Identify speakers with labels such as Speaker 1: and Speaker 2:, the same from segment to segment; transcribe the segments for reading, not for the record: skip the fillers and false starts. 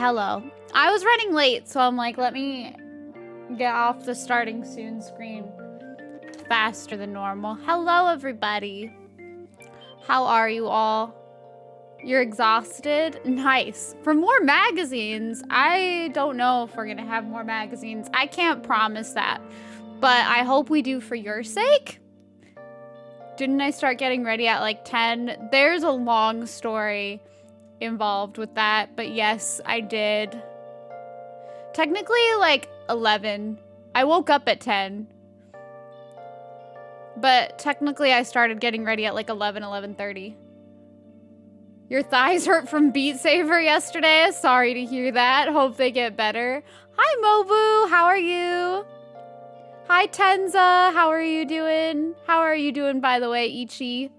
Speaker 1: Hello. I was running late, so I'm like, let me get off the starting soon screen faster than normal. Hello, everybody. How are you all? You're exhausted? Nice. For more magazines, I don't know if we're gonna have more magazines. I can't promise that, but I hope we do for your sake. Didn't I start getting ready at like 10? There's a long story involved with that, but yes, I did. Technically like 11. I woke up at 10. But technically I started getting ready at like 11:30. Your thighs hurt from Beat Saber yesterday? Sorry to hear that. Hope they get better. Hi Mobu, how are you? Hi Tenza, how are you doing? How are you doing, by the way, Ichi?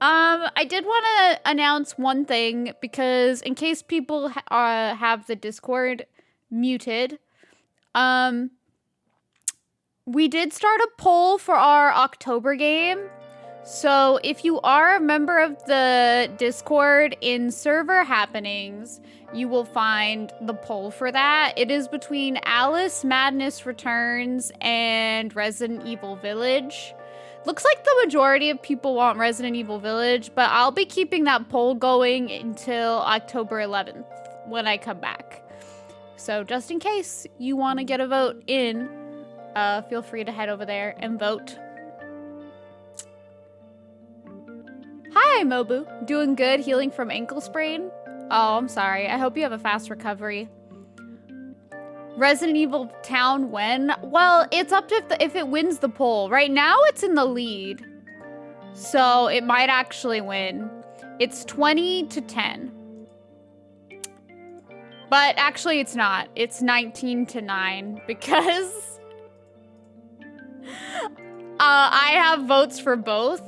Speaker 1: I did want to announce one thing, because in case people have the Discord muted, we did start a poll for our October game. So if you are a member of the Discord in server happenings, you will find the poll for that. It is between Alice Madness Returns and Resident Evil Village. Looks like the majority of people want Resident Evil Village, but I'll be keeping that poll going until October 11th when I come back. So just in case you want to get a vote in, feel free to head over there and vote. Hi, Mobu. Doing good, healing from ankle sprain? Oh, I'm sorry. I hope you have a fast recovery. Resident Evil Town when? Well, it's up to if it wins the poll. Right now, it's in the lead. So it might actually win. It's 20-10. But actually, it's not. It's 19-9 because I have votes for both.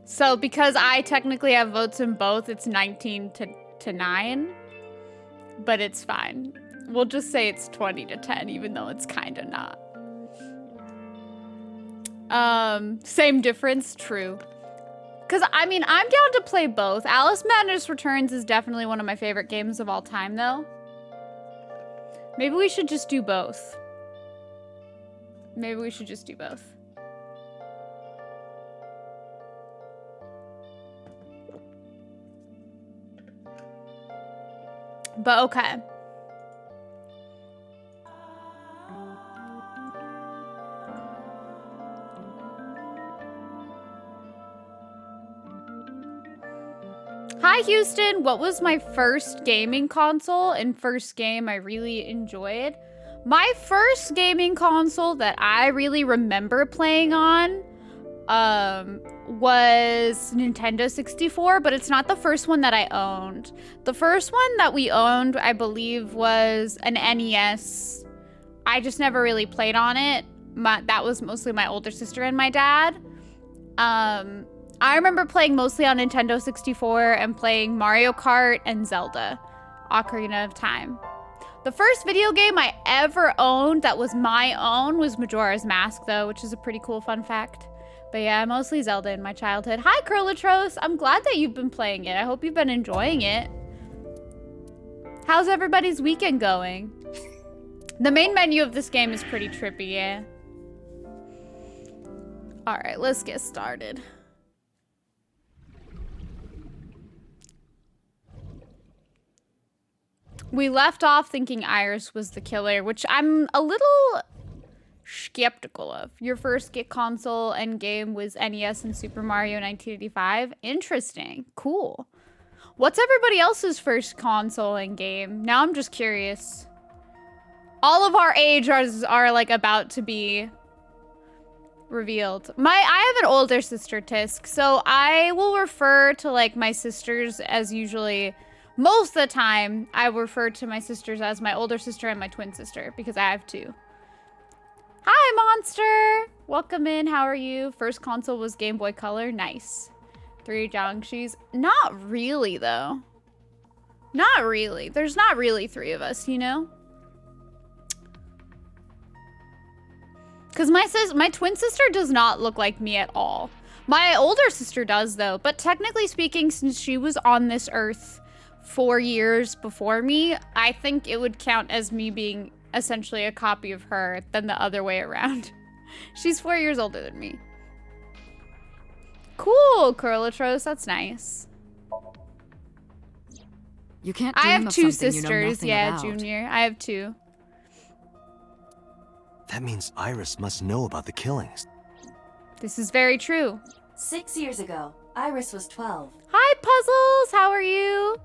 Speaker 1: So because I technically have votes in both, it's 19-9. But it's fine. We'll just say it's 20-10, even though it's kind of not. Same difference, true. Because, I mean, I'm down to play both. Alice Madness Returns is definitely one of my favorite games of all time, though. Maybe we should just do both. Maybe we should just do both. But okay. Hi Houston, what was my first gaming console and first game I really enjoyed? My first gaming console that I really remember playing on was Nintendo 64, but it's not the first one that I owned. The first one that we owned, I believe, was an NES. I just never really played on it. That was mostly my older sister and my dad. I remember playing mostly on Nintendo 64 and playing Mario Kart and Zelda, Ocarina of Time. The first video game I ever owned that was my own was Majora's Mask, though, which is a pretty cool fun fact. But yeah, mostly Zelda in my childhood. Hi, Curlatros. I'm glad that you've been playing it. I hope you've been enjoying it. How's everybody's weekend going? The main menu of this game is pretty trippy, yeah. All right, let's get started. We left off thinking Iris was the killer, which I'm a little skeptical of. Your first console and game was NES and Super Mario 1985. Interesting. Cool. What's everybody else's first console and game? Now I'm just curious. All of our age are like about to be revealed. I have an older sister, Tisk, so I will refer to like my sisters as usually. Most of the time, I refer to my sisters as my older sister and my twin sister because I have two. Hi, Monster! Welcome in, how are you? First console was Game Boy Color, nice. 3 Jiangxis. Not really, though. Not really. There's not really 3 of us, you know? Because my twin sister does not look like me at all. My older sister does, though. But technically speaking, since she was on this earth 4 years before me, I think it would count as me being essentially a copy of her than the other way around. She's 4 years older than me. Cool, Curlatros, that's nice.
Speaker 2: You can't
Speaker 1: I
Speaker 2: dream
Speaker 1: have
Speaker 2: of
Speaker 1: 2
Speaker 2: something you know
Speaker 1: sisters,
Speaker 2: nothing
Speaker 1: yeah,
Speaker 2: about.
Speaker 1: Junior. I have 2.
Speaker 3: That means Iris must know about the killings.
Speaker 1: This is very true.
Speaker 4: 6 years ago, Iris was 12.
Speaker 1: Hi, Puzzles, how are you?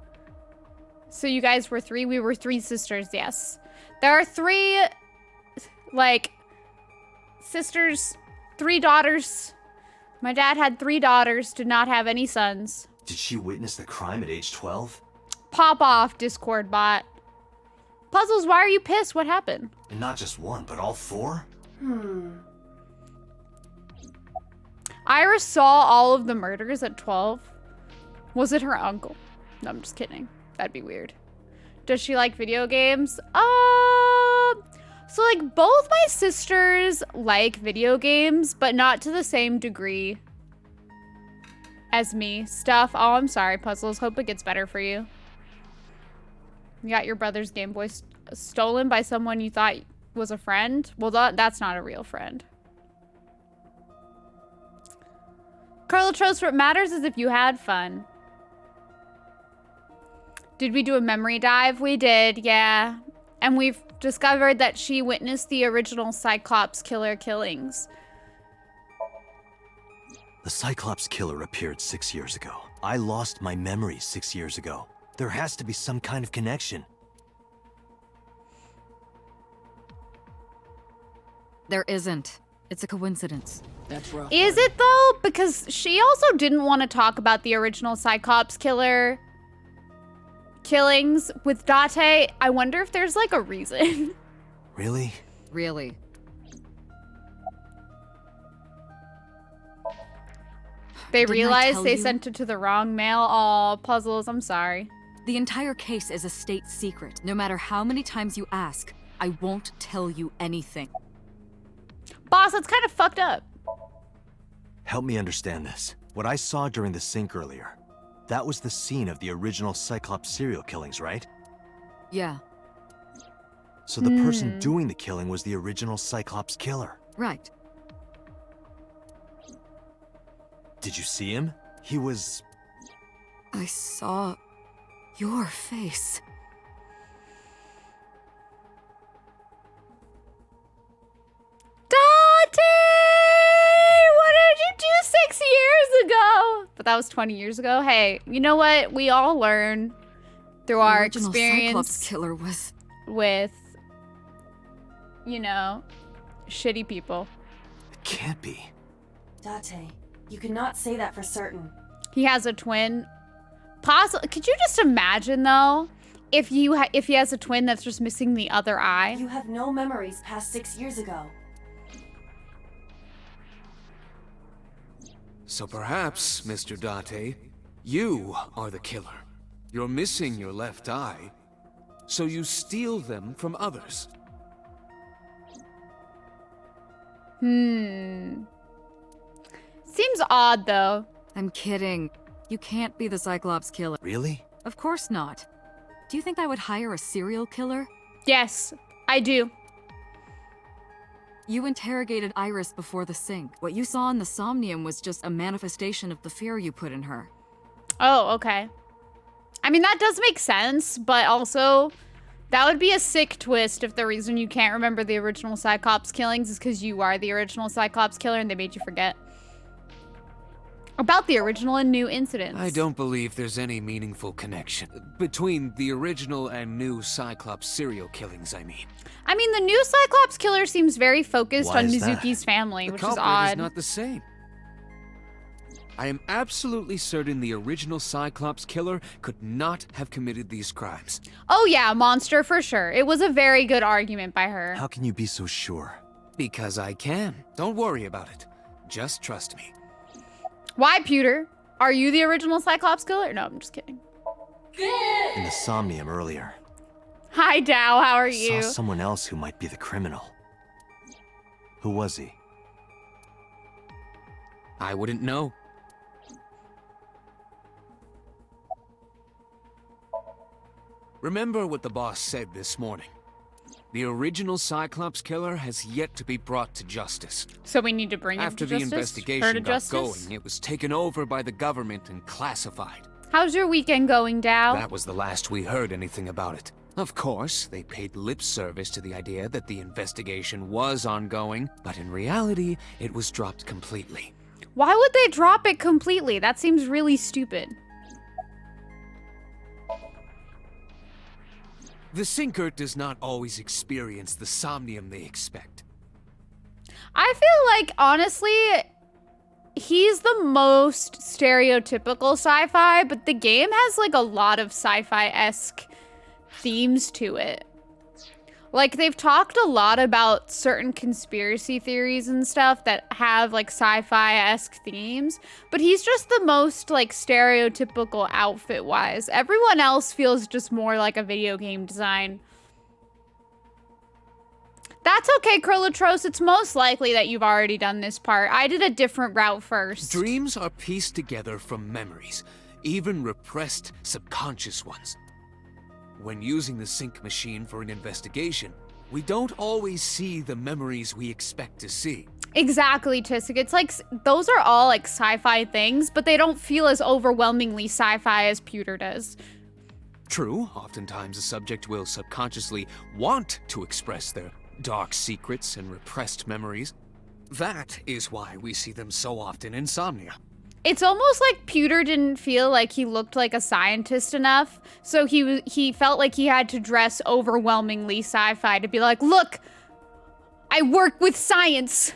Speaker 1: So you guys were 3? We were 3 sisters, yes. There are 3, like, sisters, 3 daughters. My dad had 3 daughters, did not have any sons.
Speaker 3: Did she witness the crime at age 12?
Speaker 1: Pop off, Discord bot. Puzzles, why are you pissed? What happened?
Speaker 3: And not just one, but all 4?
Speaker 1: Iris saw all of the murders at 12. Was it her uncle? No, I'm just kidding. That'd be weird. Does she like video games? So like both my sisters like video games, but not to the same degree as me. Stuff. Oh, I'm sorry, Puzzles. Hope it gets better for you. You got your brother's Game Boy stolen by someone you thought was a friend? Well, that's not a real friend. Carlatros, what matters is if you had fun. Did we do a memory dive? We did, yeah. And we've discovered that she witnessed the original Cyclops killer killings.
Speaker 3: The Cyclops killer appeared 6 years ago. I lost my memory 6 years ago. There has to be some kind of connection.
Speaker 2: There isn't. It's a coincidence.
Speaker 5: That's rough.
Speaker 1: Is it though? Because she also didn't want to talk about the original Cyclops killer killings with Date. I wonder if there's like a reason.
Speaker 3: Really?
Speaker 2: Really.
Speaker 1: They
Speaker 2: Didn't I
Speaker 1: realized
Speaker 2: tell
Speaker 1: they
Speaker 2: you?
Speaker 1: sent it to the wrong mail. Aw, Puzzles, I'm sorry.
Speaker 2: The entire case is a state secret. No matter how many times you ask, I won't tell you anything.
Speaker 1: Boss, that's kind of fucked up.
Speaker 3: Help me understand this. What I saw during the sink earlier, that was the scene of the original Cyclops serial killings, right?
Speaker 2: Yeah,
Speaker 3: So the person doing the killing was the original Cyclops killer.
Speaker 2: right.
Speaker 3: Did you see him? He was...
Speaker 2: I saw your face.
Speaker 1: Date! What did you do 6 years ago? But that was 20 years ago. Hey, you know what? We all learn through
Speaker 2: The
Speaker 1: our
Speaker 2: original
Speaker 1: experience
Speaker 2: Cyclops killer was...
Speaker 1: with, you know, shitty people.
Speaker 3: It can't be.
Speaker 4: Date, you cannot say that for certain.
Speaker 1: He has a twin. Could you just imagine though, if he has a twin that's just missing the other eye?
Speaker 4: You have no memories past 6 years ago.
Speaker 5: So perhaps, Mr. Date, you are the killer. You're missing your left eye, so you steal them from others.
Speaker 1: Seems odd though.
Speaker 2: I'm kidding. You can't be the Cyclops killer.
Speaker 3: Really?
Speaker 2: Of course not. Do you think I would hire a serial killer?
Speaker 1: Yes, I do.
Speaker 2: You interrogated Iris before the sink. What you saw in the Somnium was just a manifestation of the fear you put in her.
Speaker 1: Oh, okay. I mean, that does make sense, but also that would be a sick twist if the reason you can't remember the original Cyclops killings is because you are the original Cyclops killer and they made you forget about the original and new incidents.
Speaker 5: I don't believe there's any meaningful connection between the original and new Cyclops serial killings, I mean.
Speaker 1: I mean, the new Cyclops killer seems very focused
Speaker 3: Why
Speaker 1: on
Speaker 3: is that?
Speaker 1: Mizuki's family,
Speaker 5: The
Speaker 1: which is
Speaker 5: culprit
Speaker 1: odd.
Speaker 5: is not the same. I am absolutely certain the original Cyclops killer could not have committed these crimes.
Speaker 1: Oh yeah, monster for sure. It was a very good argument by her.
Speaker 3: How can you be so sure?
Speaker 5: Because I can. Don't worry about it. Just trust me.
Speaker 1: Why, Pewter? Are you the original Cyclops killer? No, I'm just kidding.
Speaker 3: In the Somnium earlier,
Speaker 1: Hi, Dow. How are
Speaker 3: I
Speaker 1: you?
Speaker 3: saw someone else who might be the criminal. Who was he?
Speaker 5: I wouldn't know. Remember what the boss said this morning. The original Cyclops killer has yet to be brought to justice.
Speaker 1: So we need to bring him
Speaker 5: After
Speaker 1: to
Speaker 5: the
Speaker 1: justice? Her to
Speaker 5: investigation got
Speaker 1: justice?
Speaker 5: going, it was taken over by the government and classified.
Speaker 1: How's your weekend going, Dow?
Speaker 5: That was the last we heard anything about it. Of course, they paid lip service to the idea that the investigation was ongoing, but in reality, it was dropped completely.
Speaker 1: Why would they drop it completely? That seems really stupid.
Speaker 5: The Sinker does not always experience the somnium they expect.
Speaker 1: I feel like, honestly, he's the most stereotypical sci-fi, but the game has like a lot of sci-fi-esque themes to it. Like, they've talked a lot about certain conspiracy theories and stuff that have like sci-fi-esque themes, but he's just the most like stereotypical outfit-wise. Everyone else feels just more like a video game design. That's okay, Krillotros. It's most likely that you've already done this part. I did a different route first.
Speaker 5: Dreams are pieced together from memories, even repressed subconscious ones. When using the sync machine for an investigation, we don't always see the memories we expect to see.
Speaker 1: Exactly, Tisik. It's like, those are all like sci-fi things, but they don't feel as overwhelmingly sci-fi as Pewter does.
Speaker 5: True, oftentimes a subject will subconsciously want to express their dark secrets and repressed memories. That is why we see them so often in Somnia.
Speaker 1: It's almost like Pewter didn't feel like he looked like a scientist enough, so he felt like he had to dress overwhelmingly sci-fi to be like, look, I work with science.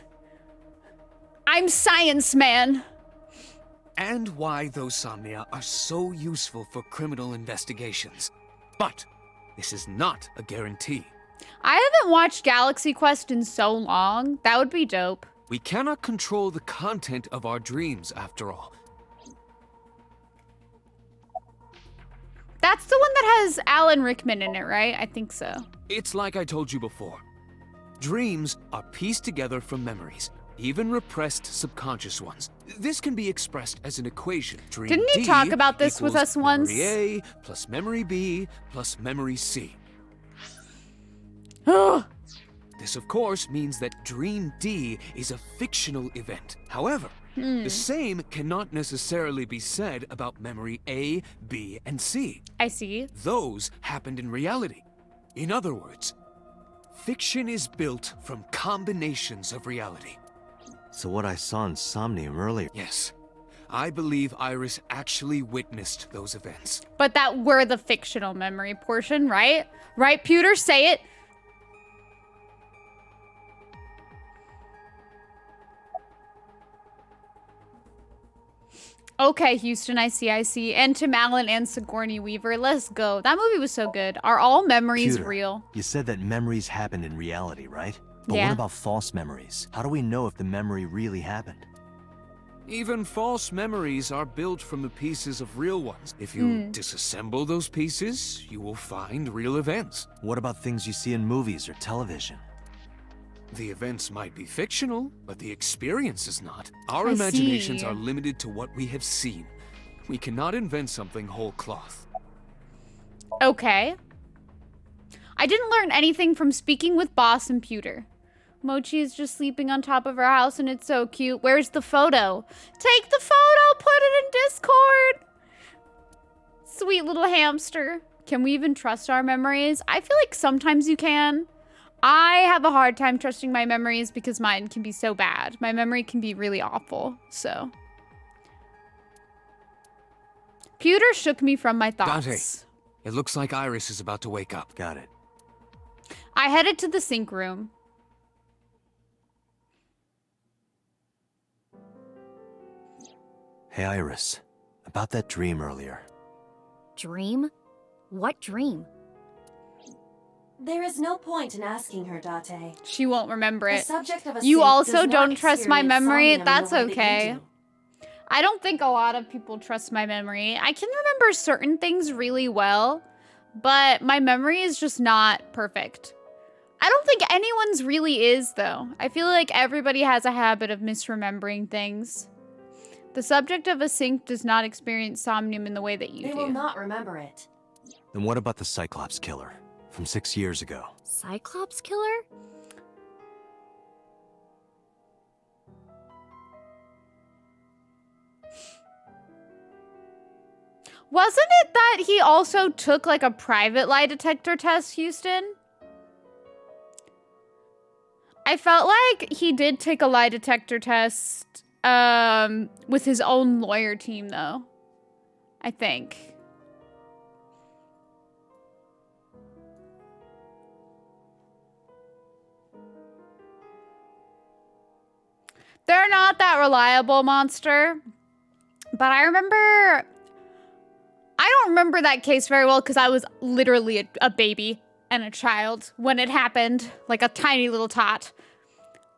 Speaker 1: I'm science man.
Speaker 5: And why those Somnia are so useful for criminal investigations. But this is not a guarantee.
Speaker 1: I haven't watched Galaxy Quest in so long. That would be dope.
Speaker 5: We cannot control the content of our dreams, after all.
Speaker 1: That's the one that has Alan Rickman in it, right? I think so.
Speaker 5: It's like I told you before. Dreams are pieced together from memories, even repressed subconscious ones. This can be expressed as an equation. Dream
Speaker 1: Didn't he
Speaker 5: D
Speaker 1: talk about this with
Speaker 5: equals
Speaker 1: us once?
Speaker 5: Memory A plus memory B plus memory C. This, of course, means that Dream D is a fictional event. However, the same cannot necessarily be said about Memory A, B, and C.
Speaker 1: I see.
Speaker 5: Those happened in reality. In other words, fiction is built from combinations of reality.
Speaker 3: So what I saw in Somnium earlier...
Speaker 5: Yes, I believe Iris actually witnessed those events.
Speaker 1: But that were the fictional memory portion, right? Right, Pewter? Say it. Okay, Houston, I see. And Tim Allen and Sigourney Weaver, let's go. That movie was so good. Are all memories
Speaker 3: Pewter,
Speaker 1: real?
Speaker 3: You said that memories happened in reality, right? But
Speaker 1: Yeah.
Speaker 3: what about false memories? How do we know if the memory really happened?
Speaker 5: Even false memories are built from the pieces of real ones. If you disassemble those pieces, you will find real events.
Speaker 3: What about things you see in movies or television?
Speaker 5: The events might be fictional, but the experience is not. Our
Speaker 1: I
Speaker 5: imaginations
Speaker 1: see.
Speaker 5: are limited to what we have seen. We cannot invent something whole cloth.
Speaker 1: Okay. I didn't learn anything from speaking with Boss and Pewter. Mochi is just sleeping on top of her house and it's so cute. Where's the photo? Take the photo, put it in Discord. Sweet little hamster. Can we even trust our memories? I feel like sometimes you can. I have a hard time trusting my memories because mine can be so bad. My memory can be really awful, so. Pewter shook me from my thoughts.
Speaker 5: Dante, it looks like Iris is about to wake up.
Speaker 3: Got it.
Speaker 1: I headed to the sink room.
Speaker 3: Hey, Iris. About that dream earlier.
Speaker 6: Dream? What dream?
Speaker 4: There is no point in asking her, Date.
Speaker 1: She won't remember
Speaker 4: The
Speaker 1: it.
Speaker 4: subject of a
Speaker 1: You
Speaker 4: sync
Speaker 1: also
Speaker 4: does not
Speaker 1: don't trust my
Speaker 4: experience
Speaker 1: memory.
Speaker 4: somnium in the
Speaker 1: That's
Speaker 4: way that you
Speaker 1: okay.
Speaker 4: do.
Speaker 1: I don't think a lot of people trust my memory. I can remember certain things really well, but my memory is just not perfect. I don't think anyone's really is, though. I feel like everybody has a habit of misremembering things. The subject of a sync does not experience somnium in the way that you
Speaker 4: They
Speaker 1: do.
Speaker 4: will not remember it.
Speaker 3: Then what about the Cyclops killer from 6 years ago?
Speaker 6: Cyclops killer?
Speaker 1: Wasn't it that he also took like a private lie detector test, Houston? I felt like he did take a lie detector test with his own lawyer team, though. I think. They're not that reliable, Monster. But I don't remember that case very well because I was literally a baby and a child when it happened, like a tiny little tot.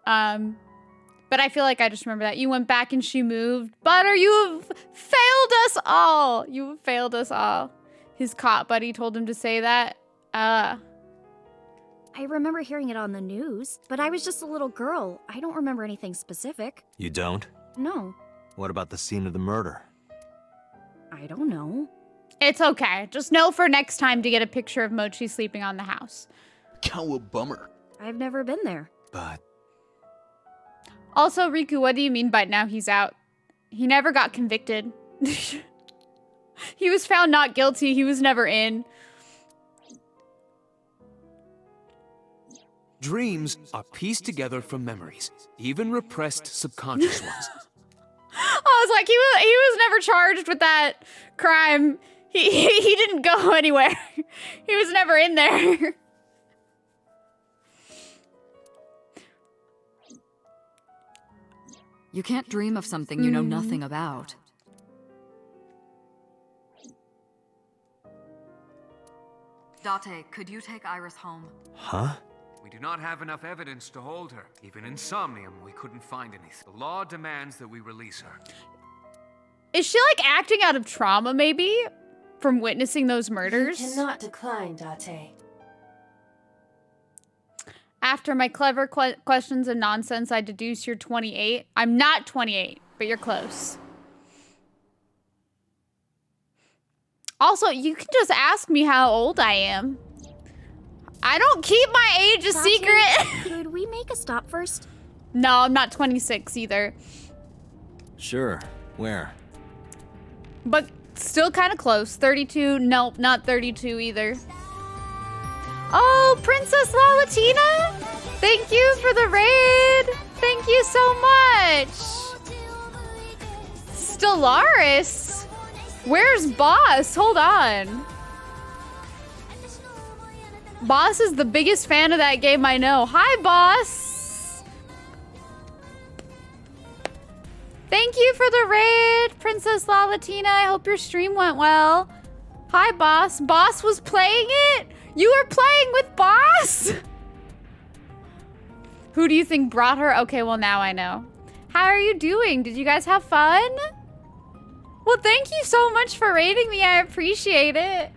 Speaker 1: But I feel like I just remember that. You went back and she moved. Butter, you have failed us all. You have failed us all. His cop buddy told him to say that.
Speaker 6: I remember hearing it on the news, but I was just a little girl. I don't remember anything specific.
Speaker 3: You don't?
Speaker 6: No,
Speaker 3: What about the scene of the murder?
Speaker 6: I don't know.
Speaker 1: It's okay. Just know for next time to get a picture of Mochi sleeping on the house.
Speaker 7: Bummer.
Speaker 6: I've never been there.
Speaker 3: But
Speaker 1: Also, Riku, what do you mean by now he's out? He never got convicted. He was found not guilty. He was never in.
Speaker 5: Dreams are pieced together from memories, even repressed subconscious ones.
Speaker 1: I was like, he was never charged with that crime. He didn't go anywhere. He was never in there.
Speaker 2: You can't dream of something you know nothing about. Date, could you take Iris home?
Speaker 3: huh?
Speaker 5: We do not have enough evidence to hold her. Even in Somnium, we couldn't find anything. The law demands that we release her.
Speaker 1: Is she like acting out of trauma maybe? From witnessing those murders?
Speaker 4: You cannot decline, Date.
Speaker 1: After my clever questions and nonsense, I deduce you're 28. I'm not 28, but you're close. Also, you can just ask me how old I am. I don't keep my age a
Speaker 6: Date,
Speaker 1: secret.
Speaker 6: Could we make a stop first?
Speaker 1: No, I'm not 26 either.
Speaker 3: Sure. Where?
Speaker 1: But still kind of close. 32. Nope, not 32 either. Oh, Princess Lalatina! Thank you for the raid! Thank you so much! Stellaris? Where's Boss? Hold on. Boss is the biggest fan of that game I know. Hi, Boss! Thank you for the raid, Princess Lalatina. I hope your stream went well. Hi, Boss. Boss was playing it? You were playing with Boss? Who do you think brought her? Okay, well, now I know. How are you doing? Did you guys have fun? Well, thank you so much for raiding me. I appreciate it.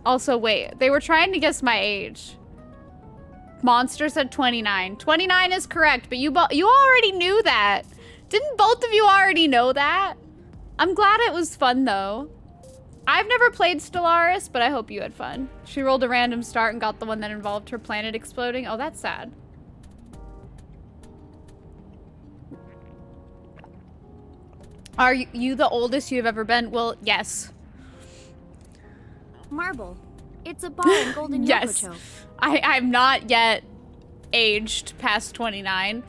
Speaker 1: Also, wait. They were trying to guess my age. Monster said 29. 29 is correct, but you already knew that. Didn't both of you already know that? I'm glad it was fun, though. I've never played Stellaris, but I hope you had fun. She rolled a random start and got the one that involved her planet exploding. Oh, that's sad. Are you the oldest you've ever been? Well, yes.
Speaker 6: Marble. It's a bar in Golden
Speaker 1: Yes.
Speaker 6: Yokocho.
Speaker 1: I'm not yet aged past 29.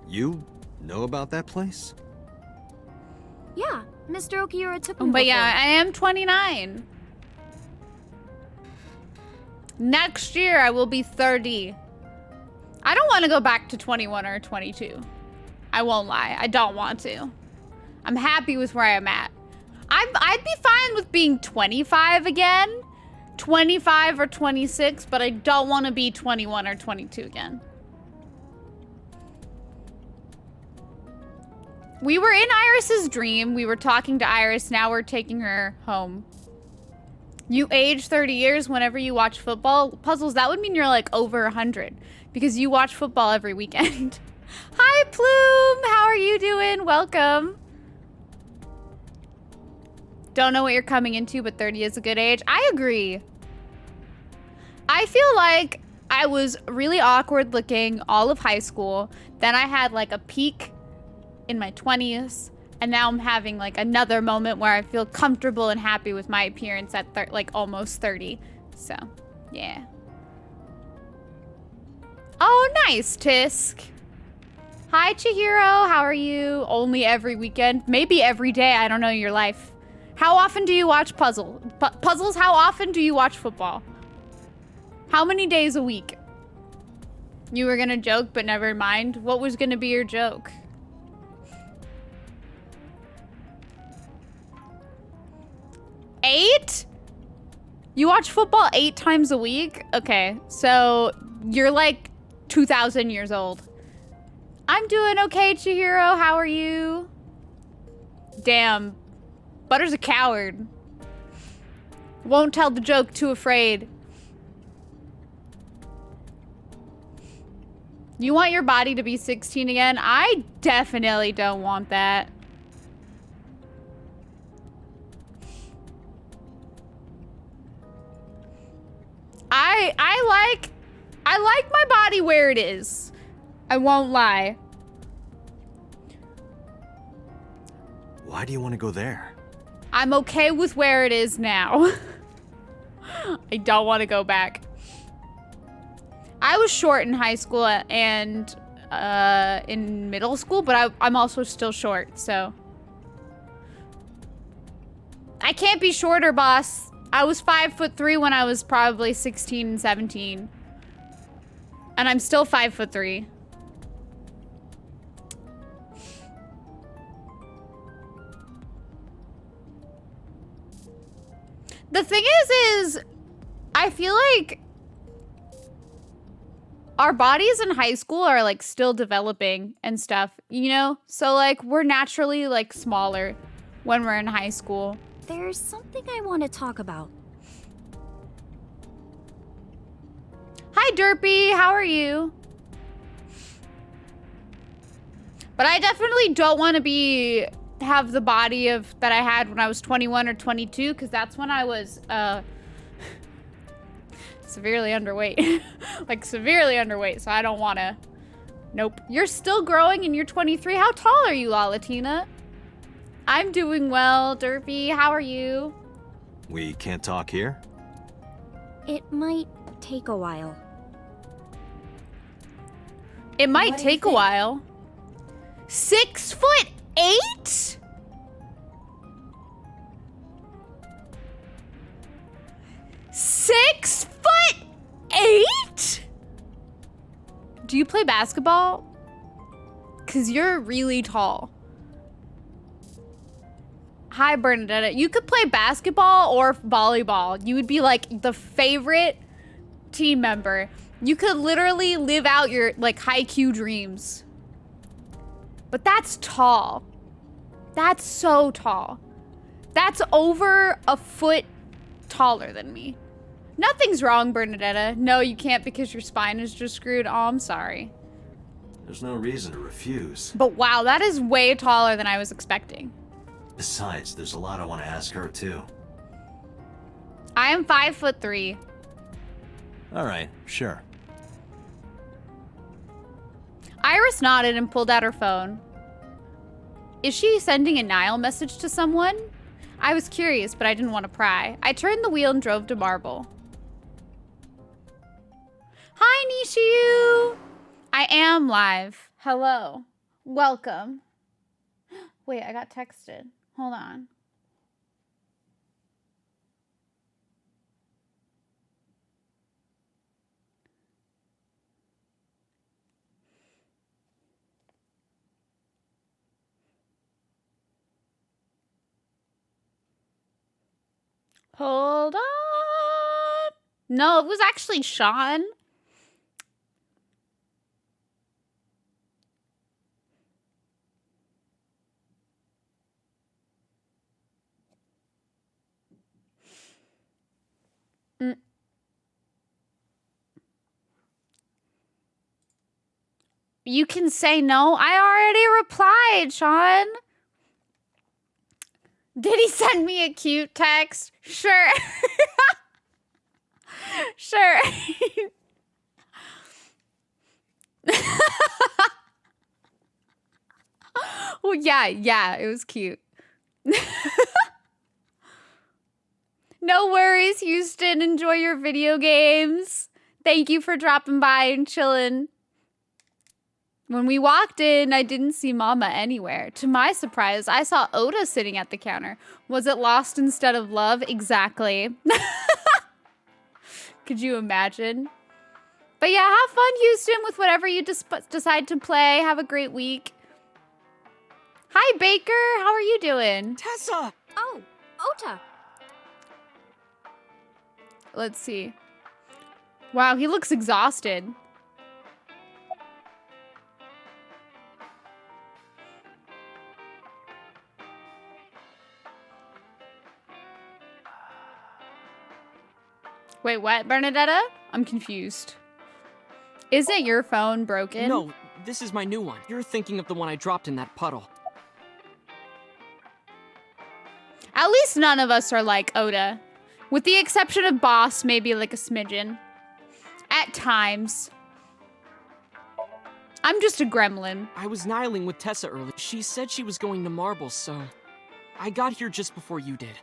Speaker 3: You know about that place?
Speaker 6: Yeah, Mr. Okiura took me
Speaker 1: But yeah,
Speaker 6: before.
Speaker 1: I am 29. Next year, I will be 30. I don't want to go back to 21 or 22. I won't lie. I don't want to. I'm happy with where I'm at. I'd be fine with being 25 again. 25 or 26, but I don't want to be 21 or 22 again. We were in Iris's dream. We were talking to Iris. Now we're taking her home. You age 30 years whenever you watch football. Puzzles, that would mean you're like over 100 because you watch football every weekend. Hi, Plume. How are you doing? Welcome. Don't know what you're coming into, but 30 is a good age. I agree. I feel like I was really awkward looking all of high school. Then I had like a peak in my 20s. And now I'm having like another moment where I feel comfortable and happy with my appearance at like almost 30. So, yeah. Oh, nice, Tisk. Hi, Chihiro. How are you? Only every weekend? Maybe every day. I don't know your life. How often do you watch puzzles? How often do you watch football? How many days a week? You were gonna joke, but never mind. What was gonna be your joke? Eight? You watch football 8 times a week? Okay, so you're like 2,000 years old. I'm doing okay, Chihiro. How are you? Damn. Butter's a coward. Won't tell the joke, too afraid. You want your body to be 16 again? I definitely don't want that. I like my body where it is. I won't lie.
Speaker 3: Why do you want to go there?
Speaker 1: I'm okay with where it is now. I don't want to go back. I was short in high school and in middle school, but I'm also still short, so. I can't be shorter, boss. I was 5'3" when I was probably 16 and 17. And I'm still 5'3". The thing is I feel like our bodies in high school are like still developing and stuff, you know? So like we're naturally like smaller when we're in high school.
Speaker 6: There's something I want to talk about.
Speaker 1: Hi, Derpy. How are you? But I definitely don't want to have the body that I had when I was 21 or 22, because that's when I was severely underweight. Like severely underweight, so I don't want to. Nope. You're still growing and you're 23. How tall are you, Lalatina? I'm doing well, Derpy. How are you?
Speaker 3: We can't talk here?
Speaker 6: It might take a while.
Speaker 1: It might
Speaker 4: What do you
Speaker 1: take a
Speaker 4: think?
Speaker 1: while. 6'8"? Six foot 8? Do you play basketball? 'Cause you're really tall. Hi, Bernadetta. You could play basketball or volleyball. You would be like the favorite team member. You could literally live out your like high-Q dreams. But that's tall. That's so tall. That's over a foot taller than me. Nothing's wrong, Bernadetta. No, you can't because your spine is just screwed. Oh, I'm sorry.
Speaker 3: There's no reason to refuse.
Speaker 1: But wow, that is way taller than I was expecting.
Speaker 3: Besides, there's a lot I want to ask her, too.
Speaker 1: I am 5'3".
Speaker 3: Alright, sure.
Speaker 1: Iris nodded and pulled out her phone. Is she sending a Nile message to someone? I was curious, but I didn't want to pry. I turned the wheel and drove to Marble. Hi, Nishiyu! I am live. Hello. Welcome. Wait, I got texted. Hold on. Hold on. No, it was actually Sean. You can say no. I already replied, Sean. Did he send me a cute text? Sure. Sure. Well, yeah, it was cute. No worries, Houston. Enjoy your video games. Thank you for dropping by and chilling. When we walked in, I didn't see Mama anywhere. To my surprise, I saw Oda sitting at the counter. Was it lost instead of love? Exactly. Could you imagine? But yeah, have fun, Houston, with whatever you decide to play. Have a great week. Hi, Baker. How are you doing?
Speaker 8: Tessa!
Speaker 6: Oh, Ota.
Speaker 1: Let's see. Wow, he looks exhausted. Wait, what, Bernadetta? I'm confused. Isn't your phone broken?
Speaker 8: No, this is my new one. You're thinking of the one I dropped in that puddle.
Speaker 1: At least none of us are like Oda. With the exception of Boss, maybe like a smidgen. At times. I'm just a gremlin.
Speaker 8: I was nihiling with Tessa earlier. She said she was going to Marble, so I got here just before you did.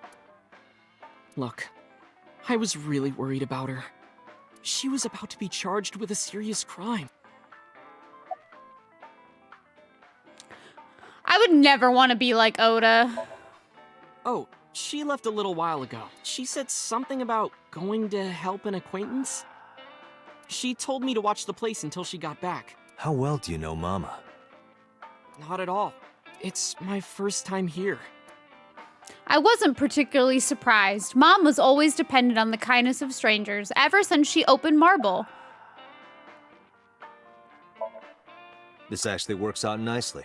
Speaker 8: Look, I was really worried about her. She was about to be charged with a serious crime.
Speaker 1: I would never want to be like Oda.
Speaker 8: Oh, she left a little while ago. She said something about going to help an acquaintance. She told me to watch the place until she got back.
Speaker 3: How well do you know Mama?
Speaker 8: Not at all. It's my first time here.
Speaker 1: I wasn't particularly surprised. Mom was always dependent on the kindness of strangers ever since she opened Marble.
Speaker 3: This actually works out nicely.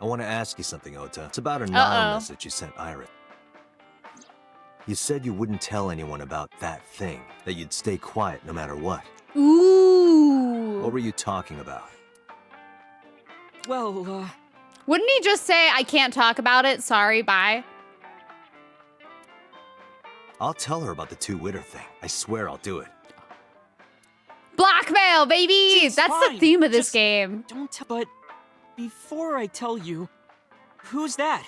Speaker 3: I want to ask you something, Ota. It's about a Nile message you sent Iris. You said you wouldn't tell anyone about that thing, that you'd stay quiet no matter what.
Speaker 1: Ooh.
Speaker 3: What were you talking about?
Speaker 8: Well,
Speaker 1: Wouldn't he just say, I can't talk about it, sorry, bye?
Speaker 3: I'll tell her about the two-witter thing. I swear I'll do it.
Speaker 1: Blackmail, baby!
Speaker 8: It's
Speaker 1: That's
Speaker 8: fine.
Speaker 1: the theme of this
Speaker 8: Just
Speaker 1: game.
Speaker 8: don't tell. But before I tell you, who's that?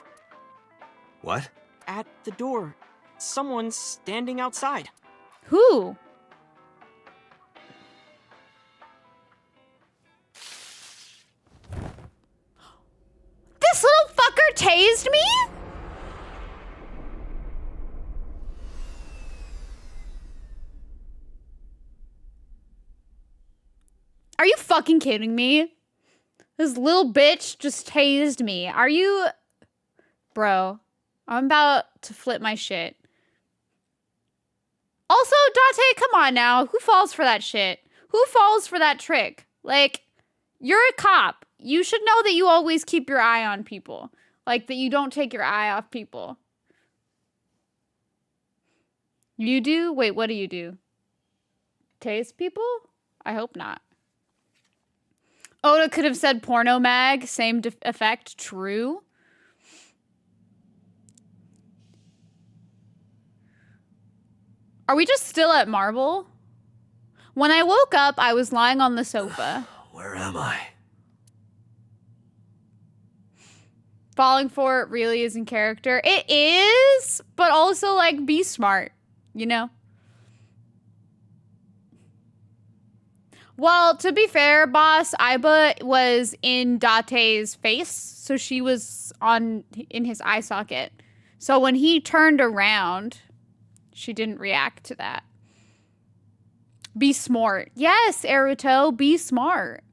Speaker 3: What?
Speaker 8: At the door. Someone's standing outside.
Speaker 1: Who? This little fucker tased me? Are you fucking kidding me? This little bitch just tased me. Are you... Bro, I'm about to flip my shit. Also, Dante, come on now. Who falls for that shit? Who falls for that trick? Like, you're a cop. You should know that you always keep your eye on people. Like, that you don't take your eye off people. You do? Wait, what do you do? Tase people? I hope not. Oda could have said porno mag. Same effect. True. Are we just still at Marble? When I woke up, I was lying on the sofa.
Speaker 3: Where am I?
Speaker 1: Falling for it really isn't character. It is, but also, like, be smart, you know? Well, to be fair, boss, Aiba was in Date's face, so she was in his eye socket. So when he turned around, she didn't react to that. Be smart. Yes, Eruto, be smart.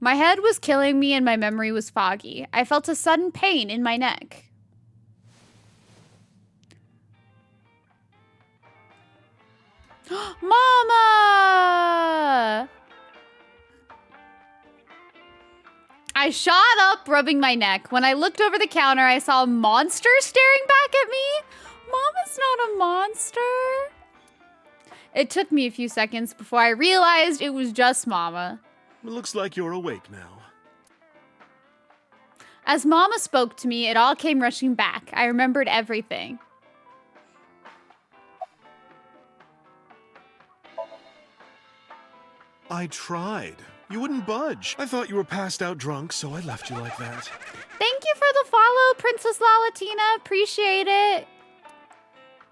Speaker 1: My head was killing me and my memory was foggy. I felt a sudden pain in my neck. Mama! I shot up, rubbing my neck. When I looked over the counter, I saw a monster staring back at me. Mama's not a monster. It took me a few seconds before I realized it was just Mama.
Speaker 9: It looks like you're awake now.
Speaker 1: As Mama spoke to me, it all came rushing back. I remembered everything.
Speaker 9: I tried. You wouldn't budge. I thought you were passed out drunk, so I left you like that.
Speaker 1: Thank you for the follow, Princess Lalatina. Appreciate it.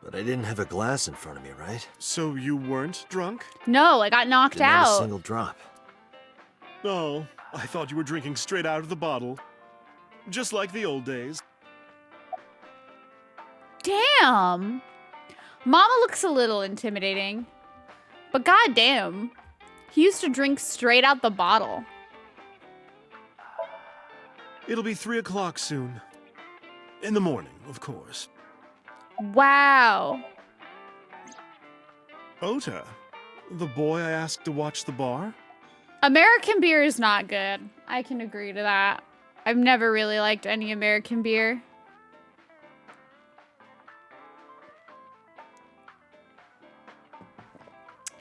Speaker 3: But I didn't have a glass in front of me, right?
Speaker 9: So you weren't drunk?
Speaker 1: No, I got knocked
Speaker 3: Didn't have a
Speaker 1: out.
Speaker 3: single drop.
Speaker 9: Oh, I thought you were drinking straight out of the bottle. Just like the old days.
Speaker 1: Damn. Mama looks a little intimidating. But goddamn. He used to drink straight out the bottle.
Speaker 9: It'll be 3 o'clock soon. In the morning, of course.
Speaker 1: Wow.
Speaker 9: Ota, the boy I asked to watch the bar?
Speaker 1: American beer is not good. I can agree to that. I've never really liked any American beer.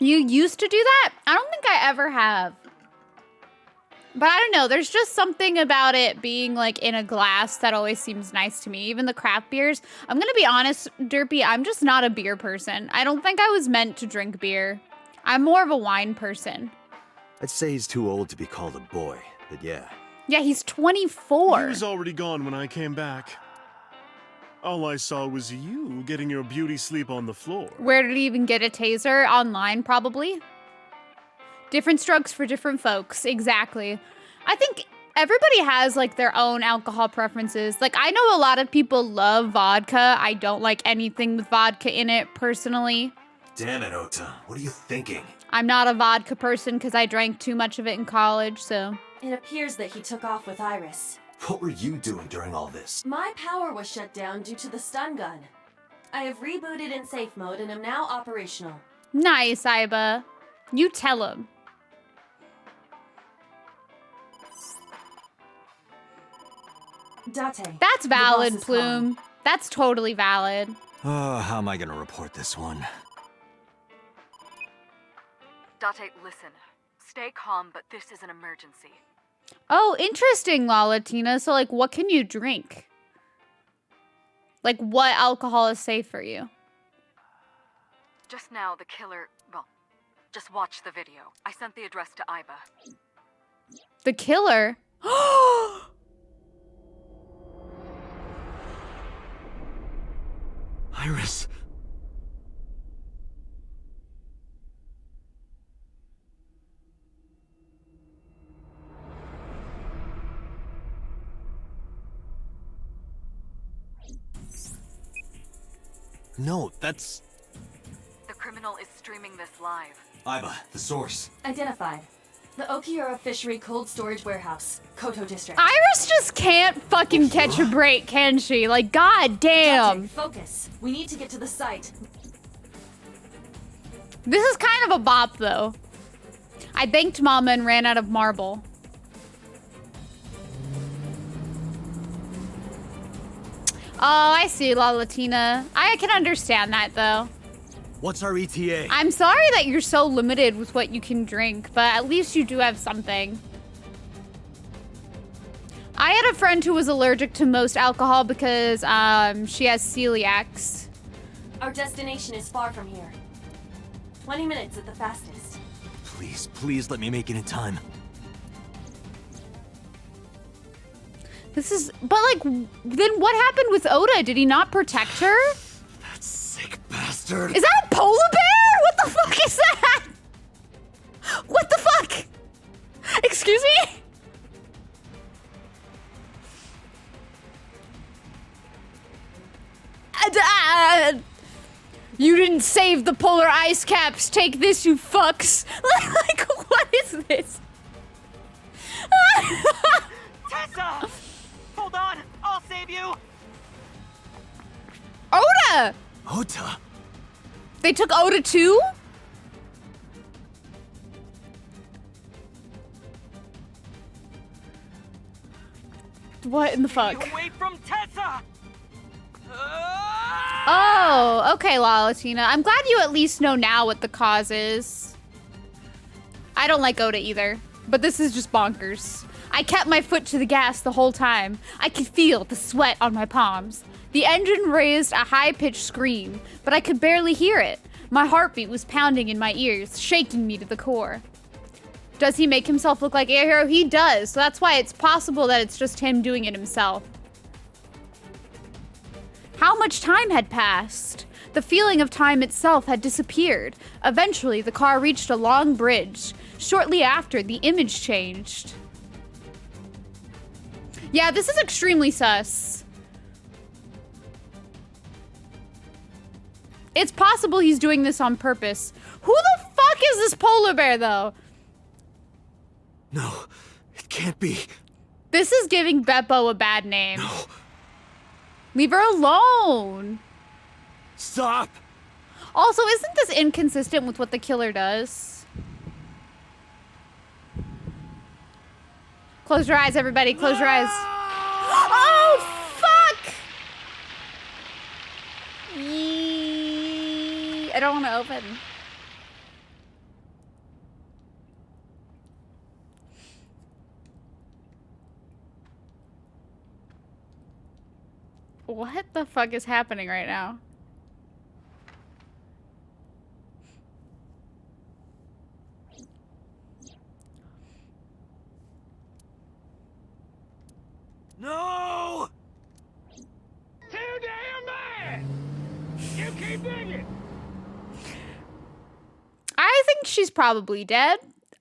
Speaker 1: You used to do that? I don't think I ever have. But I don't know, there's just something about it being like in a glass that always seems nice to me. Even the craft beers. I'm gonna be honest, Derpy, I'm just not a beer person. I don't think I was meant to drink beer. I'm more of a wine person.
Speaker 3: I'd say he's too old to be called a boy, but yeah.
Speaker 1: Yeah, he's 24.
Speaker 9: He was already gone when I came back. All I saw was you getting your beauty sleep on the floor.
Speaker 1: Where did he even get a taser? Online, probably. Different strokes for different folks. Exactly. I think everybody has like their own alcohol preferences. Like I know a lot of people love vodka. I don't like anything with vodka in it personally.
Speaker 3: Damn it, Ota. What are you thinking?
Speaker 1: I'm not a vodka person because I drank too much of it in college, so.
Speaker 4: It appears that he took off with Iris.
Speaker 3: What were you doing during all this?
Speaker 4: My power was shut down due to the stun gun. I have rebooted in safe mode and am now operational.
Speaker 1: Nice, Iba. You tell him.
Speaker 4: Date.
Speaker 1: That's
Speaker 4: the
Speaker 1: valid,
Speaker 4: boss is
Speaker 1: Plume.
Speaker 4: calling.
Speaker 1: That's totally valid.
Speaker 3: Oh, how am I gonna report this one?
Speaker 2: Date, listen. Stay calm, but this is an emergency.
Speaker 1: Oh, interesting, Lalatina. So, like, what can you drink? Like, what alcohol is safe for you?
Speaker 2: Just now, the killer... Well, just watch the video. I sent the address to Iba.
Speaker 1: The killer?
Speaker 3: Iris. No, that's...
Speaker 2: The criminal is streaming this live.
Speaker 3: Iba, the source.
Speaker 4: Identified. The Okiura Fishery Cold Storage Warehouse, Koto District.
Speaker 1: Iris just can't fucking catch a break, can she? Like, god damn.
Speaker 4: Date, focus. We need to get to the site.
Speaker 1: This is kind of a bop, though. I thanked Mama and ran out of marble. Oh, I see, Lalatina. I can understand that, though.
Speaker 3: What's our ETA?
Speaker 1: I'm sorry that you're so limited with what you can drink, but at least you do have something. I had a friend who was allergic to most alcohol because she has celiacs.
Speaker 4: Our destination is far from here. 20 minutes at the fastest.
Speaker 3: Please, please let me make it in time.
Speaker 1: This is, but like, then what happened with Ota? Did he not protect her?
Speaker 3: That sick bastard.
Speaker 1: Is that a polar bear? What the fuck is that? What the fuck? Excuse me? You didn't save the polar ice caps. Take this, you fucks. Like, what is this?
Speaker 8: Tessa! Hold on, I'll save you!
Speaker 1: Ota!
Speaker 3: Ota?
Speaker 1: They took Ota too? What in the fuck?
Speaker 8: Stay away from Tessa!
Speaker 1: Oh, okay, Lalatina. I'm glad you at least know now what the cause is. I don't like Ota either, but this is just bonkers. I kept my foot to the gas the whole time. I could feel the sweat on my palms. The engine raised a high-pitched scream, but I could barely hear it. My heartbeat was pounding in my ears, shaking me to the core. Does he make himself look like a hero? He does, so that's why it's possible that it's just him doing it himself. How much time had passed? The feeling of time itself had disappeared. Eventually, the car reached a long bridge. Shortly after, the image changed. Yeah, this is extremely sus. It's possible he's doing this on purpose. Who the fuck is this polar bear, though?
Speaker 5: No, it can't be.
Speaker 1: This is giving Beppo a bad name.
Speaker 5: No.
Speaker 1: Leave her alone.
Speaker 5: Stop!
Speaker 1: Also, isn't this inconsistent with what the killer does? Close your eyes, everybody. Close your eyes. Oh, fuck! I don't want to open. What the fuck is happening right now?
Speaker 5: No!
Speaker 10: Too damn bad! You keep digging!
Speaker 1: I think she's probably dead.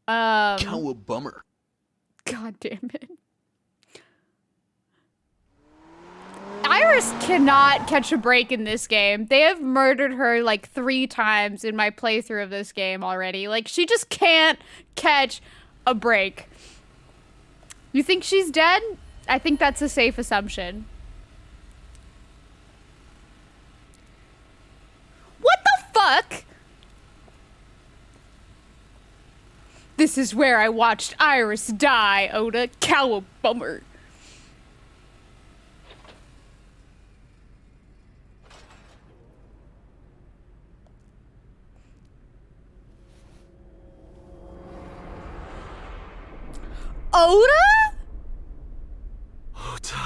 Speaker 7: Cowabummer.
Speaker 1: God damn it. Iris cannot catch a break in this game. They have murdered her like 3 times in my playthrough of this game already. Like, she just can't catch a break. You think she's dead? I think that's a safe assumption. What the fuck? This is where I watched Iris die, Oda. Cowabummer. Oda?
Speaker 5: Ota.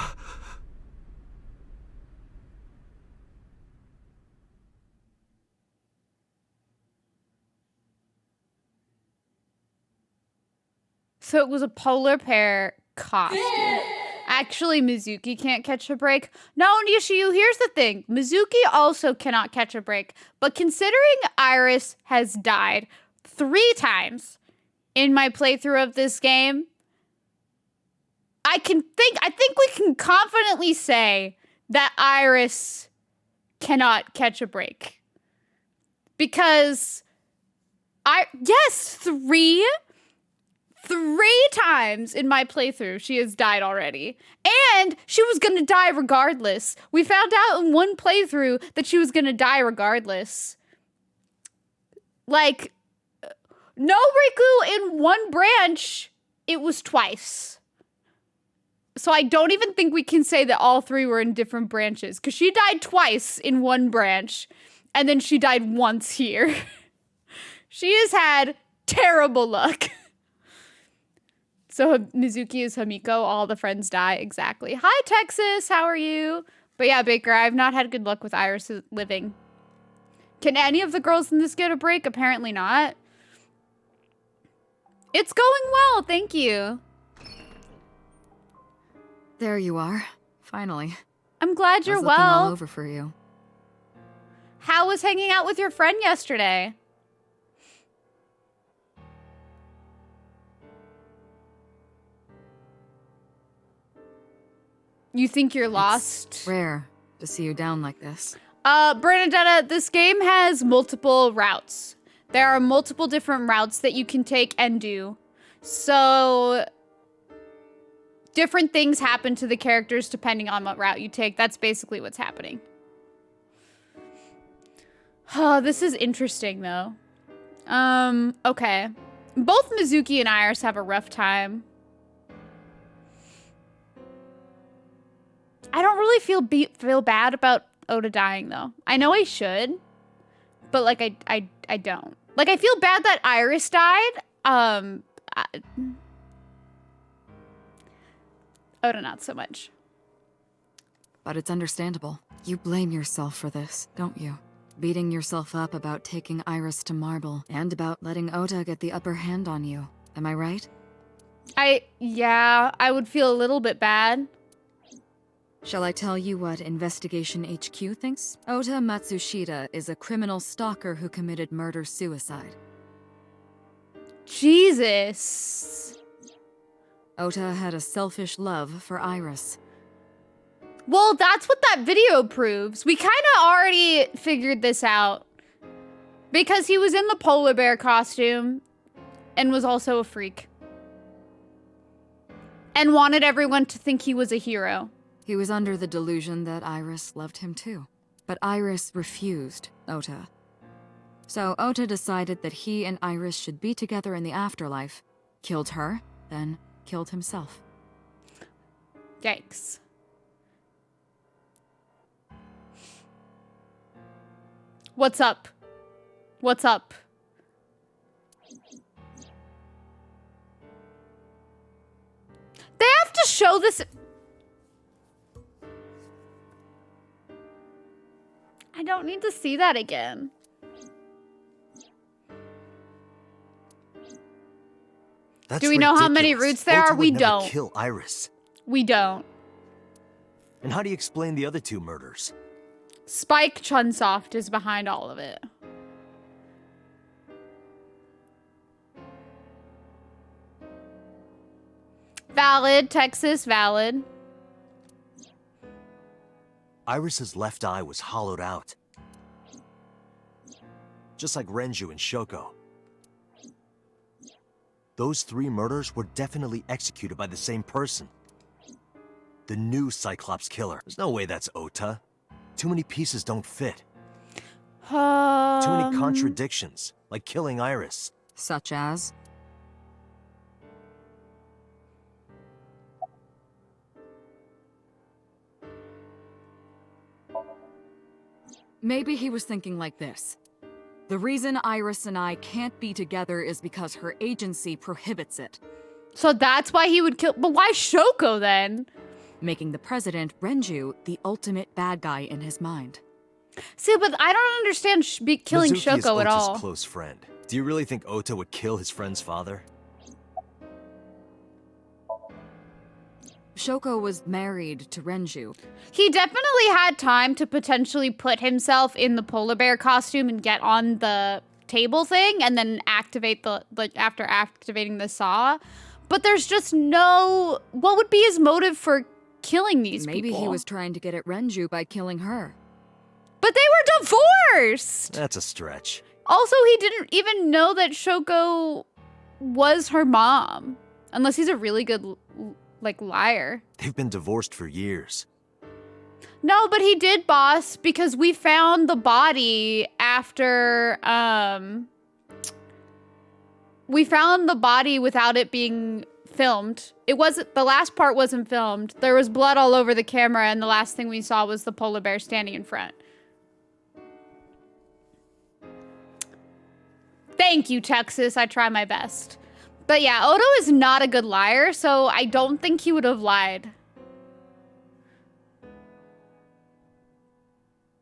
Speaker 1: So it was a polar bear costume. Actually, Mizuki can't catch a break. No, Nishiyu, here's the thing. Mizuki also cannot catch a break. But considering Iris has died 3 times in my playthrough of this game, I think we can confidently say that Iris cannot catch a break. Because yes, 3 times in my playthrough she has died already. And she was gonna die regardless. We found out in one playthrough that she was gonna die regardless. Like, no Riku in one branch, it was twice. So I don't even think we can say that all 3 were in different branches, because she died twice in one branch, and then she died once here. She has had terrible luck. So Mizuki is Hamiko, all the friends die, exactly. Hi, Texas, how are you? But yeah, Baker, I've not had good luck with Iris living. Can any of the girls in this get a break? Apparently not. It's going well, thank you.
Speaker 2: There you are. Finally.
Speaker 1: I'm glad you're
Speaker 2: I was looking
Speaker 1: well.
Speaker 2: all over for you.
Speaker 1: How was hanging out with your friend yesterday? You think you're lost?
Speaker 2: It's rare to see you down like this.
Speaker 1: Bernadetta, this game has multiple routes. There are multiple different routes that you can take and do. So different things happen to the characters depending on what route you take. That's basically what's happening. Oh, this is interesting though. Okay. Both Mizuki and Iris have a rough time. I don't really feel bad about Oda dying though. I know I should, but like I don't. Like, I feel bad that Iris died. Oda, not so much.
Speaker 2: But it's understandable. You blame yourself for this, don't you? Beating yourself up about taking Iris to Marble, and about letting Ota get the upper hand on you. Am I right?
Speaker 1: Yeah, I would feel a little bit bad.
Speaker 2: Shall I tell you what Investigation HQ thinks? Ota Matsushita is a criminal stalker who committed murder-suicide.
Speaker 1: Jesus.
Speaker 2: Ota had a selfish love for Iris.
Speaker 1: Well, that's what that video proves. We kind of already figured this out. Because he was in the polar bear costume and was also a freak. And wanted everyone to think he was a hero.
Speaker 2: He was under the delusion that Iris loved him too. But Iris refused Ota. So Ota decided that he and Iris should be together in the afterlife, killed her, then killed himself.
Speaker 1: Yikes. What's up? What's up? They have to show this. I don't need to see that again.
Speaker 3: That's
Speaker 1: Do we know how many
Speaker 3: ridiculous.
Speaker 1: roots there
Speaker 3: Ota
Speaker 1: are?
Speaker 3: would
Speaker 1: We
Speaker 3: never
Speaker 1: don't.
Speaker 3: Kill Iris.
Speaker 1: We don't.
Speaker 3: And how do you explain the other two murders?
Speaker 1: Spike Chunsoft is behind all of it. Valid, Texas, valid.
Speaker 3: Iris's left eye was hollowed out. Just like Renju and Shoko. Those 3 murders were definitely executed by the same person. The new Cyclops killer. There's no way that's Ota. Too many pieces don't fit. Too many contradictions, like killing Iris.
Speaker 2: Such as? Maybe he was thinking like this. The reason Iris and I can't be together is because her agency prohibits it.
Speaker 1: So that's why he would kill. But why Shoko then?
Speaker 2: Making the president, Renju, the ultimate bad guy in his mind.
Speaker 1: See, but I don't understand killing
Speaker 3: Mizuki is
Speaker 1: Shoko at
Speaker 3: Ota's
Speaker 1: all.
Speaker 3: close friend. Do you really think Ota would kill his friend's father?
Speaker 2: Shoko was married to Renju.
Speaker 1: He definitely had time to potentially put himself in the polar bear costume and get on the table thing and then activate the, like, after activating the saw. But there's just no, what would be his motive for killing these people?
Speaker 2: Maybe he was trying to get at Renju by killing her.
Speaker 1: But they were divorced!
Speaker 3: That's a stretch.
Speaker 1: Also, he didn't even know that Shoko was her mom. Unless he's a really good, like, liar.
Speaker 3: They've been divorced for years.
Speaker 1: No, but he did, boss, because we found the body after, we found the body without it being filmed. It wasn't, the last part wasn't filmed. There was blood all over the camera, and the last thing we saw was the polar bear standing in front. Thank you, Texas. I try my best. But yeah, Odo is not a good liar, so I don't think he would have lied.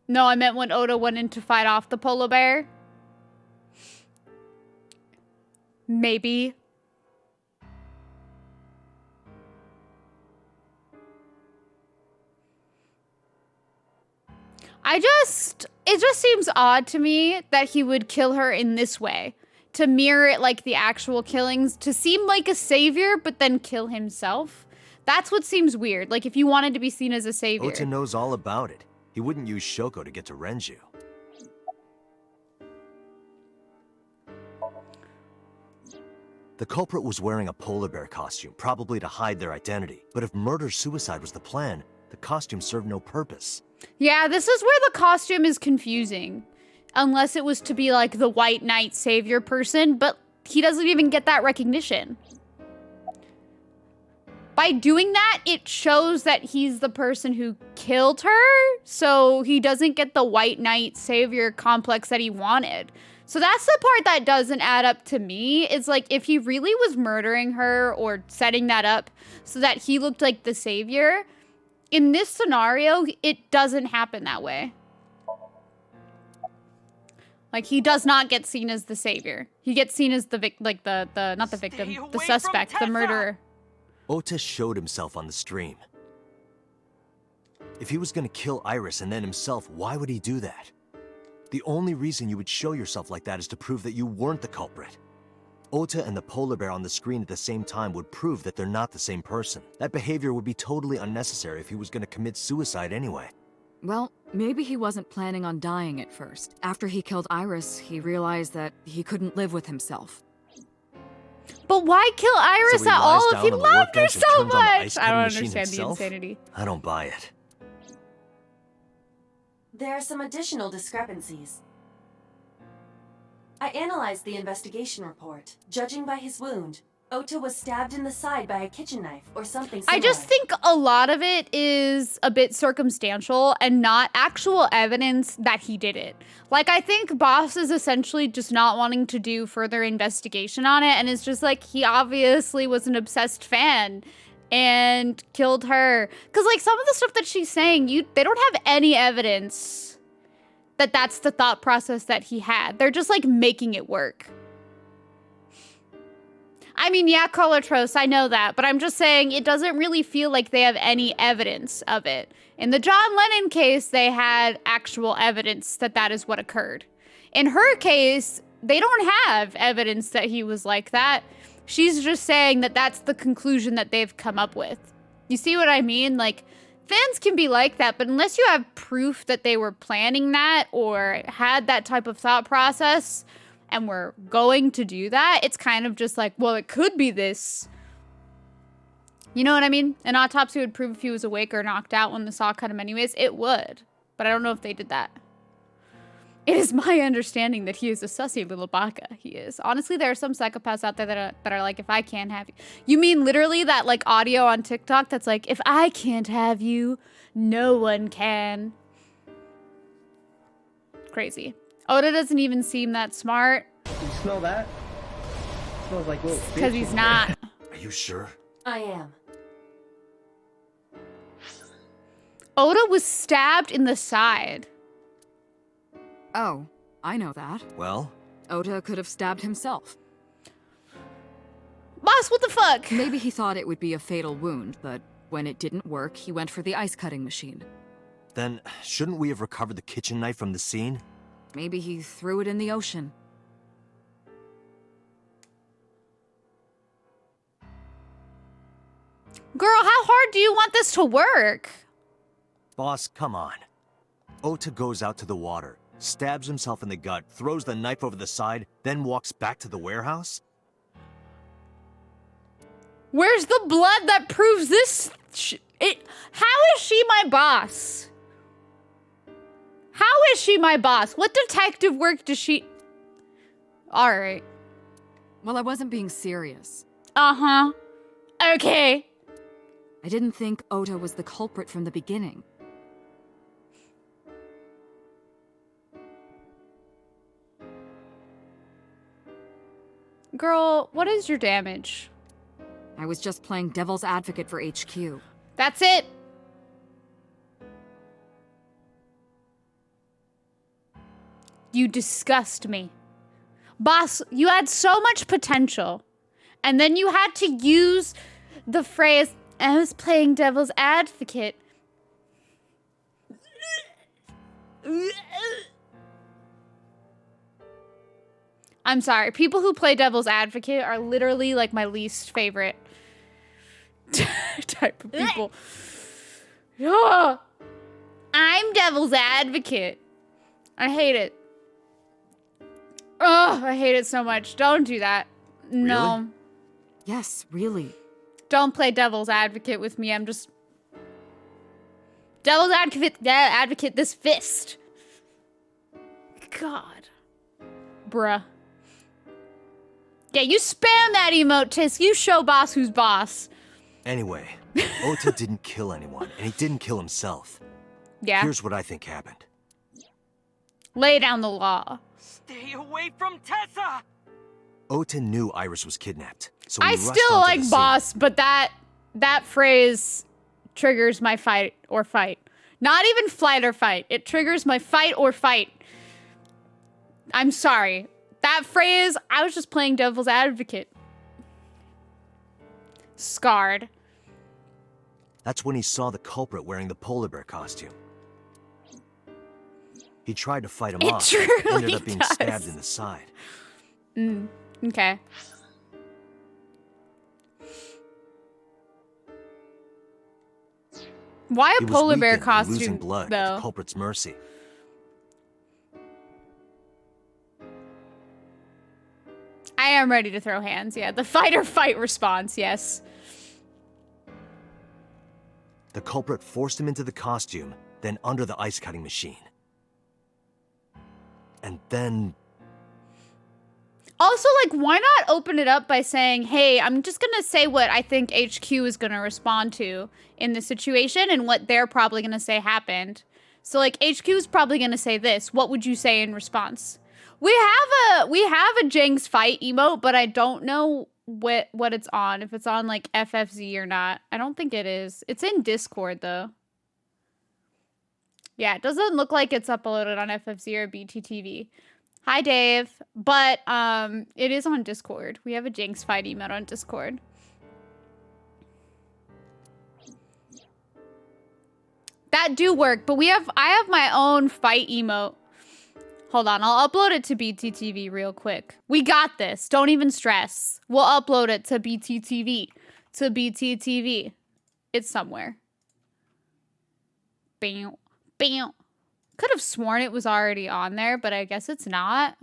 Speaker 1: No, I meant when Odo went in to fight off the polar bear. Maybe. It just seems odd to me that he would kill her in this way. To mirror it like the actual killings, to seem like a savior, but then kill himself. That's what seems weird. Like if you wanted to be seen as a savior.
Speaker 3: Ota knows all about it. He wouldn't use Shoko to get to Renju. The culprit was wearing a polar bear costume, probably to hide their identity. But if murder-suicide was the plan, the costume served no purpose.
Speaker 1: Yeah, this is where the costume is confusing. Unless it was to be like the white knight savior person, but he doesn't even get that recognition. By doing that, it shows that he's the person who killed her, so he doesn't get the white knight savior complex that he wanted. So that's the part that doesn't add up to me. It's like, if he really was murdering her or setting that up so that he looked like the savior, in this scenario, it doesn't happen that way. Like, he does not get seen as the savior. He gets seen as the not the victim, the suspect, the murderer.
Speaker 3: Ota showed himself on the stream. If he was gonna kill Iris and then himself, why would he do that? The only reason you would show yourself like that is to prove that you weren't the culprit. Ota and the polar bear on the screen at the same time would prove that they're not the same person. That behavior would be totally unnecessary if he was gonna commit suicide anyway.
Speaker 2: Well, maybe he wasn't planning on dying at first. After he killed Iris, he realized that he couldn't live with himself.
Speaker 1: But why kill Iris
Speaker 3: So he
Speaker 1: at
Speaker 3: lies
Speaker 1: all if
Speaker 3: down
Speaker 1: he
Speaker 3: on the
Speaker 1: loved her
Speaker 3: workbench and
Speaker 1: so
Speaker 3: turns on the ice
Speaker 1: much? I
Speaker 3: cutting
Speaker 1: don't
Speaker 3: machine
Speaker 1: understand the
Speaker 3: himself?
Speaker 1: insanity.
Speaker 3: I don't buy it.
Speaker 4: There are some additional discrepancies. I analyzed the investigation report. Judging by his wound, Ota was stabbed in the side by a kitchen knife or something similar.
Speaker 1: I just think a lot of it is a bit circumstantial and not actual evidence that he did it. Like, I think Boss is essentially just not wanting to do further investigation on it, and it's just like, he obviously was an obsessed fan and killed her. Because, like, some of the stuff that she's saying, they don't have any evidence that that's the thought process that he had. They're just, like, making it work. I mean, yeah, Colatros, I know that, but I'm just saying it doesn't really feel like they have any evidence of it. In the John Lennon case, they had actual evidence that that is what occurred. In her case, they don't have evidence that he was like that. She's just saying that that's the conclusion that they've come up with. You see what I mean? Like, fans can be like that, but unless you have proof that they were planning that or had that type of thought process, and we're going to do that, it's kind of just like, well, it could be this. You know what I mean? An autopsy would prove if he was awake or knocked out when the saw cut him anyways. It would. But I don't know if they did that. It is my understanding that he is a sussy little baka. He is. Honestly, there are some psychopaths out there that are like, if I can't have you. You mean literally that, like, audio on TikTok that's like, if I can't have you, no one can. Crazy. Oda doesn't even seem that smart.
Speaker 11: You smell that? It smells like little fish.
Speaker 1: Because he's not.
Speaker 3: Are you sure?
Speaker 4: I am.
Speaker 1: Oda was stabbed in the side.
Speaker 2: Oh, I know that.
Speaker 3: Well?
Speaker 2: Ota could have stabbed himself.
Speaker 1: Boss, what the fuck?
Speaker 2: Maybe he thought it would be a fatal wound, but when it didn't work, he went for the ice cutting machine.
Speaker 3: Then, shouldn't we have recovered the kitchen knife from the scene?
Speaker 2: Maybe he threw it in the ocean.
Speaker 1: Girl, how hard do you want this to work?
Speaker 3: Boss, come on. Ota goes out to the water, stabs himself in the gut, throws the knife over the side, then walks back to the warehouse?
Speaker 1: Where's the blood that proves this? How is she my boss? How is she my boss? What detective work does she... Alright.
Speaker 2: Well, I wasn't being serious.
Speaker 1: Uh-huh. Okay.
Speaker 2: I didn't think Ota was the culprit from the beginning.
Speaker 1: Girl, what is your damage?
Speaker 2: I was just playing devil's advocate for HQ.
Speaker 1: That's it. You disgust me. Boss, you had so much potential. And then you had to use the phrase, I was playing devil's advocate. I'm sorry. People who play devil's advocate are literally like my least favorite type of people. Ugh. I'm devil's advocate. I hate it. Oh, I hate it so much. Don't do that. No.
Speaker 3: Really?
Speaker 2: Yes, really.
Speaker 1: Don't play devil's advocate with me. I'm just... Devil's advocate this fist. God. Bruh. Yeah, you spam that emote, Tisk. You show boss who's boss.
Speaker 3: Anyway, Ota didn't kill anyone, and he didn't kill himself.
Speaker 1: Yeah.
Speaker 3: Here's what I think happened.
Speaker 1: Lay down the law.
Speaker 8: Stay away from Tessa!
Speaker 3: Ota knew Iris was kidnapped, so he
Speaker 1: I
Speaker 3: rushed
Speaker 1: still
Speaker 3: onto
Speaker 1: like
Speaker 3: the scene.
Speaker 1: boss, but that phrase triggers my fight or fight. Not even flight or fight. It triggers my fight or fight. I'm sorry. That phrase, I was just playing devil's advocate. Scarred.
Speaker 3: That's when he saw the culprit wearing the polar bear costume. He tried to fight him off, but ended up being stabbed in the side.
Speaker 1: Okay. Why a
Speaker 3: He was
Speaker 1: polar bear
Speaker 3: weakened and losing
Speaker 1: costume,
Speaker 3: blood at the
Speaker 1: though?
Speaker 3: culprit's mercy.
Speaker 1: I am ready to throw hands, yeah. The fight or fight response, yes.
Speaker 3: The culprit forced him into the costume, then under the ice cutting machine. And then...
Speaker 1: Also, like, why not open it up by saying, hey, I'm just gonna say what I think HQ is gonna respond to in this situation and what they're probably gonna say happened. So, like, HQ is probably gonna say this. What would you say in response? We have a Jang's fight emote, but I don't know what it's on. If it's on, like, FFZ or not. I don't think it is. It's in Discord, though. Yeah, it doesn't look like it's uploaded on FFZ or BTTV. Hi, Dave. But it is on Discord. We have a Jinx fight emote on Discord. That do work, but I have my own fight emote. Hold on, I'll upload it to BTTV real quick. We got this. Don't even stress. We'll upload it to BTTV. To BTTV. It's somewhere. Bam. Bam. Could have sworn it was already on there, but I guess it's not.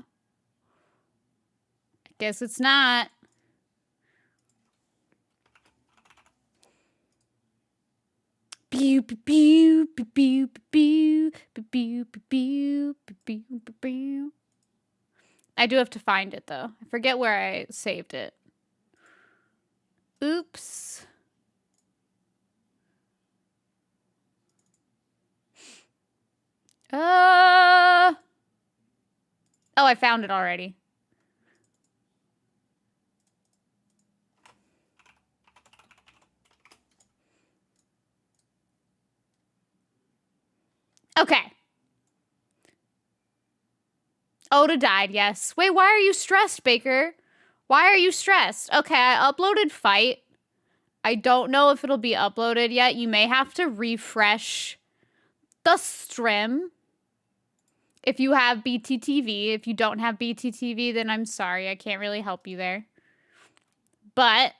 Speaker 1: I guess it's not. Pew pew pew pew pew pew pew pew pew pew. I do have to find it though. I forget where I saved it. Oops. Oh, I found it already. Okay. Ota died, yes. Wait, why are you stressed, Baker? Why are you stressed? Okay, I uploaded fight. I don't know if it'll be uploaded yet. You may have to refresh the stream. If you have BTTV. If you don't have BTTV, then I'm sorry. I can't really help you there. But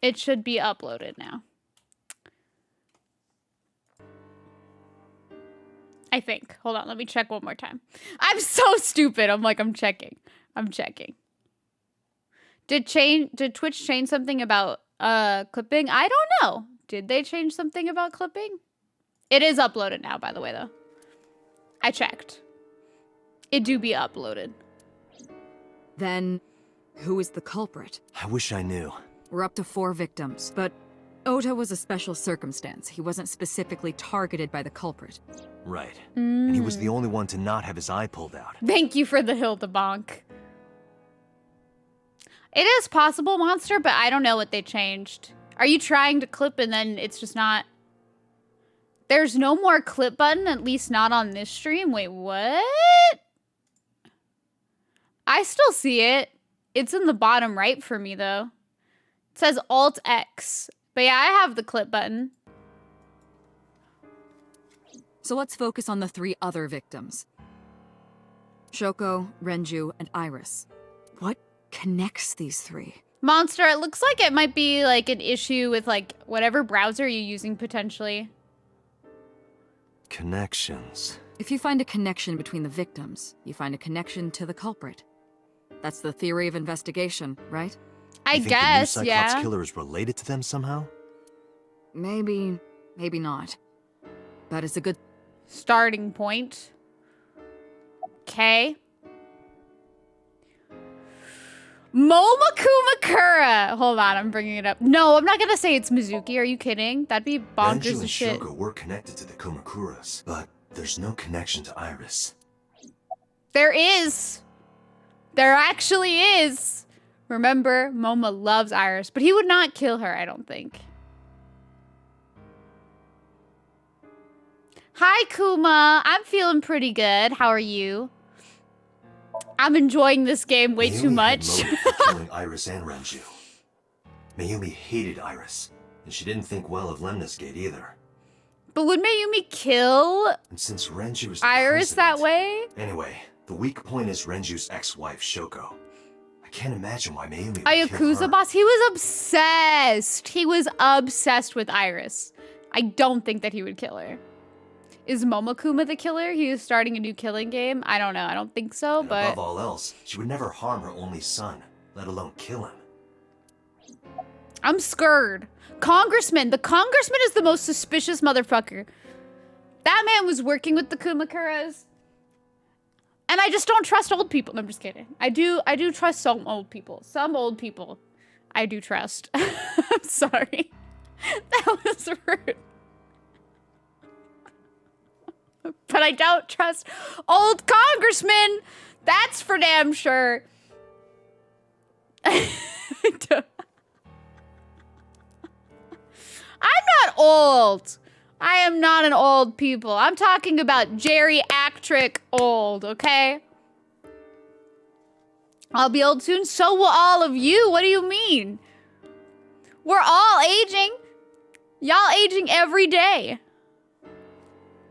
Speaker 1: it should be uploaded now. I think. Hold on, let me check one more time. I'm so stupid. I'm checking. I'm checking. Did Twitch change something about clipping? I don't know. Did they change something about clipping? It is uploaded now, by the way, though. I checked. It do be uploaded.
Speaker 2: Then, who is the culprit?
Speaker 3: I wish I knew.
Speaker 2: We're up to 4 victims, but Ota was a special circumstance. He wasn't specifically targeted by the culprit.
Speaker 3: Right. And he was the only one to not have his eye pulled out.
Speaker 1: Thank you for the Hilda bonk. It is possible, Monster, but I don't know what they changed. Are you trying to clip and then it's just not... There's no more clip button, at least not on this stream. Wait, what? I still see it. It's in the bottom right for me, though. It says Alt-X. But yeah, I have the clip button.
Speaker 2: So let's focus on the 3 other victims. Shoko, Renju, and Iris. What connects these 3?
Speaker 1: Monster, it looks like it might be like an issue with like whatever browser you're using potentially.
Speaker 3: Connections.
Speaker 2: If you find a connection between the victims, you find a connection to the culprit. That's the theory of investigation, right?
Speaker 1: I
Speaker 3: You think
Speaker 1: guess,
Speaker 3: the new Cyclops
Speaker 1: yeah.
Speaker 3: killer is related to them somehow?
Speaker 2: Maybe not. But it's a good...
Speaker 1: Starting point. Okay. Momokumakura. Hold on, I'm bringing it up. No, I'm not gonna say it's Mizuki. Are you kidding? That'd be bonkers
Speaker 3: Renju
Speaker 1: as
Speaker 3: and
Speaker 1: shit.
Speaker 3: Shoko were connected to the Kumakuras, but there's no connection to Iris.
Speaker 1: There is. There actually is. Remember, Moma loves Iris, but he would not kill her, I don't think. Hi, Kuma. I'm feeling pretty good. How are you? I'm enjoying this game way too much.
Speaker 3: Had motive for killing Iris and Renju. Mayumi hated Iris, and she didn't think well of Lemnis Gate either.
Speaker 1: But would Mayumi kill
Speaker 3: And since Renju is
Speaker 1: Iris that way?
Speaker 3: Anyway, the weak point is Renju's ex-wife, Shoko. I can't imagine why Mayumi would
Speaker 1: A
Speaker 3: kill
Speaker 1: Yakuza
Speaker 3: her.
Speaker 1: boss? He was obsessed. He was obsessed with Iris. I don't think that he would kill her. Is Momokuma the killer? He is starting a new killing game? I don't know. I don't think so,
Speaker 3: And
Speaker 1: but...
Speaker 3: above all else, she would never harm her only son, let alone kill him.
Speaker 1: I'm scared. Congressman. The congressman is the most suspicious motherfucker. That man was working with the Kumakuras. And I just don't trust old people. No, I'm just kidding. I do trust some old people. Some old people I do trust. I'm sorry. That was rude. But I don't trust old congressmen. That's for damn sure. I'm not old. I am not an old people. I'm talking about geriatric old, okay? I'll be old soon. So will all of you. What do you mean? We're all aging. Y'all aging every day.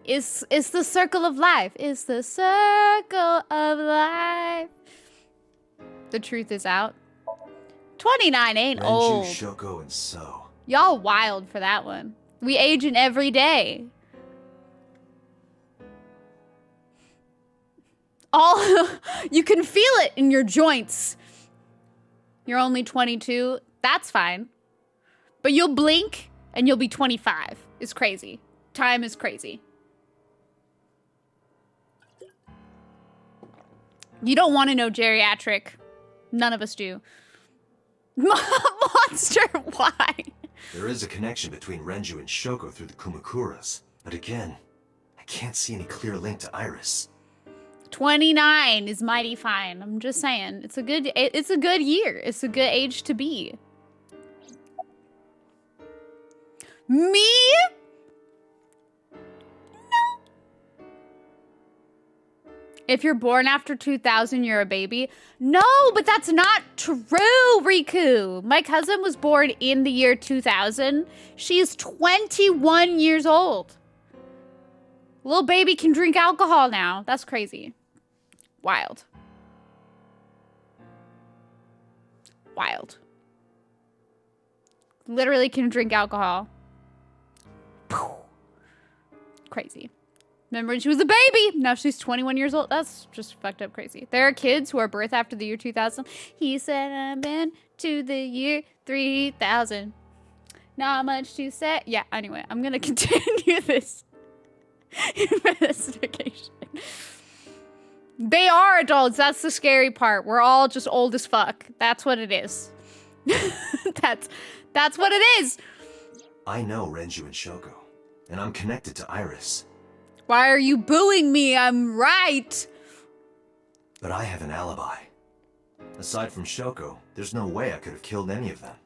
Speaker 1: It's the circle of life. It's the circle of life. The truth is out. 29 ain't
Speaker 3: Renju,
Speaker 1: old.
Speaker 3: Shoko, and So.
Speaker 1: Y'all wild for that one. We aging every day. All you can feel it in your joints. You're only 22. That's fine. But you'll blink and you'll be 25. It's crazy. Time is crazy. You don't want to know geriatric. None of us do. Monster, why?
Speaker 3: There is a connection between Renju and Shoko through the Kumakuras. But again, I can't see any clear link to Iris.
Speaker 1: 29 is mighty fine. I'm just saying. It's a good year. It's a good age to be. Me? If you're born after 2000, you're a baby. No, but that's not true, Riku. My cousin was born in the year 2000. She's 21 years old. Little baby can drink alcohol now. That's crazy. Wild. Wild. Literally can drink alcohol. Crazy. Remember when she was a baby? Now she's 21 years old. That's just fucked up crazy. There are kids who are birthed after the year 2000. He said, I've been to the year 3000. Not much to say. Yeah, anyway, I'm going to continue this investigation. They are adults. That's the scary part. We're all just old as fuck. That's what it is. That's what it is.
Speaker 3: I know Renju and Shoko, and I'm connected to Iris.
Speaker 1: Why are you booing me? I'm right.
Speaker 3: But I have an alibi. Aside from Shoko, there's no way I could have killed any of them.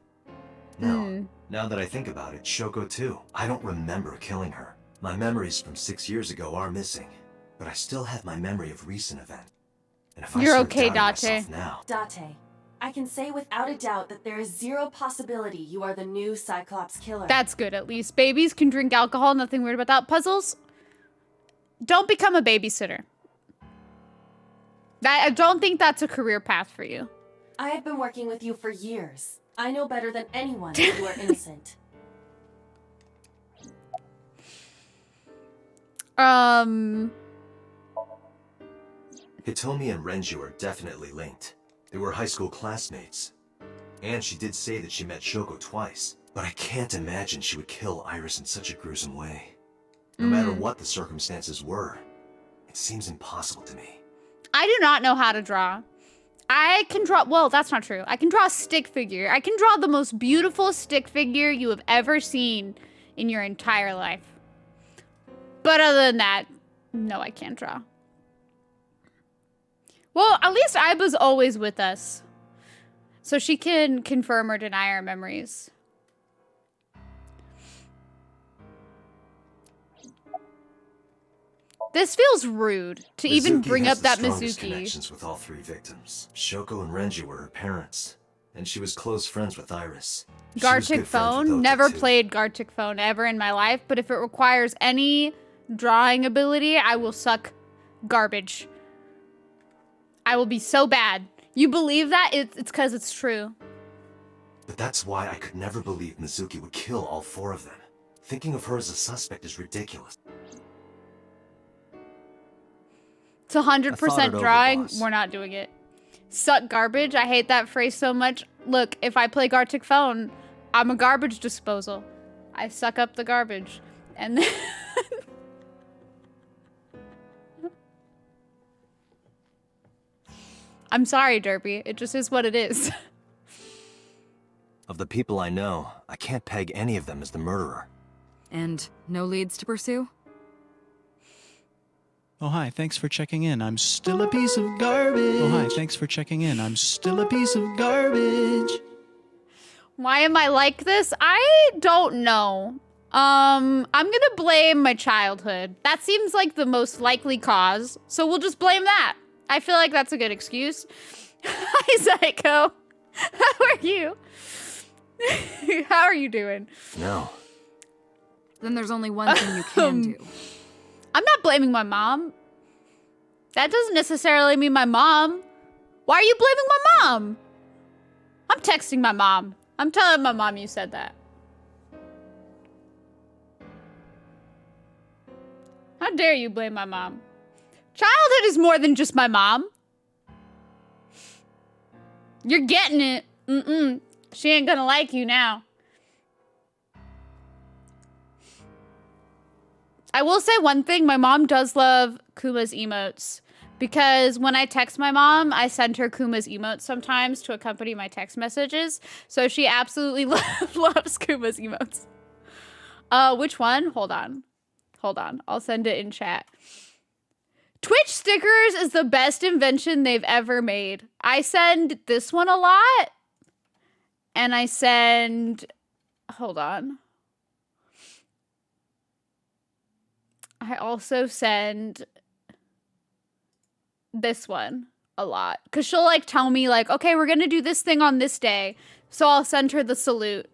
Speaker 3: No, now that I think about it, Shoko too. I don't remember killing her. My memories from 6 years ago are missing, but I still have my memory of recent event. And if
Speaker 1: You're
Speaker 3: I
Speaker 1: okay,
Speaker 3: start doubting
Speaker 1: Date.
Speaker 3: myself now,
Speaker 4: Date, I can say without a doubt that there is zero possibility you are the new Cyclops killer.
Speaker 1: That's good, at least. Babies can drink alcohol. Nothing weird about that. Puzzles? Don't become a babysitter. I don't think that's a career path for you.
Speaker 4: I have been working with you for years. I know better than anyone that you are innocent.
Speaker 3: Hitomi and Renju are definitely linked. They were high school classmates. And she did say that she met Shoko twice, but I can't imagine she would kill Iris in such a gruesome way. No matter what the circumstances were, it seems impossible to me.
Speaker 1: I do not know how to draw. I can draw, well, that's not true. I can draw a stick figure. I can draw the most beautiful stick figure you have ever seen in your entire life. But other than that, no, I can't draw. Well, at least Iba's always with us. So she can confirm or deny our memories. This feels rude to even bring up that Mizuki.
Speaker 3: Connections with all 3 victims. Shoko and Renji were her parents, and she was close friends with Iris.
Speaker 1: Gartic Phone? Never played Gartic Phone ever in my life, but if it requires any drawing ability, I will suck garbage. I will be so bad. You believe that? It's because it's true.
Speaker 3: But that's why I could never believe Mizuki would kill all 4 of them. Thinking of her as a suspect is ridiculous.
Speaker 1: It's 100% drawing. We're not doing it. Suck garbage. I hate that phrase so much. Look, if I play Gartic Phone, I'm a garbage disposal. I suck up the garbage. And then... I'm sorry, Derpy. It just is what it is.
Speaker 3: Of the people I know, I can't peg any of them as the murderer.
Speaker 2: And no leads to pursue?
Speaker 12: Oh, hi, thanks for checking in. I'm still a piece of garbage. Oh, hi, thanks for checking in. I'm still a piece of garbage.
Speaker 1: Why am I like this? I don't know. I'm gonna blame my childhood. That seems like the most likely cause, so we'll just blame that. I feel like that's a good excuse. Hi, Psycho. How are you? How are you doing?
Speaker 3: No.
Speaker 2: Then there's only one thing you can do.
Speaker 1: I'm not blaming my mom. That doesn't necessarily mean my mom. Why are you blaming my mom? I'm texting my mom. I'm telling my mom you said that. How dare you blame my mom? Childhood is more than just my mom. You're getting it. She ain't gonna like you now. I will say one thing, my mom does love Kuma's emotes. Because when I text my mom, I send her Kuma's emotes sometimes to accompany my text messages. So she absolutely loves Kuma's emotes. Which one? Hold on. I'll send it in chat. Twitch stickers is the best invention they've ever made. I send this one a lot. And I send... Hold on. I also send this one a lot. Because she'll, like, tell me, like, okay, we're going to do this thing on this day. So I'll send her the salute.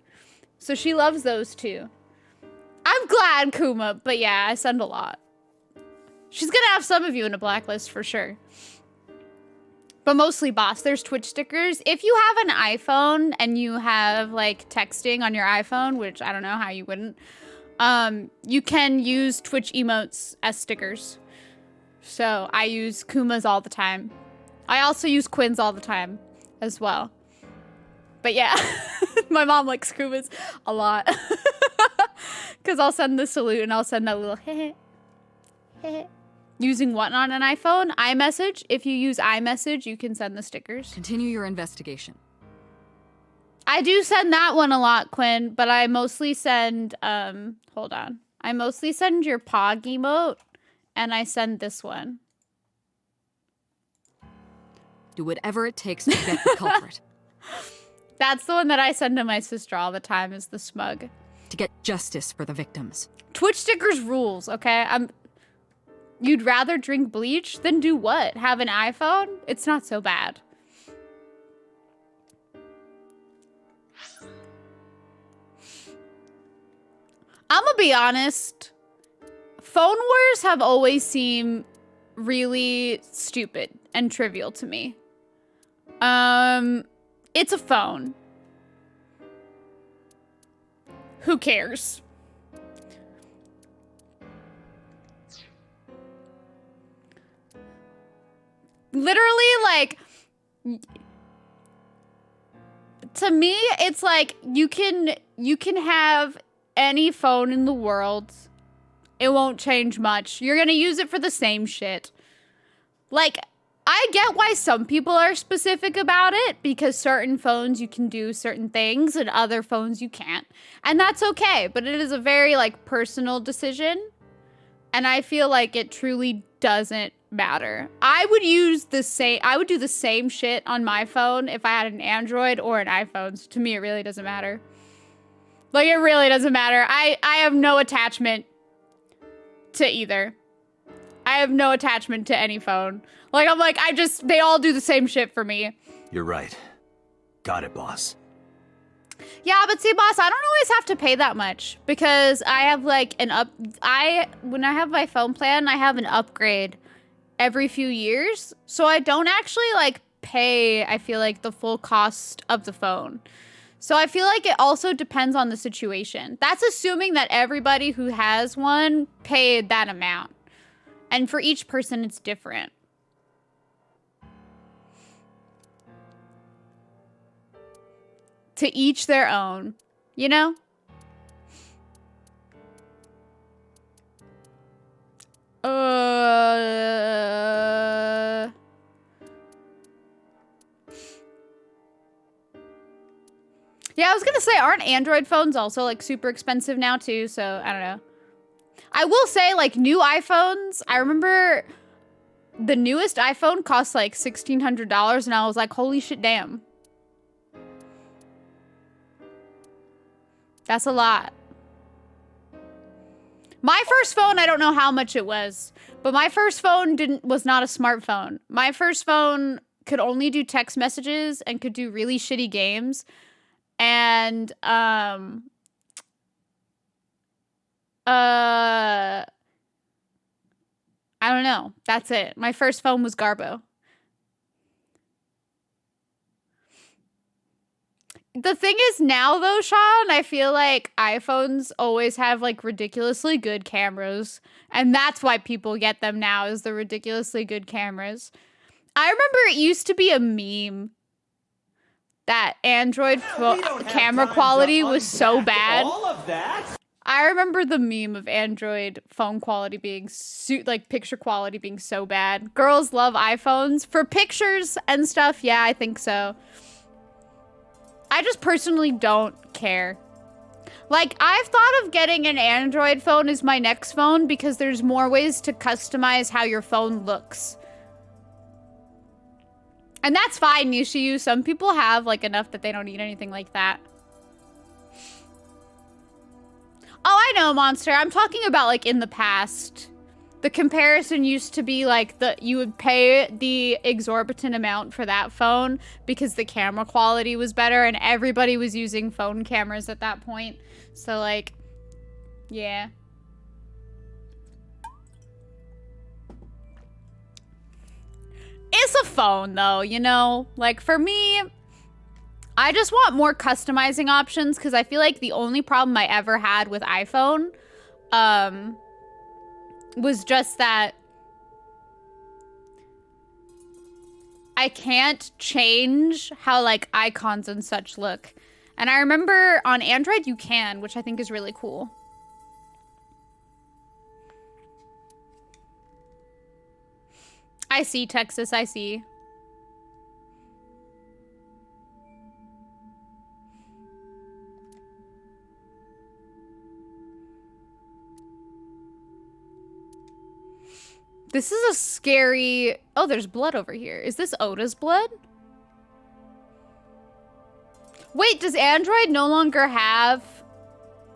Speaker 1: So she loves those too. I'm glad, Kuma. But yeah, I send a lot. She's going to have some of you in a blacklist for sure. But mostly boss. There's Twitch stickers. If you have an iPhone and you have, like, texting on your iPhone, which I don't know how you wouldn't, you can use Twitch emotes as stickers. So I use Kuma's all the time. I also use Quinn's all the time as well. But yeah, my mom likes Kuma's a lot. Because I'll send the salute and I'll send that little heh heh. Using what on an iPhone? iMessage. If you use iMessage, you can send the stickers.
Speaker 2: Continue your investigation.
Speaker 1: I do send that one a lot, Quinn, but I mostly send, hold on. I mostly send your Pog emote, and I send this one.
Speaker 2: Do whatever it takes to get the culprit.
Speaker 1: That's the one that I send to my sister all the time, is the smug.
Speaker 2: To get justice for the victims.
Speaker 1: Twitch stickers rules, okay? You'd rather drink bleach than do what? Have an iPhone? It's not so bad. I'm gonna be honest. Phone wars have always seemed really stupid and trivial to me. It's a phone. Who cares? Literally, like, to me, it's like you can have any phone in the world. It won't change much. You're gonna use it for the same shit. Like, I get why some people are specific about it, because certain phones you can do certain things and other phones you can't. And that's okay, but it is a very, like, personal decision. And I feel like it truly doesn't matter. I would do the same shit on my phone if I had an Android or an iPhone. So to me, it really doesn't matter. Like, it really doesn't matter. I have no attachment to either. I have no attachment to any phone. Like, I'm like, they all do the same shit for me.
Speaker 3: You're right. Got it, boss.
Speaker 1: Yeah, but see, boss, I don't always have to pay that much because I have like when I have my phone plan, I have an upgrade every few years. So I don't actually like pay, I feel like, the full cost of the phone. So I feel like it also depends on the situation. That's assuming that everybody who has one paid that amount. And for each person, it's different. To each their own, you know? Yeah, I was gonna say, aren't Android phones also like super expensive now too? So I don't know. I will say, like, new iPhones, I remember the newest iPhone cost like $1,600 and I was like, holy shit, damn. That's a lot. My first phone, I don't know how much it was, but my first phone was not a smartphone. My first phone could only do text messages and could do really shitty games. And I don't know. That's it. My first phone was Garbo. The thing is now, though, Sean, I feel like iPhones always have, like, ridiculously good cameras. And that's why people get them now, is the ridiculously good cameras. I remember it used to be a meme that Android camera quality was so bad.
Speaker 10: All of that?
Speaker 1: I remember the meme of Android phone quality being, picture quality being so bad. Girls love iPhones. For pictures and stuff, yeah, I think so. I just personally don't care. Like, I've thought of getting an Android phone as my next phone because there's more ways to customize how your phone looks. And that's fine, Nishiyu. Some people have, like, enough that they don't need anything like that. Oh, I know, Monster. I'm talking about, like, in the past. The comparison used to be like you would pay the exorbitant amount for that phone because the camera quality was better and everybody was using phone cameras at that point. So like, yeah. It's a phone though, you know? Like for me, I just want more customizing options because I feel like the only problem I ever had with iPhone, was just that I can't change how like icons and such look. And I remember on Android you can, which I think is really cool. I see, Texas, I see. This is a scary... Oh, there's blood over here. Is this Ota's blood? Wait, does Android no longer have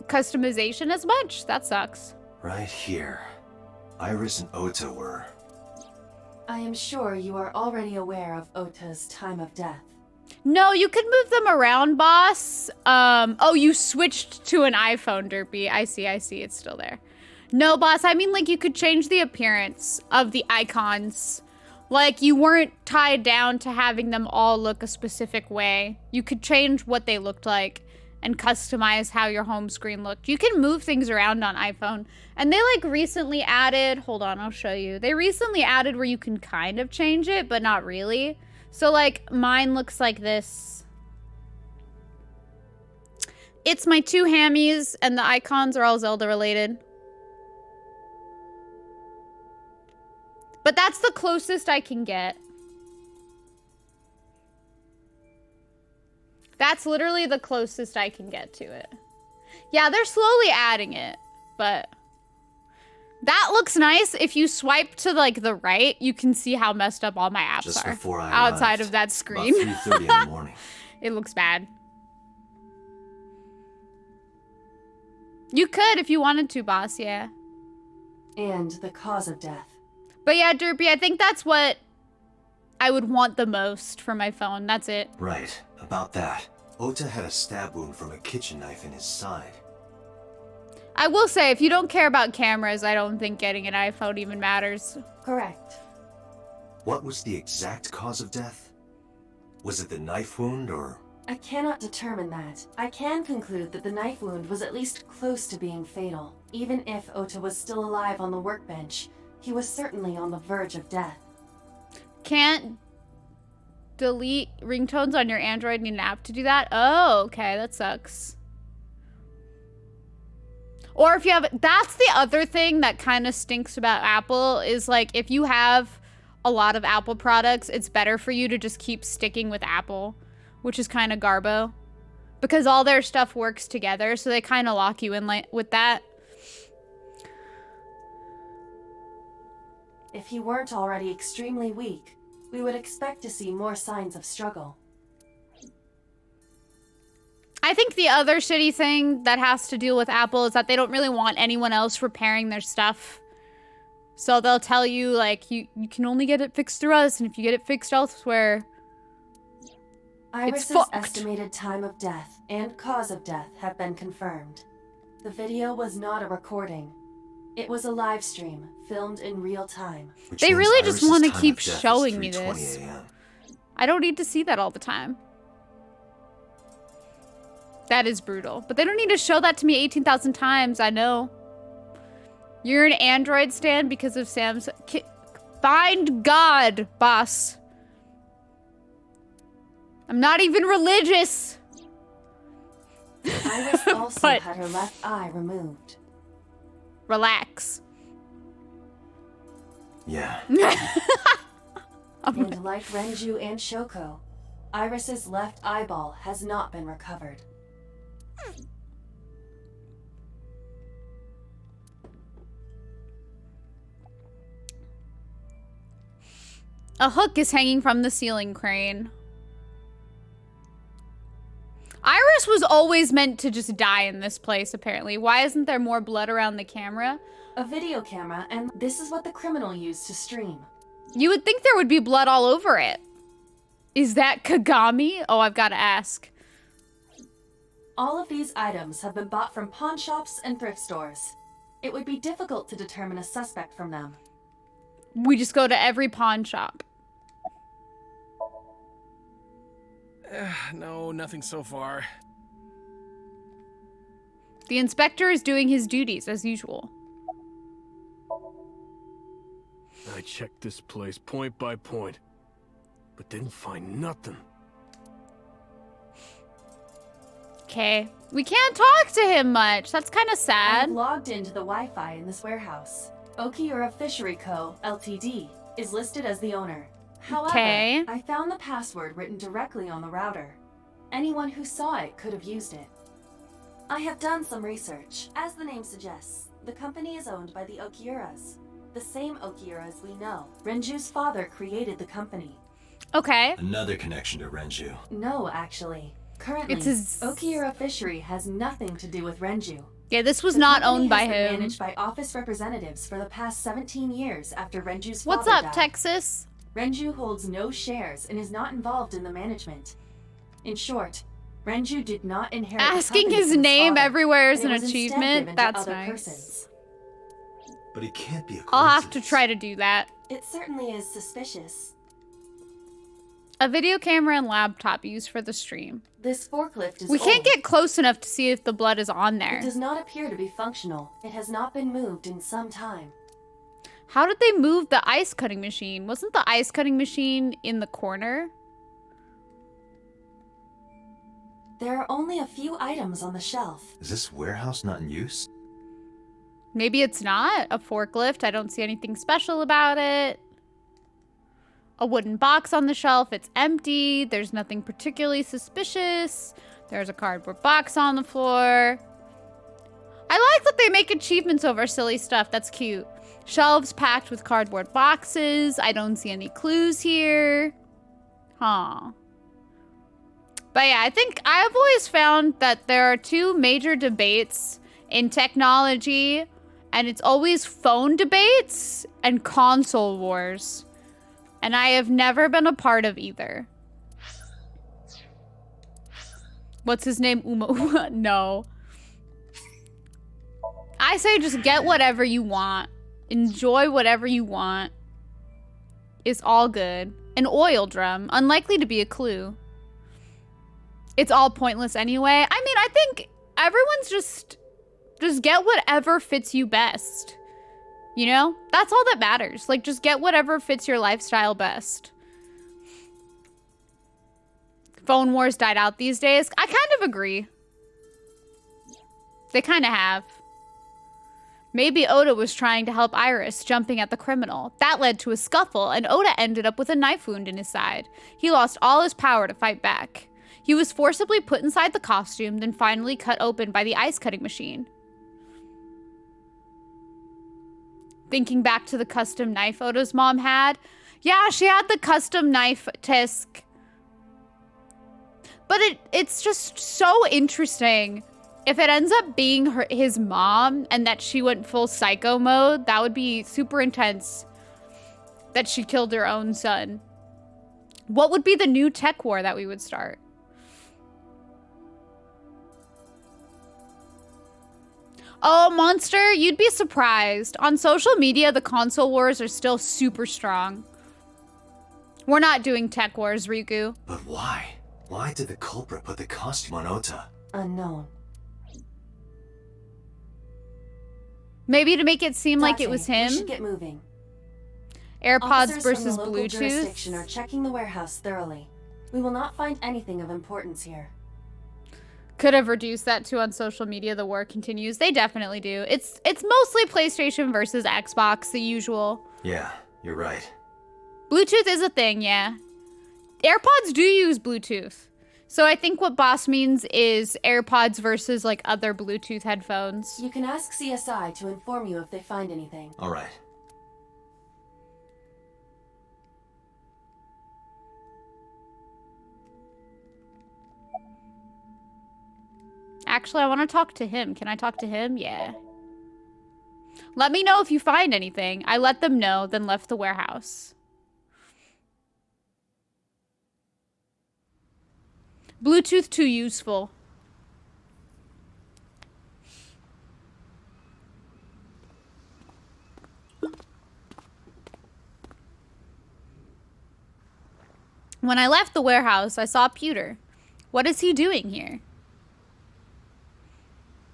Speaker 1: customization as much? That sucks.
Speaker 3: Right here. Iris and Ota were...
Speaker 4: I am sure you are already aware of Ota's time of death.
Speaker 1: No, you can move them around, boss. Oh, you switched to an iPhone, Derpy. I see. It's still there. No, boss, I mean, like, you could change the appearance of the icons. Like, you weren't tied down to having them all look a specific way. You could change what they looked like and customize how your home screen looked. You can move things around on iPhone. And they, like, recently added... Hold on, I'll show you. They recently added where you can kind of change it, but not really. So, like, mine looks like this. It's my two hammies, and the icons are all Zelda-related. But that's the closest I can get. That's literally the closest I can get to it. Yeah, they're slowly adding it, but That looks nice. If you swipe to like the right, you can see how messed up all my apps
Speaker 3: Just
Speaker 1: are
Speaker 3: before I
Speaker 1: outside
Speaker 3: arrived,
Speaker 1: of that
Speaker 3: about
Speaker 1: screen.
Speaker 3: 3:30 in the morning.
Speaker 1: It looks bad. You could if you wanted to, boss, yeah.
Speaker 4: And the cause of death.
Speaker 1: But yeah, Derpy, I think that's what I would want the most for my phone. That's it.
Speaker 3: Right, about that. Ota had a stab wound from a kitchen knife in his side.
Speaker 1: I will say, if you don't care about cameras, I don't think getting an iPhone even matters.
Speaker 4: Correct.
Speaker 3: What was the exact cause of death? Was it the knife wound, or...?
Speaker 4: I cannot determine that. I can conclude that the knife wound was at least close to being fatal. Even if Ota was still alive on the workbench, he was certainly on the verge of death.
Speaker 1: Can't delete ringtones on your Android. Need an app to do that? Oh, okay, that sucks. Or if you have, that's the other thing that kind of stinks about Apple is like if you have a lot of Apple products, it's better for you to just keep sticking with Apple, which is kind of garbo because all their stuff works together. So they kind of lock you in with that.
Speaker 4: If he weren't already extremely weak, we would expect to see more signs of struggle.
Speaker 1: I think the other shitty thing that has to deal with Apple is that they don't really want anyone else repairing their stuff. So they'll tell you, like, you can only get it fixed through us, and if you get it fixed elsewhere,
Speaker 4: Iris's
Speaker 1: it's fucked.
Speaker 4: estimated time of death and cause of death have been confirmed. The video was not a recording. It was a live stream, filmed in real time.
Speaker 1: They really just
Speaker 3: Iris's
Speaker 1: want to
Speaker 3: time
Speaker 1: keep
Speaker 3: of death is
Speaker 1: showing me
Speaker 3: 3:20
Speaker 1: this.
Speaker 3: a.m.
Speaker 1: I don't need to see that all the time. That is brutal. But they don't need to show that to me 18,000 times, I know. You're an Android stan because of Sam's... Find God, boss. I'm not even religious.
Speaker 4: Iris also
Speaker 1: But-
Speaker 4: had her left eye removed.
Speaker 1: Relax.
Speaker 3: Yeah.
Speaker 4: And like Renju and Shoko, Iris's left eyeball has not been recovered.
Speaker 1: A hook is hanging from the ceiling crane. Iris was always meant to just die in this place, apparently. Why isn't there more blood around the camera?
Speaker 4: A video camera, and this is what the criminal used to stream.
Speaker 1: You would think there would be blood all over it. Is that Kagami? Oh, I've got to ask.
Speaker 4: All of these items have been bought from pawn shops and thrift stores. It would be difficult to determine a suspect from them.
Speaker 1: We just go to every pawn shop.
Speaker 10: No, nothing so far.
Speaker 1: The inspector is doing his duties as usual.
Speaker 10: I checked this place point by point, but didn't find nothing.
Speaker 1: Okay. We can't talk to him much. That's kind of
Speaker 4: I've
Speaker 1: sad.
Speaker 4: logged into the Wi-Fi in this warehouse. Okiura Fishery Co., Ltd. is listed as the owner. However,
Speaker 1: Okay.
Speaker 4: I found the password written directly on the router. Anyone who saw it could have used it. I have done some research. As the name suggests, the company is owned by the Okiuras. The same Okiuras we know. Renju's father created the company.
Speaker 1: Okay.
Speaker 3: Another connection to Renju.
Speaker 4: No, actually. Currently,
Speaker 1: It's his-
Speaker 4: Okiura Fishery has nothing to do with Renju.
Speaker 1: Yeah, this was
Speaker 4: The
Speaker 1: not
Speaker 4: company
Speaker 1: owned by
Speaker 4: has been
Speaker 1: him.
Speaker 4: managed by office representatives for the past 17 years after Renju's
Speaker 1: What's
Speaker 4: father
Speaker 1: up,
Speaker 4: died.
Speaker 1: Texas?
Speaker 4: Renju holds no shares and is not involved in the management. In short, Renju did not inherit the
Speaker 1: Asking
Speaker 4: company
Speaker 1: his
Speaker 4: from
Speaker 1: name
Speaker 4: father,
Speaker 1: everywhere is
Speaker 4: and
Speaker 1: an
Speaker 4: it was instead
Speaker 1: achievement.
Speaker 4: given to
Speaker 1: That's
Speaker 4: other
Speaker 1: nice.
Speaker 4: persons.
Speaker 3: But it can't be a
Speaker 1: I'll have to
Speaker 3: coincidence.
Speaker 1: try to do that.
Speaker 4: It certainly is suspicious.
Speaker 1: A video camera and laptop used for the stream.
Speaker 4: This forklift is
Speaker 1: We can't
Speaker 4: old.
Speaker 1: get close enough to see if the blood is on there.
Speaker 4: It does not appear to be functional. It has not been moved in some time.
Speaker 1: How did they move the ice cutting machine? Wasn't the ice cutting machine in the corner?
Speaker 4: There are only a few items on the shelf.
Speaker 3: Is this warehouse not in use?
Speaker 1: Maybe it's not a forklift. I don't see anything special about it. A wooden box on the shelf. It's empty. There's nothing particularly suspicious. There's a cardboard box on the floor. I like that they make achievements over silly stuff. That's cute. Shelves packed with cardboard boxes. I don't see any clues here. Huh. But yeah, I think I've always found that there are two major debates in technology, and it's always phone debates and console wars. And I have never been a part of either. What's his name? Uma? No. I say just get whatever you want. Enjoy whatever you want. It's all good. An oil drum. Unlikely to be a clue. It's all pointless anyway. I mean, I think everyone's just get whatever fits you best. You know? That's all that matters. Like, just get whatever fits your lifestyle best. Phone wars died out these days. I kind of agree. They kind of have. Maybe Ota was trying to help Iris, jumping at the criminal. That led to a scuffle, and Ota ended up with a knife wound in his side. He lost all his power to fight back. He was forcibly put inside the costume, then finally cut open by the ice cutting machine. Thinking back to the custom knife Ota's mom had. Yeah, she had the custom knife Tisk. But it's just so interesting. If it ends up being his mom and that she went full psycho mode, that would be super intense. That she killed her own son. What would be the new tech war that we would start? Oh, Monster, you'd be surprised. On social media, the console wars are still super strong. We're not doing tech wars, Riku.
Speaker 3: But why? Why did the culprit put the costume on Ota?
Speaker 4: Unknown.
Speaker 1: Maybe to make it seem like it
Speaker 4: Date,
Speaker 1: was him?
Speaker 4: We should get moving.
Speaker 1: AirPods
Speaker 4: Officers
Speaker 1: versus
Speaker 4: from the local jurisdiction
Speaker 1: Bluetooth.
Speaker 4: are checking the warehouse thoroughly. We will not find anything of importance here.
Speaker 1: Could have reduced that to on social media. The war continues. They definitely do. It's mostly PlayStation versus Xbox, the usual.
Speaker 3: Yeah, you're right.
Speaker 1: Bluetooth is a thing, yeah. AirPods do use Bluetooth. So I think what Boss means is AirPods versus like other Bluetooth headphones.
Speaker 4: You can ask CSI to inform you if they find anything.
Speaker 3: All right.
Speaker 1: Actually, I want to talk to him. Can I talk to him? Yeah. Let me know if you find anything. I let them know, then left the warehouse. Bluetooth too useful. When I left the warehouse, I saw Pewter. What is he doing here?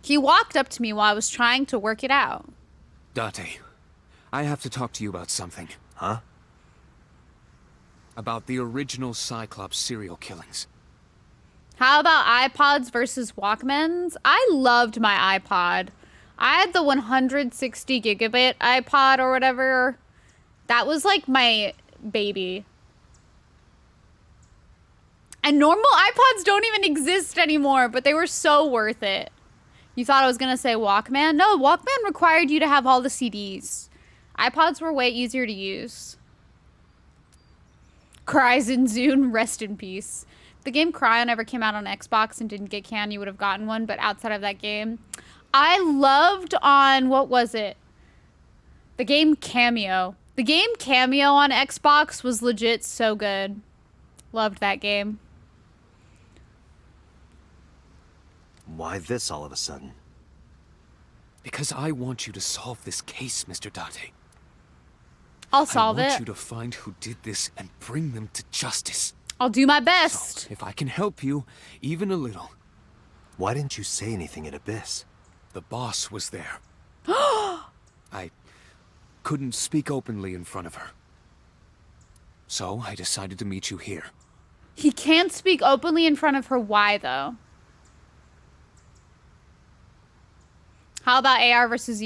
Speaker 1: He walked up to me while I was trying to work it out.
Speaker 5: Date, I have to talk to you about something.
Speaker 3: Huh?
Speaker 5: About the original Cyclops serial killings.
Speaker 1: How about iPods versus Walkmans? I loved my iPod. I had the 160 gigabit iPod or whatever. That was like my baby. And normal iPods don't even exist anymore, but they were so worth it. You thought I was gonna say Walkman? No, Walkman required you to have all the CDs. iPods were way easier to use. Cries in Zune, rest in peace. If the game Cryo never came out on Xbox and didn't get canned, you would have gotten one, but outside of that game, I loved on, what was it? The game Cameo. The game Cameo on Xbox was legit so good. Loved that game.
Speaker 3: Why this all of a sudden?
Speaker 5: Because I want you to solve this case, Mr. Date.
Speaker 1: I'll solve
Speaker 5: I want
Speaker 1: it.
Speaker 5: you to find who did this and bring them to justice.
Speaker 1: I'll do my best.
Speaker 5: So, if I can help you, even a little.
Speaker 3: Why didn't you say anything at Abyss?
Speaker 5: The boss was there. I couldn't speak openly in front of her. So I decided to meet you here.
Speaker 1: He can't speak openly in front of her. Why, though? How about AR versus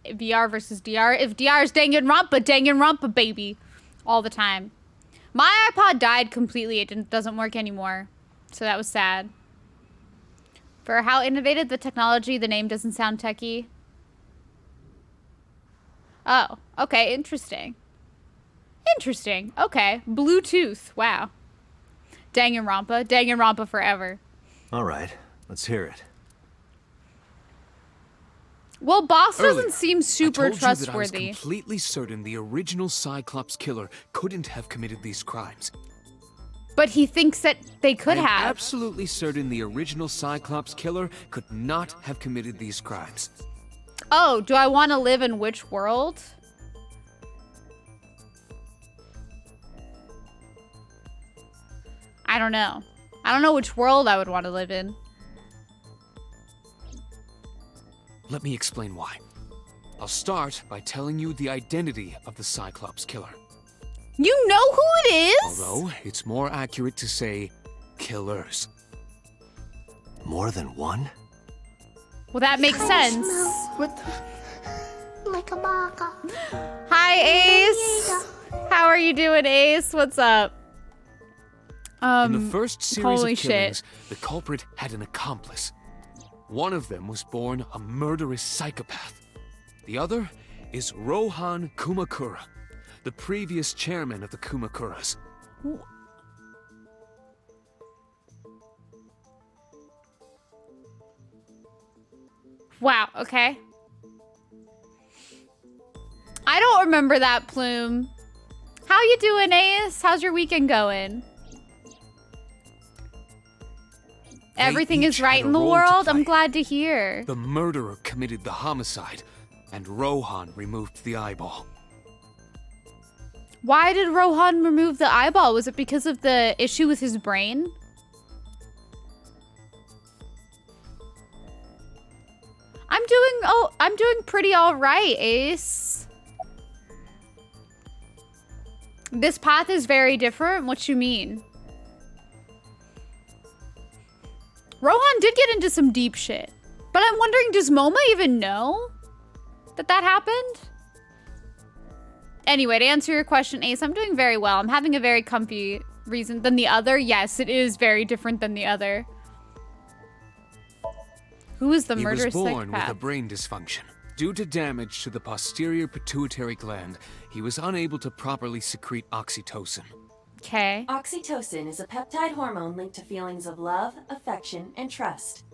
Speaker 1: VR versus DR? If DR is Danganronpa, baby. All the time. My iPod died completely. It doesn't work anymore. So that was sad. For how innovative the technology, the name doesn't sound techie. Oh, okay, interesting. Interesting. Okay, Bluetooth. Wow. Danganronpa forever.
Speaker 3: All right, let's hear it.
Speaker 1: Well, Boss
Speaker 5: Earlier,
Speaker 1: doesn't seem super
Speaker 5: I told
Speaker 1: trustworthy.
Speaker 5: you that I was completely certain the original Cyclops killer couldn't have committed these crimes.
Speaker 1: But he thinks that they could
Speaker 5: I'm
Speaker 1: have.
Speaker 5: absolutely certain the original Cyclops killer could not have committed these crimes.
Speaker 1: Oh, do I want to live in which world? I don't know. I don't know which world I would want to live in.
Speaker 5: Let me explain why. I'll start by telling you the identity of the Cyclops killer.
Speaker 1: You know who it is?
Speaker 5: Although, it's more accurate to say killers.
Speaker 3: More than one?
Speaker 1: Well, that makes sense.
Speaker 13: Like a baka.
Speaker 1: Hi, Ace. How are you doing, Ace? What's up?
Speaker 5: In the first series
Speaker 1: holy
Speaker 5: of killings,
Speaker 1: shit.
Speaker 5: the culprit had an accomplice. One of them was born a murderous psychopath. The other is Rohan Kumakura, the previous chairman of the Kumakuras.
Speaker 1: Wow, okay. I don't remember that, Plume. How you doing, Ace? How's your weekend going? Everything is right in the world? I'm glad to hear.
Speaker 5: The murderer committed the homicide, and Rohan removed the eyeball.
Speaker 1: Why did Rohan remove the eyeball? Was it because of the issue with his brain? I'm doing pretty all right, Ace. This path is very different. What you mean? Rohan did get into some deep shit. But I'm wondering, does Moma even know that that happened? Anyway, to answer your question, Ace, I'm doing very well. I'm having a very comfy reason than the other. Yes, it is very different than the other. Who is the murderous
Speaker 5: He was born
Speaker 1: psychopath?
Speaker 5: with a brain dysfunction. Due to damage to the posterior pituitary gland, he was unable to properly secrete oxytocin.
Speaker 1: Okay.
Speaker 4: Oxytocin is a peptide hormone linked to feelings of love, affection, and trust.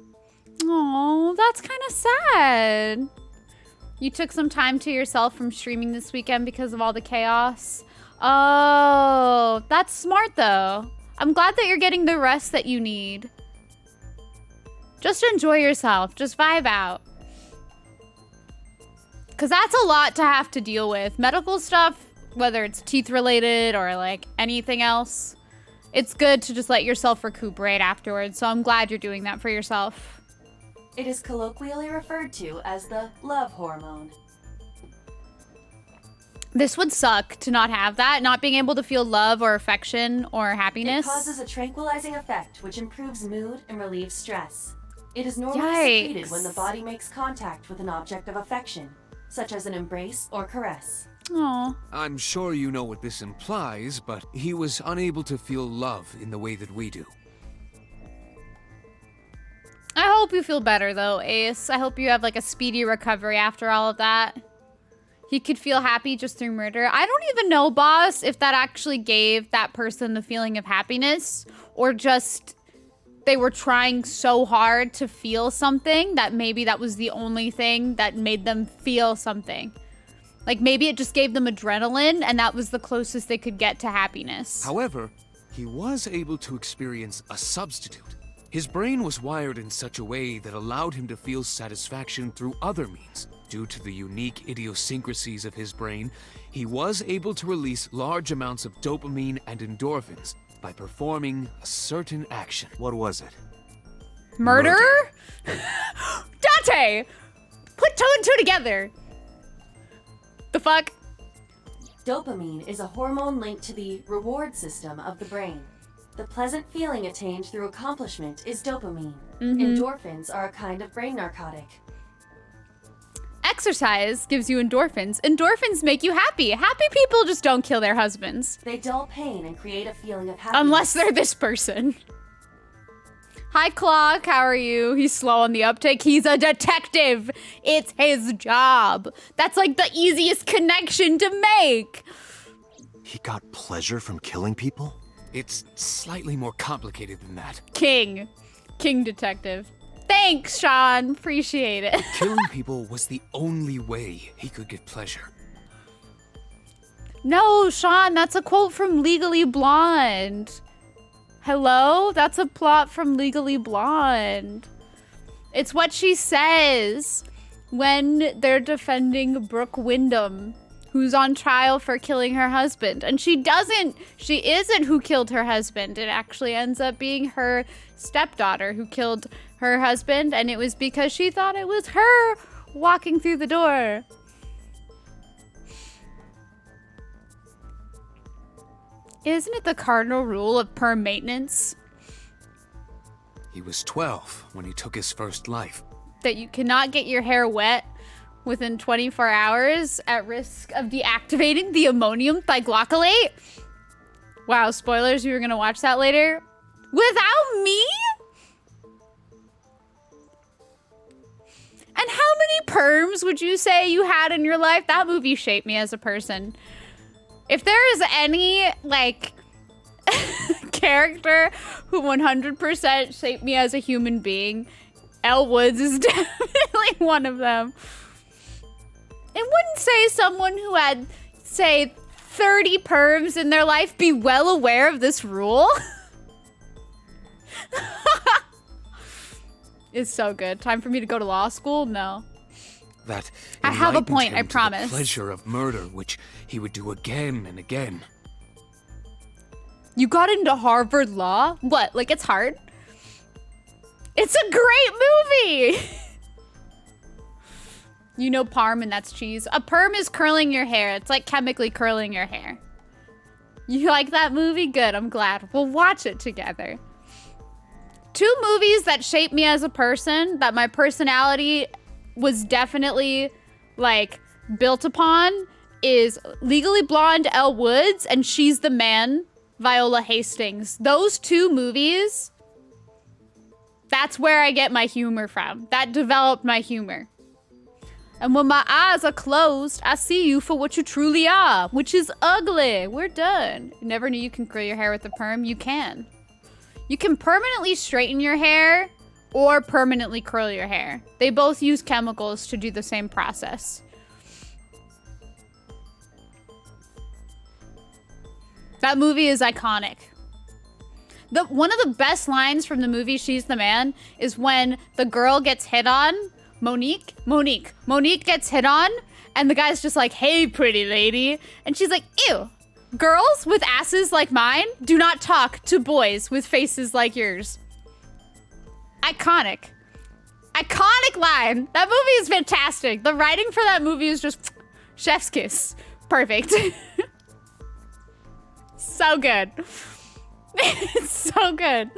Speaker 1: Oh, that's kind of sad. You took some time to yourself from streaming this weekend because of all the chaos. Oh, that's smart though. I'm glad that you're getting the rest that you need. Just enjoy yourself. Just vibe out. Because that's a lot to have to deal with. Medical stuff, whether it's teeth related or like anything else, it's good to just let yourself recuperate afterwards. So I'm glad you're doing that for yourself.
Speaker 4: It is colloquially referred to as the love hormone.
Speaker 1: This would suck to not have that, not being able to feel love or affection or happiness.
Speaker 4: It causes a tranquilizing effect which improves mood and relieves stress. It is normally secreted when the body makes contact with an object of affection, such as an embrace or caress.
Speaker 1: Aww.
Speaker 5: I'm sure you know what this implies, but he was unable to feel love in the way that we do.
Speaker 1: I hope you feel better though, Ace. I hope you have like a speedy recovery after all of that. He could feel happy just through murder. I don't even know, boss, if that actually gave that person the feeling of happiness or just they were trying so hard to feel something that maybe that was the only thing that made them feel something. Like maybe it just gave them adrenaline and that was the closest they could get to happiness.
Speaker 5: However, he was able to experience a substitute. His brain was wired in such a way that allowed him to feel satisfaction through other means. Due to the unique idiosyncrasies of his brain, he was able to release large amounts of dopamine and endorphins by performing a certain action.
Speaker 3: What was it?
Speaker 1: Murder? Dante! Put two and two together. The fuck?
Speaker 4: Dopamine is a hormone linked to the reward system of the brain. The pleasant feeling attained through accomplishment is dopamine. Endorphins are a kind of brain narcotic.
Speaker 1: Exercise gives you endorphins. Endorphins make you happy. Happy people just don't kill their husbands.
Speaker 4: They dull pain and create a feeling of happiness.
Speaker 1: Unless they're this person. Hi, Clock. How are you? He's slow on the uptake. He's a detective. It's his job. That's like the easiest connection to make.
Speaker 3: He got pleasure from killing people?
Speaker 5: It's slightly more complicated than that.
Speaker 1: King detective. Thanks, Sean. Appreciate it.
Speaker 5: Killing people was the only way he could get pleasure.
Speaker 1: No, Sean, that's a quote from Legally Blonde. Hello? That's a plot from Legally Blonde. It's what she says when they're defending Brooke Wyndham, who's on trial for killing her husband. And she isn't who killed her husband. It actually ends up being her stepdaughter who killed her husband, and it was because she thought it was her walking through the door. Isn't it the cardinal rule of perm maintenance
Speaker 5: He was 12 when he took his first life.
Speaker 1: that you cannot get your hair wet within 24 hours at risk of deactivating the ammonium thioglycolate? Wow, spoilers, you were gonna watch that later? Without me? And how many perms would you say you had in your life? That movie shaped me as a person. If there is any, like, character who 100% shaped me as a human being, Elle Woods is definitely one of them. It wouldn't say someone who had, say, 30 perms in their life be well aware of this rule. It's so good. Time for me to go to law school? No.
Speaker 5: That
Speaker 1: I have a
Speaker 5: enlightened
Speaker 1: point,
Speaker 5: him
Speaker 1: I
Speaker 5: to the
Speaker 1: promise.
Speaker 5: pleasure of murder, which he would do again and again.
Speaker 1: You got into Harvard Law? What, like it's hard? It's a great movie! You know parm and that's cheese. A perm is curling your hair. It's like chemically curling your hair. You like that movie? Good, I'm glad. We'll watch it together. 2 movies that shaped me as a person, that my personality was definitely, like, built upon, is Legally Blonde, Elle Woods, and She's the Man, Viola Hastings. Those 2 movies, that's where I get my humor from. That developed my humor. And when my eyes are closed, I see you for what you truly are, which is ugly. We're done. You never knew you can curl your hair with a perm. You can. You can permanently straighten your hair or permanently curl your hair. They both use chemicals to do the same process. That movie is iconic. One of the best lines from the movie She's the Man is when the girl gets hit on, Monique gets hit on, and the guy's just like, "Hey, pretty lady." And she's like, "Ew. Girls with asses like mine do not talk to boys with faces like yours." Iconic. Iconic line. That movie is fantastic. The writing for that movie is just chef's kiss. Perfect. So good. It's so good.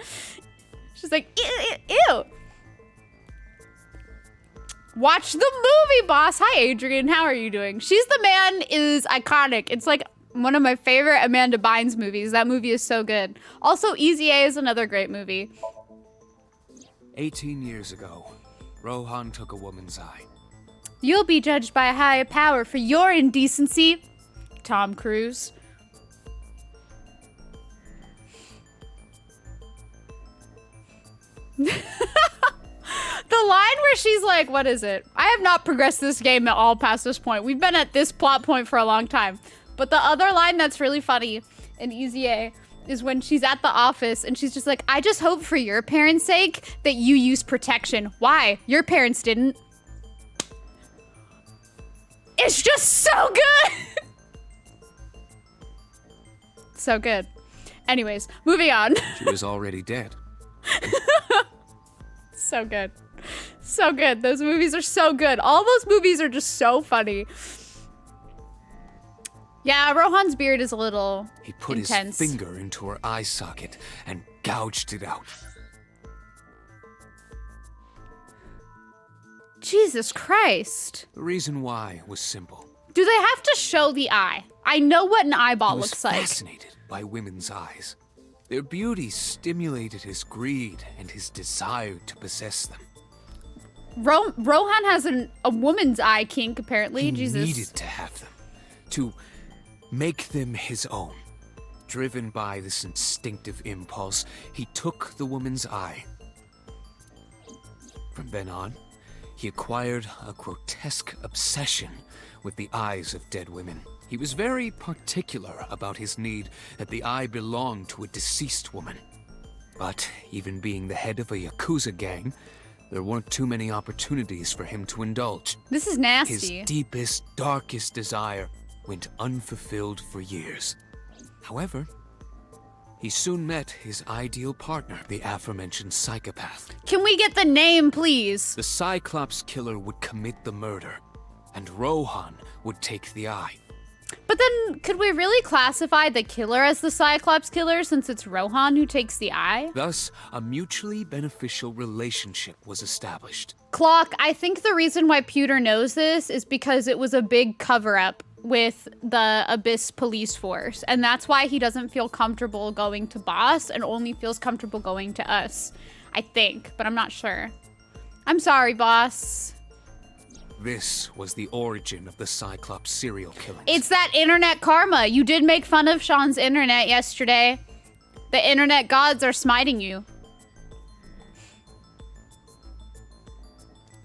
Speaker 1: She's like, "Ew, ew, ew." Watch the movie, boss. Hi, Adrian. How are you doing? She's the Man is iconic. It's like one of my favorite Amanda Bynes movies. That movie is so good. Also, Easy A is another great movie.
Speaker 5: 18 years ago, Rohan took a woman's eye.
Speaker 1: You'll be judged by a higher power for your indecency. Tom Cruise. The line where she's like, what is it? I have not progressed this game at all past this point. We've been at this plot point for a long time. But the other line that's really funny in Easy A is when she's at the office and she's just like, "I just hope for your parents' sake that you use protection." Why? Your parents didn't. It's just so good. So good. Anyways, moving on.
Speaker 5: She was already dead.
Speaker 1: So good. So good. Those movies are so good. All those movies are just so funny. Yeah, Rohan's beard is a little
Speaker 5: He put
Speaker 1: intense.
Speaker 5: his finger into her eye socket and gouged it out.
Speaker 1: Jesus Christ.
Speaker 5: The reason why was simple.
Speaker 1: Do they have to show the eye? I know what an eyeball
Speaker 5: He was
Speaker 1: looks like.
Speaker 5: fascinated by women's eyes. Their beauty stimulated his greed and his desire to possess them.
Speaker 1: Rohan has a woman's eye kink, apparently.
Speaker 5: He
Speaker 1: Jesus.
Speaker 5: needed to have them, to make them his own. Driven by this instinctive impulse, he took the woman's eye. From then on, he acquired a grotesque obsession with the eyes of dead women. He was very particular about his need that the eye belonged to a deceased woman. But even being the head of a Yakuza gang, there weren't too many opportunities for him to indulge.
Speaker 1: This is nasty.
Speaker 5: His deepest, darkest desire went unfulfilled for years. However, he soon met his ideal partner, the aforementioned psychopath.
Speaker 1: Can we get the name, please?
Speaker 5: The Cyclops killer would commit the murder, and Rohan would take the eye.
Speaker 1: But then, could we really classify the killer as the Cyclops killer since it's Rohan who takes the eye?
Speaker 5: Thus, a mutually beneficial relationship was established.
Speaker 1: Clock, I think the reason why Pewter knows this is because it was a big cover-up with the Abyss police force, and that's why he doesn't feel comfortable going to Boss and only feels comfortable going to us. I think, but I'm not sure. I'm sorry, Boss.
Speaker 5: This was the origin of the Cyclops serial killings.
Speaker 1: It's that internet karma. You did make fun of Sean's internet yesterday. The internet gods are smiting you.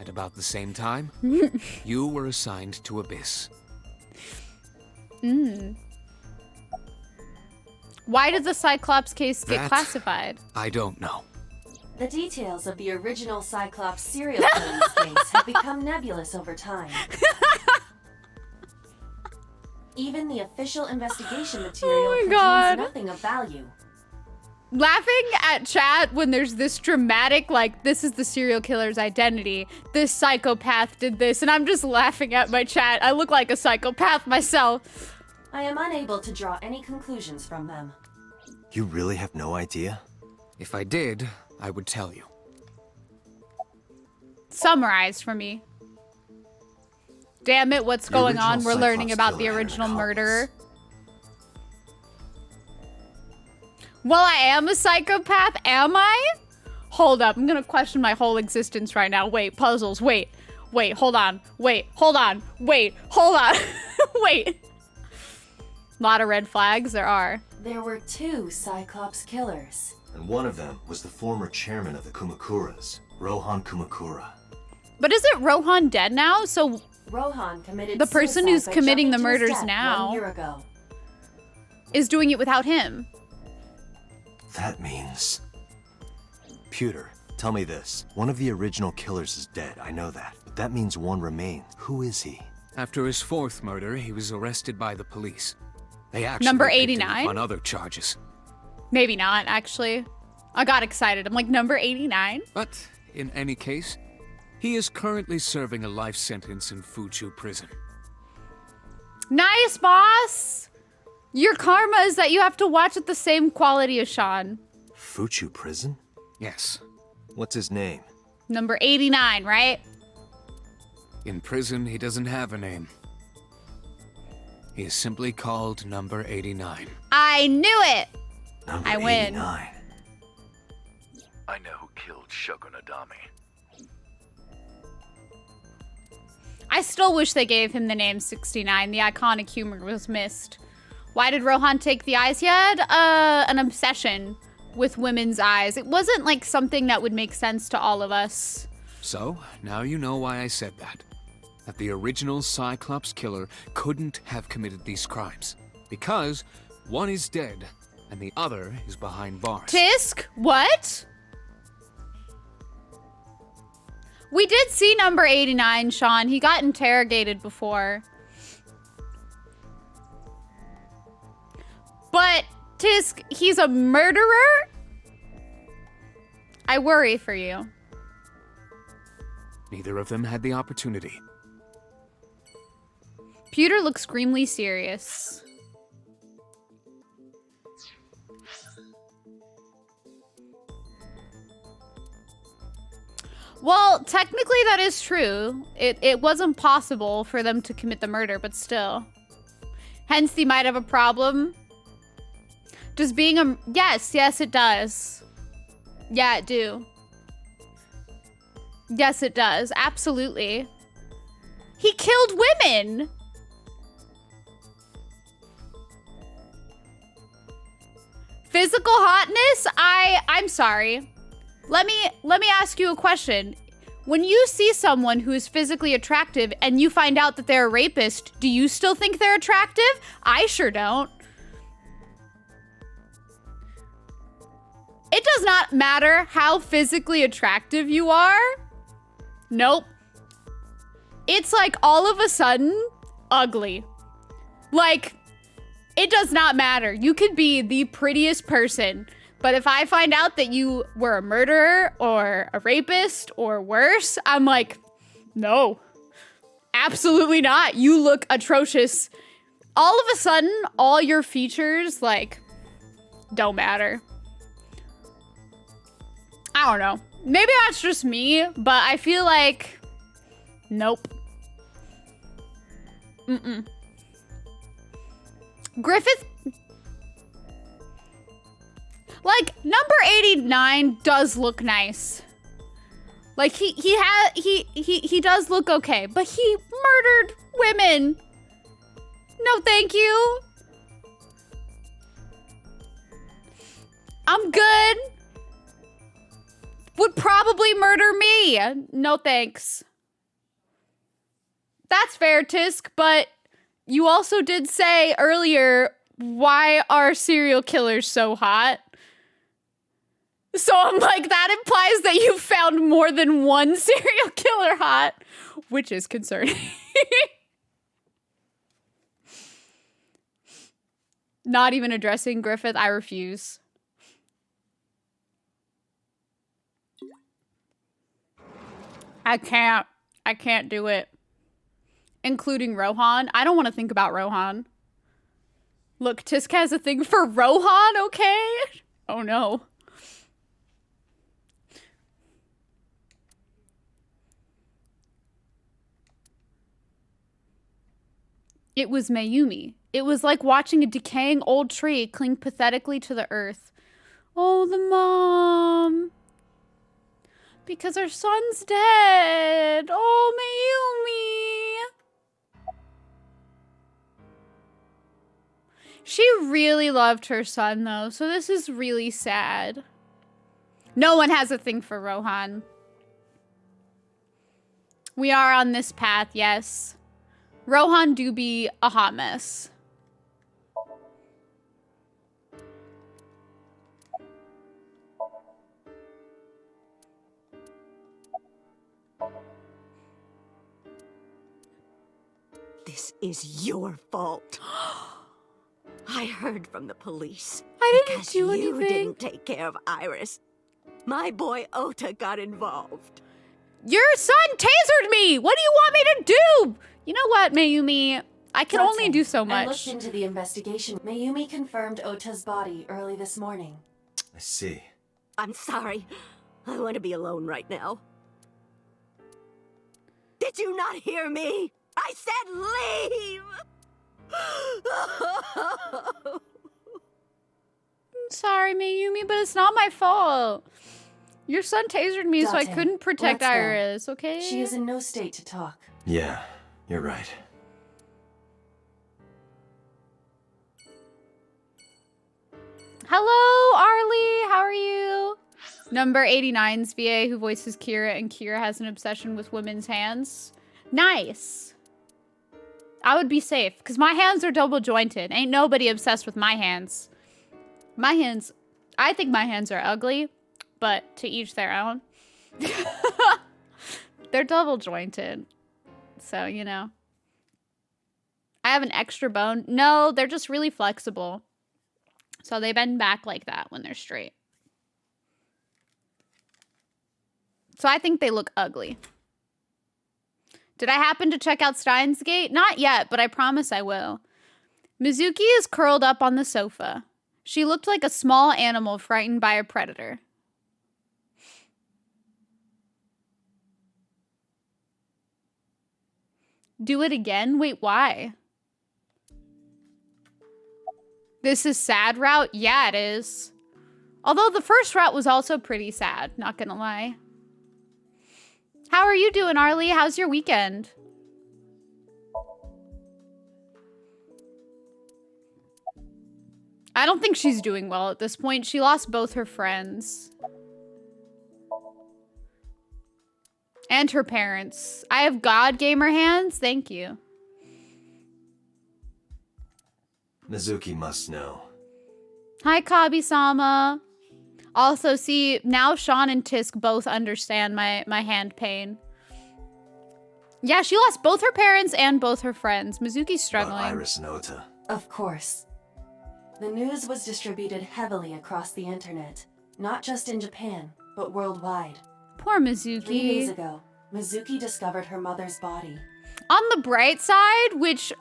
Speaker 5: At about the same time, you were assigned to Abyss.
Speaker 1: Why did the Cyclops case get
Speaker 5: That
Speaker 1: classified?
Speaker 5: I don't know.
Speaker 4: The details of the original Cyclops serial killings case have become nebulous over time. Even the official investigation material contains nothing of value.
Speaker 1: Laughing at chat when there's this dramatic, like, this is the serial killer's identity. This psychopath did this, and I'm just laughing at my chat. I look like a psychopath myself.
Speaker 4: I am unable to draw any conclusions from them.
Speaker 3: You really have no idea?
Speaker 5: If I did, I would tell you.
Speaker 1: Summarize for me. Damn it, what's going on? We're learning about the original murderer. Well, I am a psychopath, am I? Hold up, I'm gonna question my whole existence right now. Wait, puzzles, wait, hold on, wait, hold on. Wait. Lot of red flags, there are.
Speaker 4: There were 2 Cyclops killers.
Speaker 3: And one of them was the former chairman of the Kumakuras, Rohan Kumakura.
Speaker 1: But isn't Rohan dead now? So
Speaker 4: Rohan committed
Speaker 1: the person who's
Speaker 4: suicide by
Speaker 1: committing the
Speaker 4: jumping to his
Speaker 1: murders
Speaker 4: death
Speaker 1: now
Speaker 4: 1 year ago.
Speaker 1: is doing it without him.
Speaker 3: That means... Pewter, tell me this. One of the original killers is dead, I know that. But that means one remains. Who is he?
Speaker 5: After his 4th murder, he was arrested by the police. They actually
Speaker 1: Number
Speaker 5: picked him
Speaker 1: 89?
Speaker 5: up on other charges.
Speaker 1: Maybe not, actually. I got excited. I'm like, number 89?
Speaker 5: But, in any case, he is currently serving a life sentence in Fuchu prison.
Speaker 1: Nice, boss! Your karma is that you have to watch at the same quality as Sean.
Speaker 3: Fuchu prison?
Speaker 5: Yes.
Speaker 3: What's his name?
Speaker 1: Number 89, right?
Speaker 5: In prison, he doesn't have a name. He is simply called Number 89.
Speaker 1: I knew it!
Speaker 3: Number
Speaker 1: I win.
Speaker 3: 89.
Speaker 7: I know who killed Shogun Adami.
Speaker 1: I still wish they gave him the name 69. The iconic humor was missed. Why did Rohan take the eyes? He had an obsession with women's eyes. It wasn't like something that would make sense to all of us.
Speaker 5: So, now you know why I said that. That the original Cyclops killer couldn't have committed these crimes. Because one is dead, and the other is behind bars.
Speaker 1: Tisk? What? We did see number 89, Sean. He got interrogated before. But, Tisk, he's a murderer? I worry for you.
Speaker 5: Neither of them had the opportunity.
Speaker 1: Pewter looks grimly serious. Well, technically that is true. It wasn't possible for them to commit the murder, but still. Hence, they might have a problem. Does being a... Yes, it does. Yeah, it do. Yes, it does. Absolutely. He killed women. Physical hotness? I'm sorry. Let me ask you a question. When you see someone who is physically attractive and you find out that they're a rapist, do you still think they're attractive? I sure don't. It does not matter how physically attractive you are. Nope. It's like all of a sudden ugly. Like, it does not matter. You could be the prettiest person, but if I find out that you were a murderer or a rapist or worse, I'm like, no, absolutely not. You look atrocious. All of a sudden, all your features, like, don't matter. I don't know. Maybe that's just me, but I feel like, nope. Mm-mm. Griffith, like, number 89 does look nice. Like, he does look okay, but he murdered women. No, thank you. I'm good. Would probably murder me. No, thanks. That's fair, Tisk, but you also did say earlier, why are serial killers so hot? So I'm like, that implies that you found more than one serial killer hot, which is concerning. Not even addressing Griffith, I refuse. I can't do it. Including Rohan. I don't want to think about Rohan. Look, Tisk has a thing for Rohan, okay? Oh no. It was Mayumi. It was like watching a decaying old tree cling pathetically to the earth. Oh, the mom. Because her son's dead. Oh, Mayumi. She really loved her son, though, so this is really sad. No one has a thing for Rohan. We are on this path, yes. Rohan do be a hot mess.
Speaker 13: This is your fault. I heard from the police.
Speaker 1: I didn't do anything.
Speaker 13: You didn't take care of Iris. My boy Ota got involved.
Speaker 1: Your son tasered me! What do you want me to do? You know what, Mayumi? I can only do so much.
Speaker 4: I looked into the investigation. Mayumi confirmed Ota's body early this morning.
Speaker 3: I see.
Speaker 13: I'm sorry. I want to be alone right now. Did you not hear me? I said leave!
Speaker 1: I'm sorry, Mayumi, but it's not my fault. Your son tasered me, so I couldn't protect Iris, okay?
Speaker 4: She is in no state to talk.
Speaker 3: Yeah, you're right.
Speaker 1: Hello, Arlie. How are you? Number 89's VA, who voices Kira, and Kira has an obsession with women's hands. Nice. I would be safe, because my hands are double jointed. Ain't nobody obsessed with my hands. My hands, I think my hands are ugly, but to each their own. They're double jointed. So, you know. I have an extra bone. No, they're just really flexible. So they bend back like that when they're straight. So I think they look ugly. Did I happen to check out Steins Gate? Not yet, but I promise I will. Mizuki is curled up on the sofa. She looked like a small animal frightened by a predator. Do it again? Wait, why? This is sad route? Yeah, it is. Although the first route was also pretty sad, not gonna lie. How are you doing, Arlie? How's your weekend? I don't think she's doing well at this point. She lost both her friends. And her parents. I have God gamer hands. Thank you.
Speaker 3: Mizuki must know.
Speaker 1: Hi, Kabi-sama. Also, see, now Sean and Tisk both understand my hand pain. Yeah, she lost both her parents and both her friends. Mizuki's struggling.
Speaker 3: About Iris and Ota.
Speaker 4: Of course. The news was distributed heavily across the internet, not just in Japan, but worldwide.
Speaker 1: Poor Mizuki.
Speaker 4: 3 days ago, Mizuki discovered her mother's body.
Speaker 1: On the bright side, which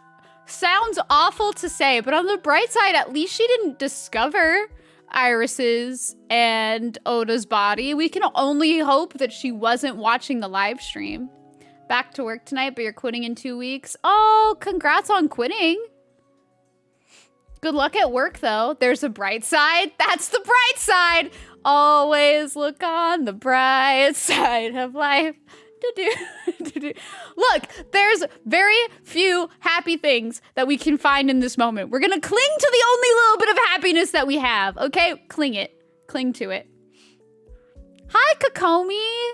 Speaker 1: sounds awful to say, but on the bright side, at least she didn't discover Iris's and Oda's body. We can only hope that she wasn't watching the live stream. Back to work tonight, but you're quitting in 2 weeks. Oh, congrats on quitting. Good luck at work, though. There's a bright side. That's the bright side. Always look on the bright side of life. Look, there's very few happy things that we can find in this moment. We're gonna cling to the only little bit of happiness that we have, okay? Cling it. Cling to it. Hi, Kokomi.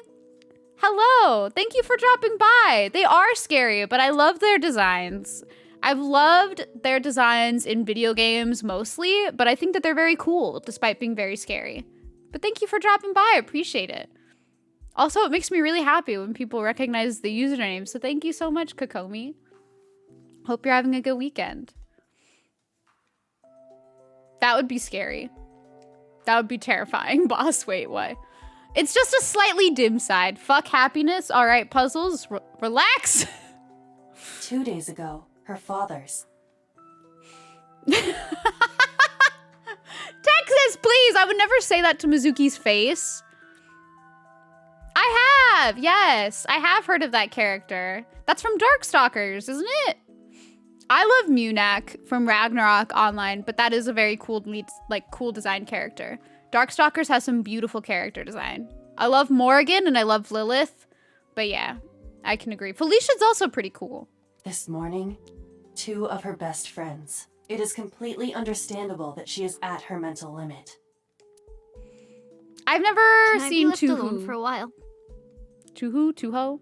Speaker 1: Hello. Thank you for dropping by. They are scary, but I love their designs. I've loved their designs in video games mostly, but I think that they're very cool despite being very scary. But thank you for dropping by. I appreciate it. Also, it makes me really happy when people recognize the username, so thank you so much, Kokomi. Hope you're having a good weekend. That would be scary. That would be terrifying, boss. Wait, what? It's just a slightly dim side. Fuck happiness. All right, puzzles, relax.
Speaker 4: 2 days ago, her father's.
Speaker 1: Texas, please. I would never say that to Mizuki's face. I have, yes. I have heard of that character. That's from Darkstalkers, isn't it? I love Munak from Ragnarok Online, but that is a very cool, cool design character. Darkstalkers has some beautiful character design. I love Morrigan and I love Lilith, but yeah, I can agree. Felicia's also pretty cool.
Speaker 4: This morning, 2 of her best friends. It is completely understandable that she is at her mental limit.
Speaker 1: I've never
Speaker 6: Can
Speaker 1: seen
Speaker 6: I be left alone
Speaker 1: Tuhu.
Speaker 6: for a while?
Speaker 1: Tuho?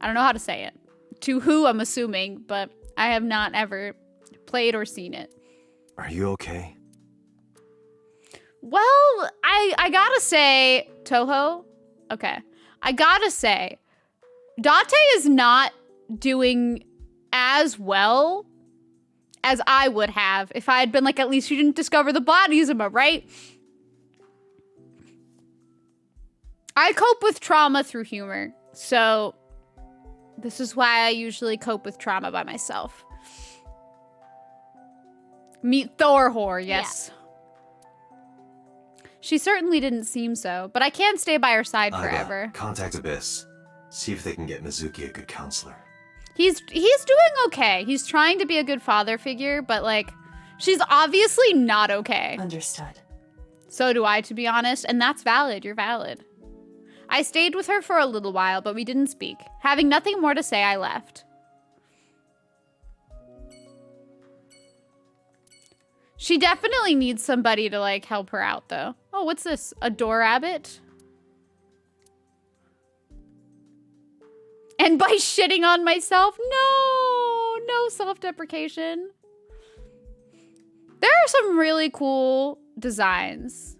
Speaker 1: I don't know how to say it. Tuhu, I'm assuming, but I have not ever played or seen it.
Speaker 3: Are you okay?
Speaker 1: Well, I gotta say, Toho, okay. I gotta say, Date is not doing as well as I would have if I had been like, at least you didn't discover the bodies, am I right? I cope with trauma through humor, so this is why I usually cope with trauma by myself. Meet Thorhor, yes. Yeah. She certainly didn't seem so, but I can't stay by her side forever.
Speaker 3: Contact Abyss. See if they can get Mizuki a good counselor.
Speaker 1: He's doing okay. He's trying to be a good father figure, but like, she's obviously not okay.
Speaker 4: Understood.
Speaker 1: So do I, to be honest, and that's valid. You're valid. I stayed with her for a little while, but we didn't speak. Having nothing more to say, I left. She definitely needs somebody to, like, help her out, though. Oh, what's this? A door rabbit? And by shitting on myself? No self-deprecation. There are some really cool designs.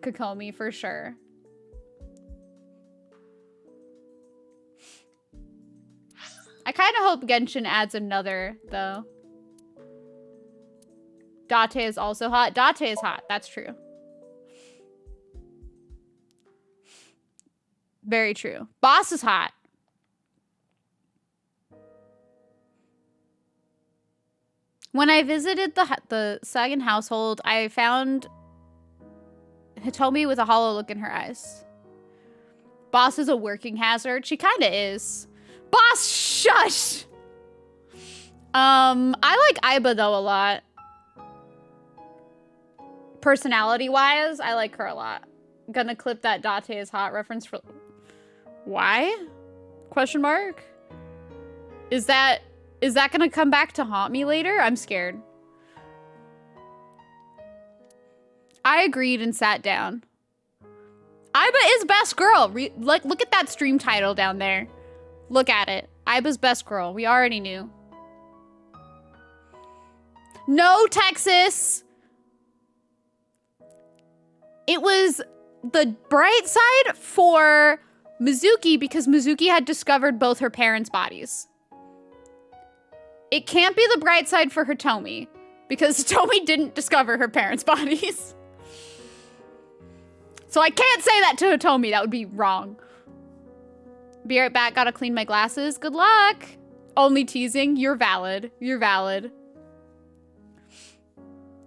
Speaker 1: Kokomi, for sure. I kind of hope Genshin adds another, though. Date is also hot. Date is hot. That's true. Very true. Boss is hot. When I visited the Sagan household, I found Hitomi with a hollow look in her eyes. Boss is a working hazard. She kind of is. Boss, shush! I like Aiba, though, a lot. Personality-wise, I like her a lot. Gonna clip that Date is hot reference for... Why? Question mark? Is that gonna come back to haunt me later? I'm scared. I agreed and sat down. Aiba is best girl. Look at that stream title down there. Look at it. Aiba's best girl. We already knew. No, Texas. It was the bright side for Mizuki because Mizuki had discovered both her parents' bodies. It can't be the bright side for Hitomi because Hitomi didn't discover her parents' bodies. So I can't say that to Hitomi. That would be wrong. Be right back. Gotta clean my glasses. Good luck. Only teasing. You're valid. You're valid.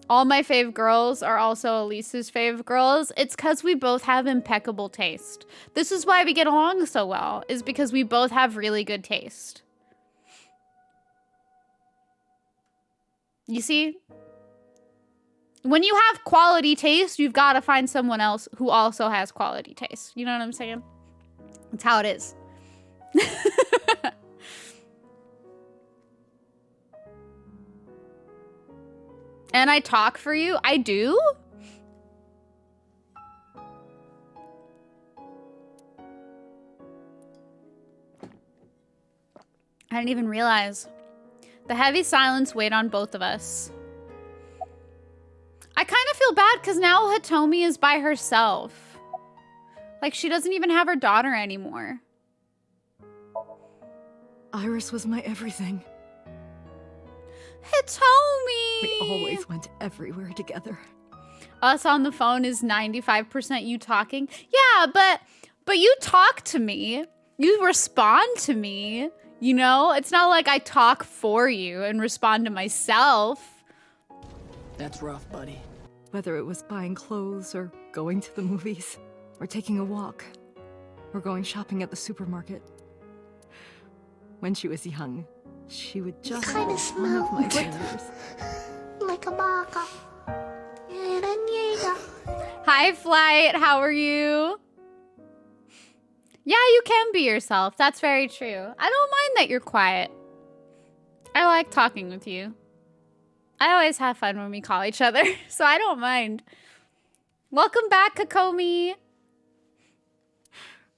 Speaker 1: All my fave girls are also Elise's fave girls. It's because we both have impeccable taste. This is why we get along so well, is because we both have really good taste. You see? When you have quality taste, you've got to find someone else who also has quality taste. You know what I'm saying? That's how it is. And I talk for you? I do? I didn't even realize. The heavy silence weighed on both of us. I kind of feel bad because now Hitomi is by herself. Like, she doesn't even have her daughter anymore.
Speaker 2: Iris was my everything.
Speaker 1: Hitomi!
Speaker 2: We always went everywhere together.
Speaker 1: Us on the phone is 95% you talking. Yeah, but you talk to me. You respond to me. You know? It's not like I talk for you and respond to myself.
Speaker 8: That's rough, buddy.
Speaker 2: Whether it was buying clothes or going to the movies or taking a walk or going shopping at the supermarket. When she was young, she would just
Speaker 13: kind of
Speaker 2: one
Speaker 13: smell
Speaker 2: of my fingers.
Speaker 13: like a baka.
Speaker 1: Hi, Flight. How are you? Yeah, you can be yourself. That's very true. I don't mind that you're quiet. I like talking with you. I always have fun when we call each other, so I don't mind. Welcome back, Kakomi.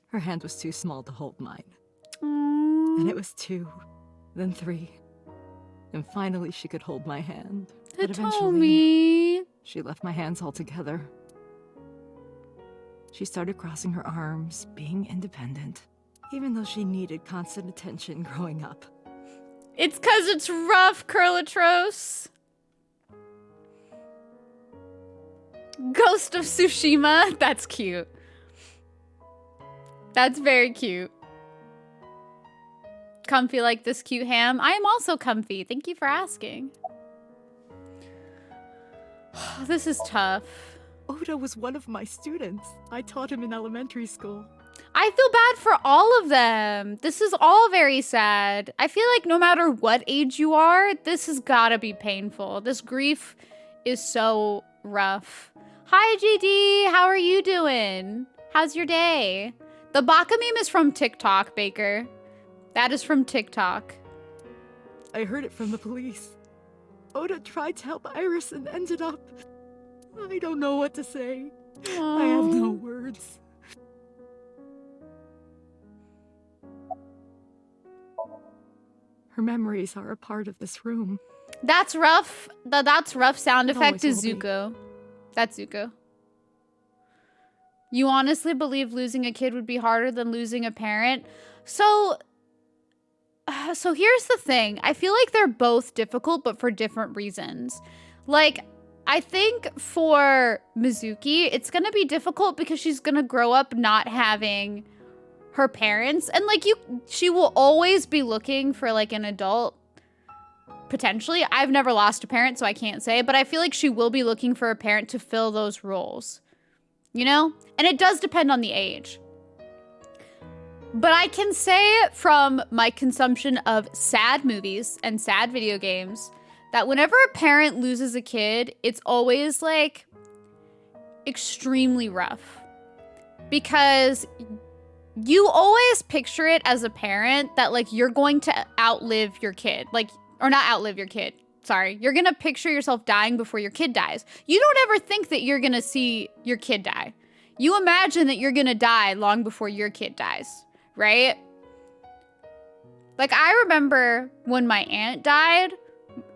Speaker 2: Her hand was too small to hold mine.
Speaker 1: Aww.
Speaker 2: And it was 2, then 3. And finally she could hold my hand. But eventually, she left my hands altogether. She started crossing her arms, being independent, even though she needed constant attention growing up.
Speaker 1: It's 'cause it's rough, Curlatros. Ghost of Tsushima. That's cute. That's very cute. Comfy like this cute ham. I am also comfy. Thank you for asking. This is tough.
Speaker 2: Oda was one of my students. I taught him in elementary school.
Speaker 1: I feel bad for all of them. This is all very sad. I feel like no matter what age you are, this has gotta be painful. This grief is so rough. Hi, GD. How are you doing? How's your day? The Baka meme is from TikTok, Baker. That is from TikTok.
Speaker 2: I heard it from the police. Oda tried to help Iris and ended up... I don't know what to say.
Speaker 1: Aww.
Speaker 2: I have no words. Her memories are a part of this room.
Speaker 1: That's rough. The that's rough sound effect
Speaker 2: Always
Speaker 1: is
Speaker 2: will be.
Speaker 1: Zuko. That's Zuko. You honestly believe losing a kid would be harder than losing a parent? So here's the thing. I feel like they're both difficult, but for different reasons. Like, I think for Mizuki, it's gonna be difficult because she's gonna grow up not having her parents. And like she will always be looking for like an adult, potentially. I've never lost a parent, so I can't say, but I feel like she will be looking for a parent to fill those roles, you know? And it does depend on the age. But I can say from my consumption of sad movies and sad video games that whenever a parent loses a kid, it's always like extremely rough because you always picture it as a parent that like you're going to outlive your kid, like, or not outlive your kid. Sorry. You're going to picture yourself dying before your kid dies. You don't ever think that you're going to see your kid die. You imagine that you're going to die long before your kid dies, right? Like, I remember when my aunt died,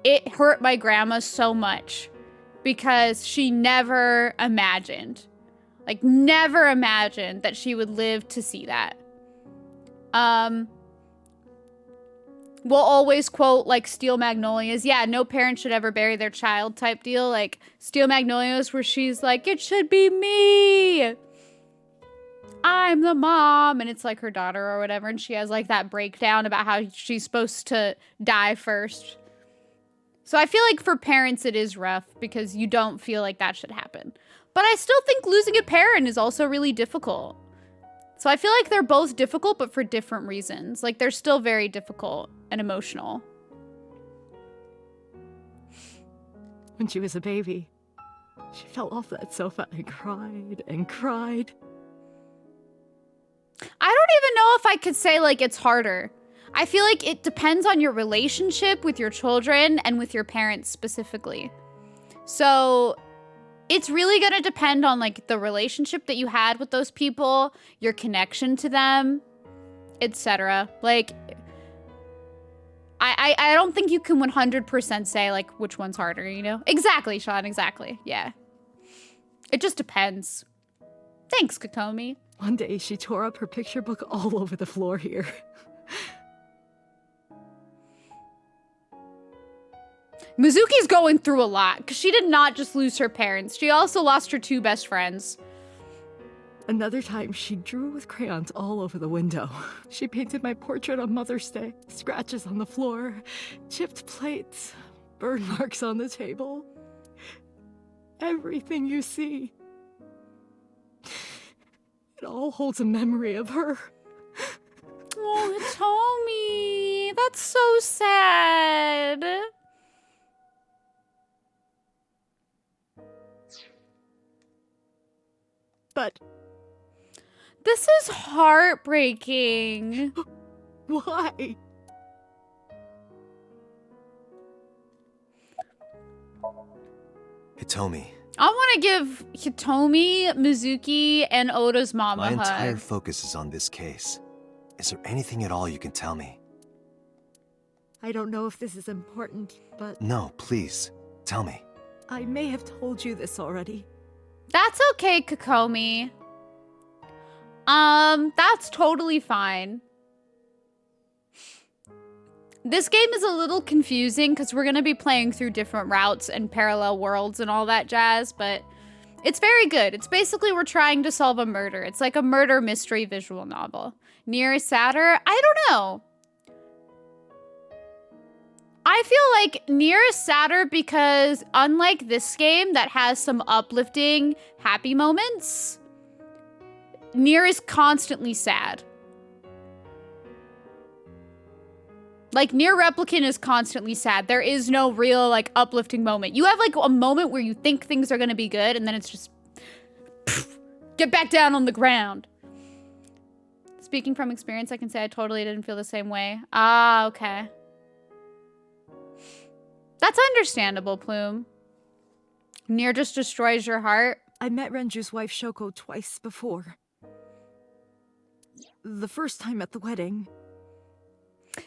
Speaker 1: it hurt my grandma so much because she never imagined, like, never imagined that she would live to see that. We'll always quote, like, Steel Magnolias. Yeah, no parent should ever bury their child type deal. Like, Steel Magnolias where she's like, it should be me. I'm the mom. And it's like her daughter or whatever. And she has like that breakdown about how she's supposed to die first. So I feel like for parents it is rough because you don't feel like that should happen. But I still think losing a parent is also really difficult. So I feel like they're both difficult, but for different reasons. Like, they're still very difficult and emotional.
Speaker 13: When she was a baby, she fell off that sofa and cried and cried.
Speaker 1: I don't even know if I could say, like, it's harder. I feel like it depends on your relationship with your children and with your parents specifically. So it's really going to depend on, like, the relationship that you had with those people, your connection to them, etc. Like, I don't think you can 100% say, like, which one's harder, you know? Exactly, Sean, exactly. Yeah. It just depends. Thanks, Kokomi.
Speaker 13: One day, she tore up her picture book all over the floor here.
Speaker 1: Mizuki's going through a lot, because she did not just lose her parents. She also lost her 2 best friends.
Speaker 13: Another time, she drew with crayons all over the window. She painted my portrait on Mother's Day. Scratches on the floor, chipped plates, burn marks on the table. Everything you see. It all holds a memory of her.
Speaker 1: Oh, Hitomi, that's so sad.
Speaker 13: But
Speaker 1: this is heartbreaking.
Speaker 13: Why?
Speaker 3: Hitomi.
Speaker 1: I want to give Hitomi, Mizuki, and Oda's mama
Speaker 3: My
Speaker 1: a hug.
Speaker 3: entire focus is on this case. Is there anything at all you can tell me?
Speaker 13: I don't know if this is important, but...
Speaker 3: No, please. Tell me.
Speaker 13: I may have told you this already.
Speaker 1: That's okay, Kokomi. That's totally fine. This game is a little confusing because we're going to be playing through different routes and parallel worlds and all that jazz, but it's very good. It's basically we're trying to solve a murder. It's like a murder mystery visual novel. Near is sadder? I don't know. I feel like Nier is sadder because unlike this game that has some uplifting, happy moments, Nier is constantly sad. Like, Nier Replicant is constantly sad. There is no real, like, uplifting moment. You have, like, a moment where you think things are gonna be good, and then it's just... pff, get back down on the ground. Speaking from experience, I can say I totally didn't feel the same way. Ah, okay. That's understandable, Plume. Nier just destroys your heart.
Speaker 13: I met Renju's wife Shoko twice before. The first time at the wedding.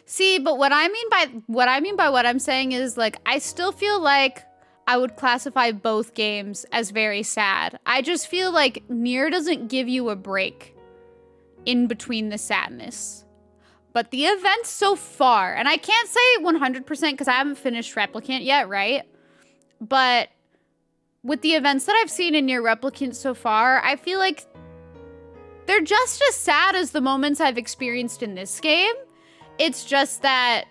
Speaker 1: See, but what I mean by what I'm saying is, like, I still feel like I would classify both games as very sad. I just feel like Nier doesn't give you a break in between the sadness. But the events so far, and I can't say 100% because I haven't finished Replicant yet, right? But with the events that I've seen in Nier Replicant so far, I feel like they're just as sad as the moments I've experienced in this game. It's just that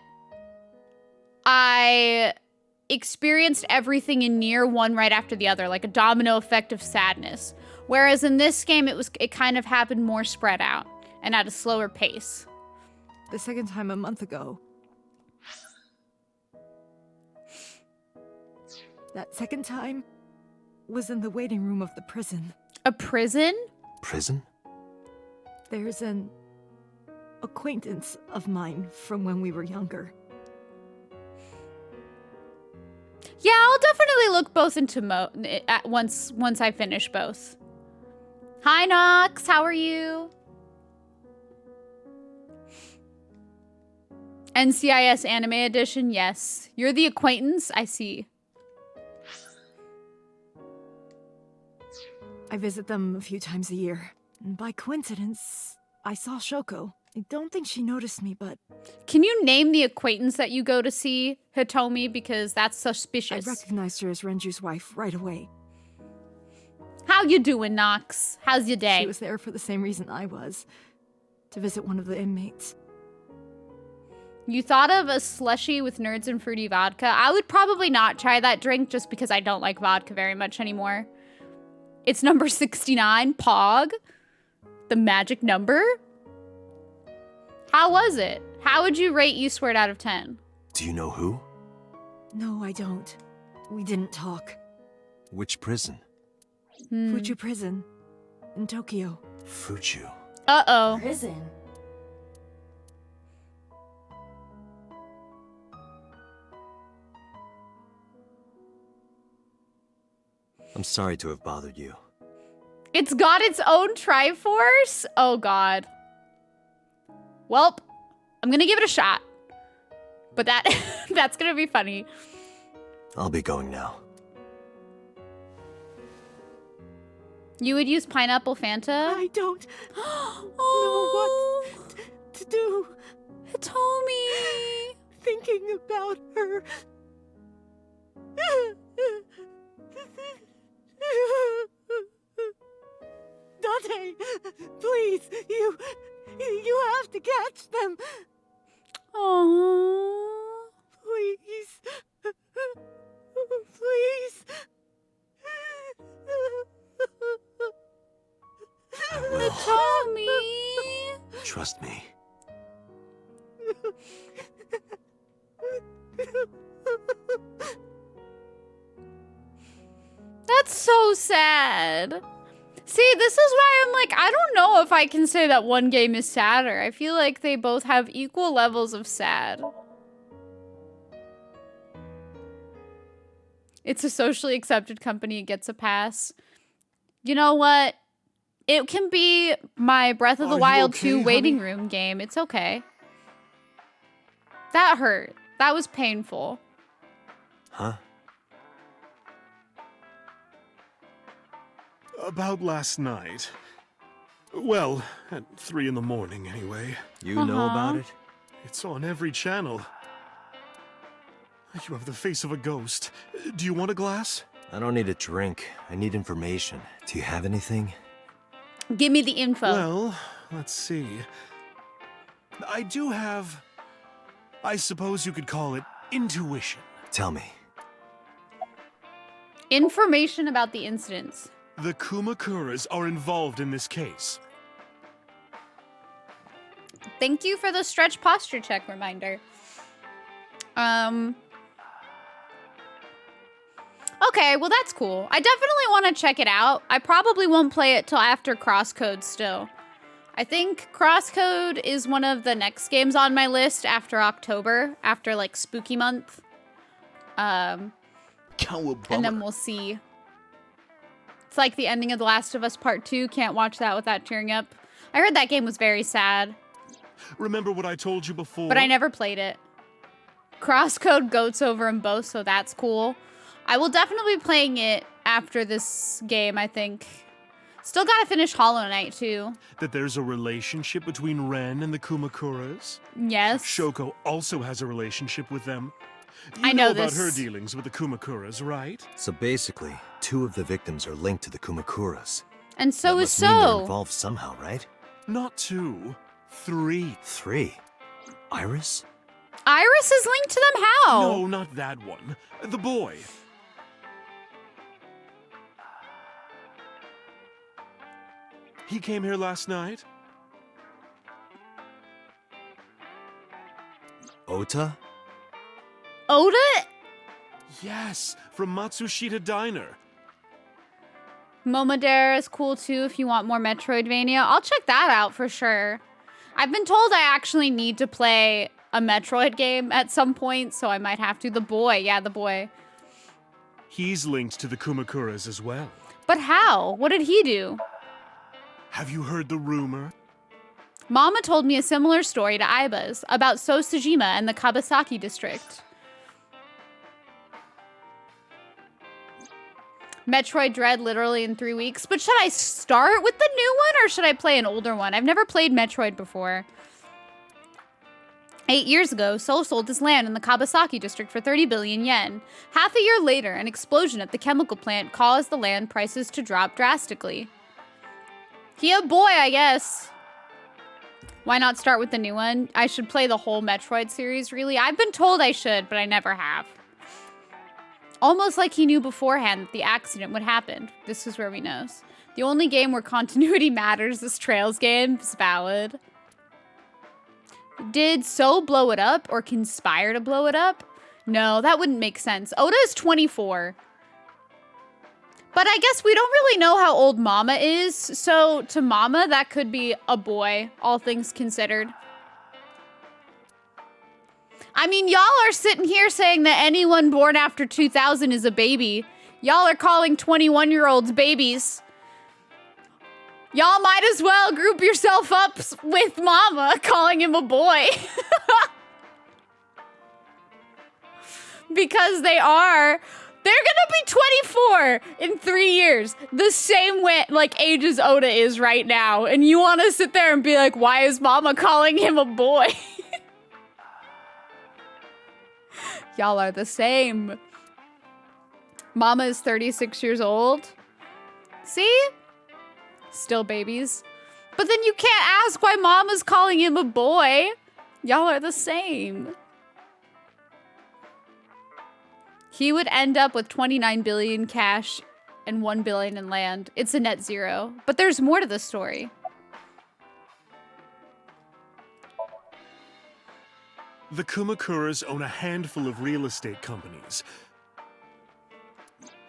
Speaker 1: I experienced everything in Nier one right after the other, like a domino effect of sadness. Whereas in this game, it kind of happened more spread out and at a slower pace.
Speaker 13: The second time a month ago. That second time, was in the waiting room of the prison.
Speaker 1: A prison?
Speaker 3: Prison?
Speaker 13: There's an acquaintance of mine from when we were younger.
Speaker 1: Yeah, I'll definitely look both into once I finish both. Hi, Nox. How are you? NCIS Anime Edition. Yes, you're the acquaintance. I see.
Speaker 13: I visit them a few times a year. And by coincidence, I saw Shoko. I don't think she noticed me, but...
Speaker 1: Can you name the acquaintance that you go to see, Hitomi? Because that's suspicious.
Speaker 13: I recognized her as Renju's wife right away.
Speaker 1: How you doing, Nox? How's your day?
Speaker 13: She was there for the same reason I was. To visit one of the inmates.
Speaker 1: You thought of a slushy with nerds and fruity vodka. I would probably not try that drink just because I don't like vodka very much anymore. It's number 69, Pog. The magic number? How was it? How would you rate Eastward out of 10?
Speaker 3: Do you know who?
Speaker 13: No, I don't. We didn't talk.
Speaker 3: Which prison?
Speaker 13: Fuju Prison. In Tokyo.
Speaker 3: Fuju.
Speaker 1: Uh-oh.
Speaker 4: Prison?
Speaker 3: I'm sorry to have bothered you.
Speaker 1: It's got its own Triforce? Oh, God. Welp, I'm gonna give it a shot. But that's gonna be funny.
Speaker 3: I'll be going now.
Speaker 1: You would use pineapple Fanta?
Speaker 13: I don't know what to do.
Speaker 1: Hitomi!
Speaker 13: Thinking about her. Dante, please, you have to catch them.
Speaker 1: Oh,
Speaker 13: please, please.
Speaker 1: Hitomi!
Speaker 3: Trust me.
Speaker 1: That's so sad. See, this is why I'm like, I don't know if I can say that one game is sadder. I feel like they both have equal levels of sad. It's a socially accepted company. It gets a pass. You know what? It can be my Breath of the Wild 2 waiting room game. It's okay. That hurt. That was painful.
Speaker 3: Huh?
Speaker 9: About last night. Well, at 3 in the morning anyway.
Speaker 3: You know about it?
Speaker 9: It's on every channel. You have the face of a ghost. Do you want a glass?
Speaker 3: I don't need a drink. I need information. Do you have anything?
Speaker 1: Give me the info.
Speaker 9: Well, let's see. I do have... I suppose you could call it intuition.
Speaker 3: Tell me.
Speaker 1: Information about the incidents.
Speaker 9: The Kumakuras are involved in this case.
Speaker 1: Thank you for the stretch posture check reminder. Okay, well that's cool. I definitely want to check it out. I probably won't play it till after Crosscode still. I think Crosscode is one of the next games on my list after October, after like spooky month. And then we'll see. It's like the ending of The Last of Us Part 2. Can't watch that without tearing up. I heard that game was very sad.
Speaker 9: Remember what I told you before?
Speaker 1: But I never played it. Crosscode goats over them both, so that's cool. I will definitely be playing it after this game, I think. Still gotta finish Hollow Knight, too.
Speaker 9: That there's a relationship between Ren and the Kumakuras?
Speaker 1: Yes.
Speaker 9: Shoko also has a relationship with them.
Speaker 1: I know
Speaker 9: about
Speaker 1: this.
Speaker 9: her dealings with the Kumakuras, right?
Speaker 3: So basically, 2 of the victims are linked to the Kumakuras.
Speaker 1: And so
Speaker 3: that
Speaker 1: is
Speaker 3: must mean they're
Speaker 1: So.
Speaker 3: involved somehow, right?
Speaker 9: Not 2. 3.
Speaker 3: 3? Iris?
Speaker 1: Iris is linked to them how?
Speaker 9: No, not that one. The boy. He came here last night.
Speaker 3: Ota?
Speaker 1: Oda?
Speaker 9: Yes, from Matsushita Diner.
Speaker 1: Momodare is cool too if you want more Metroidvania. I'll check that out for sure. I've been told I actually need to play a Metroid game at some point, so I might have to. The boy, yeah, the boy.
Speaker 9: He's linked to the Kumakuras as well.
Speaker 1: But how? What did he do?
Speaker 9: Have you heard the rumor?
Speaker 1: Mama told me a similar story to Aiba's about Sosajima and the Kabasaki district. Metroid Dread literally in 3 weeks. But should I start with the new one or should I play an older one? I've never played Metroid before. 8 years ago, Seoul sold his land in the Kabasaki district for 30 billion yen. Half a year later, an explosion at the chemical plant caused the land prices to drop drastically. He a boy, I guess. Why not start with the new one? I should play the whole Metroid series, really. I've been told I should, but I never have. Almost like he knew beforehand that the accident would happen. This is where we knows. The only game where continuity matters is Trails game. Is valid. Did So blow it up or conspire to blow it up? No, that wouldn't make sense. Oda is 24. But I guess we don't really know how old Mama is, so to Mama, that could be a boy, all things considered. I mean, y'all are sitting here saying that anyone born after 2000 is a baby. Y'all are calling 21-year-olds babies. Y'all might as well group yourself up with Mama, calling him a boy. Because they are. They're gonna be 24 in 3 years. The same way, like, age as Oda is right now. And you want to sit there and be like, why is Mama calling him a boy? Y'all are the same. Mama is 36 years old. See? Still babies. But then you can't ask why Mama's calling him a boy. Y'all are the same. He would end up with 29 billion cash and 1 billion in land. It's a net zero. But there's more to the story.
Speaker 9: The Kumakuras own a handful of real estate companies.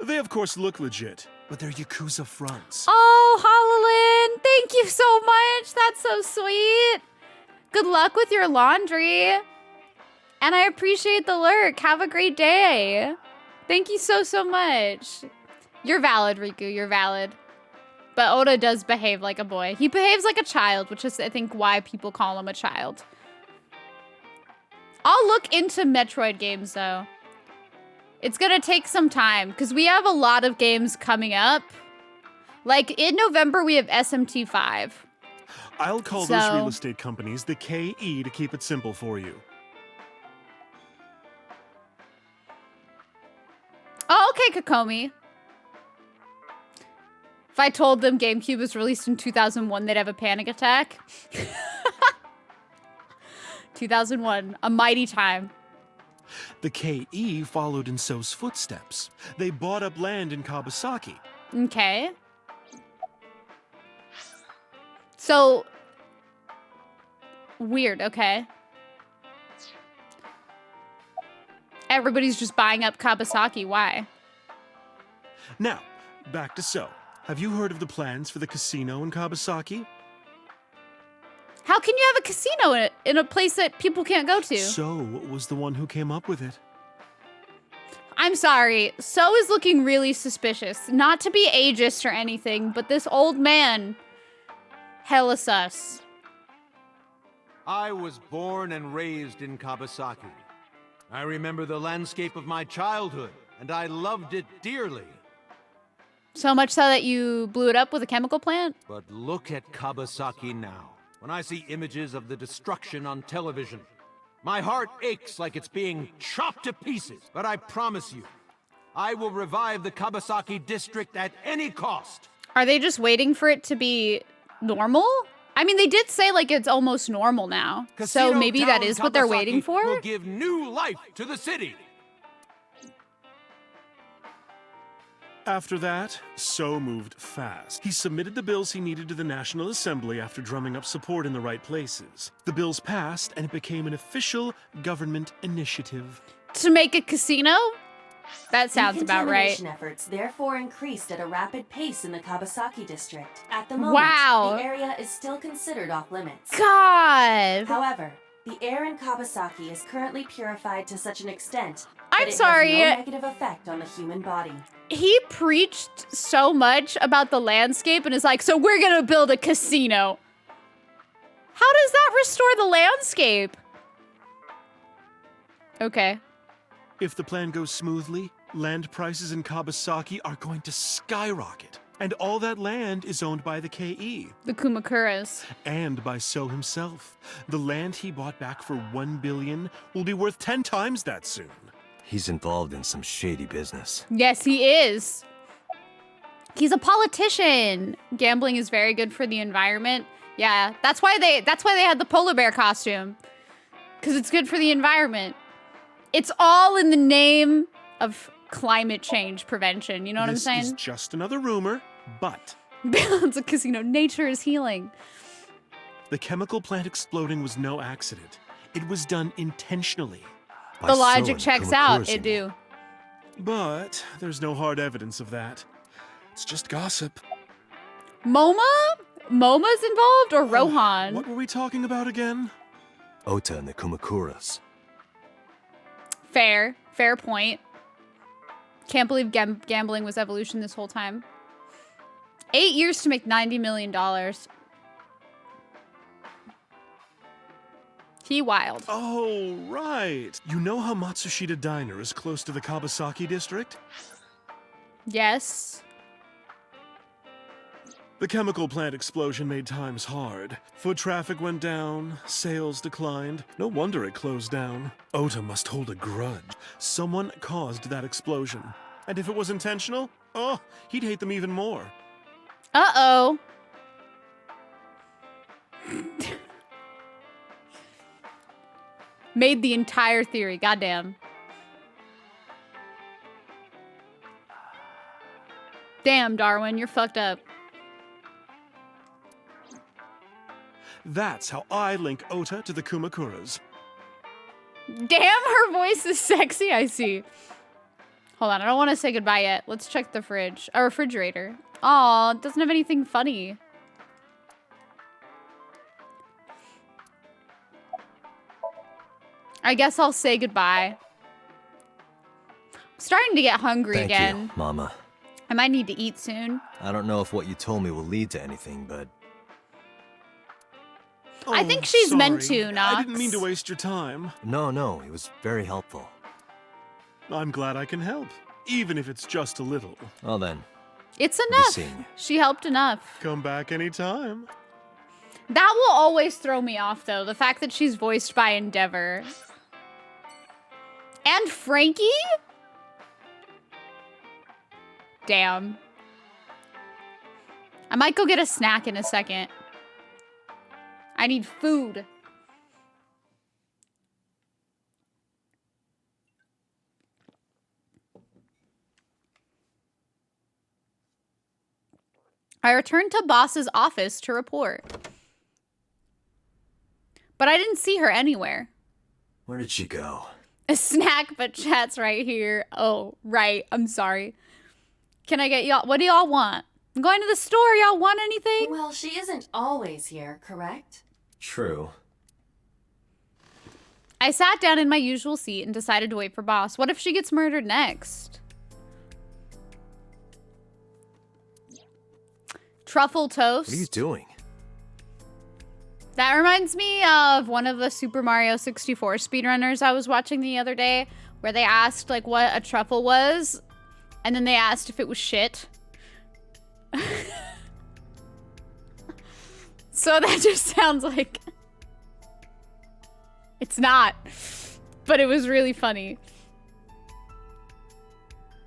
Speaker 9: They, of course, look legit, but they're Yakuza fronts.
Speaker 1: Oh, Hololin, thank you so much. That's so sweet. Good luck with your laundry. And I appreciate the lurk. Have a great day. Thank you so, so much. You're valid, Riku. You're valid. But Oda does behave like a boy. He behaves like a child, which is, I think, why people call him a child. I'll look into Metroid games, though. It's gonna take some time, because we have a lot of games coming up. Like, in November, we have SMT5.
Speaker 9: I'll call those real estate companies the KE to keep it simple for you.
Speaker 1: Oh, okay, Kokomi. If I told them GameCube was released in 2001, they'd have a panic attack. 2001, a mighty time.
Speaker 9: The KE followed in So's footsteps. They bought up land in Kabasaki.
Speaker 1: Okay. So, weird, okay. Everybody's just buying up Kabasaki, why?
Speaker 9: Now, back to So. Have you heard of the plans for the casino in Kabasaki?
Speaker 1: How can you have a casino in a place that people can't go to?
Speaker 9: So was the one who came up with it.
Speaker 1: I'm sorry, So is looking really suspicious. Not to be ageist or anything, but this old man, hella sus.
Speaker 14: I was born and raised in Kabasaki. I remember the landscape of my childhood, and I loved it dearly.
Speaker 1: So much so that you blew it up with a chemical plant?
Speaker 14: But look at Kabasaki now. When I see images of the destruction on television, my heart aches like it's being chopped to pieces. But I promise you, I will revive the Kabasaki district at any cost.
Speaker 1: Are they just waiting for it to be normal? I mean, they did say like it's almost normal now.
Speaker 14: Casino
Speaker 1: so maybe that
Speaker 14: Town
Speaker 1: is what they're
Speaker 14: Kabasaki
Speaker 1: waiting for?
Speaker 14: Will give new life to the city.
Speaker 9: After that, So moved fast. He submitted the bills he needed to the National Assembly after drumming up support in the right places. The bills passed, and it became an official government initiative.
Speaker 1: To make a casino? That sounds about right.
Speaker 4: Decontamination efforts therefore increased at a rapid pace in the Kawasaki district. At the moment,
Speaker 1: Wow.
Speaker 4: the area is still considered off limits.
Speaker 1: God.
Speaker 4: However, the air in Kawasaki is currently purified to such an extent that
Speaker 1: I'm sorry.
Speaker 4: it has no negative effect on the human body.
Speaker 1: He preached so much about the landscape and is like, so we're gonna build a casino. How does that restore the landscape? Okay.
Speaker 9: If the plan goes smoothly, land prices in Kawasaki are going to skyrocket. And all that land is owned by the KE.
Speaker 1: The Kumakuras.
Speaker 9: And by So himself. The land he bought back for 1 billion will be worth 10 times that soon.
Speaker 3: He's involved in some shady business.
Speaker 1: Yes, he is. He's a politician. Gambling is very good for the environment. Yeah, that's why they had the polar bear costume. Because it's good for the environment. It's all in the name of climate change prevention. You know what I'm saying?
Speaker 9: This is just another rumor, but
Speaker 1: It's a casino. Nature is healing.
Speaker 9: the chemical plant exploding was no accident. It was done intentionally.
Speaker 1: The logic checks out. It do.
Speaker 9: But there's no hard evidence of that. It's just gossip.
Speaker 1: Moma? Moma's involved or Rohan?
Speaker 9: What were we talking about again?
Speaker 3: Ota and the Kumakuras.
Speaker 1: Fair. Fair point. Can't believe gambling was evolution this whole time. 8 years to make $90 million. He wild.
Speaker 9: Oh, right. You know how Matsushita Diner is close to the Kawasaki district?
Speaker 1: Yes.
Speaker 9: The chemical plant explosion made times hard. Foot traffic went down, sales declined. No wonder it closed down. Ota must hold a grudge. Someone caused that explosion. And if it was intentional, oh, he'd hate them even more.
Speaker 1: Uh-oh. Made the entire theory. Goddamn. Damn, Darwin, you're fucked up.
Speaker 9: That's how I link Ota to the Kumakuras.
Speaker 1: Damn, her voice is sexy, I see. Hold on, I don't want to say goodbye yet. Let's check the fridge. Or refrigerator. Aw, it doesn't have anything funny. I guess I'll say goodbye. I'm starting to get hungry
Speaker 3: Thank
Speaker 1: again.
Speaker 3: you, Mama.
Speaker 1: I might need to eat soon.
Speaker 3: I don't know if what you told me will lead to anything, but...
Speaker 1: I think she's meant
Speaker 9: sorry.
Speaker 1: to, Nox.
Speaker 9: I didn't mean to waste your time.
Speaker 3: No, it was very helpful.
Speaker 9: I'm glad I can help, even if it's just a little.
Speaker 3: Well then.
Speaker 1: It's
Speaker 3: Be
Speaker 1: enough.
Speaker 3: seeing you.
Speaker 1: She helped enough.
Speaker 9: Come back anytime.
Speaker 1: That will always throw me off, though. The fact that she's voiced by Endeavor. And Frankie? Damn. I might go get a snack in a second. I need food. I returned to boss's office to report. But I didn't see her anywhere.
Speaker 3: Where did she go?
Speaker 1: A snack, but chat's right here. Oh, right. I'm sorry. Can I get y'all? What do y'all want? I'm going to the store. Y'all want anything?
Speaker 4: Well, she isn't always here, correct?
Speaker 3: True.
Speaker 1: I sat down in my usual seat and decided to wait for boss. What if she gets murdered next? Truffle toast.
Speaker 3: What are you doing?
Speaker 1: That reminds me of one of the Super Mario 64 speedrunners I was watching the other day, where they asked like what a truffle was, and then they asked if it was shit. So that just sounds like it's not, but it was really funny.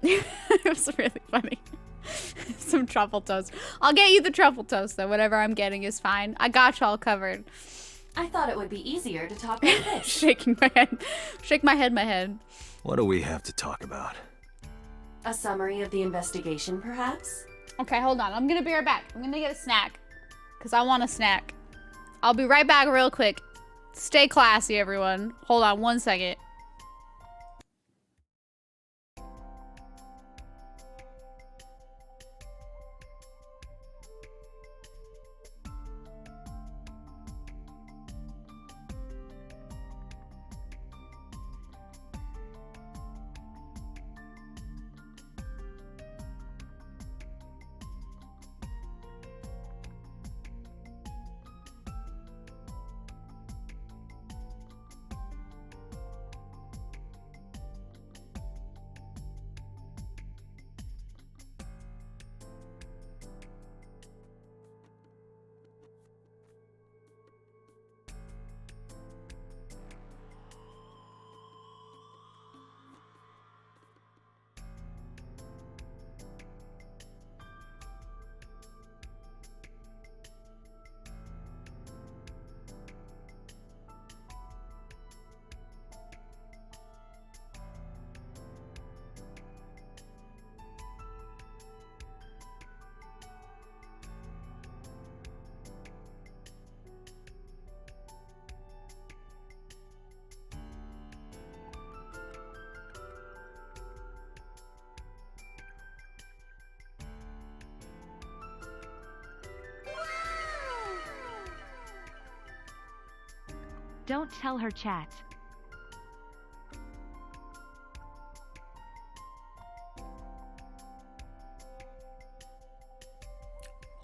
Speaker 1: It was really funny. Some truffle toast. I'll get you the truffle toast though. Whatever I'm getting is fine. I got y'all covered.
Speaker 4: I thought it would be easier to talk like this.
Speaker 1: Shaking my head. Shake my head.
Speaker 3: What do we have to talk about?
Speaker 4: A summary of the investigation, perhaps?
Speaker 1: Okay, hold on. I'm gonna be right back. I'm gonna get a snack. Because I want a snack. I'll be right back real quick. Stay classy, everyone. Hold on one second.
Speaker 15: Don't tell her, chat.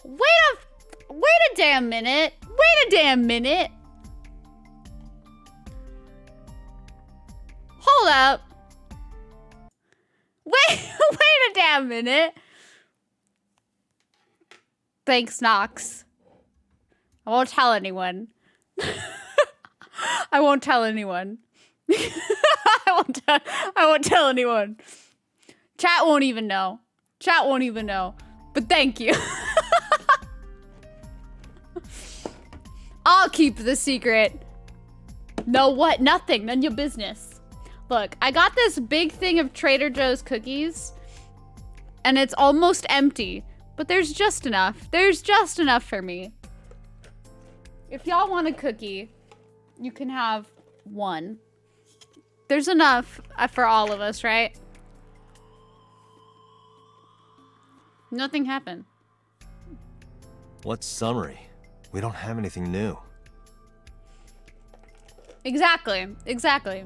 Speaker 1: Wait a damn minute. Wait a damn minute. Hold up. Wait a damn minute. Thanks, Nox. I won't tell anyone. I won't tell anyone. I won't tell anyone. Chat won't even know. Chat won't even know. But thank you. I'll keep the secret. No what? Nothing. None of your business. Look, I got this big thing of Trader Joe's cookies. And it's almost empty. But there's just enough. There's just enough for me. If y'all want a cookie, you can have one. There's enough for all of us, right? Nothing happened.
Speaker 3: What's summary? We don't have anything new.
Speaker 1: Exactly. Exactly.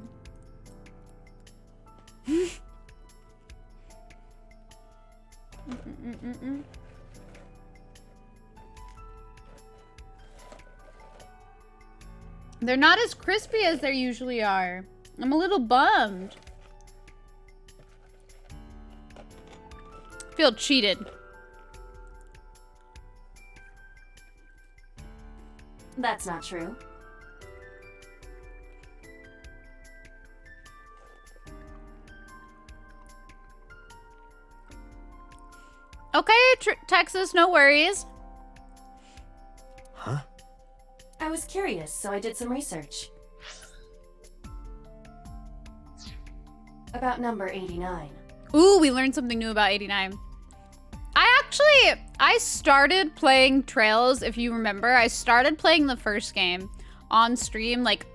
Speaker 1: They're not as crispy as they usually are. I'm a little bummed. Feel cheated.
Speaker 4: That's not true.
Speaker 1: Okay, Texas, no worries.
Speaker 3: Huh?
Speaker 4: I was curious, so I did some research. About number 89.
Speaker 1: Ooh, we learned something new about 89. I started playing Trails, if you remember. I started playing the first game on stream like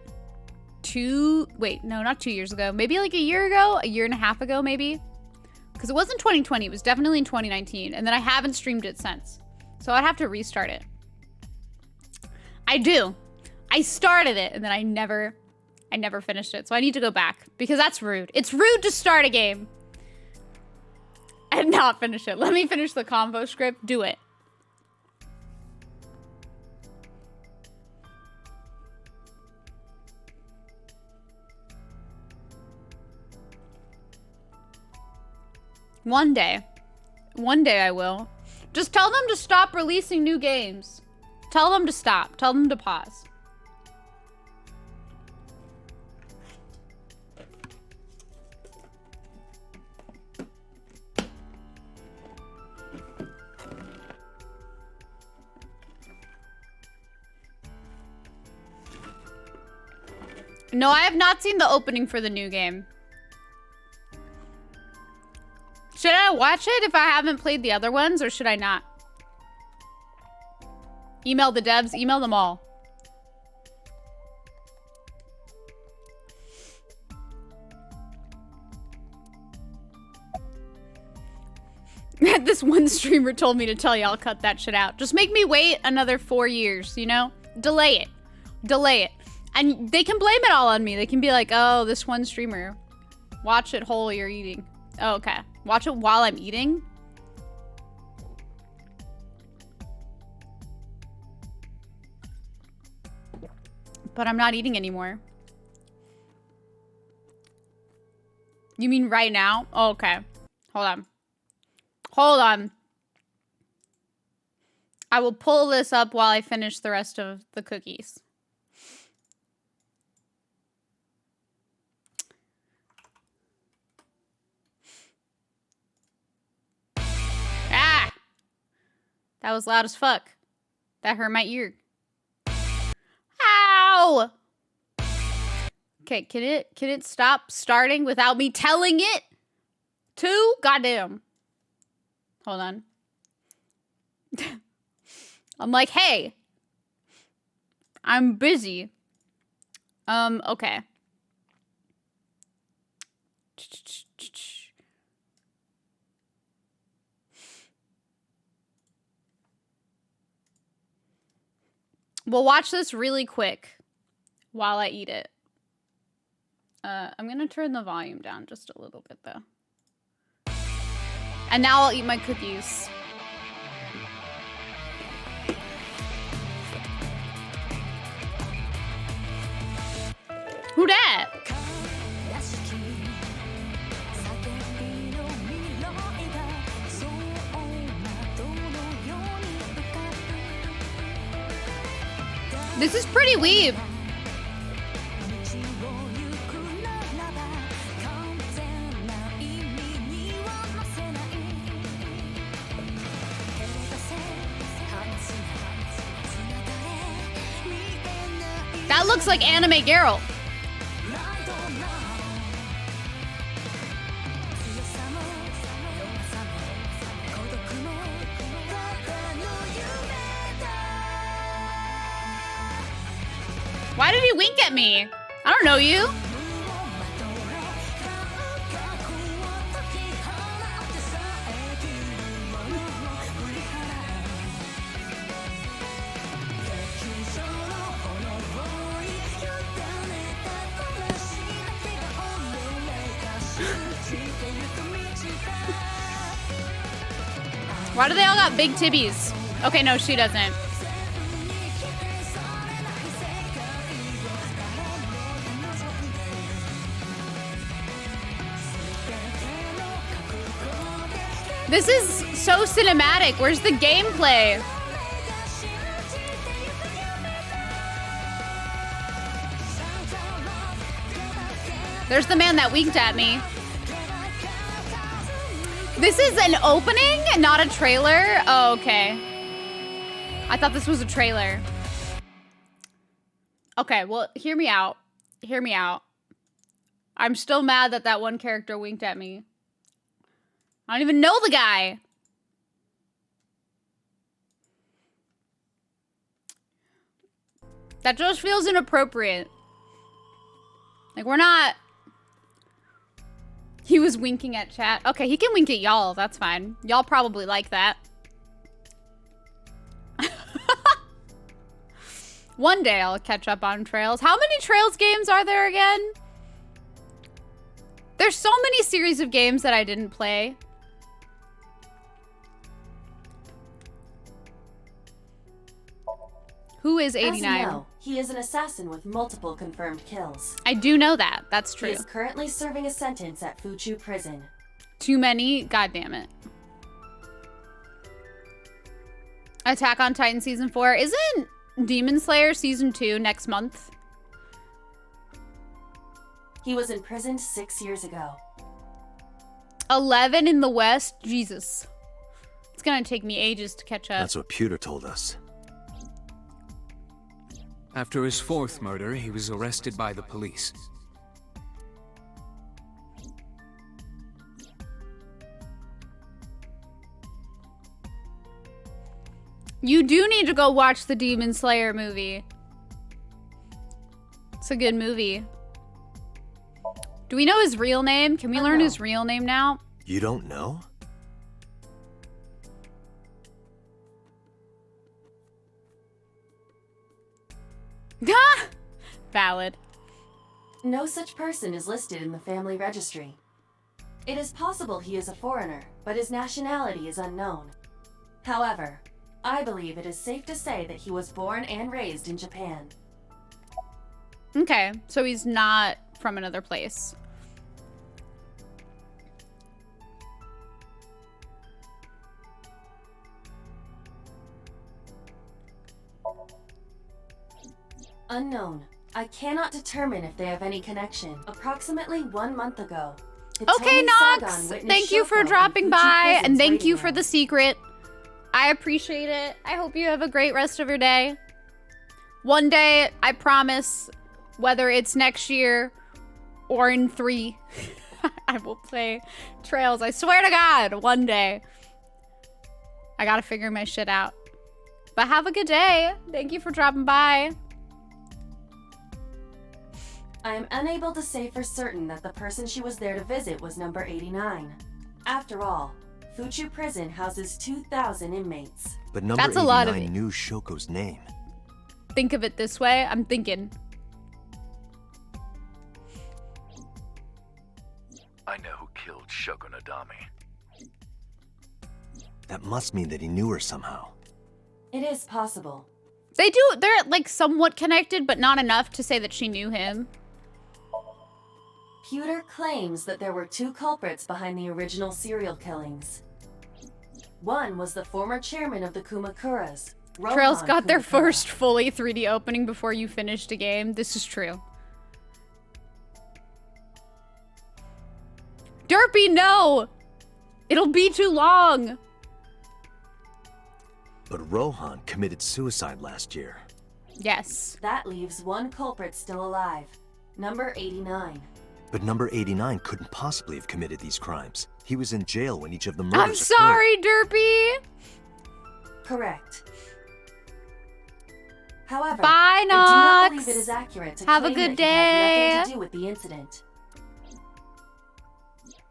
Speaker 1: not 2 years ago. Maybe like a year ago, a year and a half ago, maybe. Because it wasn't 2020, it was definitely in 2019. And then I haven't streamed it since. So I'd have to restart it. I do. I started it and then I never finished it. So I need to go back because that's rude. It's rude to start a game and not finish it. Let me finish the convo script. Do it. One day I will. Just tell them to stop releasing new games. Tell them to stop. Tell them to pause. No, I have not seen the opening for the new game. Should I watch it if I haven't played the other ones, or should I not? Email the devs, email them all. This one streamer told me to tell y'all cut that shit out. Just make me wait another 4 years, you know? Delay it. Delay it. And they can blame it all on me. They can be like, oh, this one streamer. Watch it whole you're eating. Oh, okay. Watch it while I'm eating? But I'm not eating anymore. You mean right now? Oh, okay. Hold on. Hold on. I will pull this up while I finish the rest of the cookies. Ah! That was loud as fuck. That hurt my ear. Ow! Okay, can it stop starting without me telling it to? Goddamn. Hold on. I'm like, hey. I'm busy. Okay. We'll watch this really quick while I eat it. I'm gonna turn the volume down just a little bit though. And now I'll eat my cookies. Who dat? This is pretty weeb. That looks like anime Geralt. Why did he wink at me? I don't know you. Why do they all got big tibbies? Okay, no, she doesn't. This is so cinematic. Where's the gameplay? There's the man that winked at me. This is an opening, not a trailer? Oh, okay. I thought this was a trailer. Okay, well, hear me out. Hear me out. I'm still mad that that one character winked at me. I don't even know the guy. That just feels inappropriate. Like, we're not... He was winking at chat. Okay, he can wink at y'all. That's fine. Y'all probably like that. One day I'll catch up on Trails. How many Trails games are there again? There's so many series of games that I didn't play. Who is 89?
Speaker 4: As you know, he is an assassin with multiple confirmed kills.
Speaker 1: I do know that. That's true.
Speaker 4: He is currently serving a sentence at Fuchu Prison.
Speaker 1: Too many? God damn it. Attack on Titan Season 4. Isn't Demon Slayer Season 2 next month?
Speaker 4: He was imprisoned 6 years ago.
Speaker 1: 11 in the West? Jesus. It's gonna take me ages to catch up.
Speaker 3: That's what Pewter told us.
Speaker 5: After his fourth murder, he was arrested by the police.
Speaker 1: You do need to go watch the Demon Slayer movie. It's a good movie. Do we know his real name? Can we learn his real name now?
Speaker 3: You don't know?
Speaker 1: Valid.
Speaker 4: No such person is listed in the family registry. It is possible he is a foreigner, but his nationality is unknown. However, I believe it is safe to say that he was born and raised in Japan.
Speaker 1: Okay, so he's not from another place.
Speaker 4: Unknown. I cannot determine if they have any connection. Approximately 1 month ago.
Speaker 1: Okay, Nox, thank you for dropping by, and thank you for the secret. I appreciate it. I hope you have a great rest of your day. One day, I promise, whether it's next year or in 3, I will play Trails. I swear to God, one day. I gotta figure my shit out. But have a good day. Thank you for dropping by.
Speaker 4: I am unable to say for certain that the person she was there to visit was number 89. After all, Fuchu Prison houses 2,000 inmates.
Speaker 3: But number 89 knew Shoko's name.
Speaker 1: Think of it this way. I'm thinking.
Speaker 7: I know who killed Shogun Adami.
Speaker 3: That must mean that he knew her somehow.
Speaker 4: It is possible.
Speaker 1: They're like somewhat connected, but not enough to say that she knew him.
Speaker 4: Pewter claims that there were 2 culprits behind the original serial killings. One was the former chairman of the Kumakuras.
Speaker 1: Trails
Speaker 4: Rohan
Speaker 1: got their
Speaker 4: Kumakura.
Speaker 1: first fully 3D opening before you finished a game. This is true. Derpy, no! It'll be too long!
Speaker 3: But Rohan committed suicide last year.
Speaker 1: Yes.
Speaker 4: That leaves 1 culprit still alive. Number 89.
Speaker 3: But number 89 couldn't possibly have committed these crimes. He was in jail when each of the murders
Speaker 1: I'm sorry, Derpy!
Speaker 4: Correct. However,
Speaker 1: Bye,
Speaker 4: I do
Speaker 1: Nox.
Speaker 4: not believe it is accurate to
Speaker 1: Have a
Speaker 4: claim
Speaker 1: good
Speaker 4: that he had
Speaker 1: day.
Speaker 4: nothing to do with the incident.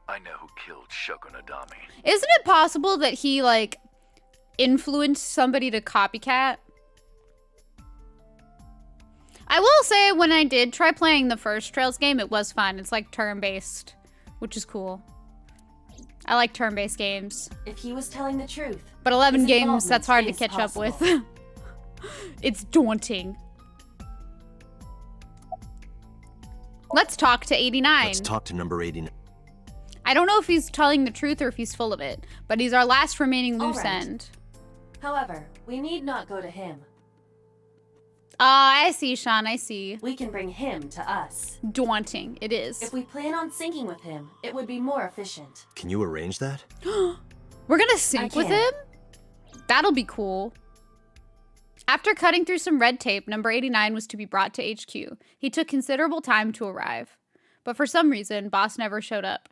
Speaker 7: I know who killed Shogun Adami.
Speaker 1: Isn't it possible that he, like, influenced somebody to copycat? I will say, when I did try playing the first Trails game, it was fun. It's, like, turn-based, which is cool. I like turn-based games.
Speaker 4: If he was telling the truth,
Speaker 1: But 11
Speaker 4: his
Speaker 1: games, that's hard to
Speaker 4: involvement
Speaker 1: catch
Speaker 4: is
Speaker 1: up with.
Speaker 4: possible.
Speaker 1: It's daunting. Let's talk to 89.
Speaker 3: Let's talk to number 89.
Speaker 1: I don't know if he's telling the truth or if he's full of it, but he's our last remaining
Speaker 4: All
Speaker 1: loose
Speaker 4: right.
Speaker 1: end.
Speaker 4: However, we need not go to him.
Speaker 1: Ah, I see, Sean, I see.
Speaker 4: We can bring him to us.
Speaker 1: Daunting, it is.
Speaker 4: If we plan on syncing with him, it would be more efficient.
Speaker 3: Can you arrange that?
Speaker 1: We're gonna sync with
Speaker 4: can.
Speaker 1: him? That'll be cool. After cutting through some red tape, number 89 was to be brought to HQ. He took considerable time to arrive. But for some reason, Boss never showed up.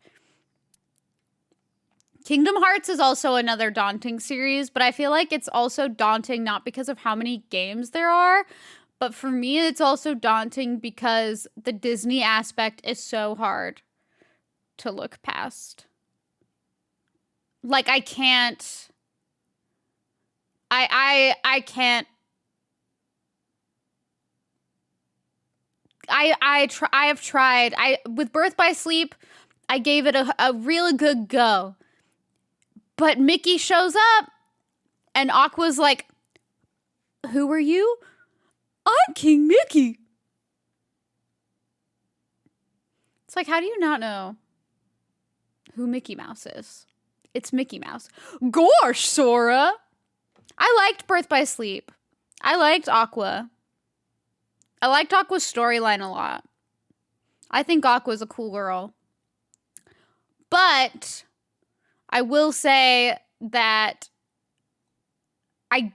Speaker 1: Kingdom Hearts is also another daunting series, but I feel like it's also daunting not because of how many games there are, but for me it's also daunting because the Disney aspect is so hard to look past. Like I can't I can't I have tried. With Birth by Sleep, I gave it a really good go. But Mickey shows up, and Aqua's like, "Who are you?" "I'm King Mickey." It's like, how do you not know who Mickey Mouse is? It's Mickey Mouse. Gosh, Sora! I liked Birth by Sleep. I liked Aqua. I liked Aqua's storyline a lot. I think Aqua's a cool girl. But I will say that I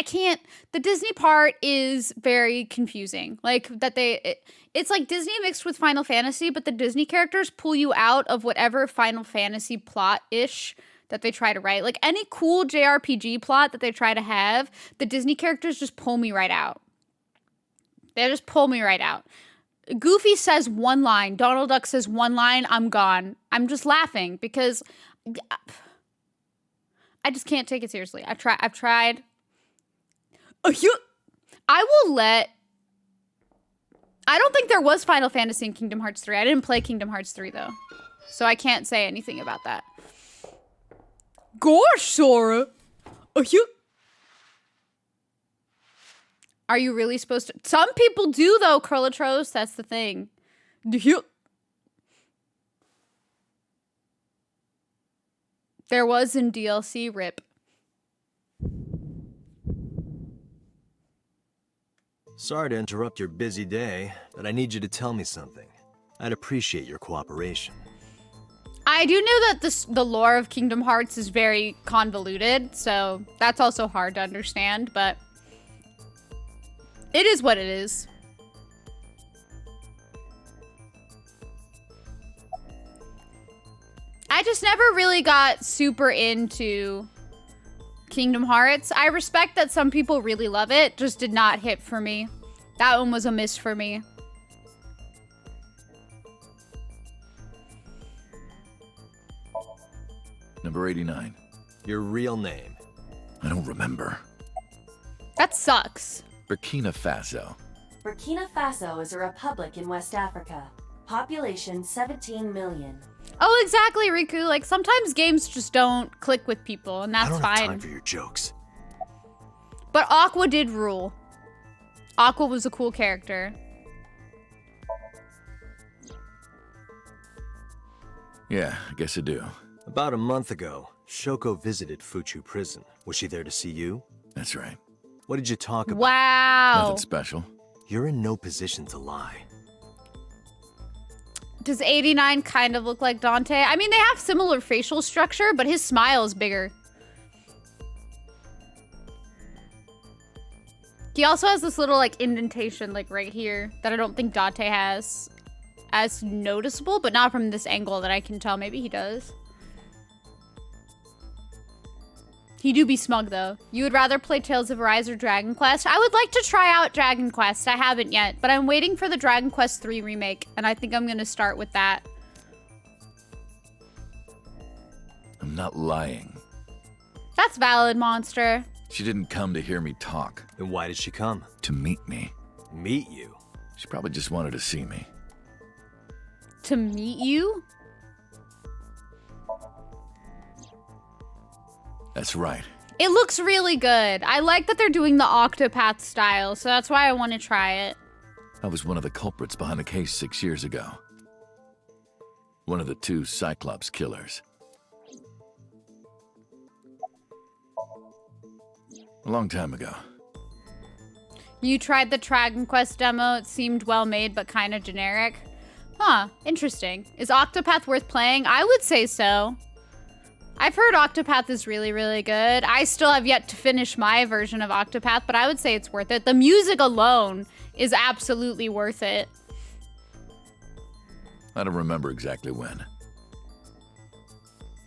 Speaker 1: can't, the Disney part is very confusing. Like that it's like Disney mixed with Final Fantasy, but the Disney characters pull you out of whatever Final Fantasy plot-ish that they try to write. Like any cool JRPG plot that they try to have, the Disney characters just pull me right out. They just pull me right out. Goofy says one line, Donald Duck says one line, I'm gone. I'm just laughing because I just can't take it seriously. I've tried. I don't think there was Final Fantasy in Kingdom Hearts 3. I didn't play Kingdom Hearts 3 though. So I can't say anything about that. Gosh, Sora. Are you really supposed to? Some people do though, Curlatros. That's the thing. There was in DLC, rip.
Speaker 3: Sorry to interrupt your busy day, but I need you to tell me something. I'd appreciate your cooperation.
Speaker 1: I do know that the lore of Kingdom Hearts is very convoluted, so that's also hard to understand, but it is what it is. I just never really got super into Kingdom Hearts. I respect that some people really love it, just did not hit for me. That one was a miss for me.
Speaker 7: Number 89.
Speaker 3: Your real name?
Speaker 7: I don't remember.
Speaker 1: That sucks.
Speaker 7: Burkina Faso.
Speaker 4: Burkina Faso is a republic in West Africa. Population 17 million.
Speaker 1: Oh, exactly, Riku. Like, sometimes games just don't click with people, and that's
Speaker 3: I don't
Speaker 1: fine.
Speaker 3: have time for your jokes.
Speaker 1: But Aqua did rule. Aqua was a cool character.
Speaker 7: Yeah, I guess I do.
Speaker 3: About a month ago, Shoko visited Fuchu Prison. Was she there to see you?
Speaker 7: That's right.
Speaker 3: What did you talk about?
Speaker 1: Wow.
Speaker 7: Nothing special.
Speaker 3: You're in no position to lie.
Speaker 1: Does 89 kind of look like Dante? I mean, they have similar facial structure, but his smile is bigger. He also has this little, like, indentation, like, right here that I don't think Dante has as noticeable, but not from this angle that I can tell. Maybe he does. He do be smug, though. You would rather play Tales of Arise or Dragon Quest? I would like to try out Dragon Quest. I haven't yet, but I'm waiting for the Dragon Quest 3 remake, and I think I'm going to start with that.
Speaker 7: I'm not lying.
Speaker 1: That's valid, Monster.
Speaker 7: She didn't come to hear me talk.
Speaker 3: Then why did she come?
Speaker 7: To meet me.
Speaker 3: Meet you?
Speaker 7: She probably just wanted to see me.
Speaker 1: To meet you?
Speaker 7: That's right.
Speaker 1: It looks really good. I like that they're doing the Octopath style, so that's why I want to try it.
Speaker 7: I was one of the culprits behind the case 6 years ago. One of the 2 Cyclops killers. A long time ago.
Speaker 1: You tried the Dragon Quest demo. It seemed well made, but kind of generic. Huh, interesting. Is Octopath worth playing? I would say so. I've heard Octopath is really, really good. I still have yet to finish my version of Octopath, but I would say it's worth it. The music alone is absolutely worth it.
Speaker 7: I don't remember exactly when.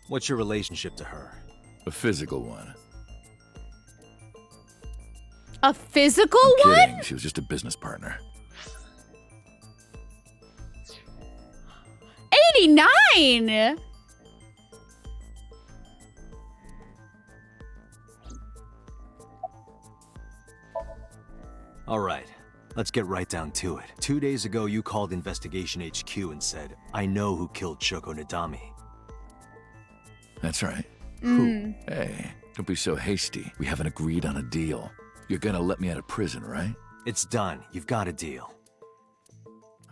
Speaker 3: What's your relationship to her?
Speaker 7: A physical one.
Speaker 1: A physical
Speaker 7: I'm
Speaker 1: one?
Speaker 7: kidding. She was just a business partner.
Speaker 1: 89!
Speaker 3: All right, let's get right down to it. 2 days ago, you called Investigation HQ and said, I know who killed Shoko Nadami.
Speaker 7: That's right.
Speaker 3: Who?
Speaker 7: Hey, don't be so hasty. We haven't agreed on a deal. You're gonna let me out of prison, right?
Speaker 3: It's done. You've got a deal.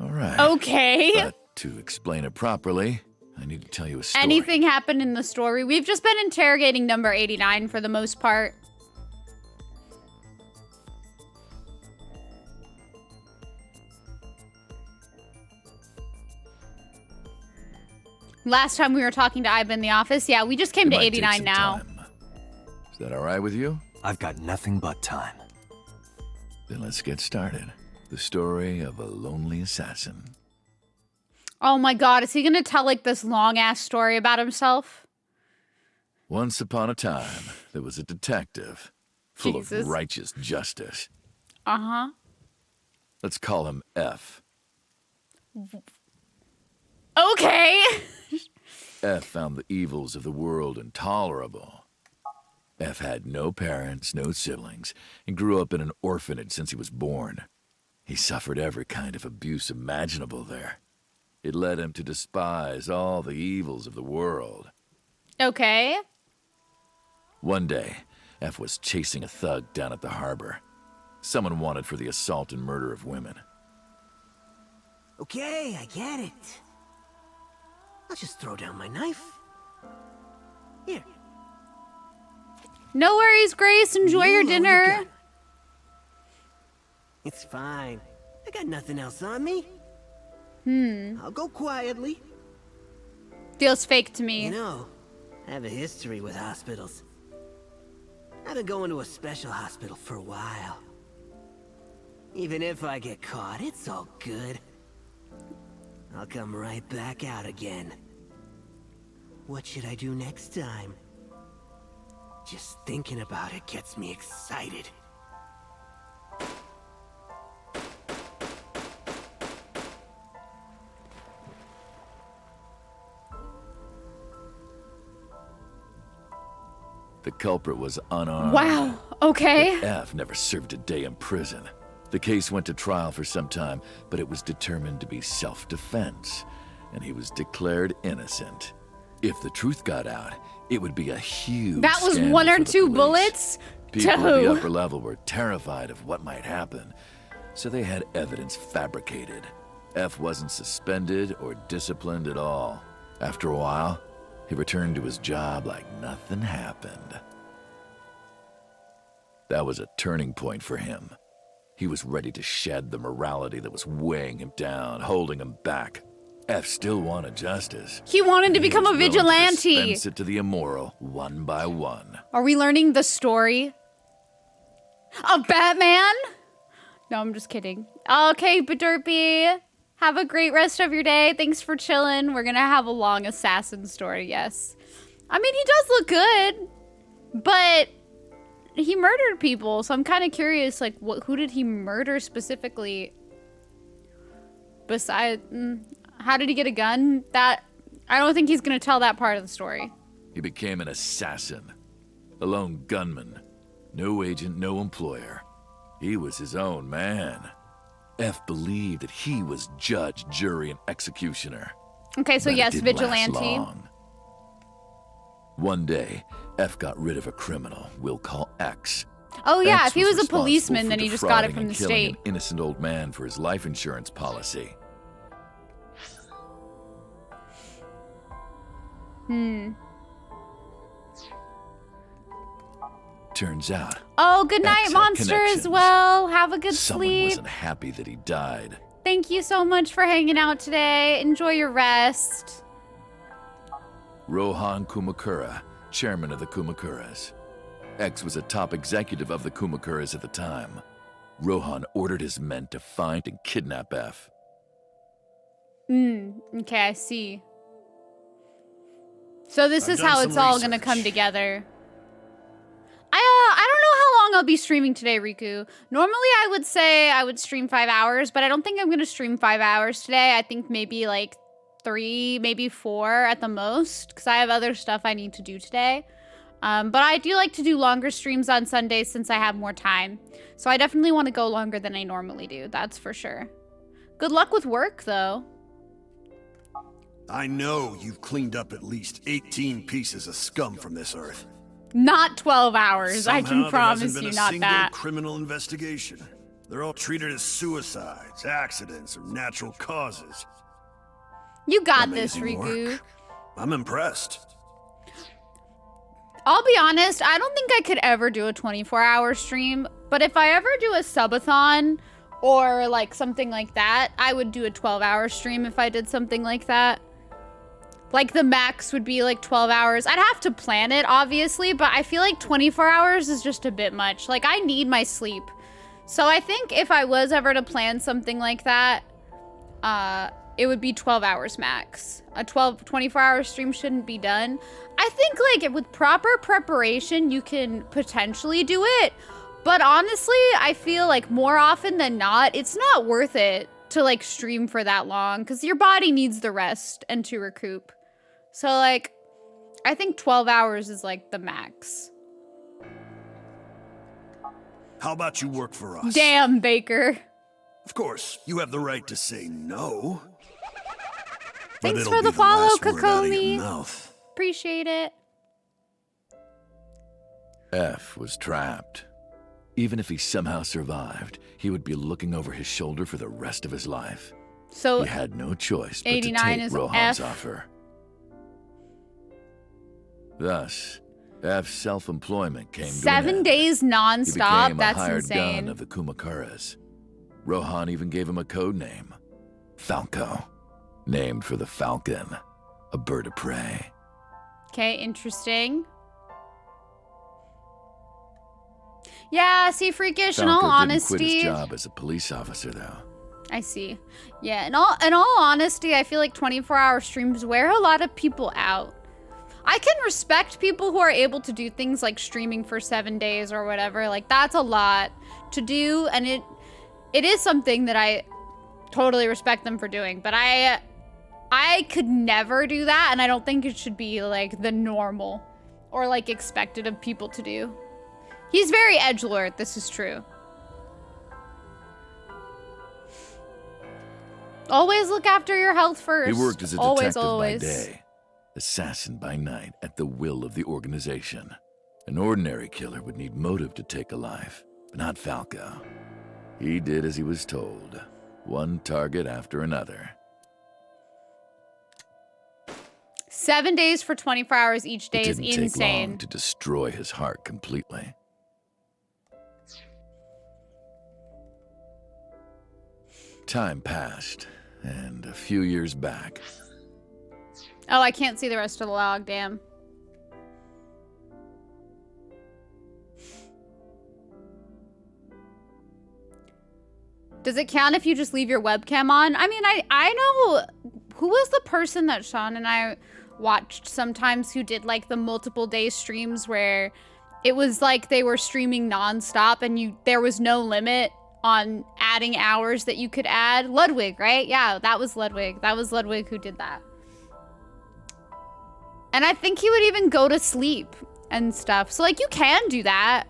Speaker 7: All right.
Speaker 1: Okay.
Speaker 7: But to explain it properly, I need to tell you a story.
Speaker 1: Anything happened in the story? We've just been interrogating number 89 for the most part. Last time we were talking to Iba in the office, yeah, we just came
Speaker 7: It
Speaker 1: to
Speaker 7: might take
Speaker 1: 89
Speaker 7: some
Speaker 1: now.
Speaker 7: time. Is that all right with you?
Speaker 3: I've got nothing but time.
Speaker 7: Then let's get started. The story of a lonely assassin.
Speaker 1: Oh my god, is he gonna tell like this long ass story about himself?
Speaker 7: Once upon a time, there was a detective full
Speaker 1: Jesus.
Speaker 7: of righteous justice.
Speaker 1: Uh-huh.
Speaker 7: Let's call him F.
Speaker 1: Okay.
Speaker 7: F found the evils of the world intolerable. F had no parents, no siblings, and grew up in an orphanage since he was born. He suffered every kind of abuse imaginable there. It led him to despise all the evils of the world.
Speaker 1: Okay.
Speaker 7: One day, F was chasing a thug down at the harbor. Someone wanted for the assault and murder of women.
Speaker 15: Okay, I get it. I'll just throw down my knife. Here.
Speaker 1: No worries, Grace. Enjoy your dinner.
Speaker 15: It's fine. I got nothing else on me. I'll go quietly.
Speaker 1: Feels fake to me.
Speaker 15: You know, I have a history with hospitals. I've been going to a special hospital for a while. Even if I get caught, it's all good. I'll come right back out again. What should I do next time? Just thinking about it gets me excited.
Speaker 7: The culprit was unarmed.
Speaker 1: Wow. Okay.
Speaker 7: But F never served a day in prison. The case went to trial for some time, but it was determined to be self-defense. and he was declared innocent. If the truth got out, it would be a huge
Speaker 1: That was
Speaker 7: scandal
Speaker 1: one or
Speaker 7: for the
Speaker 1: two
Speaker 7: police.
Speaker 1: bullets?
Speaker 7: People at the
Speaker 1: Two.
Speaker 7: upper level were terrified of what might happen, so they had evidence fabricated. F wasn't suspended or disciplined at all. After a while, he returned to his job like nothing happened. That was a turning point for him. He was ready to shed the morality that was weighing him down, holding him back. F still wanted justice.
Speaker 1: He wanted to become a
Speaker 7: was willing to
Speaker 1: vigilante.
Speaker 7: dispense it to the immoral, one by one.
Speaker 1: Are we learning the story of Batman? No, I'm just kidding. Okay, Baderpy, have a great rest of your day. Thanks for chilling. We're gonna have a long assassin story, yes. I mean, he does look good, but he murdered people, so I'm kind of curious, like, who did he murder specifically? Besides, how did he get a gun? That, I don't think he's gonna tell that part of the story.
Speaker 7: He became an assassin, a lone gunman. No agent, no employer. He was his own man. F believed that he was judge, jury, and executioner.
Speaker 1: Okay, so
Speaker 7: But it
Speaker 1: yes,
Speaker 7: didn't last
Speaker 1: vigilante.
Speaker 7: long. One day, F got rid of a criminal we'll call X.
Speaker 1: Oh yeah,
Speaker 7: X
Speaker 1: if he was a
Speaker 7: responsible
Speaker 1: policeman,
Speaker 7: for
Speaker 1: then he just got it
Speaker 7: defrauding
Speaker 1: from
Speaker 7: and
Speaker 1: the
Speaker 7: killing
Speaker 1: state.
Speaker 7: an innocent old man for his life insurance policy. Turns out,
Speaker 1: Oh, good night,
Speaker 7: X had
Speaker 1: monster, as
Speaker 7: connections.
Speaker 1: well. Have a good
Speaker 7: someone
Speaker 1: sleep.
Speaker 7: wasn't happy that he died.
Speaker 1: Thank you so much for hanging out today. Enjoy your rest.
Speaker 7: Rohan Kumakura, chairman of the Kumakuras. X was a top executive of the Kumakuras at the time. Rohan ordered his men to find and kidnap F.
Speaker 1: Okay, I see. So this
Speaker 16: I've
Speaker 1: is
Speaker 16: done
Speaker 1: how
Speaker 16: some
Speaker 1: it's all gonna come
Speaker 16: research.
Speaker 1: together. I don't know how long I'll be streaming today, Riku. Normally I would say I would stream 5 hours, but I don't think I'm gonna stream 5 hours today. I think maybe like 3, maybe 4 at the most, because I have other stuff I need to do today. But I do like to do longer streams on Sundays since I have more time. So I definitely want to go longer than I normally do, that's for sure. Good luck with work, though.
Speaker 16: I know you've cleaned up at least 18 pieces of scum from this earth.
Speaker 1: Not 12 hours, I
Speaker 16: Somehow
Speaker 1: can
Speaker 16: there
Speaker 1: promise
Speaker 16: hasn't been
Speaker 1: you,
Speaker 16: a
Speaker 1: not
Speaker 16: single
Speaker 1: that.
Speaker 16: criminal investigation. They're all treated as suicides, accidents, or natural causes.
Speaker 1: You got this,
Speaker 16: Amazing
Speaker 1: Riku.
Speaker 16: work. I'm impressed.
Speaker 1: I'll be honest, I don't think I could ever do a 24-hour stream, but if I ever do a subathon or like something like that, I would do a 12-hour stream if I did something like that. Like the max would be like 12 hours. I'd have to plan it, obviously, but I feel like 24 hours is just a bit much. Like, I need my sleep. So I think if I was ever to plan something like that, it would be 12 hours max. A 24-hour stream shouldn't be done. I think like with proper preparation, you can potentially do it. But honestly, I feel like more often than not, it's not worth it to like stream for that long because your body needs the rest and to recoup. So like, I think 12 hours is like the max.
Speaker 16: How about you work for us?
Speaker 1: Damn, Baker.
Speaker 16: Of course, you have the right to say no. But
Speaker 1: Thanks
Speaker 16: it'll
Speaker 1: for
Speaker 16: be
Speaker 1: the follow,
Speaker 16: last word out of your
Speaker 1: Kokomi.
Speaker 16: mouth.
Speaker 1: Appreciate it.
Speaker 7: F was trapped. Even if he somehow survived, he would be looking over his shoulder for the rest of his life.
Speaker 1: So
Speaker 7: he had no choice but to
Speaker 1: 89
Speaker 7: take
Speaker 1: is
Speaker 7: Rohan's
Speaker 1: F.
Speaker 7: offer. Thus, F's self-employment came to an
Speaker 1: 7
Speaker 7: end.
Speaker 1: days
Speaker 7: He
Speaker 1: non-stop?
Speaker 7: became a
Speaker 1: That's
Speaker 7: hired
Speaker 1: insane.
Speaker 7: gun of the Kumakuras. Rohan even gave him a code name, Falco, named for the falcon, a bird of prey.
Speaker 1: Okay, interesting. Yeah, see, Freakish, in all
Speaker 7: Falco didn't quit
Speaker 1: honesty,
Speaker 7: his job as a police officer, though.
Speaker 1: I see. Yeah, in all honesty, I feel like 24-hour streams wear a lot of people out. I can respect people who are able to do things like streaming for 7 days or whatever. Like, that's a lot to do, and it is something that I totally respect them for doing. But I could never do that, and I don't think it should be like the normal or like expected of people to do. He's very edgelord, this is true. Always look after your health first.
Speaker 7: He worked as a
Speaker 1: always,
Speaker 7: detective
Speaker 1: always.
Speaker 7: by day, assassin by night, at the will of the organization. An ordinary killer would need motive to take a life, but not Falco. He did as he was told, one target after another.
Speaker 1: 7 days for 24 hours each day is
Speaker 7: It didn't take long
Speaker 1: insane.
Speaker 7: to destroy his heart completely. Time passed, and a few years back,
Speaker 1: Oh, I can't see the rest of the log, damn. Does it count if you just leave your webcam on? I mean, I know who was the person that Sean and I watched sometimes who did like the multiple day streams where it was like they were streaming nonstop and there was no limit on adding hours that you could add. Ludwig, right? Yeah, that was Ludwig. That was Ludwig who did that. And I think he would even go to sleep and stuff. So like you can do that.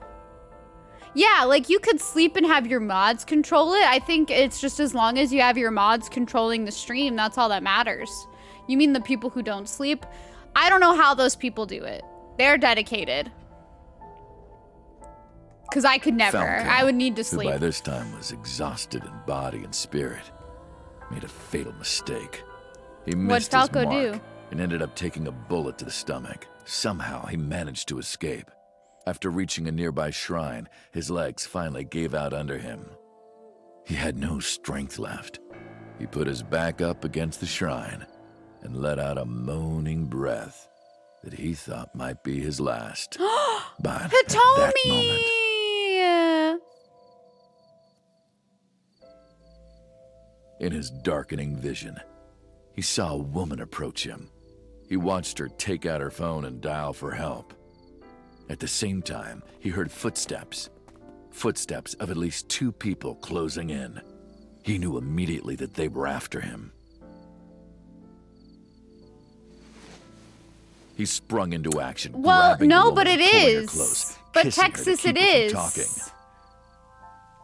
Speaker 1: Yeah, like you could sleep and have your mods control it. I think it's just as long as you have your mods controlling the stream, that's all that matters. You mean the people who don't sleep? I don't know how those people do it. They're dedicated. Because I could never.
Speaker 7: Falco,
Speaker 1: I would need to
Speaker 7: who
Speaker 1: sleep.
Speaker 7: by this time was exhausted in body and spirit, made a fatal mistake. He missed his
Speaker 1: Falco
Speaker 7: mark
Speaker 1: do?
Speaker 7: and ended up taking a bullet to the stomach. Somehow he managed to escape. After reaching a nearby shrine, his legs finally gave out under him. He had no strength left. He put his back up against the shrine and let out a moaning breath that he thought might be his last. But at that moment,
Speaker 1: Hitomi!
Speaker 7: in his darkening vision, he saw a woman approach him. He watched her take out her phone and dial for help. At the same time, he heard footsteps. Footsteps of at least 2 people closing in. He knew immediately that they were after him. He sprung into action,
Speaker 1: Well,
Speaker 7: grabbing the
Speaker 1: no,
Speaker 7: woman
Speaker 1: but
Speaker 7: and
Speaker 1: it
Speaker 7: pulling her
Speaker 1: is.
Speaker 7: close,
Speaker 1: But
Speaker 7: kissing her to
Speaker 1: Texas
Speaker 7: keep
Speaker 1: it
Speaker 7: her from
Speaker 1: is.
Speaker 7: talking.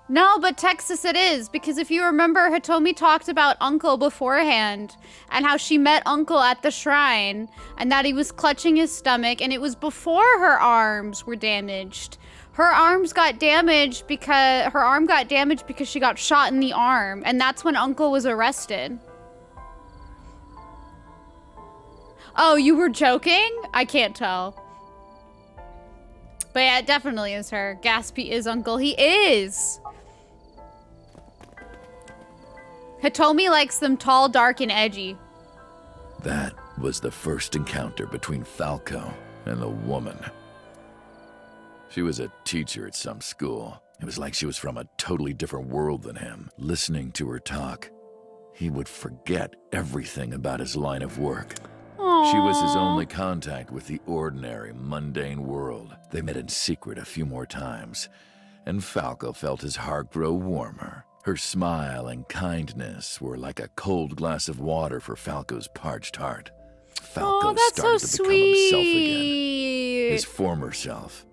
Speaker 1: No, but Texas it is, because if you remember, Hitomi talked about Uncle beforehand, and how she met Uncle at the shrine, and that he was clutching his stomach, and it was before her arms were damaged. Her arm got damaged because she got shot in the arm, and that's when Uncle was arrested. Oh, you were joking? I can't tell. But yeah, it definitely is her. Gaspy is Uncle. He is! Hitomi likes them tall, dark, and edgy.
Speaker 7: That was the first encounter between Falco and the woman. She was a teacher at some school. It was like she was from a totally different world than him. Listening to her talk, he would forget everything about his line of work. She was his only contact with the ordinary, mundane world. They met in secret a few more times, and Falco felt his heart grow warmer. Her smile and kindness were like a cold glass of water for Falco's parched heart. Falco started to become himself again. His former self.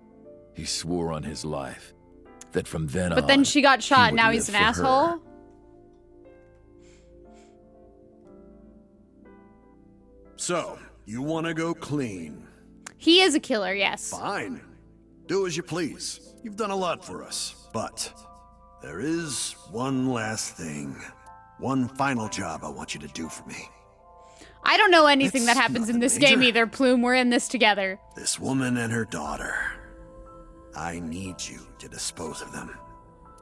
Speaker 7: He swore on his life that from then on,
Speaker 1: But then she got shot,
Speaker 7: he would
Speaker 1: now he's
Speaker 7: live
Speaker 1: an
Speaker 7: for her.
Speaker 1: asshole?
Speaker 16: So, you want to go clean?
Speaker 1: He is a killer, yes.
Speaker 16: Fine. Do as you please. You've done a lot for us. But there is one last thing. One final job I want you to do for me.
Speaker 1: I don't know anything that
Speaker 16: It's
Speaker 1: happens in
Speaker 16: nothing
Speaker 1: this
Speaker 16: major.
Speaker 1: game either, Plume. We're in this together.
Speaker 16: This woman and her daughter. I need you to dispose of them.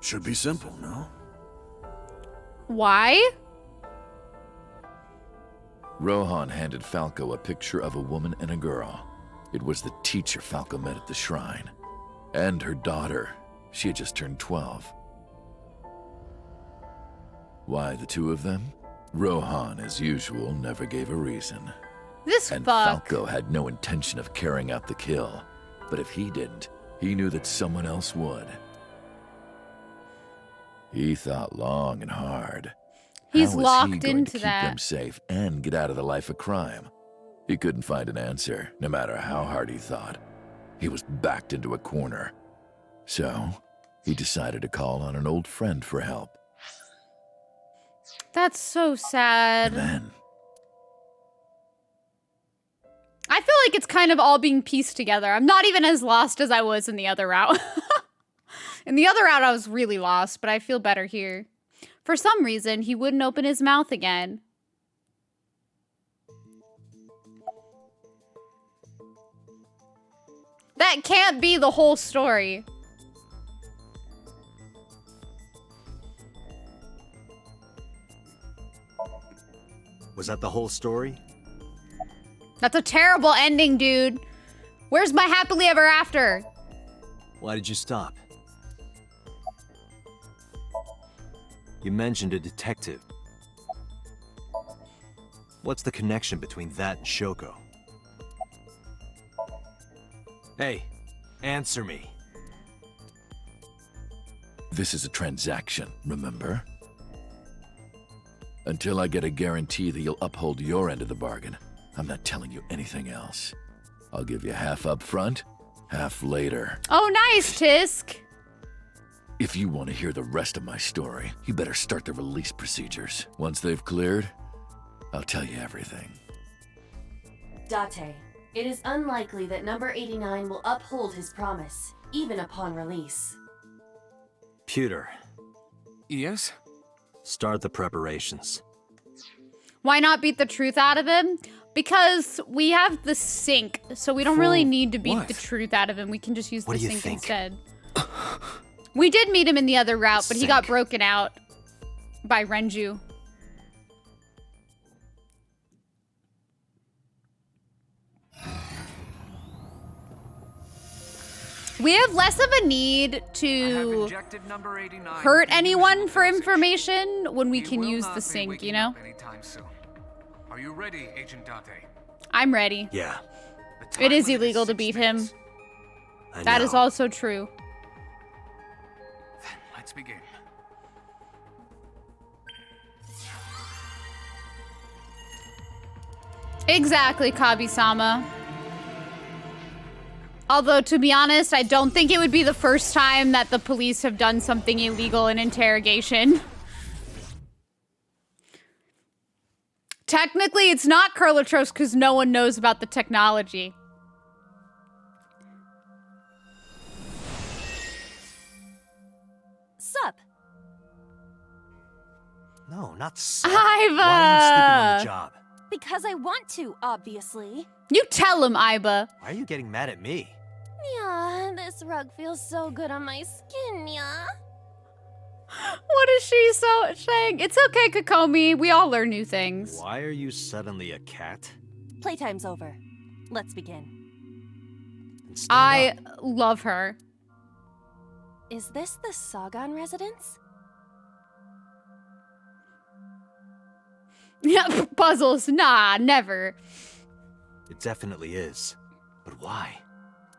Speaker 16: Should be simple, no?
Speaker 1: Why?
Speaker 7: Rohan handed Falco a picture of a woman and a girl. It was the teacher Falco met at the shrine. And her daughter. She had just turned 12. Why the 2 of them? Rohan, as usual, never gave a reason.
Speaker 1: This
Speaker 7: And
Speaker 1: fuck.
Speaker 7: Falco had no intention of carrying out the kill. But if he didn't, he knew that someone else would. He thought long and hard.
Speaker 1: He's
Speaker 7: How was
Speaker 1: locked
Speaker 7: he going
Speaker 1: into
Speaker 7: to keep
Speaker 1: that.
Speaker 7: them safe and get out of the life of crime? He couldn't find an answer, no matter how hard he thought. He was backed into a corner. So, he decided to call on an old friend for help.
Speaker 1: That's so sad.
Speaker 7: And then,
Speaker 1: I feel like it's kind of all being pieced together. I'm not even as lost as I was in the other route. In the other route, I was really lost, but I feel better here. For some reason, he wouldn't open his mouth again. That can't be the whole story.
Speaker 3: Was that the whole story?
Speaker 1: That's a terrible ending, dude. Where's my happily ever after?
Speaker 3: Why did you stop? You mentioned a detective. What's the connection between that and Shoko? Hey, answer me.
Speaker 7: this is a transaction, remember? Until I get a guarantee that you'll uphold your end of the bargain, I'm not telling you anything else. I'll give you half up front, half later.
Speaker 1: Oh, nice, Tisk.
Speaker 7: If you want to hear the rest of my story, you better start the release procedures. Once they've cleared, I'll tell you everything.
Speaker 4: Date, it is unlikely that number 89 will uphold his promise, even upon release.
Speaker 3: Pewter.
Speaker 5: Yes?
Speaker 3: Start the preparations.
Speaker 1: Why not beat the truth out of him? Because we have the sink, so we don't really need to beat the truth out of him. We can just use the sink instead. We did meet him in the other route, but he got broken out by Renju. We have less of a need to hurt anyone for information when we can use the sink, you know?
Speaker 5: Are you ready, Agent Date?
Speaker 1: I'm ready.
Speaker 3: Yeah.
Speaker 1: It is illegal to beat him. That is also true.
Speaker 5: Then let's begin.
Speaker 1: Exactly, Kabi-sama. Although, to be honest, I don't think it would be the first time that the police have done something illegal in interrogation. Technically, it's not Kurlatros because no one knows about the technology.
Speaker 4: Sup?
Speaker 3: No, not sup.
Speaker 1: Iva!
Speaker 3: Why are you sleeping on the job?
Speaker 4: Because I want to, obviously.
Speaker 1: You tell him, Iba.
Speaker 3: Why are you getting mad at me?
Speaker 4: Yeah, this rug feels so good on my skin, yeah?
Speaker 1: What is she saying? It's okay, Kokomi. We all learn new things.
Speaker 3: Why are you suddenly a cat?
Speaker 4: Playtime's over. Let's begin.
Speaker 1: I love her.
Speaker 4: Is this the Sagan residence?
Speaker 1: Yeah, puzzles. Nah, never.
Speaker 3: It definitely is. But why?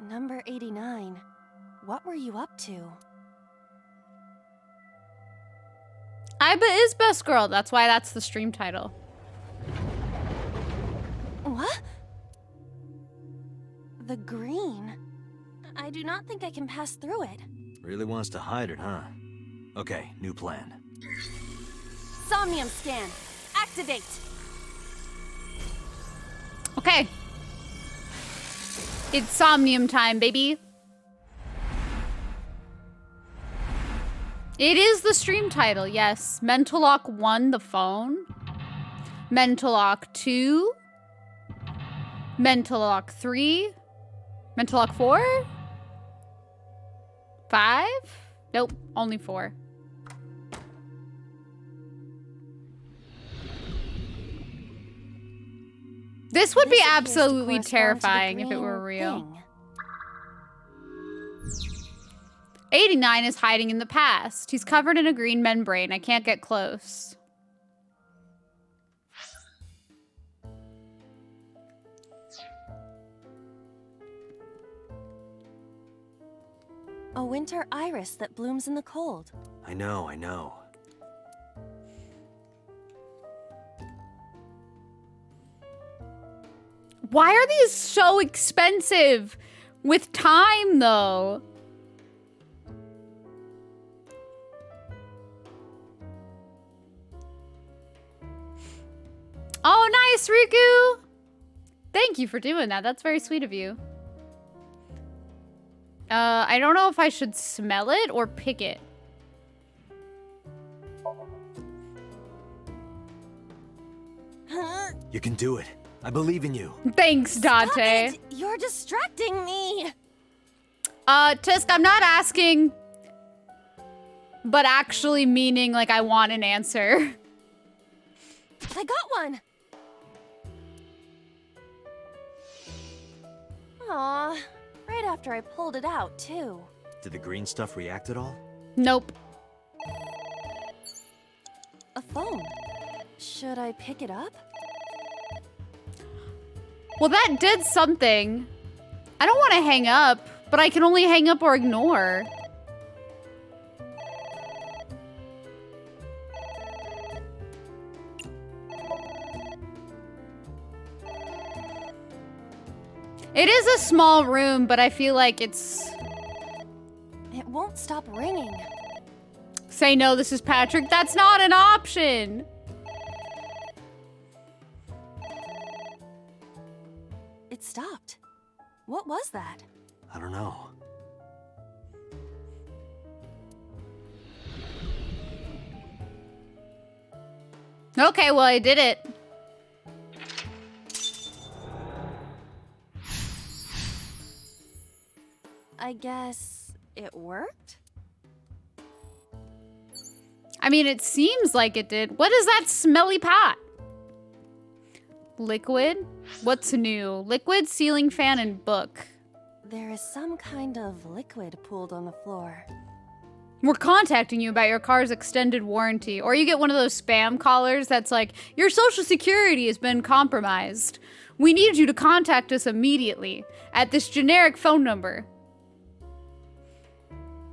Speaker 4: Number 89. What were you up to?
Speaker 1: Iba is best girl. That's why that's the stream title.
Speaker 4: What? The green. I do not think I can pass through it.
Speaker 3: Really wants to hide it, huh? Okay, new plan.
Speaker 4: Somnium scan. Activate.
Speaker 1: Okay. It's Somnium time, baby. It is the stream title, yes. Mental Lock 1, the phone. Mental Lock 2. Mental Lock 3. Mental Lock 4? 5? Nope, only 4. This would be absolutely terrifying if it were real. 89 is hiding in the past. He's covered in a green membrane. I can't get close.
Speaker 4: A winter iris that blooms in the cold.
Speaker 3: I know, I know.
Speaker 1: Why are these so expensive? With time, though. Nice, Riku! Thank you for doing that. That's very sweet of you. I don't know if I should smell it or pick it.
Speaker 3: You can do it. I believe in you.
Speaker 1: Thanks, Dante.
Speaker 17: Stop it. You're distracting me.
Speaker 1: Tisk, I'm not asking, but actually meaning like I want an answer.
Speaker 17: I got one. Aw, right after I pulled it out, too.
Speaker 3: Did the green stuff react at all?
Speaker 1: Nope.
Speaker 17: A phone. Should I pick it up?
Speaker 1: Well, that did something. I don't want to hang up, but I can only hang up or ignore. It is a small room, but I feel like it's...
Speaker 17: It won't stop ringing.
Speaker 1: Say no, this is Patrick. That's not an option.
Speaker 17: It stopped. What was that?
Speaker 3: I don't know.
Speaker 1: Okay, well, I did it.
Speaker 17: I guess it worked?
Speaker 1: I mean, it seems like it did. What is that smelly pot? Liquid? What's new? Liquid, ceiling fan, and book.
Speaker 17: There is some kind of liquid pooled on the floor.
Speaker 1: We're contacting you about your car's extended warranty. Or you get one of those spam callers that's like, your social security has been compromised. We need you to contact us immediately at this generic phone number.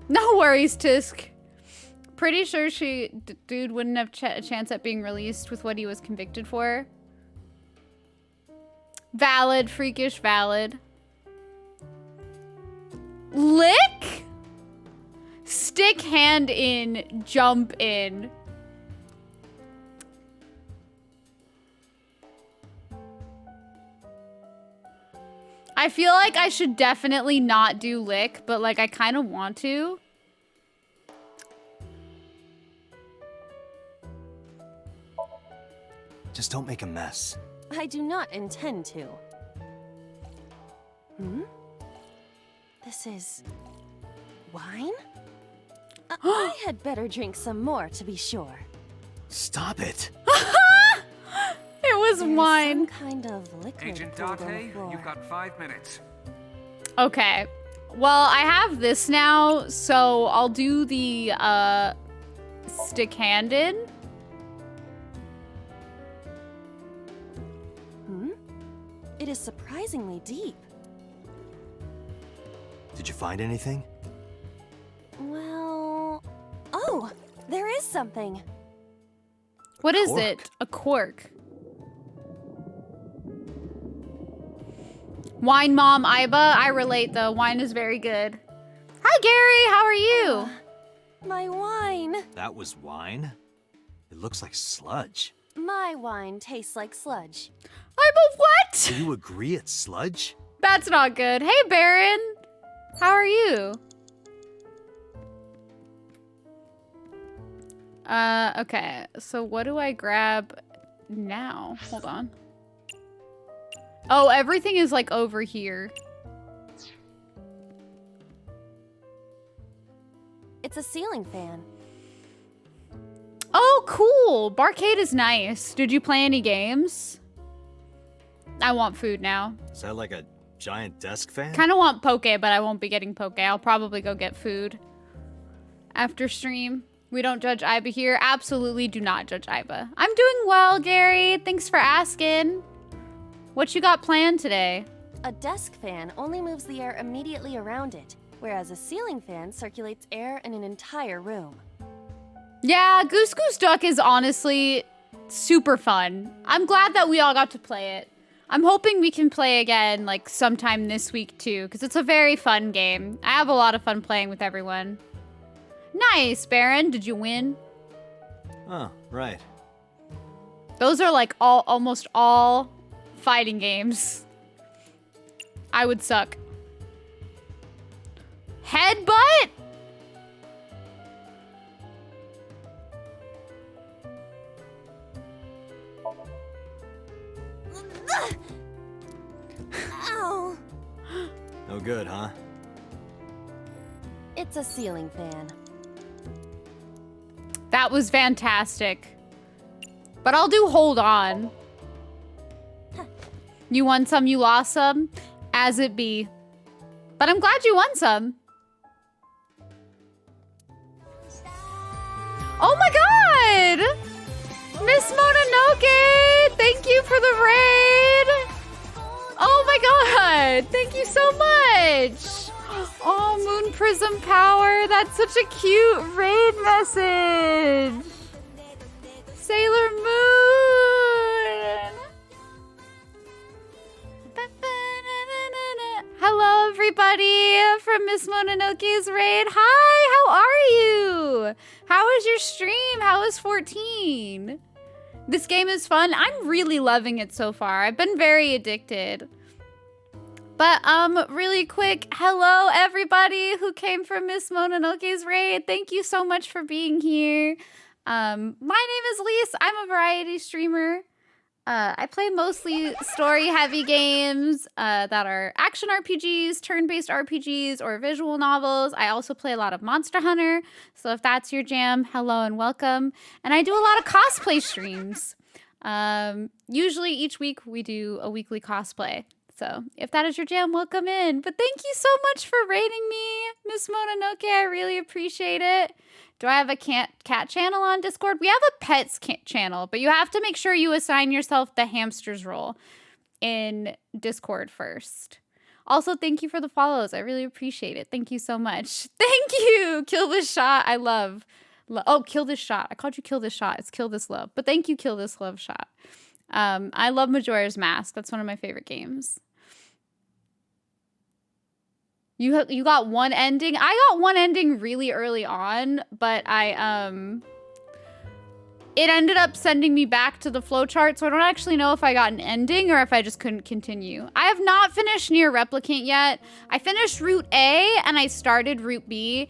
Speaker 1: No worries, Tisk. Pretty sure dude wouldn't have a chance at being released with what he was convicted for. Valid, freakish, valid. Lick? Stick hand in, jump in. I feel like I should definitely not do lick, but like I kind of want to.
Speaker 3: Just don't make a mess.
Speaker 17: I do not intend to. Hmm? This is... wine? I had better drink some more to be sure.
Speaker 3: Stop it.
Speaker 1: It was wine.
Speaker 17: Some kind of liquid.
Speaker 18: Agent Date, you've got 5 minutes.
Speaker 1: Okay. Well, I have this now, so I'll do the stick-handed.
Speaker 17: Hmm? It is surprisingly deep.
Speaker 3: Did you find anything?
Speaker 17: Well... Oh! There is something!
Speaker 1: What is it? A cork. Wine mom Iba. I relate though. Wine is very good. Hi Gary, how are you?
Speaker 17: My wine!
Speaker 3: That was wine? It looks like sludge.
Speaker 17: My wine tastes like sludge.
Speaker 1: Iba, what?
Speaker 3: Do you agree it's sludge?
Speaker 1: That's not good. Hey Baron, how are you? Okay, so what do I grab now? Hold on. Oh, everything is like over here.
Speaker 17: It's a ceiling fan.
Speaker 1: Oh, cool. Barcade is nice. Did you play any games? I want food now.
Speaker 3: Is that like a giant desk fan?
Speaker 1: Kind of want poke, but I won't be getting poke. I'll probably go get food after stream. We don't judge Iba here. Absolutely do not judge Iba. I'm doing well, Gary. Thanks for asking. What you got planned today?
Speaker 17: A desk fan only moves the air immediately around it, whereas a ceiling fan circulates air in an entire room.
Speaker 1: Yeah, Goose Goose Duck is honestly super fun. I'm glad that we all got to play it. I'm hoping we can play again like sometime this week too, because it's a very fun game. I have a lot of fun playing with everyone. Nice, Baron. Did you win?
Speaker 3: Oh, right.
Speaker 1: Those are like almost all fighting games. I would suck. Headbutt?
Speaker 17: Ow!
Speaker 3: No good, huh?
Speaker 17: It's a ceiling fan.
Speaker 1: That was fantastic. But I'll do hold on. You won some, you lost some, as it be. But I'm glad you won some. Oh my god! Miss Mononoke, thank you for the raid. Oh my god, thank you so much. Oh, Moon Prism Power, that's such a cute raid message. Sailor Moon. Hello, everybody from Miss Mononoke's raid. Hi, how are you? How was your stream? How was 14? This game is fun. I'm really loving it so far. I've been very addicted. But really quick, hello everybody who came from Miss Mononoke's raid. Thank you so much for being here. My name is Lise. I'm a variety streamer. I play mostly story-heavy games that are action RPGs, turn-based RPGs, or visual novels. I also play a lot of Monster Hunter, so if that's your jam, hello and welcome. And I do a lot of cosplay streams. Usually each week we do a weekly cosplay. So if that is your jam, welcome in. But thank you so much for rating me, Miss Mononoke. I really appreciate it. Do I have a cat channel on Discord? We have a pets channel, but you have to make sure you assign yourself the hamster's role in Discord first. Also, thank you for the follows. I really appreciate it. Thank you so much. Thank you. Kill This Shot. I love. Oh, Kill This Shot. I called you Kill This Shot. It's Kill This Love. But thank you, Kill This Love Shot. I love Majora's Mask. That's one of my favorite games. You got one ending? I got one ending really early on, but it ended up sending me back to the flowchart, so I don't actually know if I got an ending or if I just couldn't continue. I have not finished Nier Replicant yet. I finished Route A and I started Route B,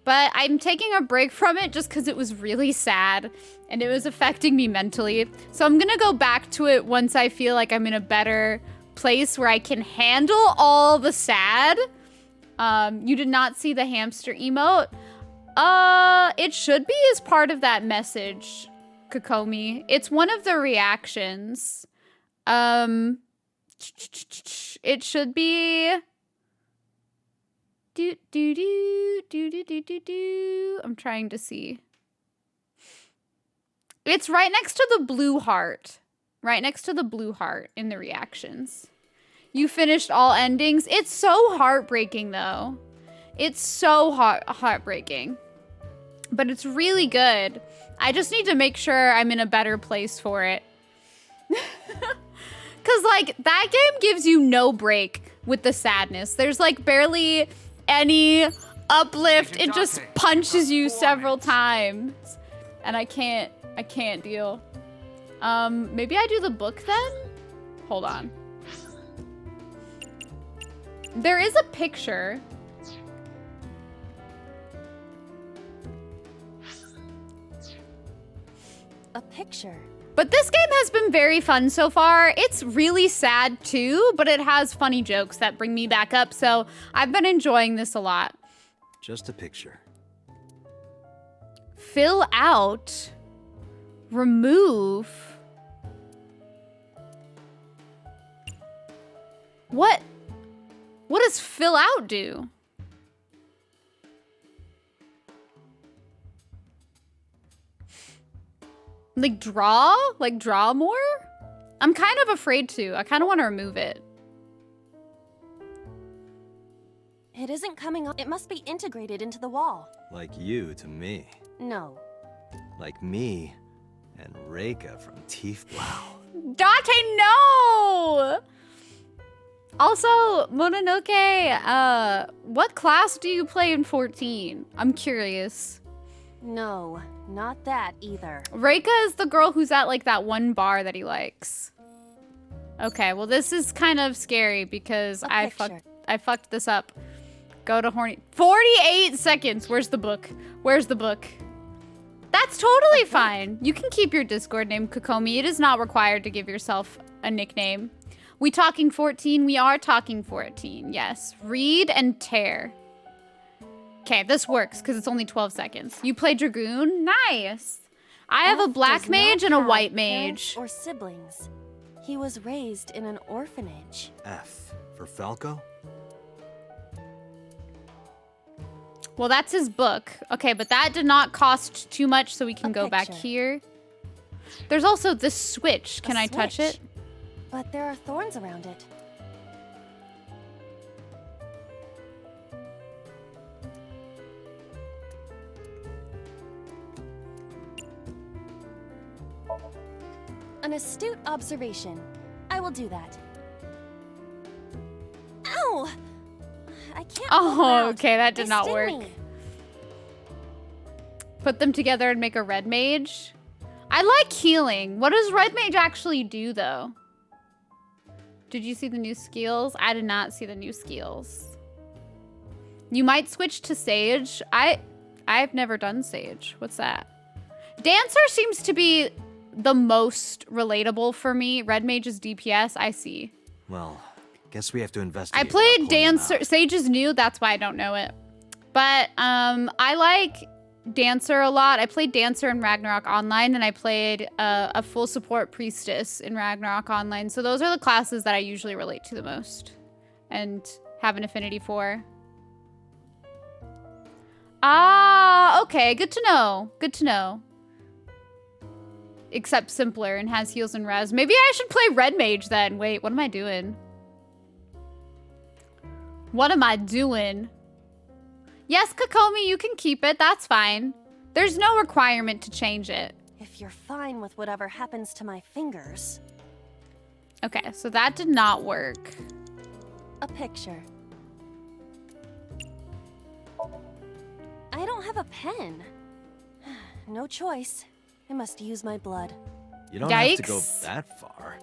Speaker 1: but I'm taking a break from it just because it was really sad and it was affecting me mentally. So I'm gonna go back to it once I feel like I'm in a better place where I can handle all the sad. You did not see the hamster emote. It should be as part of that message, Kokomi. It's one of the reactions. It should be. I'm trying to see. It's right next to the blue heart. Right next to the blue heart in the reactions. You finished all endings. It's so heartbreaking, though. It's so heartbreaking. But it's really good. I just need to make sure I'm in a better place for it. Because, like, that game gives you no break with the sadness. There's, like, barely any uplift. It just punches you several times. And I can't deal. Maybe I do the book then? Hold on. There is a picture.
Speaker 17: A picture?
Speaker 1: But this game has been very fun so far. It's really sad too, but it has funny jokes that bring me back up, so I've been enjoying this a lot.
Speaker 3: Just a picture.
Speaker 1: Fill out. Remove. What does fill out do? Like draw? Like draw more? I'm kind of afraid to. I kind of want to remove it.
Speaker 17: It isn't coming up. It must be integrated into the wall.
Speaker 3: Like you to me.
Speaker 17: No.
Speaker 3: Like me and Reika from Tiefblau.
Speaker 1: Date, no! Also, Mononoke, what class do you play in 14? I'm curious.
Speaker 17: No, not that either.
Speaker 1: Reika is the girl who's at like that one bar that he likes. Okay, well this is kind of scary because I fucked this up. Go to horny. 48 seconds. Where's the book? Where's the book? That's totally fine. You can keep your Discord name Kokomi. It is not required to give yourself a nickname. We talking 14? We are talking 14. Yes. Read and tear. Okay, this works because it's only 12 seconds. You play Dragoon? Nice. I have a black mage and a white mage.
Speaker 17: Or siblings. He was raised in an orphanage.
Speaker 3: F for Falco?
Speaker 1: Well, that's his book. Okay, but that did not cost too much, so we can go back here. There's also this switch. Can I touch it?
Speaker 17: But there are thorns around it. An astute observation. I will do that. Ow! I can't.
Speaker 1: Oh, okay, that did not
Speaker 17: sting
Speaker 1: work.
Speaker 17: me.
Speaker 1: Put them together and make a red mage. I like healing. What does red mage actually do, though? Did you see the new skills? I did not see the new skills. You might switch to Sage. I've never done Sage. What's that? Dancer seems to be the most relatable for me. Red mage is DPS. I see.
Speaker 3: Well, guess we have to investigate.
Speaker 1: I played Dancer. Sage is new. That's why I don't know it. But I like Dancer a lot. I played Dancer in Ragnarok Online, and I played a full support Priestess in Ragnarok Online. So those are the classes that I usually relate to the most and have an affinity for. Ah, okay. Good to know. Good to know. Except simpler and has heals and res. Maybe I should play Red Mage then. Wait, what am I doing? What am I doing? Yes, Kokomi, you can keep it. That's fine. There's no requirement to change it.
Speaker 17: If you're fine with whatever happens to my fingers.
Speaker 1: Okay, so that did not work.
Speaker 17: A picture. I don't have a pen. No choice. I must use my blood.
Speaker 3: You don't have to go that far.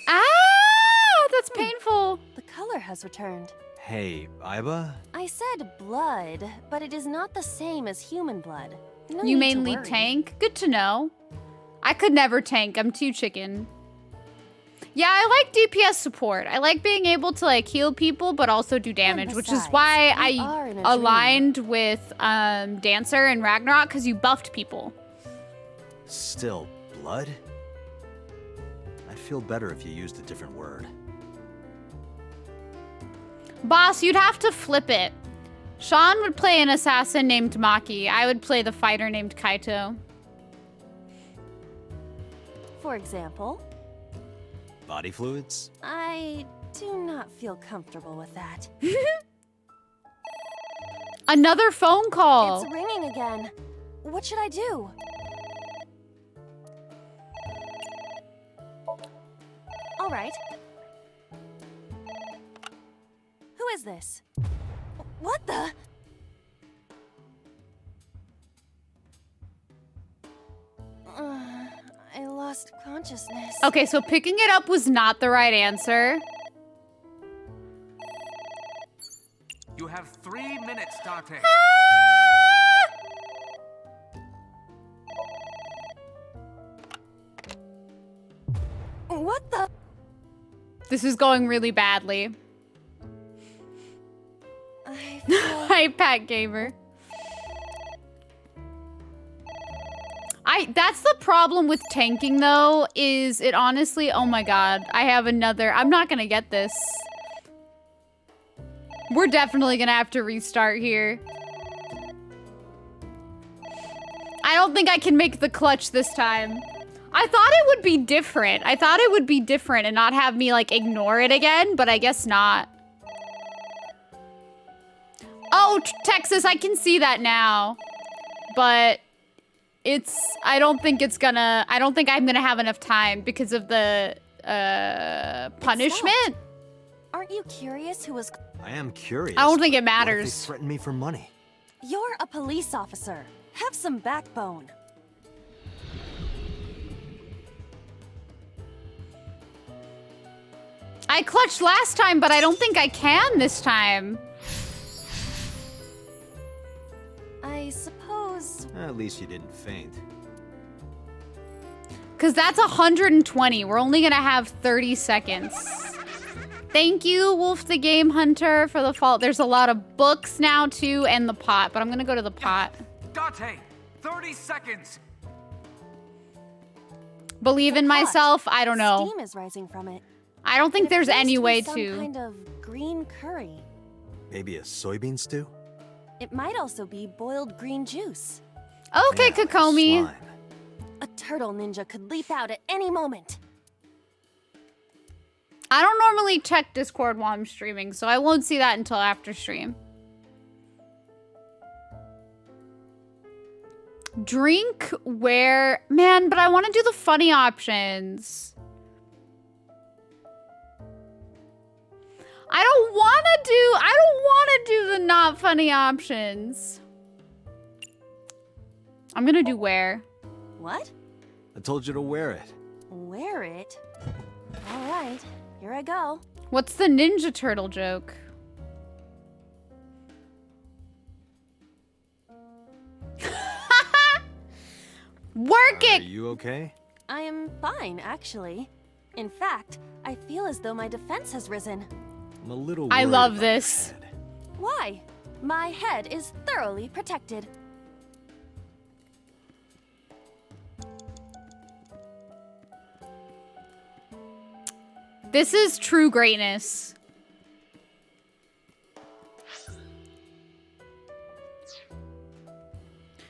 Speaker 1: Ah, that's painful.
Speaker 17: The color has returned.
Speaker 3: Hey, Iba?
Speaker 17: I said blood, but it is not the same as human blood. No
Speaker 1: You
Speaker 17: need to
Speaker 1: mainly
Speaker 17: worry.
Speaker 1: tank? Good to know. I could never tank. I'm too chicken. Yeah, I like DPS support. I like being able to like heal people, but also do damage, which is why I aligned with Dancer and Ragnarok, because you buffed people.
Speaker 3: Still blood? I'd feel better if you used a different word.
Speaker 1: Boss, you'd have to flip it. Sean would play an assassin named Maki. I would play the fighter named Kaito.
Speaker 17: For example,
Speaker 3: Body fluids?
Speaker 17: I do not feel comfortable with that.
Speaker 1: Another phone call.
Speaker 17: It's ringing again. What should I do? All right. Who is this? What the? I lost consciousness.
Speaker 1: Okay, so picking it up was not the right answer.
Speaker 18: You have 3 minutes, Dante.
Speaker 17: What the?
Speaker 1: This is going really badly. Hi, Pat Gamer. That's the problem with tanking, though, is it honestly, oh my god, I have another, I'm not gonna get this. We're definitely gonna have to restart here. I don't think I can make the clutch this time. I thought it would be different. I thought it would be different and not have me, like, ignore it again, but I guess not. Oh, Texas, I can see that now. But I don't think I'm gonna have enough time because of the punishment.
Speaker 17: Aren't you curious who was...
Speaker 3: I am curious.
Speaker 1: I don't think it
Speaker 3: What if
Speaker 1: matters.
Speaker 3: they threaten me for money?
Speaker 17: You're a police officer. Have some backbone.
Speaker 1: I clutched last time, but I don't think I can this time.
Speaker 17: I suppose...
Speaker 3: At least you didn't faint.
Speaker 1: Because that's 120. We're only going to have 30 seconds. Thank you, Wolf the Game Hunter, for the fault. There's a lot of books now, too, and the pot. But I'm going to go to the pot.
Speaker 18: Date, 30 seconds.
Speaker 1: Believe in myself? I don't know.
Speaker 17: Steam is rising from it.
Speaker 1: I don't think there's any way
Speaker 17: Some
Speaker 1: to.
Speaker 17: kind of green curry.
Speaker 3: Maybe a soybean stew?
Speaker 17: It might also be boiled green juice.
Speaker 1: Okay, Kokomi.
Speaker 3: Slime.
Speaker 17: A turtle ninja could leap out at any moment.
Speaker 1: I don't normally check Discord while I'm streaming, so I won't see that until after stream. Drink where... Man, but I want to do the funny options. I don't want to do the not funny options. I'm going to do where.
Speaker 17: What?
Speaker 3: I told you to wear it.
Speaker 17: Wear it? All right, here I go.
Speaker 1: What's the Ninja Turtle joke? Work it!
Speaker 3: Are you okay?
Speaker 17: I am fine, actually. In fact, I feel as though my defense has risen.
Speaker 3: I'm a little
Speaker 1: I
Speaker 3: worried
Speaker 1: love
Speaker 3: about
Speaker 1: this.
Speaker 3: your head.
Speaker 17: Why? My head is thoroughly protected.
Speaker 1: This is true greatness.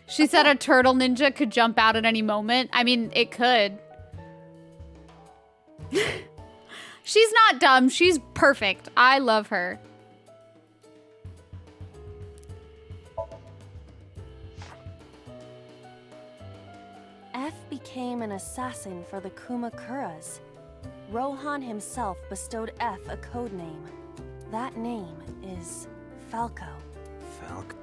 Speaker 1: She said a turtle ninja could jump out at any moment. I mean, it could. She's not dumb. She's perfect. I love her.
Speaker 17: F became an assassin for the Kumakuras. Rohan himself bestowed F a code name. That name is Falco.
Speaker 3: Falco?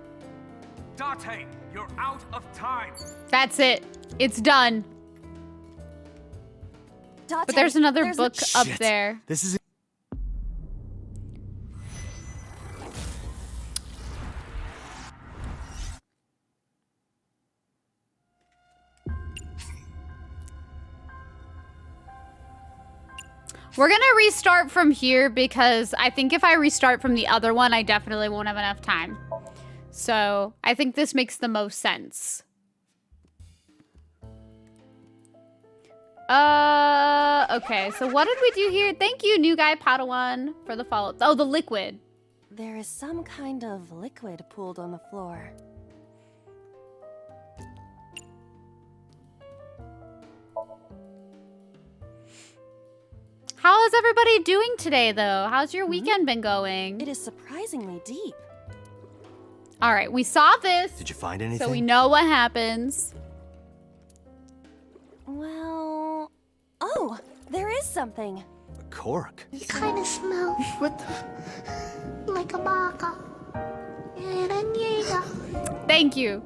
Speaker 18: Date, you're out of time.
Speaker 1: That's it. It's done.
Speaker 17: Date,
Speaker 1: But there's another book up
Speaker 3: Shit.
Speaker 1: there.
Speaker 3: This is...
Speaker 1: We're gonna restart from here because I think if I restart from the other one, I definitely won't have enough time. So I think this makes the most sense. Okay, so what did we do here? Thank you, new guy Padawan, for the follow. Oh, the liquid.
Speaker 17: There is some kind of liquid pooled on the floor.
Speaker 1: How is everybody doing today, though? How's your weekend been going?
Speaker 17: It is surprisingly deep.
Speaker 1: All right, we saw this,
Speaker 3: Did you find anything?
Speaker 1: so we know what happens.
Speaker 17: Well... Oh, there is something.
Speaker 3: A cork.
Speaker 19: You kind of smell like a baka.
Speaker 1: Thank you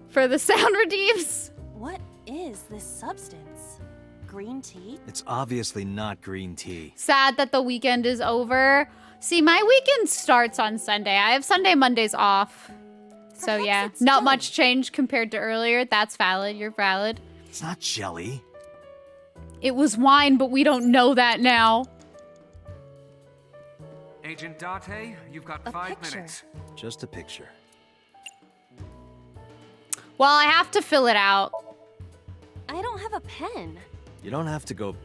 Speaker 1: for the sound redeems.
Speaker 17: What is this substance? Green tea?
Speaker 3: It's obviously not green tea.
Speaker 1: Sad that the weekend is over. See, my weekend starts on Sunday. I have Sunday, Mondays off. So yeah, not much change compared to earlier. That's valid. You're valid.
Speaker 3: It's not jelly.
Speaker 1: It was wine, but we don't know that now.
Speaker 18: Agent Date, you've got 5 minutes.
Speaker 3: Just a picture.
Speaker 1: Well, I have to fill it out.
Speaker 17: I don't have a pen.
Speaker 3: You don't have to go...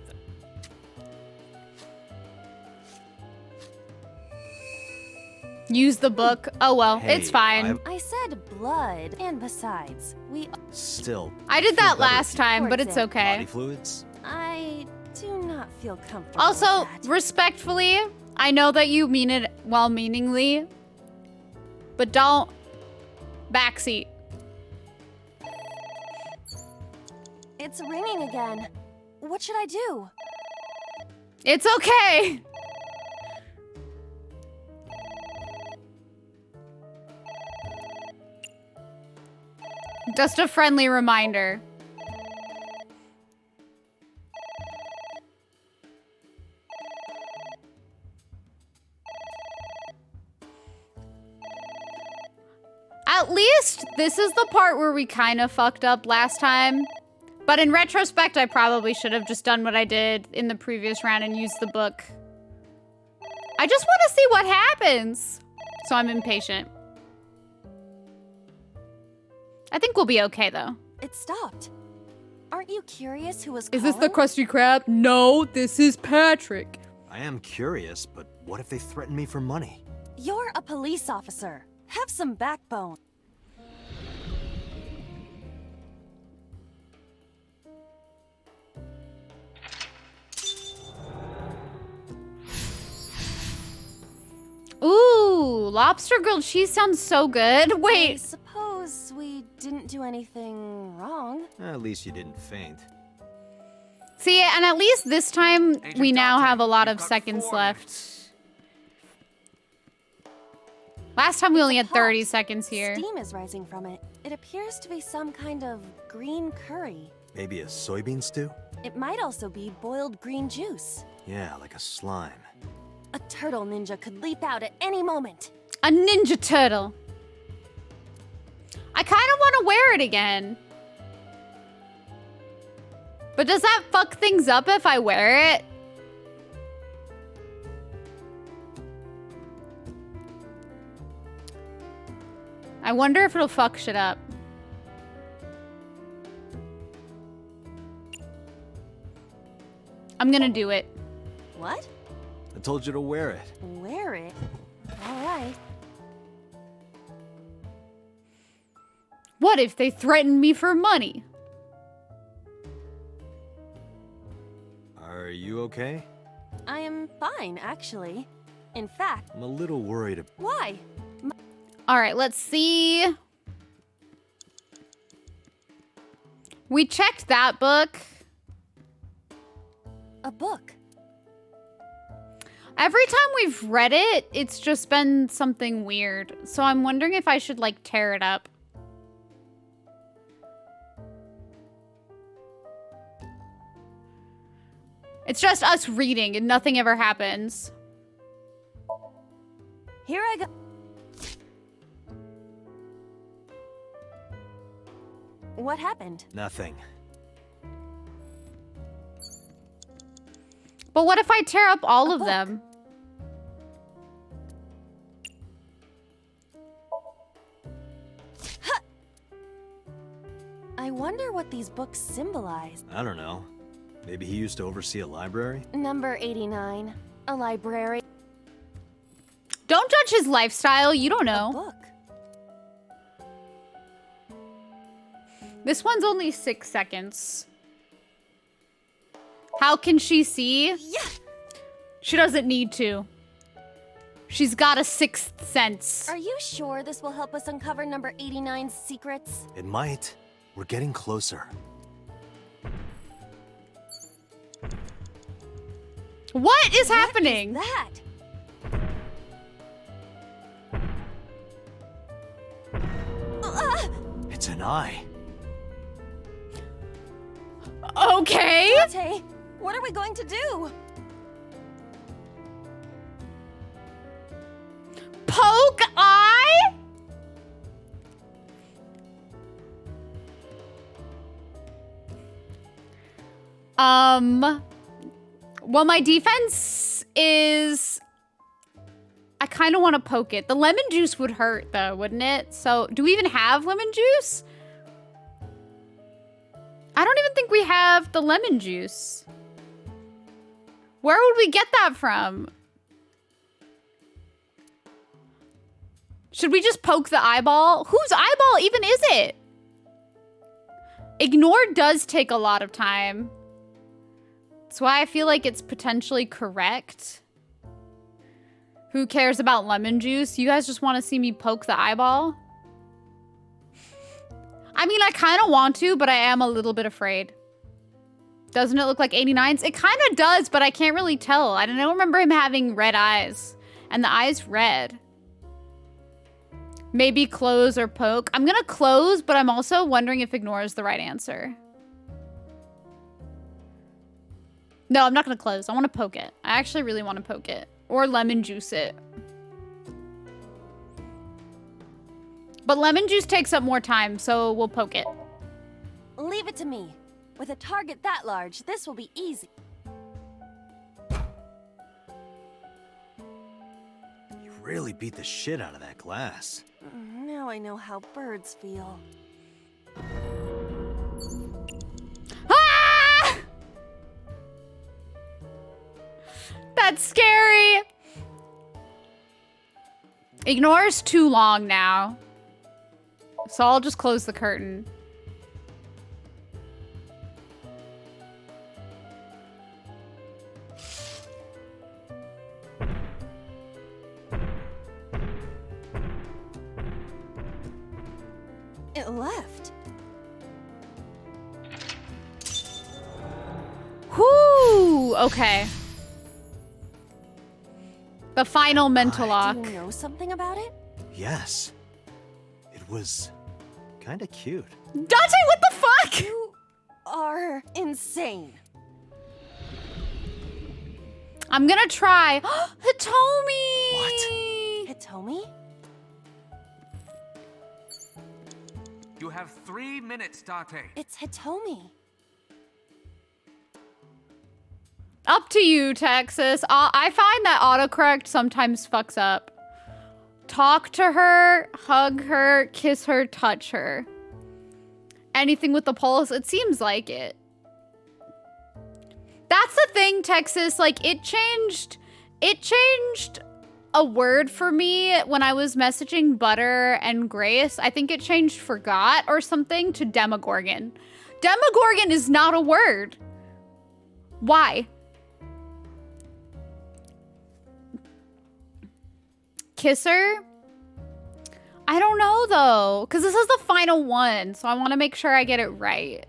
Speaker 1: Use the book. Oh well,
Speaker 3: Hey,
Speaker 1: it's fine.
Speaker 17: I said blood, and besides, we...
Speaker 3: Still.
Speaker 1: I did
Speaker 3: feel
Speaker 1: that
Speaker 3: better
Speaker 1: last
Speaker 3: if you-
Speaker 1: time, but it's okay.
Speaker 3: Body fluids?
Speaker 17: I do not feel comfortable
Speaker 1: Also,
Speaker 17: with that.
Speaker 1: respectfully, I know that you mean it well-meaningly, but don't backseat.
Speaker 17: It's ringing again. What should I do?
Speaker 1: It's okay. Just a friendly reminder. At least this is the part where we kind of fucked up last time. But in retrospect, I probably should have just done what I did in the previous round and used the book. I just want to see what happens. So I'm impatient. I think we'll be okay, though.
Speaker 17: It stopped. Aren't you curious who was
Speaker 1: Is
Speaker 17: calling?
Speaker 1: this the Krusty Krab? No, this is Patrick.
Speaker 3: I am curious, but what if they threaten me for money?
Speaker 17: You're a police officer. Have some backbone.
Speaker 1: Ooh, lobster grilled cheese sounds so good.
Speaker 17: I
Speaker 1: Wait.
Speaker 17: suppose we didn't do anything wrong.
Speaker 3: At least you didn't faint.
Speaker 1: See, and at least this time
Speaker 18: Agent
Speaker 1: we now
Speaker 18: Dalton,
Speaker 1: have a lot
Speaker 18: you've
Speaker 1: of
Speaker 18: got
Speaker 1: seconds
Speaker 18: 4
Speaker 1: left.
Speaker 18: minutes.
Speaker 1: Last time we only had
Speaker 17: Pot.
Speaker 1: 30 seconds here.
Speaker 17: Steam is rising from it. It appears to be some kind of green curry.
Speaker 3: Maybe a soybean stew?
Speaker 17: It might also be boiled green juice.
Speaker 3: Yeah, like a slime.
Speaker 17: A turtle ninja could leap out at any moment.
Speaker 1: A ninja turtle. I kind of want to wear it again. But does that fuck things up if I wear it? I wonder if it'll fuck shit up. I'm gonna do it.
Speaker 17: What?
Speaker 3: I told you to wear it.
Speaker 17: Wear it? All right.
Speaker 1: What if they threaten me for money?
Speaker 3: Are you okay?
Speaker 17: I am fine, actually. In fact,
Speaker 3: I'm a little worried.
Speaker 17: why?
Speaker 1: All right, let's see. We checked that book.
Speaker 17: A book.
Speaker 1: Every time we've read it, it's just been something weird. So I'm wondering if I should, like, tear it up. It's just us reading and nothing ever happens.
Speaker 17: Here I go. What happened?
Speaker 3: Nothing.
Speaker 1: But what if I tear up all of them?
Speaker 17: I wonder what these books symbolize.
Speaker 3: I don't know. Maybe he used to oversee a library?
Speaker 17: Number 89. A library.
Speaker 1: Don't judge his lifestyle. You don't know.
Speaker 17: A book.
Speaker 1: This one's only 6 seconds. How can she see?
Speaker 17: Yeah.
Speaker 1: She doesn't need to. She's got a sixth sense.
Speaker 17: Are you sure this will help us uncover number 89's secrets?
Speaker 3: It might. We're getting closer.
Speaker 1: What is happening?
Speaker 17: What is that?
Speaker 3: It's an eye.
Speaker 1: Okay.
Speaker 17: Tate, what are we going to do?
Speaker 1: Poke eye? Well, my defense is I kind of want to poke it. The lemon juice would hurt though, wouldn't it? So, do we even have lemon juice? I don't even think we have the lemon juice. Where would we get that from? Should we just poke the eyeball? Whose eyeball even is it? Ignore does take a lot of time. That's why I feel like it's potentially correct. Who cares about lemon juice? You guys just want to see me poke the eyeball? I mean, I kind of want to, but I am a little bit afraid. Doesn't it look like 89's? It kind of does, but I can't really tell. I don't remember him having red eyes. And the eye's red. Maybe close or poke. I'm gonna close, but I'm also wondering if ignore is the right answer. No, I'm not gonna close. I want to poke it. I actually really want to poke it. Or lemon juice it. But lemon juice takes up more time, so we'll poke it.
Speaker 17: Leave it to me. With a target that large, this will be easy.
Speaker 3: You really beat the shit out of that glass.
Speaker 17: Now I know how birds feel.
Speaker 1: Ah! That's scary. Ignore's too long now. So I'll just close the curtain.
Speaker 17: It left.
Speaker 1: Whoo! Okay. The final mental lock.
Speaker 17: Do you know something about it?
Speaker 3: Yes. It was kind of cute.
Speaker 1: Dante, what the fuck?
Speaker 17: You are insane.
Speaker 1: I'm gonna try. Hitomi!
Speaker 3: What?
Speaker 17: Hitomi?
Speaker 18: You have 3 minutes, Date.
Speaker 17: It's Hitomi.
Speaker 1: Up to you, Texas. I find that autocorrect sometimes fucks up. Talk to her, hug her, kiss her, touch her. Anything with the pulse, it seems like it. That's the thing, Texas. Like, it changed a word for me when I was messaging Butter and Grace. I think it changed forgot or something to Demogorgon. Demogorgon is not a word. Why? Kisser? I don't know though, because this is the final one, so I want to make sure I get it right.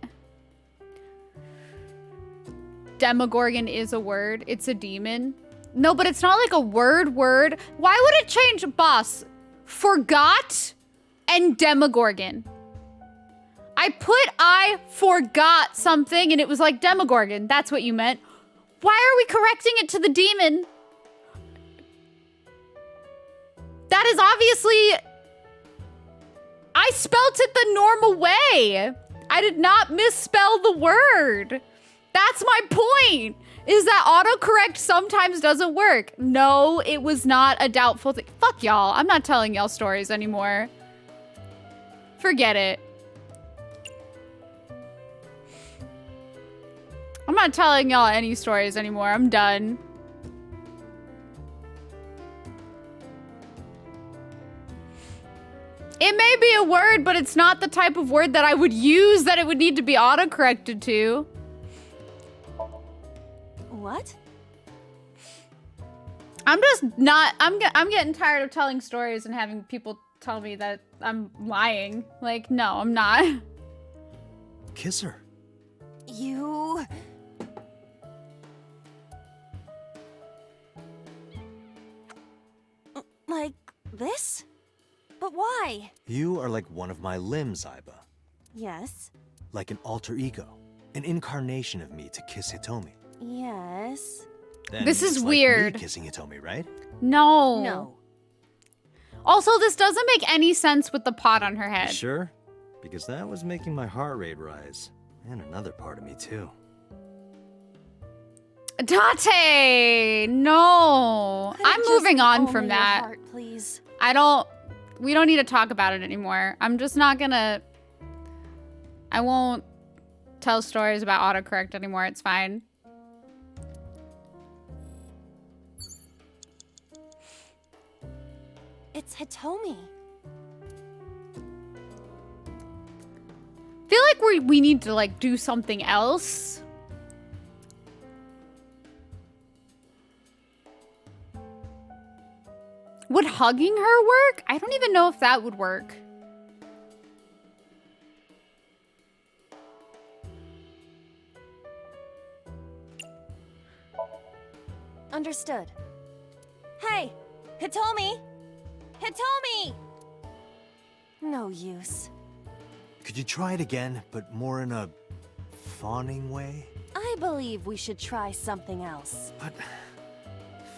Speaker 1: Demogorgon is a word. It's a demon. No, but it's not like a word. Why would it change, boss? Forgot and Demogorgon. I forgot something and it was like Demogorgon. That's what you meant. Why are we correcting it to the demon? That is obviously... I spelt it the normal way. I did not misspell the word. That's my point, is that autocorrect sometimes doesn't work. No, it was not a doubtful thing. Fuck y'all. I'm not telling y'all stories anymore. Forget it. I'm not telling y'all any stories anymore. I'm done. It may be a word, but it's not the type of word that I would use that it would need to be autocorrected to.
Speaker 17: What?
Speaker 1: I'm just not, I'm getting tired of telling stories and having people tell me that I'm lying. Like, no, I'm not.
Speaker 3: Kiss her.
Speaker 17: You... Like this? But why?
Speaker 3: You are like one of my limbs, Aiba.
Speaker 17: Yes.
Speaker 3: Like an alter ego. An incarnation of me to kiss Hitomi.
Speaker 17: Yes.
Speaker 3: Then
Speaker 1: This is
Speaker 3: it's
Speaker 1: weird.
Speaker 3: Like me kissing Hitomi, right?
Speaker 1: No.
Speaker 17: No.
Speaker 1: Also, this doesn't make any sense with the pot on her head.
Speaker 3: Sure? Because that was making my heart rate rise. And another part of me, too.
Speaker 1: Date! No.
Speaker 17: Could it
Speaker 1: I'm
Speaker 17: just
Speaker 1: moving
Speaker 17: be
Speaker 1: on
Speaker 17: only
Speaker 1: from
Speaker 17: your
Speaker 1: that.
Speaker 17: heart, please?
Speaker 1: We don't need to talk about it anymore. I'm just not gonna... I won't tell stories about autocorrect anymore. It's fine.
Speaker 17: It's Hitomi.
Speaker 1: I feel like we need to like do something else. Would hugging her work? I don't even know if that would work.
Speaker 17: Understood. Hey, Hitomi! Hitomi! No use.
Speaker 3: Could you try it again, but more in a fawning way?
Speaker 17: I believe we should try something else.
Speaker 3: But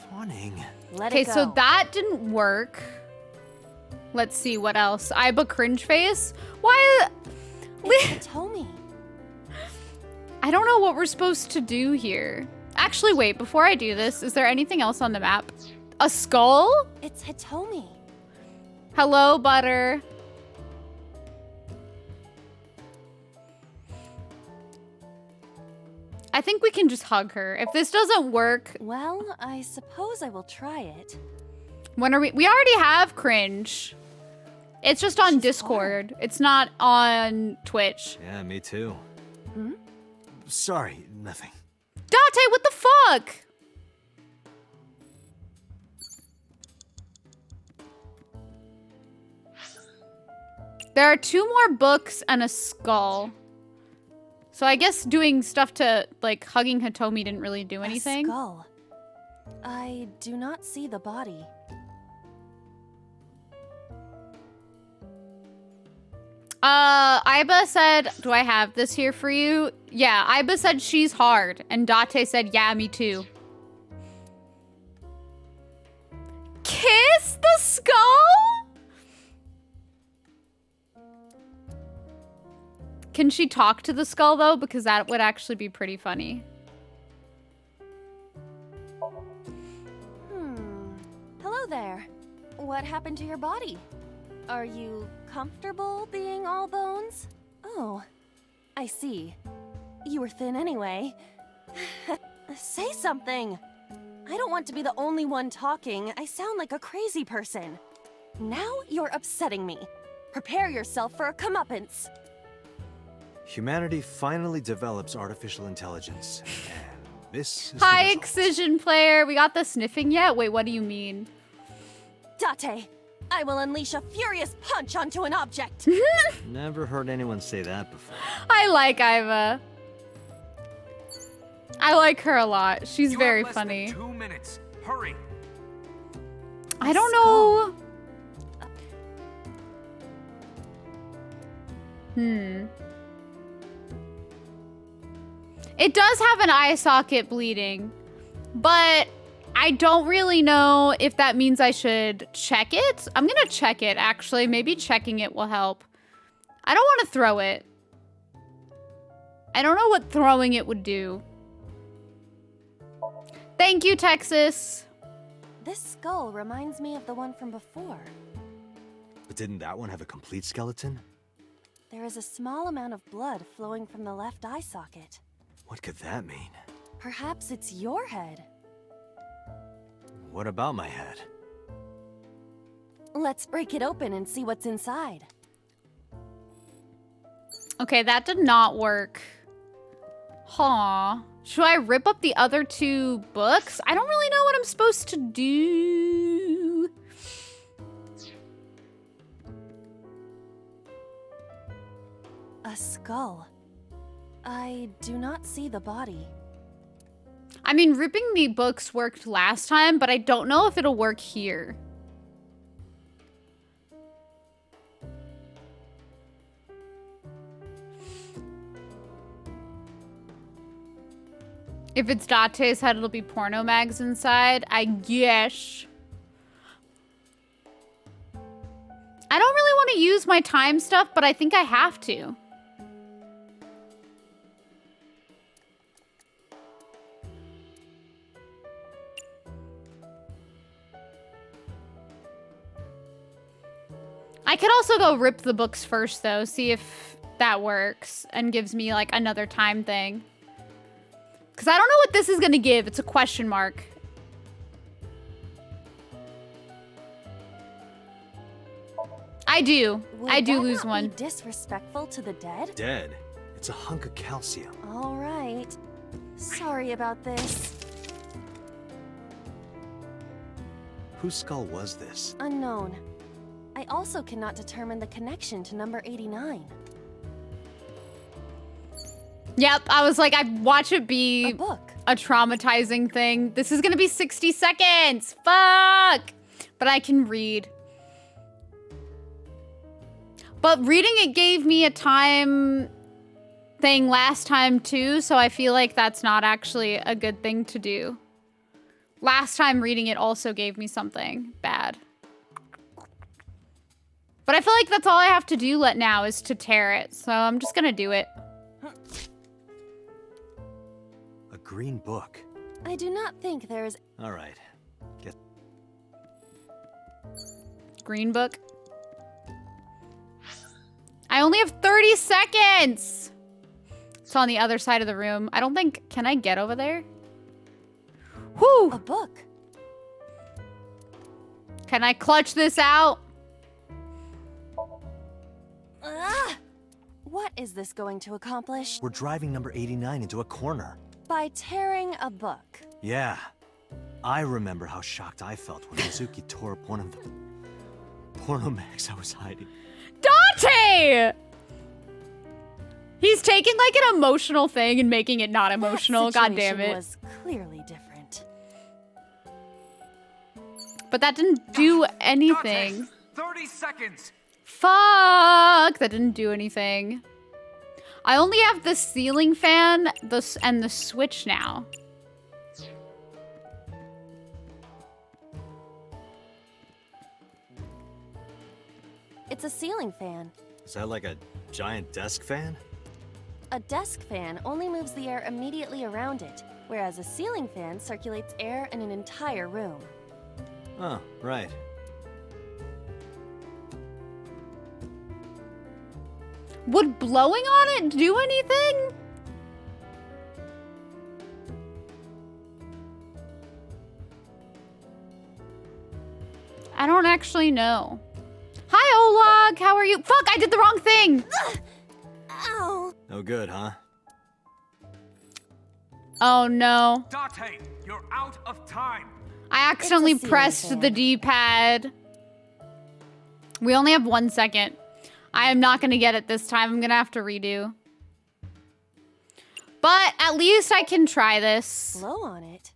Speaker 3: fawning.
Speaker 17: Let
Speaker 1: Okay,
Speaker 17: it go.
Speaker 1: so that didn't work. Let's see what else. Aiba cringe face. Why?
Speaker 17: It's Hitomi.
Speaker 1: I don't know what we're supposed to do here. Actually, wait, before I do this, is there anything else on the map? A skull?
Speaker 17: It's Hitomi.
Speaker 1: Hello, Butter. I think we can just hug her. If this doesn't work...
Speaker 17: Well, I suppose I will try it.
Speaker 1: When are we... We already have cringe. It's just on Discord. It's not on Twitch.
Speaker 3: Yeah, me too.
Speaker 17: Hmm?
Speaker 3: Sorry, nothing.
Speaker 1: Date, what the fuck? There are 2 more books and a skull. So I guess doing stuff to, like, hugging Hitomi didn't really do anything.
Speaker 17: A skull. I do not see the body.
Speaker 1: Aiba said, do I have this here for you? Yeah, Aiba said she's hard, and Date said, yeah, me too. Kiss the skull? Can she talk to the skull, though? Because that would actually be pretty funny.
Speaker 17: Hello there. What happened to your body? Are you comfortable being all bones? Oh, I see. You were thin anyway. Say something. I don't want to be the only one talking. I sound like a crazy person. Now you're upsetting me. Prepare yourself for a comeuppance.
Speaker 3: Humanity finally develops artificial intelligence. And this is
Speaker 1: Hi, Excision player. We got the sniffing yet? Wait, what do you mean?
Speaker 17: Date, I will unleash a furious punch onto an object.
Speaker 3: Never heard anyone say that before.
Speaker 1: I like Aiba. I like her a lot. She's very
Speaker 18: Less
Speaker 1: funny.
Speaker 18: than 2 minutes. Hurry.
Speaker 1: I don't know. It does have an eye socket bleeding, but I don't really know if that means I should check it. I'm gonna check it, actually. Maybe checking it will help. I don't want to throw it. I don't know what throwing it would do. Thank you, Texas.
Speaker 17: This skull reminds me of the one from before.
Speaker 3: But didn't that one have a complete skeleton?
Speaker 17: There is a small amount of blood flowing from the left eye socket.
Speaker 3: What could that mean?
Speaker 17: Perhaps it's your head.
Speaker 3: What about my head?
Speaker 17: Let's break it open and see what's inside.
Speaker 1: Okay, that did not work. Huh. Should I rip up the other 2 books? I don't really know what I'm supposed to do.
Speaker 17: A skull. I do not see the body.
Speaker 1: I mean, ripping the books worked last time, but I don't know if it'll work here. If it's Date's head, it'll be porno mags inside, I guess. I don't really want to use my time stuff, but I think I have to. I could also go rip the books first, though, see if that works and gives me, like, another time thing. Because I don't know what this is going to give. It's a question mark. I do. I do lose one.
Speaker 17: Be disrespectful to the dead?
Speaker 3: Dead? It's a hunk of calcium.
Speaker 17: All right. Sorry about this.
Speaker 3: Whose skull was this?
Speaker 17: Unknown. I also cannot determine the connection to number 89.
Speaker 1: Yep, I was like, I'd watch it be a traumatizing thing. This is gonna be 60 seconds. Fuck! But I can read. But reading it gave me a time thing last time too, so I feel like that's not actually a good thing to do. Last time reading it also gave me something bad. But I feel like that's all I have to do now is to tear it, so I'm just gonna do it.
Speaker 3: A green book.
Speaker 17: I do not think there is...
Speaker 3: All right. Get
Speaker 1: Green book. I only have 30 seconds! It's on the other side of the room. I don't think... Can I get over there? Whew!
Speaker 17: A book.
Speaker 1: Can I clutch this out?
Speaker 17: What is this going to accomplish?
Speaker 3: We're driving number 89 into a corner.
Speaker 17: By tearing a book.
Speaker 3: Yeah. I remember how shocked I felt when Mizuki tore up one of the porno mags I was hiding.
Speaker 1: Dante! He's taking like an emotional thing and making it not emotional. God damn it.
Speaker 17: Was clearly different.
Speaker 1: But that didn't do anything.
Speaker 18: Dante, 30 seconds.
Speaker 1: Fuck! That didn't do anything. I only have the ceiling fan and the switch now.
Speaker 17: It's a ceiling fan.
Speaker 3: Is that like a giant desk fan?
Speaker 17: A desk fan only moves the air immediately around it, whereas a ceiling fan circulates air in an entire room.
Speaker 3: Oh, right.
Speaker 1: Would blowing on it do anything? I don't actually know. Hi, Olag. How are you? Fuck, I did the wrong thing.
Speaker 17: Ow.
Speaker 3: No good, huh?
Speaker 1: Oh, no.
Speaker 18: Date, you're out of time.
Speaker 1: I accidentally pressed the D-pad. We only have 1 second. I am not going to get it this time. I'm going to have to redo. But at least I can try this.
Speaker 17: Blow on it.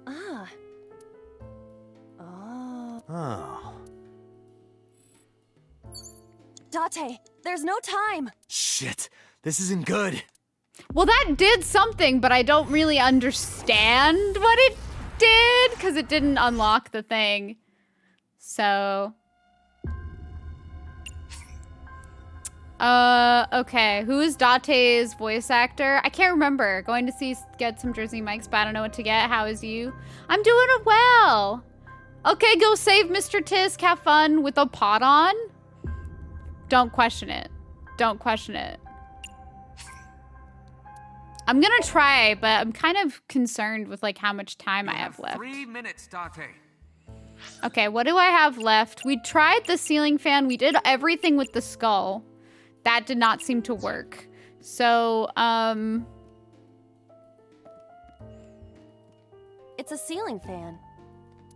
Speaker 17: Ah. Oh.
Speaker 3: Oh.
Speaker 17: Date, there's no time.
Speaker 3: Shit, this isn't good.
Speaker 1: Well, that did something, but I don't really understand what it did because it didn't unlock the thing. So. Okay. Who is Date's voice actor? I can't remember. Going to get some Jersey Mike's, but I don't know what to get. How is you? I'm doing it well. Okay, go save Mr. Tisk. Have fun with a pot on. Don't question it. Don't question it. I'm gonna try, but I'm kind of concerned with like how much time I have left.
Speaker 18: 3 minutes, Date.
Speaker 1: Okay, what do I have left? We tried the ceiling fan. We did everything with the skull. That did not seem to work. So,
Speaker 17: It's a ceiling fan.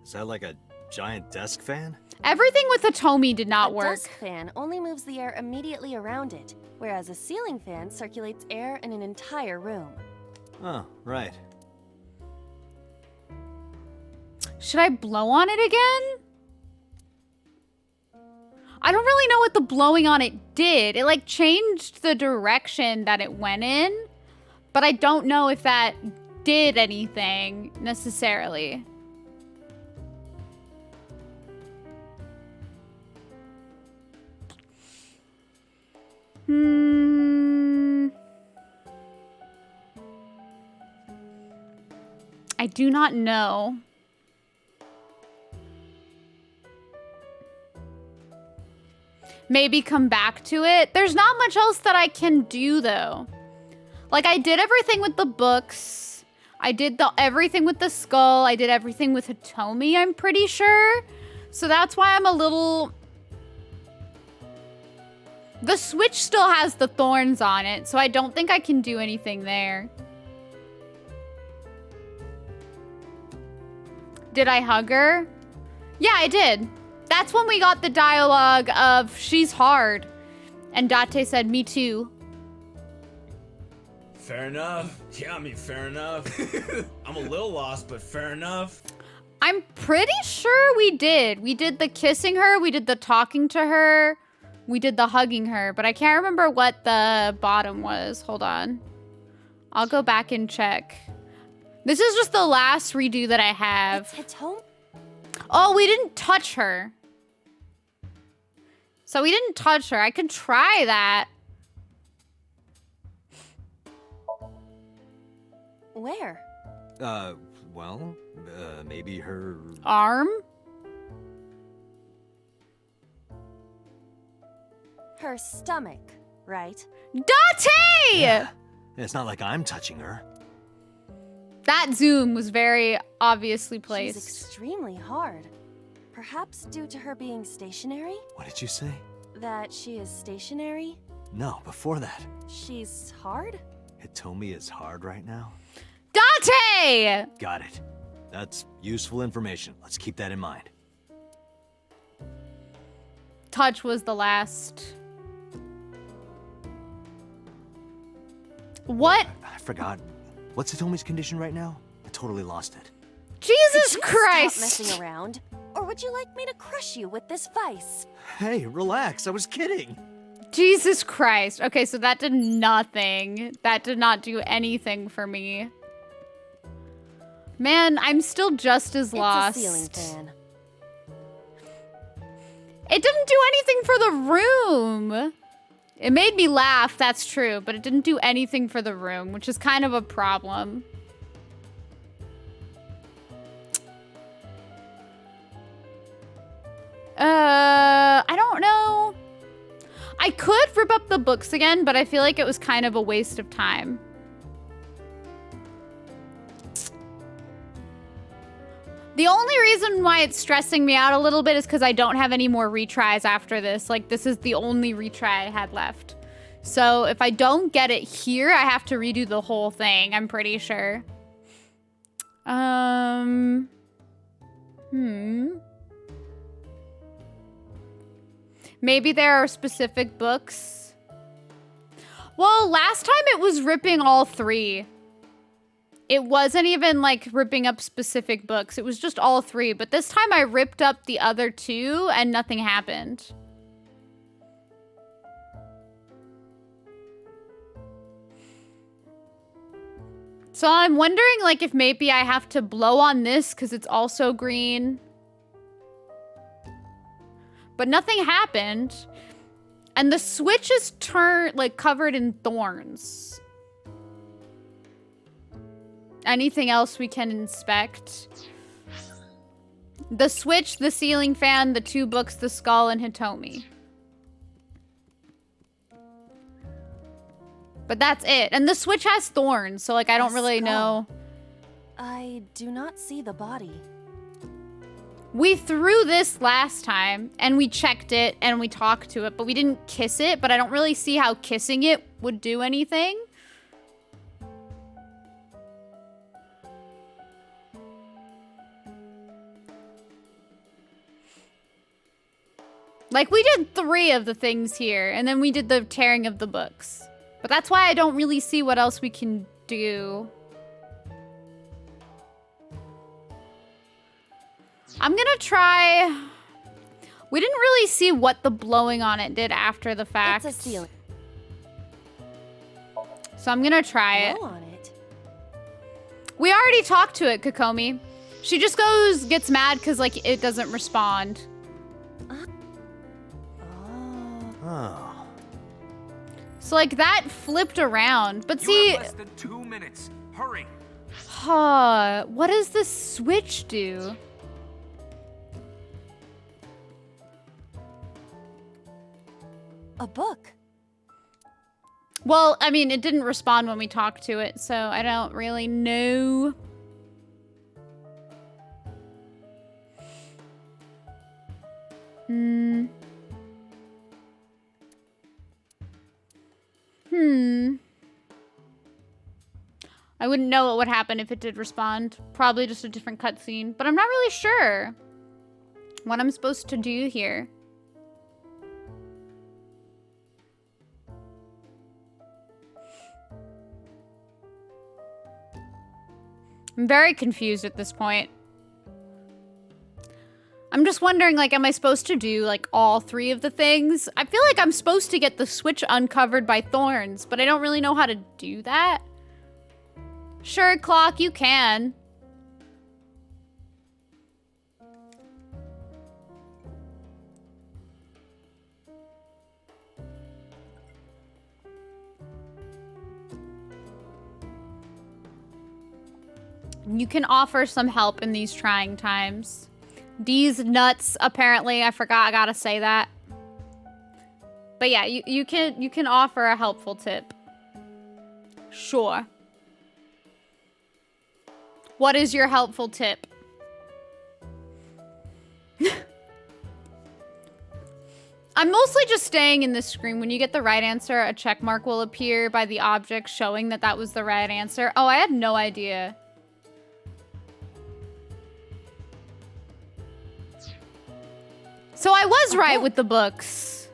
Speaker 3: Is that like a giant desk fan?
Speaker 1: Everything with Hitomi did not work.
Speaker 17: A desk fan only moves the air immediately around it, whereas a ceiling fan circulates air in an entire room.
Speaker 3: Oh, right.
Speaker 1: Should I blow on it again? I don't really know what the blowing on it did. It like changed the direction that it went in, but I don't know if that did anything necessarily. I do not know. Maybe come back to it. There's not much else that I can do though. Like I did everything with the books. I did everything with the skull. I did everything with Hitomi, I'm pretty sure. So that's why I'm a little... The switch still has the thorns on it, so I don't think I can do anything there. Did I hug her? Yeah, I did. That's when we got the dialogue of, she's hard. And Date said, me too.
Speaker 20: Fair enough. Yeah, I mean, fair enough. I'm a little lost, but fair enough.
Speaker 1: I'm pretty sure we did. We did the kissing her, we did the talking to her, we did the hugging her, but I can't remember what the bottom was. Hold on. I'll go back and check. This is just the last redo that I have. Oh, we didn't touch her. So we didn't touch her. I could try that.
Speaker 17: Where?
Speaker 3: Well, maybe her...
Speaker 1: Arm?
Speaker 17: Her stomach, right?
Speaker 1: Date!
Speaker 3: Yeah. It's not like I'm touching her.
Speaker 1: That zoom was very obviously placed.
Speaker 17: She's extremely hard. Perhaps due to her being stationary?
Speaker 3: What did you say?
Speaker 17: That she is stationary?
Speaker 3: No, before that.
Speaker 17: She's hard?
Speaker 3: Hitomi is hard right now?
Speaker 1: Date!
Speaker 3: Got it. That's useful information. Let's keep that in mind.
Speaker 1: Touch was the last. What?
Speaker 3: I forgot. What's Hitomi's condition right now? I totally lost it.
Speaker 1: Jesus
Speaker 17: Could you
Speaker 1: Christ!
Speaker 17: Stop messing around, or would you like me to crush you with this vice?
Speaker 3: Hey, relax. I was kidding.
Speaker 1: Jesus Christ. Okay, so that did nothing. That did not do anything for me. Man, I'm still just as lost.
Speaker 17: It's a ceiling fan.
Speaker 1: It didn't do anything for the room. It made me laugh, that's true, but it didn't do anything for the room, which is kind of a problem. I don't know. I could rip up the books again, but I feel like it was kind of a waste of time. The only reason why it's stressing me out a little bit is because I don't have any more retries after this. Like, this is the only retry I had left. So if I don't get it here, I have to redo the whole thing, I'm pretty sure. Maybe there are specific books. Well, last time it was ripping all three. It wasn't even like ripping up specific books. It was just all three. But this time I ripped up the other two and nothing happened. So I'm wondering like if maybe I have to blow on this because it's also green. But nothing happened. And the switch is covered in thorns. Anything else we can inspect? The switch, the ceiling fan, the two books, the skull, and Hitomi. But that's it. And the switch has thorns, so like I don't really know.
Speaker 17: I do not see the body.
Speaker 1: We threw this last time, and we checked it, and we talked to it, but we didn't kiss it, but I don't really see how kissing it would do anything. Like, we did 3 of the things here, and then we did the tearing of the books. But that's why I don't really see what else we can do. I'm gonna try... We didn't really see what the blowing on it did after the fact.
Speaker 17: It's a ceiling.
Speaker 1: So I'm gonna try it.
Speaker 17: Blow on it.
Speaker 1: We already talked to it, Kokomi. She just gets mad because, like, it doesn't respond.
Speaker 3: Oh.
Speaker 1: So, like, that flipped around. But
Speaker 18: You
Speaker 1: see...
Speaker 18: have less than 2 minutes. Hurry.
Speaker 1: What does the switch do?
Speaker 17: A book.
Speaker 1: Well, I mean, it didn't respond when we talked to it, so I don't really know. I wouldn't know what would happen if it did respond. Probably just a different cutscene, but I'm not really sure what I'm supposed to do here. I'm very confused at this point. I'm just wondering, like, am I supposed to do, like, all 3 of the things? I feel like I'm supposed to get the switch uncovered by thorns, but I don't really know how to do that. Sure, Clock, you can. You can offer some help in these trying times. D's nuts, apparently. I forgot, I gotta say that. But yeah, you can offer a helpful tip. Sure. What is your helpful tip? I'm mostly just staying in this screen. When you get the right answer, a check mark will appear by the object showing that that was the right answer. Oh, I had no idea. So I was right with the books.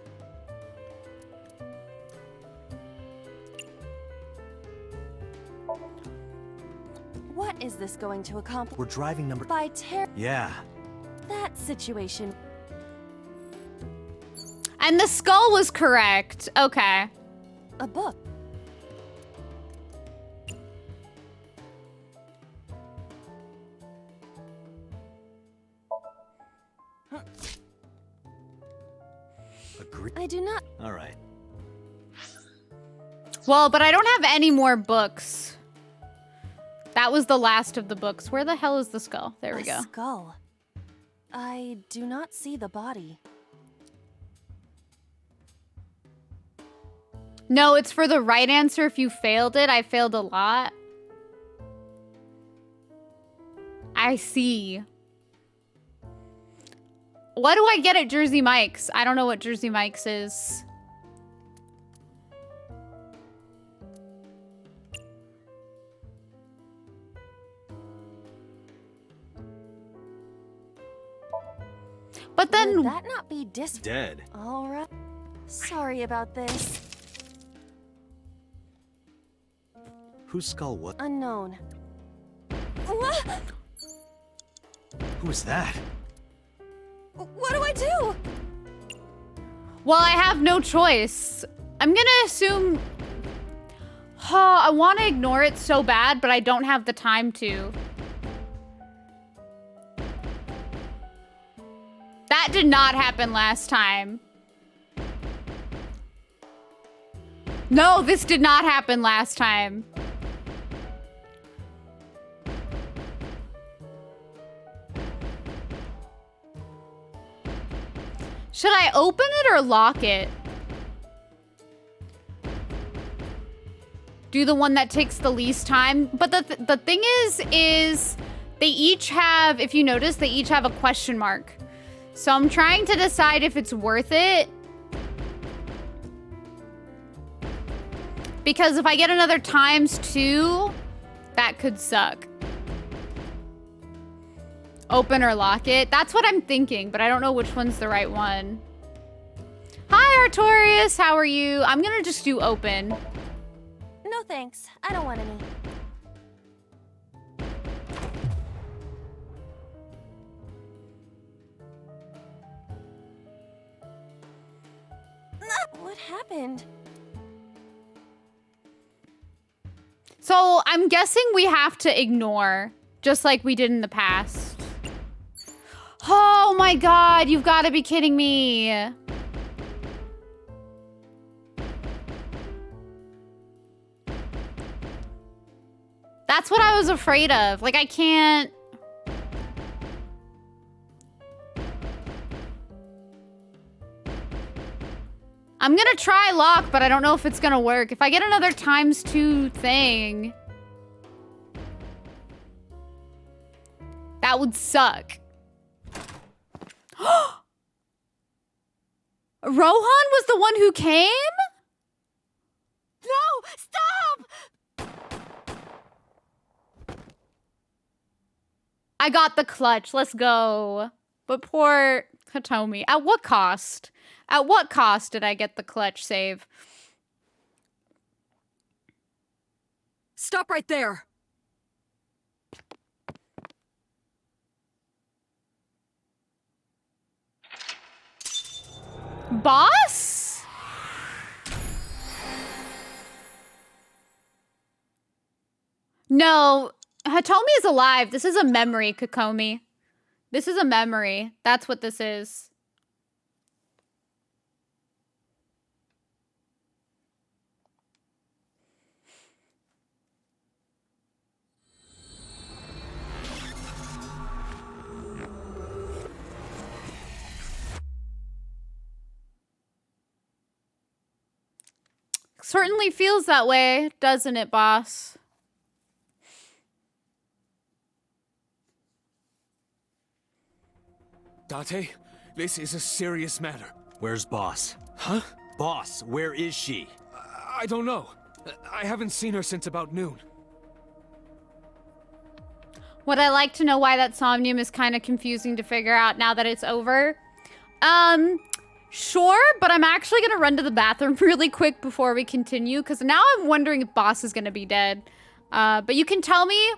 Speaker 17: What is this going to accomplish?
Speaker 3: We're driving number...
Speaker 17: By
Speaker 3: Yeah.
Speaker 17: that situation.
Speaker 1: And the skull was correct. Okay.
Speaker 17: A book.
Speaker 3: Agree.
Speaker 17: I do not.
Speaker 3: All right.
Speaker 1: Well, but I don't have any more books. That was the last of the books. Where the hell is the skull? There we go.
Speaker 17: A skull. I do not see the body.
Speaker 1: No, it's for the right answer if you failed it. I failed a lot. I see. What do I get at Jersey Mike's? I don't know what Jersey Mike's is. But then...
Speaker 17: Would that not be
Speaker 3: dead?
Speaker 17: All right. Sorry about this.
Speaker 3: Whose skull was...
Speaker 17: Unknown.
Speaker 3: Who is that?
Speaker 17: What do I do?
Speaker 1: Well, I have no choice. I'm gonna assume... I want to ignore it so bad, but I don't have the time to. That did not happen last time. No, this did not happen last time. Should I open it or lock it? Do the one that takes the least time. But the thing is they each have, if you notice, they each have a question mark. So I'm trying to decide if it's worth it. Because if I get another ×2, that could suck. Open or lock it. That's what I'm thinking, but I don't know which one's the right one. Hi, Artorias. How are you? I'm gonna just do open.
Speaker 17: No thanks. I don't want any. What happened?
Speaker 1: So I'm guessing we have to ignore, just like we did in the past. Oh my god, you've got to be kidding me. That's what I was afraid of. Like, I can't... I'm gonna try lock, but I don't know if it's gonna work. If I get another ×2 thing... that would suck. Rohan was the one who came?
Speaker 17: No! Stop!
Speaker 1: I got the clutch. Let's go. But poor Hitomi. At what cost? At what cost did I get the clutch save?
Speaker 2: Stop right there!
Speaker 1: Boss? No, Hitomi is alive. This is a memory, Kokomi. This is a memory. That's what this is. Certainly feels that way, doesn't it, boss?
Speaker 5: Date, this is a serious matter.
Speaker 3: Where's Boss?
Speaker 5: Huh?
Speaker 3: Boss, where is she?
Speaker 5: I don't know. I haven't seen her since about noon.
Speaker 1: Would I like to know why that Somnium is kind of confusing to figure out now that it's over? Sure, but I'm actually gonna run to the bathroom really quick before we continue, because now I'm wondering if Boss is gonna be dead. But you can tell me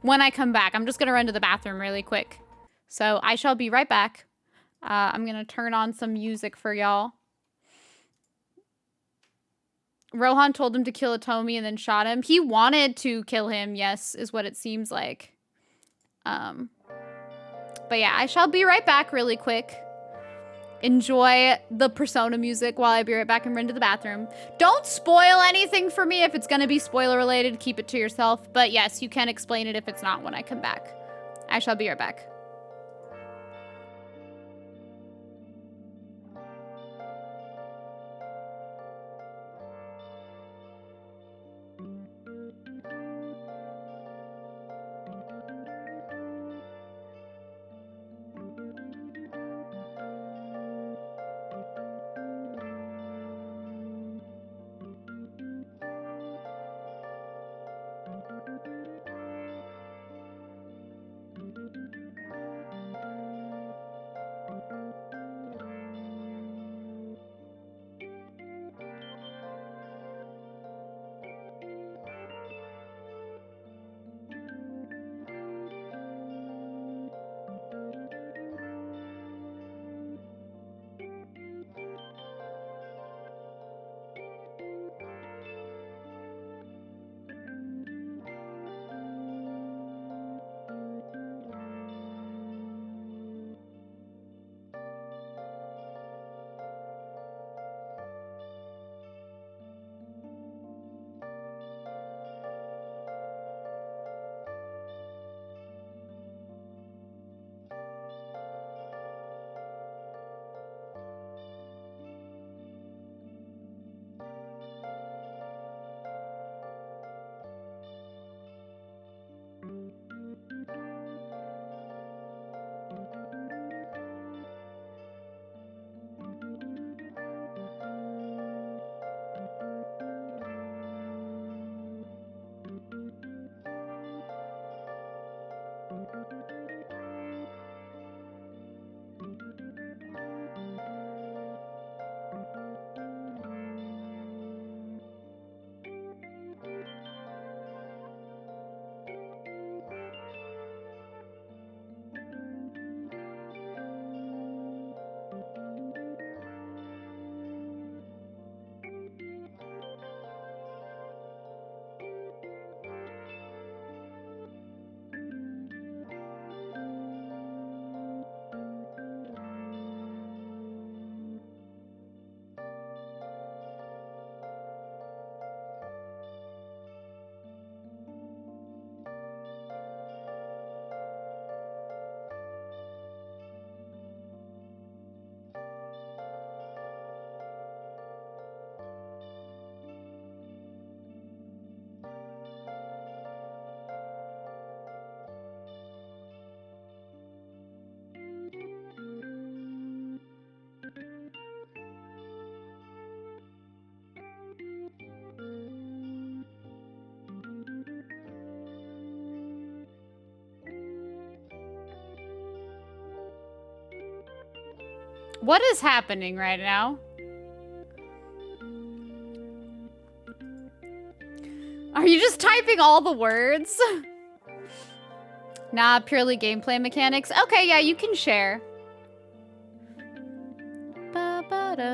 Speaker 1: when I come back. I'm just gonna run to the bathroom really quick. So I shall be right back. I'm gonna turn on some music for y'all. Rohan told him to kill Hitomi and then shot him. He wanted to kill him, yes, is what it seems like. But yeah, I shall be right back really quick. Enjoy the Persona music while I be right back and run to the bathroom. Don't spoil anything for me. If it's gonna be spoiler related, keep it to yourself. But yes, you can explain it if it's not when I come back. I shall be right back. What is happening right now? Are you just typing all the words? Nah, purely gameplay mechanics. Okay, yeah, you can share. Ba, ba, I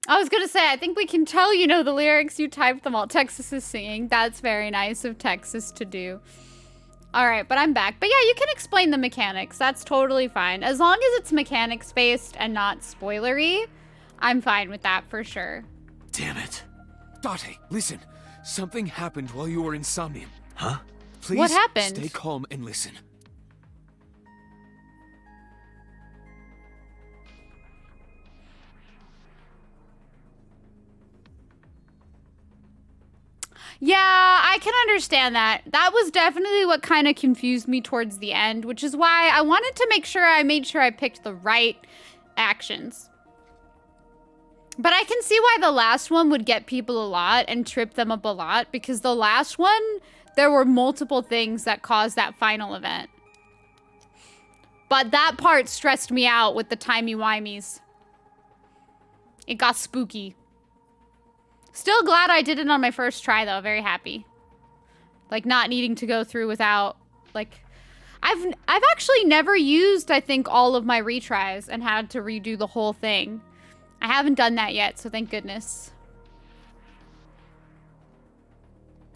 Speaker 1: was gonna say, I think we can tell you know the lyrics. You typed them all. Texas is singing. That's very nice of Texas to do. All right, but I'm back. But yeah, you can explain the mechanics. That's totally fine. As long as it's mechanics-based and not spoilery, I'm fine with that for sure.
Speaker 5: Damn it. Date, listen. Something happened while you were in Somnium.
Speaker 3: Huh?
Speaker 5: Please
Speaker 1: What happened?
Speaker 5: Stay calm and listen.
Speaker 1: Yeah, I can understand that. That was definitely what kind of confused me towards the end, which is why I wanted to make sure I made sure I picked the right actions. But I can see why the last one would get people a lot and trip them up a lot, because the last one, there were multiple things that caused that final event. But that part stressed me out with the timey-wimeys. It got spooky. Still glad I did it on my first try, though. Very happy. Like, not needing to go through without, like... I've actually never used, I think, all of my retries and had to redo the whole thing. I haven't done that yet, so thank goodness.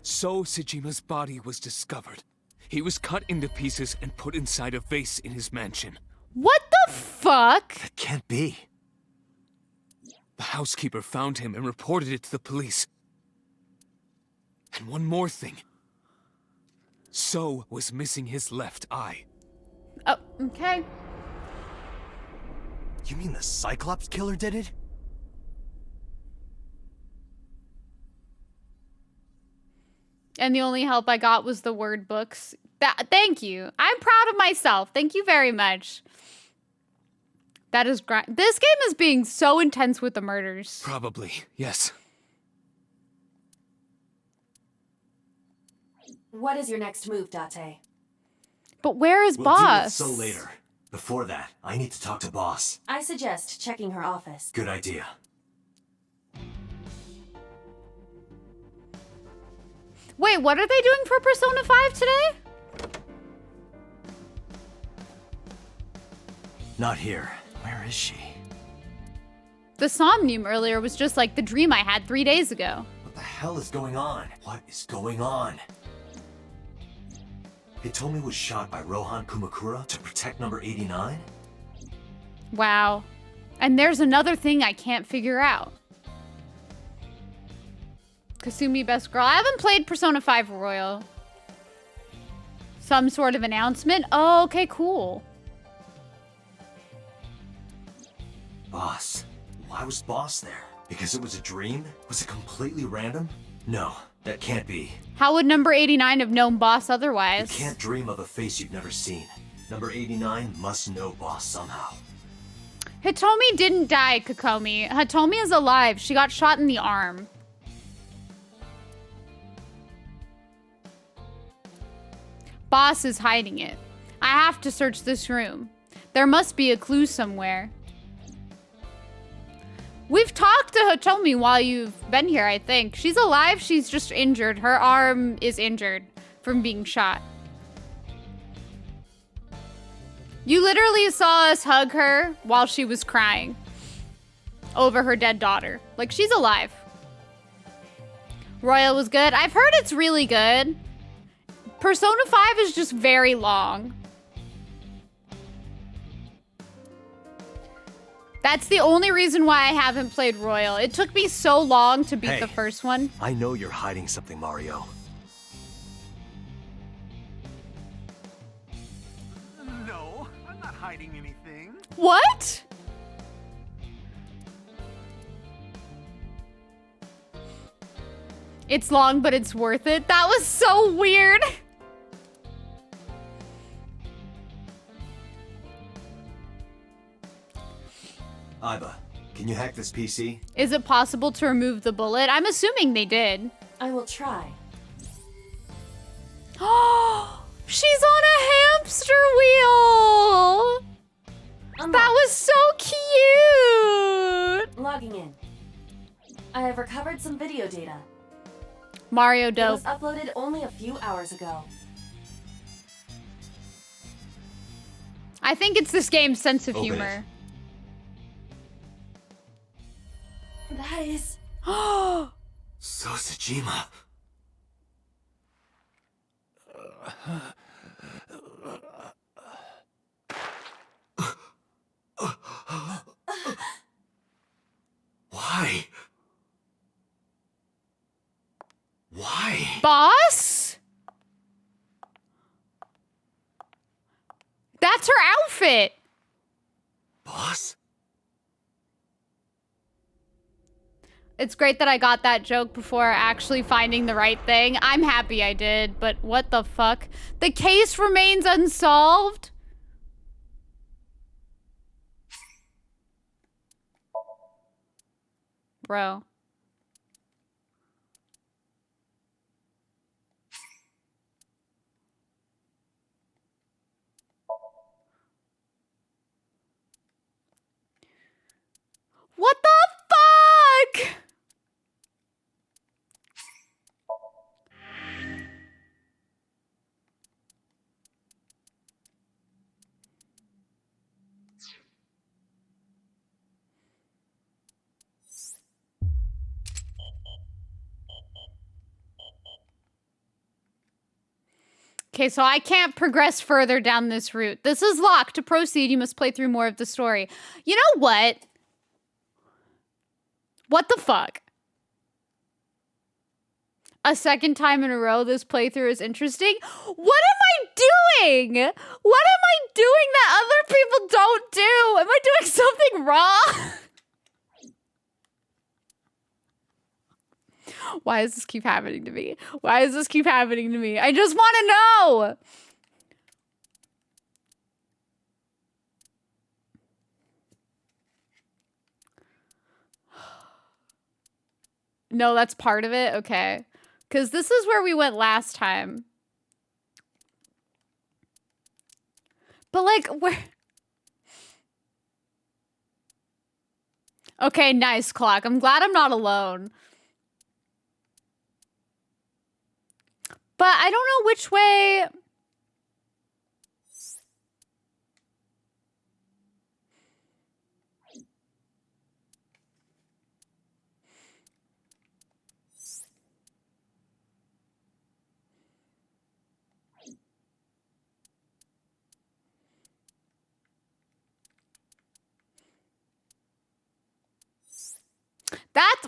Speaker 5: So Sejima's body was discovered. He was cut into pieces and put inside a vase in his mansion.
Speaker 1: What the fuck?
Speaker 3: That can't be.
Speaker 5: The housekeeper found him and reported it to the police. And one more thing. So was missing his left eye.
Speaker 1: Oh, okay.
Speaker 3: You mean the Cyclops killer did it?
Speaker 1: And the only help I got was the word books. Thank you. I'm proud of myself. Thank you very much. That is great. This game is being so intense with the murders.
Speaker 5: Probably, yes.
Speaker 4: What is your next move, Date?
Speaker 1: But where is
Speaker 3: We'll
Speaker 1: Boss?
Speaker 3: deal with so later. Before that, I need to talk to Boss.
Speaker 4: I suggest checking her office.
Speaker 3: Good idea.
Speaker 1: Wait, what are they doing for Persona 5 today?
Speaker 3: Not here. Where is she?
Speaker 1: The Somnium earlier was just like the dream I had 3 days ago.
Speaker 3: What the hell is going on? What is going on? Hitomi was shot by Rohan Kumakura to protect number 89?
Speaker 1: Wow. And there's another thing I can't figure out. Kasumi Best Girl. I haven't played Persona 5 Royal. Some sort of announcement? Oh, okay, cool.
Speaker 3: Boss. Why was Boss there? Because it was a dream? Was it completely random? No, that can't be.
Speaker 1: How would number 89 have known Boss otherwise?
Speaker 3: You can't dream of a face you've never seen. Number 89 must know Boss somehow.
Speaker 1: Hitomi didn't die, Kokomi. Hitomi is alive. She got shot in the arm. Boss is hiding it. I have to search this room. There must be a clue somewhere. We've talked to Hitomi while you've been here, I think. She's alive, she's just injured. Her arm is injured from being shot. You literally saw us hug her while she was crying over her dead daughter. Like, she's alive. Royal was good. I've heard it's really good. Persona 5 is just very long. That's the only reason why I haven't played Royal. It took me so long to beat the first one.
Speaker 3: I know you're hiding something, Mario.
Speaker 18: No, I'm not hiding anything.
Speaker 1: What? It's long, but it's worth it. That was so weird.
Speaker 3: Aiba, can you hack this PC?
Speaker 1: Is it possible to remove the bullet? I'm assuming they did.
Speaker 4: I will try.
Speaker 1: Oh, she's on a hamster wheel. That was so cute.
Speaker 4: I have recovered some video data.
Speaker 1: Mario
Speaker 4: It
Speaker 1: dope.
Speaker 4: was uploaded only a few hours ago.
Speaker 1: I think it's this game's sense of
Speaker 3: Open
Speaker 1: humor.
Speaker 4: That is...
Speaker 16: Sosajima. Why? Why?
Speaker 1: Boss? That's her outfit.
Speaker 16: Boss?
Speaker 1: It's great that I got that joke before actually finding the right thing. I'm happy I did, but what the fuck? The case remains unsolved? Bro. What the fuck? Okay, so I can't progress further down this route. This is locked. To proceed, you must play through more of the story. You know what? What the fuck? A second time in a row, this playthrough is interesting. What am I doing? What am I doing that other people don't do? Am I doing something wrong? Why does this keep happening to me? Why does this keep happening to me? I just want to know. No, that's part of it? Okay. Because this is where we went last time. But, like, where... Okay, nice, Clock. I'm glad I'm not alone. But I don't know which way...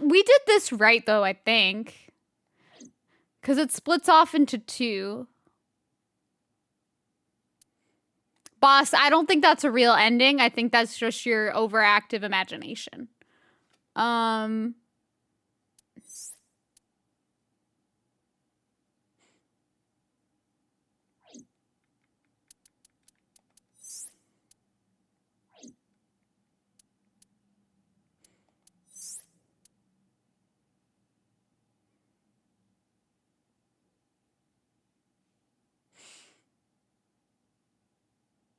Speaker 1: We did this right, though, I think. Because it splits off into two. Boss, I don't think that's a real ending. I think that's just your overactive imagination.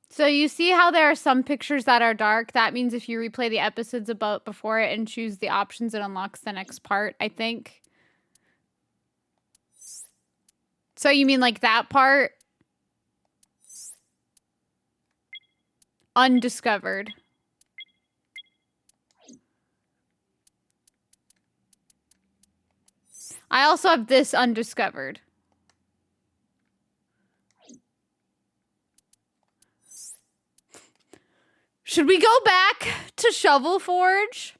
Speaker 1: So you see how there are some pictures that are dark? That means if you replay the episodes about before it and choose the options, it unlocks the next part, I think. So you mean like that part? Undiscovered. I also have this undiscovered. Should we go back to Shovel Forge?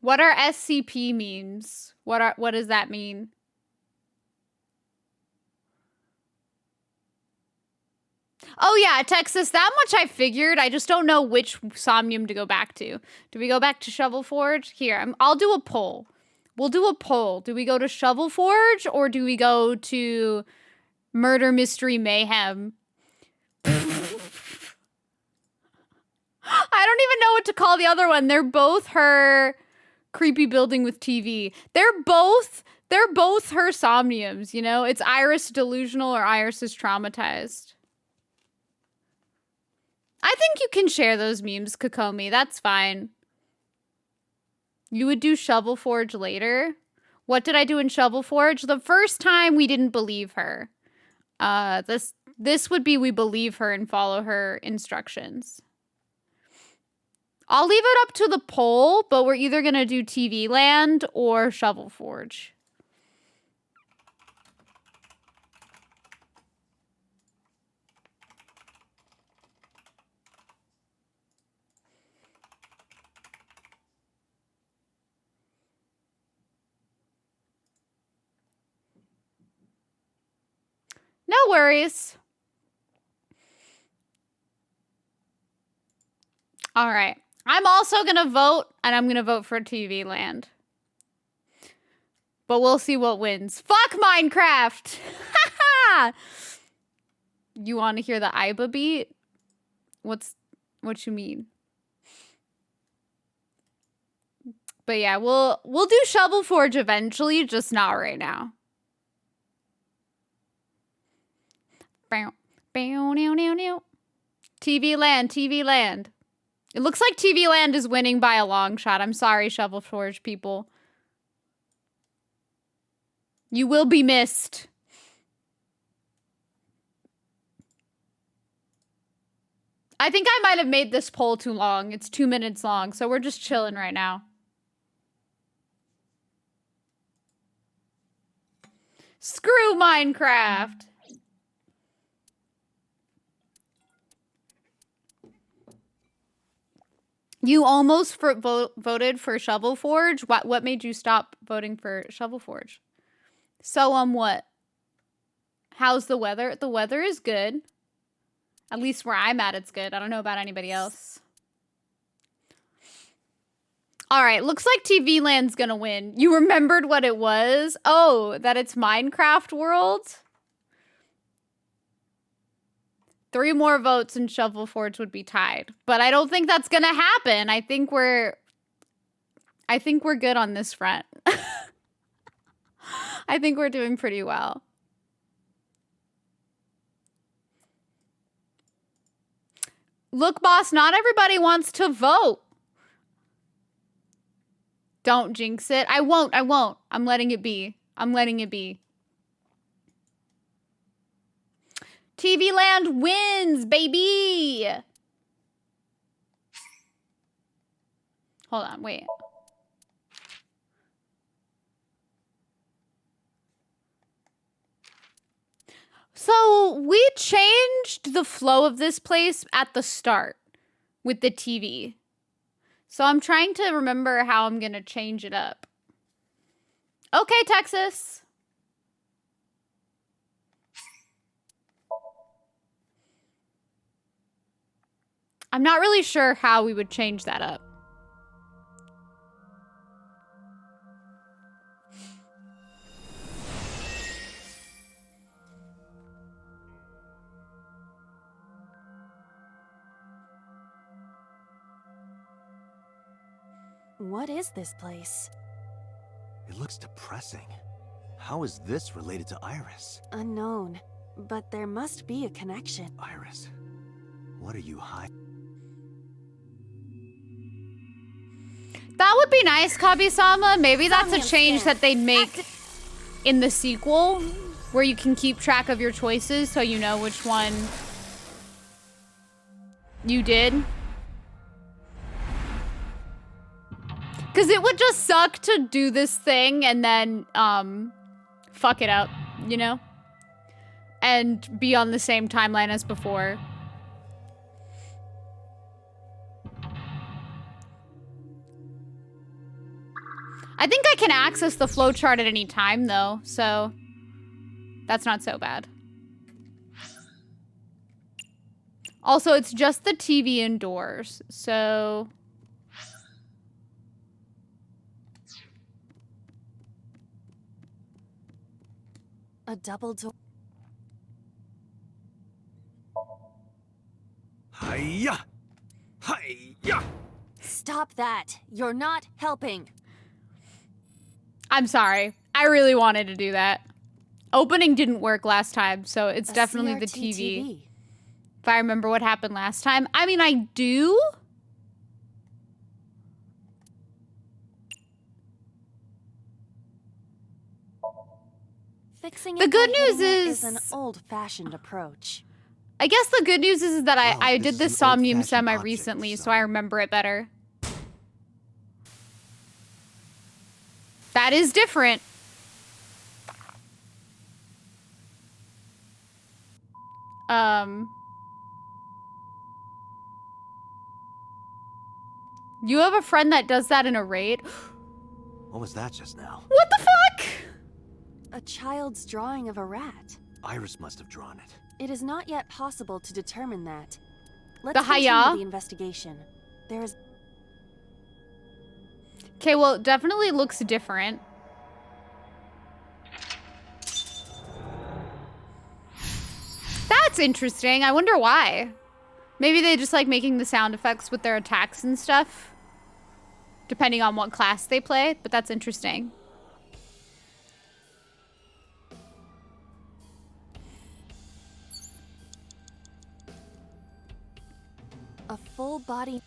Speaker 1: What are SCP memes? What does that mean? Oh yeah, Texas, that much I figured. I just don't know which Somnium to go back to. Do we go back to Shovel Forge? Here, I'll do a poll. We'll do a poll. Do we go to Shovel Forge or do we go to Murder Mystery Mayhem? I don't even know what to call the other one. They're both her creepy building with TV. They're both her Somniums, you know? It's Iris delusional or Iris is traumatized. I think you can share those memes, Kokomi. That's fine. You would do Shovel Forge later. What did I do in Shovel Forge? The first time we didn't believe her. This would be we believe her and follow her instructions. I'll leave it up to the poll, but we're either gonna do TV Land or Shovel Forge. No worries. All right. I'm also going to vote, and I'm going to vote for TV Land. But we'll see what wins. Fuck Minecraft! You want to hear the Iba beat? What you mean? But yeah, we'll do Shovel Forge eventually, just not right now. TV Land, TV Land. It looks like TV Land is winning by a long shot. I'm sorry, Shovel Forge people. You will be missed. I think I might have made this poll too long. It's 2 minutes long, so we're just chilling right now. Screw Minecraft. You almost voted for Shovel Forge? What made you stop voting for Shovel Forge? So, what? How's the weather? The weather is good. At least where I'm at, it's good. I don't know about anybody else. All right, looks like TV Land's gonna win. You remembered what it was? Oh, that it's Minecraft World? 3 more votes and Shovel Forge would be tied. But I don't think that's gonna happen. I think we're good on this front. I think we're doing pretty well. Look, boss, not everybody wants to vote. Don't jinx it. I won't. I'm letting it be. TV Land wins, baby! Hold on, wait. So, we changed the flow of this place at the start with the TV. So, I'm trying to remember how I'm gonna change it up. Okay, Texas. I'm not really sure how we would change that up.
Speaker 17: What is this place?
Speaker 3: It looks depressing. How is this related to Iris?
Speaker 17: Unknown, but there must be a connection.
Speaker 3: Iris, what are you hiding?
Speaker 1: That would be nice, Kabi-sama. Maybe that's a change that they'd make in the sequel, where you can keep track of your choices so you know which one you did. Because it would just suck to do this thing and then fuck it up, you know? And be on the same timeline as before. I think I can access the flowchart at any time, though, so that's not so bad. Also, it's just the TV indoors, so...
Speaker 17: A double door.
Speaker 16: Hiya! Hiya!
Speaker 17: Stop that. You're not helping.
Speaker 1: I'm sorry. I really wanted to do that. Opening didn't work last time, so it's definitely the
Speaker 17: CRT
Speaker 1: TV. If I remember what happened last time. I mean, I do.
Speaker 17: Fixing
Speaker 1: The
Speaker 17: it
Speaker 1: good
Speaker 17: by hitting
Speaker 1: news
Speaker 17: it
Speaker 1: is
Speaker 17: an old-fashioned approach.
Speaker 1: I guess the good news is that
Speaker 3: Wow,
Speaker 1: I
Speaker 3: this
Speaker 1: did
Speaker 3: is
Speaker 1: the
Speaker 3: an
Speaker 1: Somnium
Speaker 3: old-fashioned
Speaker 1: semi
Speaker 3: object,
Speaker 1: recently,
Speaker 3: so-
Speaker 1: so I remember it better. That is different. You have a friend that does that in a raid?
Speaker 3: What was that just now?
Speaker 1: What the fuck?
Speaker 17: A child's drawing of a rat.
Speaker 3: Iris must have drawn it.
Speaker 17: It is not yet possible to determine that. Let's
Speaker 1: The
Speaker 17: continue
Speaker 1: Haya?
Speaker 17: the investigation. There is
Speaker 1: Okay, well, it definitely looks different. That's interesting. I wonder why. Maybe they just like making the sound effects with their attacks and stuff. Depending on what class they play, but that's interesting.
Speaker 17: a full body.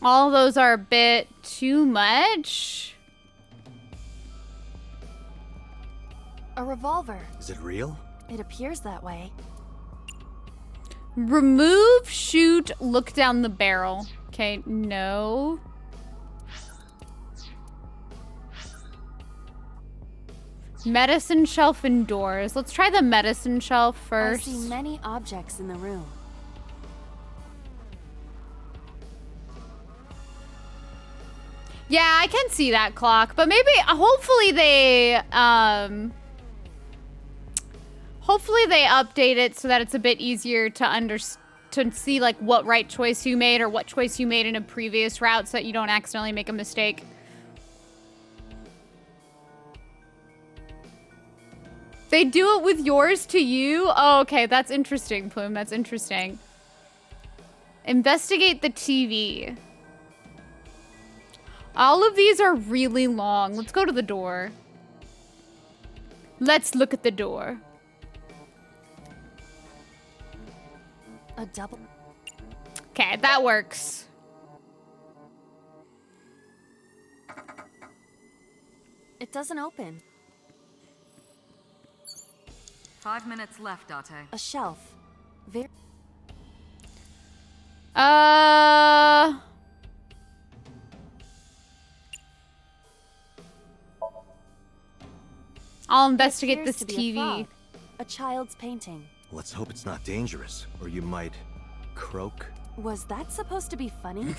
Speaker 1: All those are a bit too much.
Speaker 17: A revolver.
Speaker 3: Is it real?
Speaker 17: It appears that way.
Speaker 1: Remove, shoot, look down the barrel. Okay, no. Medicine shelf indoors. Let's try the medicine shelf first.
Speaker 17: I see many objects in the room.
Speaker 1: Yeah, I can see that clock, but maybe, hopefully they update it so that it's a bit easier to see like what right choice you made or what choice you made in a previous route so that you don't accidentally make a mistake. They do it with yours to you? Oh, okay, that's interesting, Plume. That's interesting. Investigate the TV. All of these are really long. Let's go to the door. Let's look at the door.
Speaker 17: A double.
Speaker 1: Okay, that works.
Speaker 17: It doesn't open.
Speaker 2: 5 minutes left, Date.
Speaker 17: A shelf. Very.
Speaker 1: I'll investigate this
Speaker 17: Appears to be a
Speaker 1: TV.
Speaker 17: frog. A child's painting.
Speaker 3: Let's hope it's not dangerous, or you might croak.
Speaker 17: Was that supposed to be funny?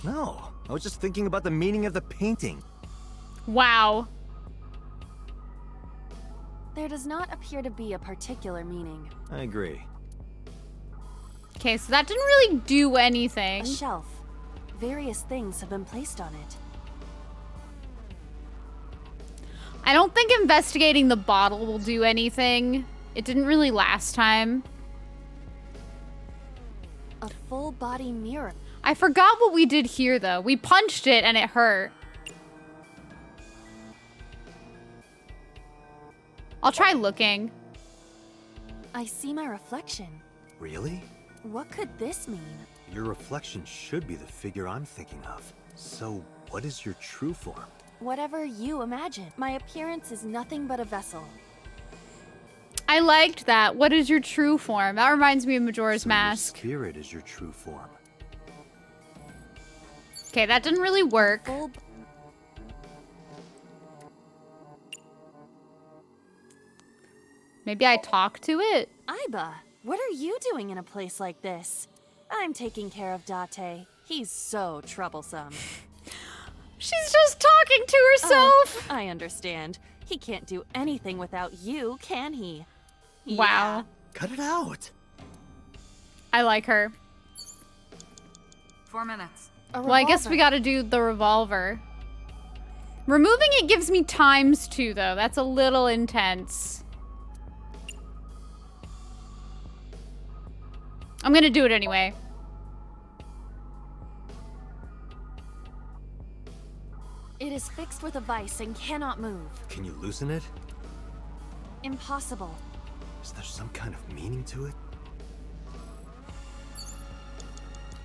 Speaker 3: No, I was just thinking about the meaning of the painting.
Speaker 1: Wow.
Speaker 17: There does not appear to be a particular meaning.
Speaker 3: I agree.
Speaker 1: Okay, so that didn't really do anything.
Speaker 17: A shelf. Various things have been placed on it.
Speaker 1: I don't think investigating the bottle will do anything. It didn't really last time.
Speaker 17: A full body mirror.
Speaker 1: I forgot what we did here, though. We punched it and it hurt. I'll try looking.
Speaker 17: I see my reflection.
Speaker 3: Really?
Speaker 17: What could this mean?
Speaker 3: Your reflection should be the figure I'm thinking of. So, what is your true form?
Speaker 17: Whatever you imagine. My appearance is nothing but a vessel.
Speaker 1: I liked that. What is your true form? That reminds me of Majora's Mask.
Speaker 3: Your spirit is your true form.
Speaker 1: Okay, that didn't really work. Maybe I talk to it?
Speaker 17: Iba, what are you doing in a place like this? I'm taking care of Date. He's so troublesome.
Speaker 1: She's just talking to herself.
Speaker 17: I understand. He can't do anything without you, can he?
Speaker 1: Wow.
Speaker 3: Cut it out.
Speaker 1: I like her.
Speaker 2: 4 minutes.
Speaker 1: Well, I guess we gotta do the revolver. Removing it gives me ×2, though. That's a little intense. I'm gonna do it anyway.
Speaker 17: It is fixed with a vice and cannot move.
Speaker 3: Can you loosen it?
Speaker 17: Impossible.
Speaker 3: Is there some kind of meaning to it?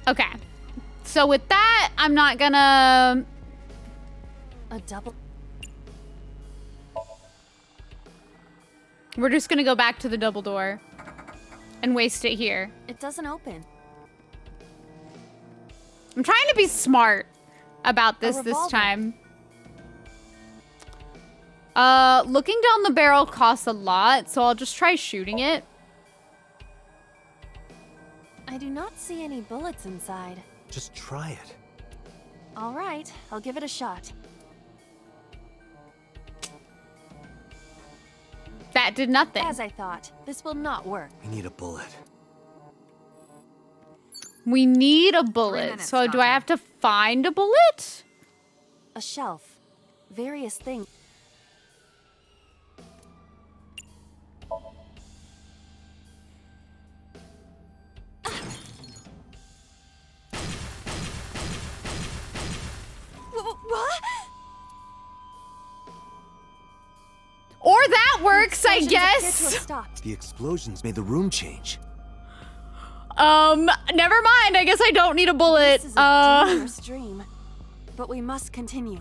Speaker 1: Okay. So with that, I'm not gonna...
Speaker 17: A double...
Speaker 1: We're just gonna go back to the double door and waste it here.
Speaker 17: It doesn't open.
Speaker 1: I'm trying to be smart about this
Speaker 17: revolver.
Speaker 1: time. Looking down the barrel costs a lot, so I'll just try shooting it.
Speaker 17: I do not see any bullets inside.
Speaker 3: Just try it.
Speaker 17: All right, I'll give it a shot.
Speaker 1: That did nothing.
Speaker 17: As I thought, this will not work.
Speaker 3: We need a bullet.
Speaker 1: We need a bullet.
Speaker 2: minutes,
Speaker 1: So do I have to find a bullet?
Speaker 17: A shelf. Various things. What?
Speaker 1: Or that works, I
Speaker 17: Explosions appear to have
Speaker 1: guess.
Speaker 17: stopped.
Speaker 3: The explosions made the room change.
Speaker 1: Never mind. I guess I don't need a bullet.
Speaker 17: This is a dangerous dream, but we must continue.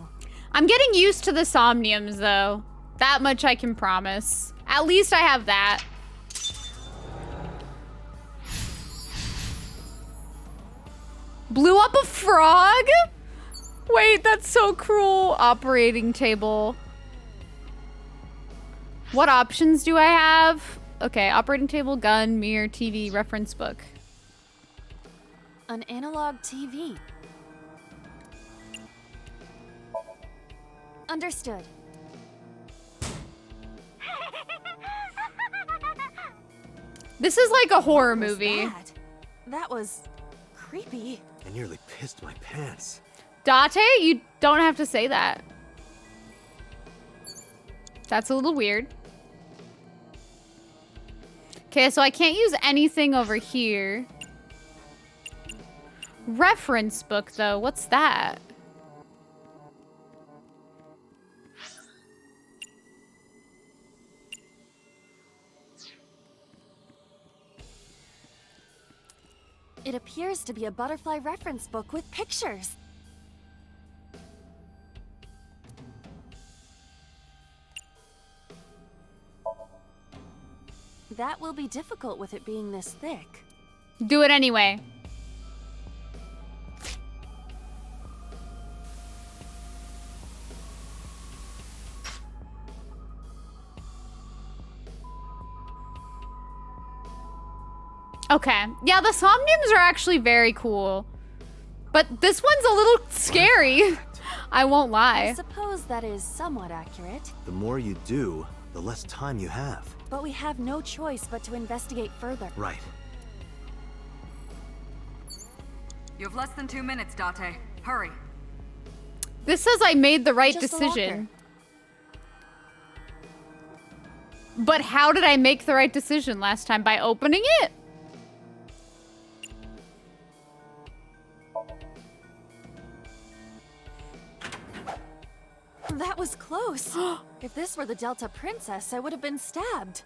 Speaker 1: I'm getting used to the somniums, though. That much I can promise. At least I have that. Blew up a frog? Wait, that's so cruel. Operating table. What options do I have? Okay, operating table, gun, mirror, TV, reference book.
Speaker 17: An analog TV. Understood.
Speaker 1: This is like a horror
Speaker 17: What was
Speaker 1: movie.
Speaker 17: That was creepy.
Speaker 3: I nearly pissed my pants.
Speaker 1: Date, you don't have to say that. That's a little weird. Okay, so I can't use anything over here. Reference book, though. What's that?
Speaker 17: It appears to be a butterfly reference book with pictures. That will be difficult with it being this thick.
Speaker 1: Do it anyway. Okay. Yeah, the Somniums are actually very cool. But this one's a little scary. I won't
Speaker 17: I
Speaker 1: lie.
Speaker 17: suppose that is somewhat accurate,
Speaker 3: The more you do, the less time you have.
Speaker 17: but we have no choice but to investigate further.
Speaker 3: Right.
Speaker 2: You have less than 2 minutes, Date. Hurry.
Speaker 1: This says I made the right
Speaker 17: Just a
Speaker 1: decision. But how did I make the right decision last time? By opening it?
Speaker 17: That was close. If this were the Delta Princess, I would have been stabbed.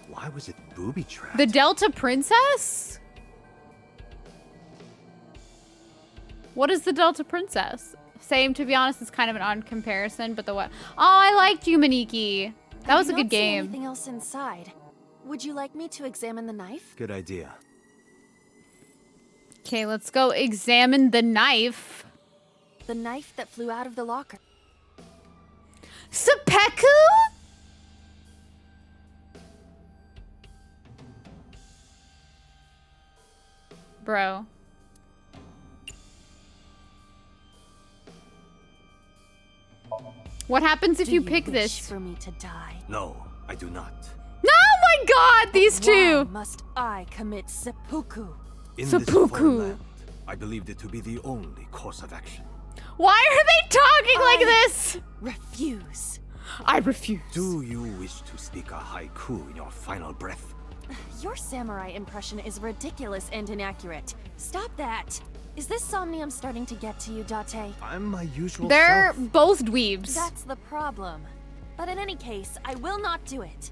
Speaker 3: Why was it booby-trapped?
Speaker 1: The Delta Princess? What is the Delta Princess? Same, to be honest, it's kind of an odd comparison, but the what? Oh, I liked you, Maniki. That was a good game.
Speaker 17: Anything else inside? Would you like me to examine the knife?
Speaker 3: Good idea.
Speaker 1: Okay, let's go examine the knife.
Speaker 17: The knife that flew out of the locker.
Speaker 1: Seppuku? Bro. What happens if you pick
Speaker 17: wish
Speaker 1: this?
Speaker 17: for me to die?
Speaker 3: No, I do not.
Speaker 1: No, my God, these
Speaker 17: Why
Speaker 1: two.
Speaker 17: must I commit seppuku?
Speaker 3: In this
Speaker 1: Seppuku.
Speaker 3: foreign land, I believed it to be the only course of action.
Speaker 1: Why are they talking like
Speaker 17: I
Speaker 1: this?
Speaker 17: Refuse.
Speaker 1: I refuse.
Speaker 3: Do you wish to speak a haiku in your final breath?
Speaker 17: Your samurai impression is ridiculous and inaccurate. Stop that. Is this somnium starting to get to you, Date?
Speaker 3: I'm my usual
Speaker 1: They're
Speaker 3: self.
Speaker 1: both dweebs.
Speaker 17: That's the problem. But in any case, I will not do it.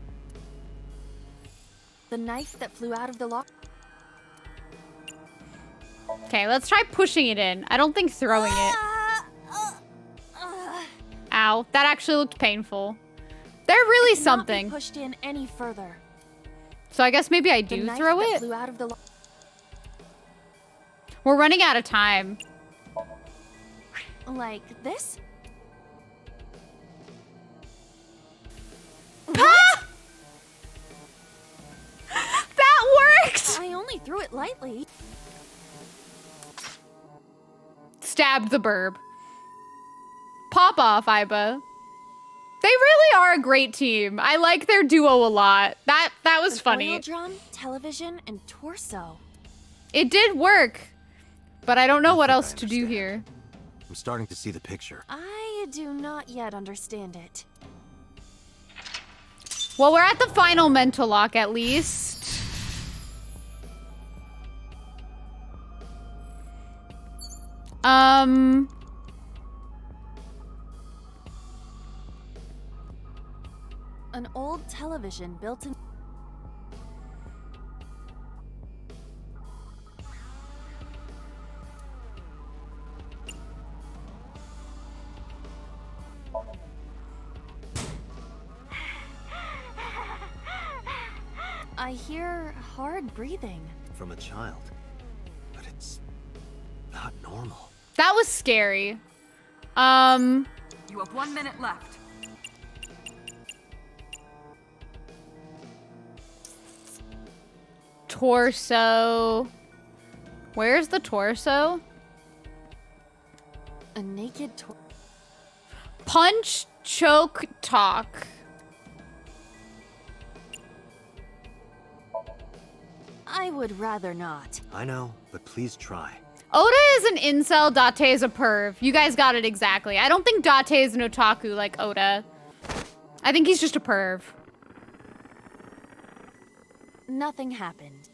Speaker 17: The knife that flew out of the lock.
Speaker 1: Okay, let's try pushing it in. I don't think throwing it. Ow, that actually looked painful. They're really something.
Speaker 17: Not be pushed in any further.
Speaker 1: So I guess maybe I do throw it.
Speaker 17: Flew out of the
Speaker 1: We're running out of time.
Speaker 17: Like this?
Speaker 1: Ah! That worked!
Speaker 17: I only threw it lightly.
Speaker 1: Stabbed the burb. Pop off, Iba. They really are a great team. I like their duo a lot. That was funny.
Speaker 17: Oil drum, television, and torso.
Speaker 1: It did work, but I don't know what else to do here.
Speaker 3: I'm starting to see the picture.
Speaker 17: I do not yet understand it.
Speaker 1: Well, we're at the final mental lock at least.
Speaker 17: An old television built in. I hear hard breathing.
Speaker 3: From a child. But it's not normal.
Speaker 1: That was scary.
Speaker 20: You have 1 minute left.
Speaker 1: Torso. Where's the torso?
Speaker 17: A naked
Speaker 1: Punch, choke, talk.
Speaker 17: I would rather not.
Speaker 3: I know, but please try.
Speaker 1: Oda is an incel, Date is a perv. You guys got it exactly. I don't think Date is an otaku like Oda. I think he's just a perv.
Speaker 17: Nothing happened.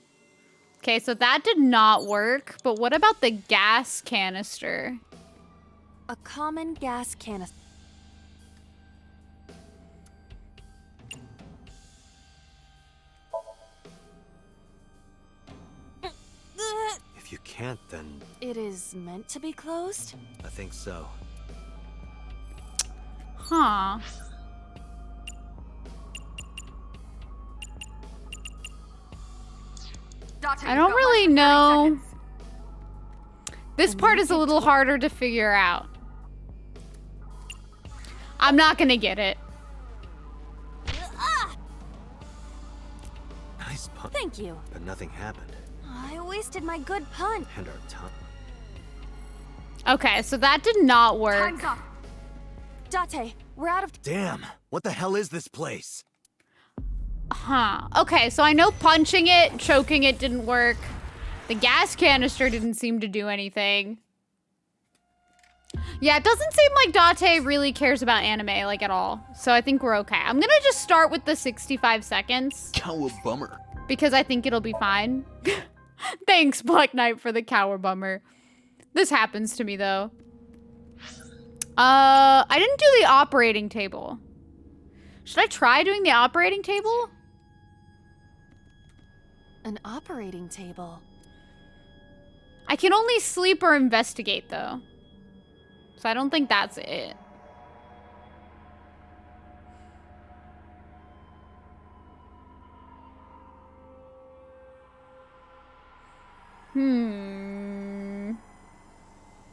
Speaker 1: Okay, so that did not work, but what about the gas canister?
Speaker 17: A common gas canister.
Speaker 3: If you can't, then
Speaker 17: It is meant to be closed?
Speaker 3: I think so.
Speaker 1: Huh. I don't really know. This part is a little harder to figure out. I'm not gonna get it.
Speaker 3: Nice punch.
Speaker 17: Thank you.
Speaker 3: But nothing happened.
Speaker 17: I wasted my good punch.
Speaker 3: And our time.
Speaker 1: Okay, so that did not work.
Speaker 17: Time's up. Date, we're out of.
Speaker 3: Damn! What the hell is this place?
Speaker 1: Huh. Okay, so I know punching it, choking it didn't work. The gas canister didn't seem to do anything. Yeah, it doesn't seem like Date really cares about anime, like, at all. So I think we're okay. I'm gonna just start with the 65 seconds.
Speaker 3: Cowabummer.
Speaker 1: Because I think it'll be fine. Thanks, Black Knight, for the cowabummer. This happens to me, though. I didn't do the operating table. Should I try doing the operating table?
Speaker 17: An operating table.
Speaker 1: I can only sleep or investigate, though. So I don't think that's it.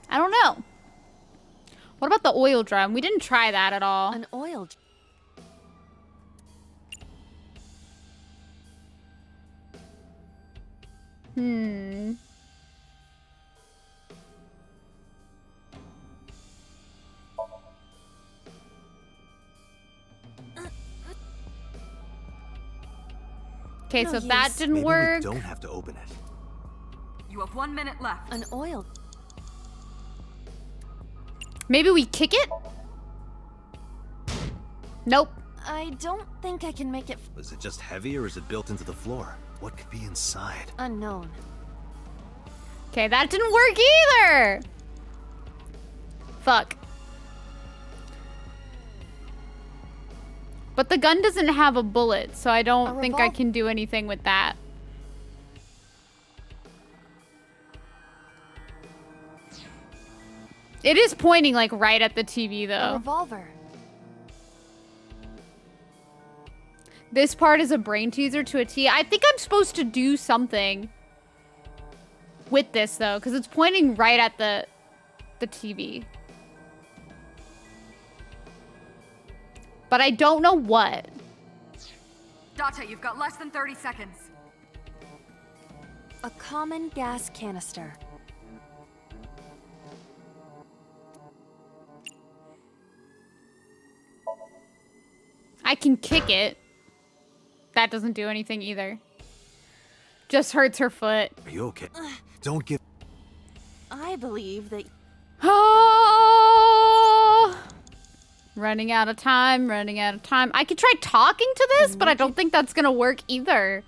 Speaker 1: I don't know. What about the oil drum? We didn't try that at all.
Speaker 17: An oil
Speaker 1: Okay,
Speaker 17: No
Speaker 1: so
Speaker 17: use.
Speaker 1: that didn't
Speaker 3: Maybe
Speaker 1: work.
Speaker 3: we don't have to open it.
Speaker 20: You have 1 minute left.
Speaker 17: An oil.
Speaker 1: Maybe we kick it? Nope.
Speaker 17: I don't think I can make it
Speaker 3: Is it just heavy or is it built into the floor? What could be inside?
Speaker 17: unknown.
Speaker 1: Okay, that didn't work either. Fuck. But the gun doesn't have a bullet, so I don't think I
Speaker 17: revolver.
Speaker 1: can do anything with that. It is pointing like right at the TV
Speaker 17: A
Speaker 1: though.
Speaker 17: revolver.
Speaker 1: This part is a brain teaser to a T. I think I'm supposed to do something with this though, because it's pointing right at the TV. But I don't know what.
Speaker 20: Date, you've got less than 30 seconds.
Speaker 17: A common gas canister.
Speaker 1: I can kick it. That doesn't do anything either. Just hurts her foot.
Speaker 3: Are you okay? Don't give...
Speaker 17: I believe that.
Speaker 1: Oh! Running out of time, running out of time. I could try talking to this, but I don't think that's gonna work either.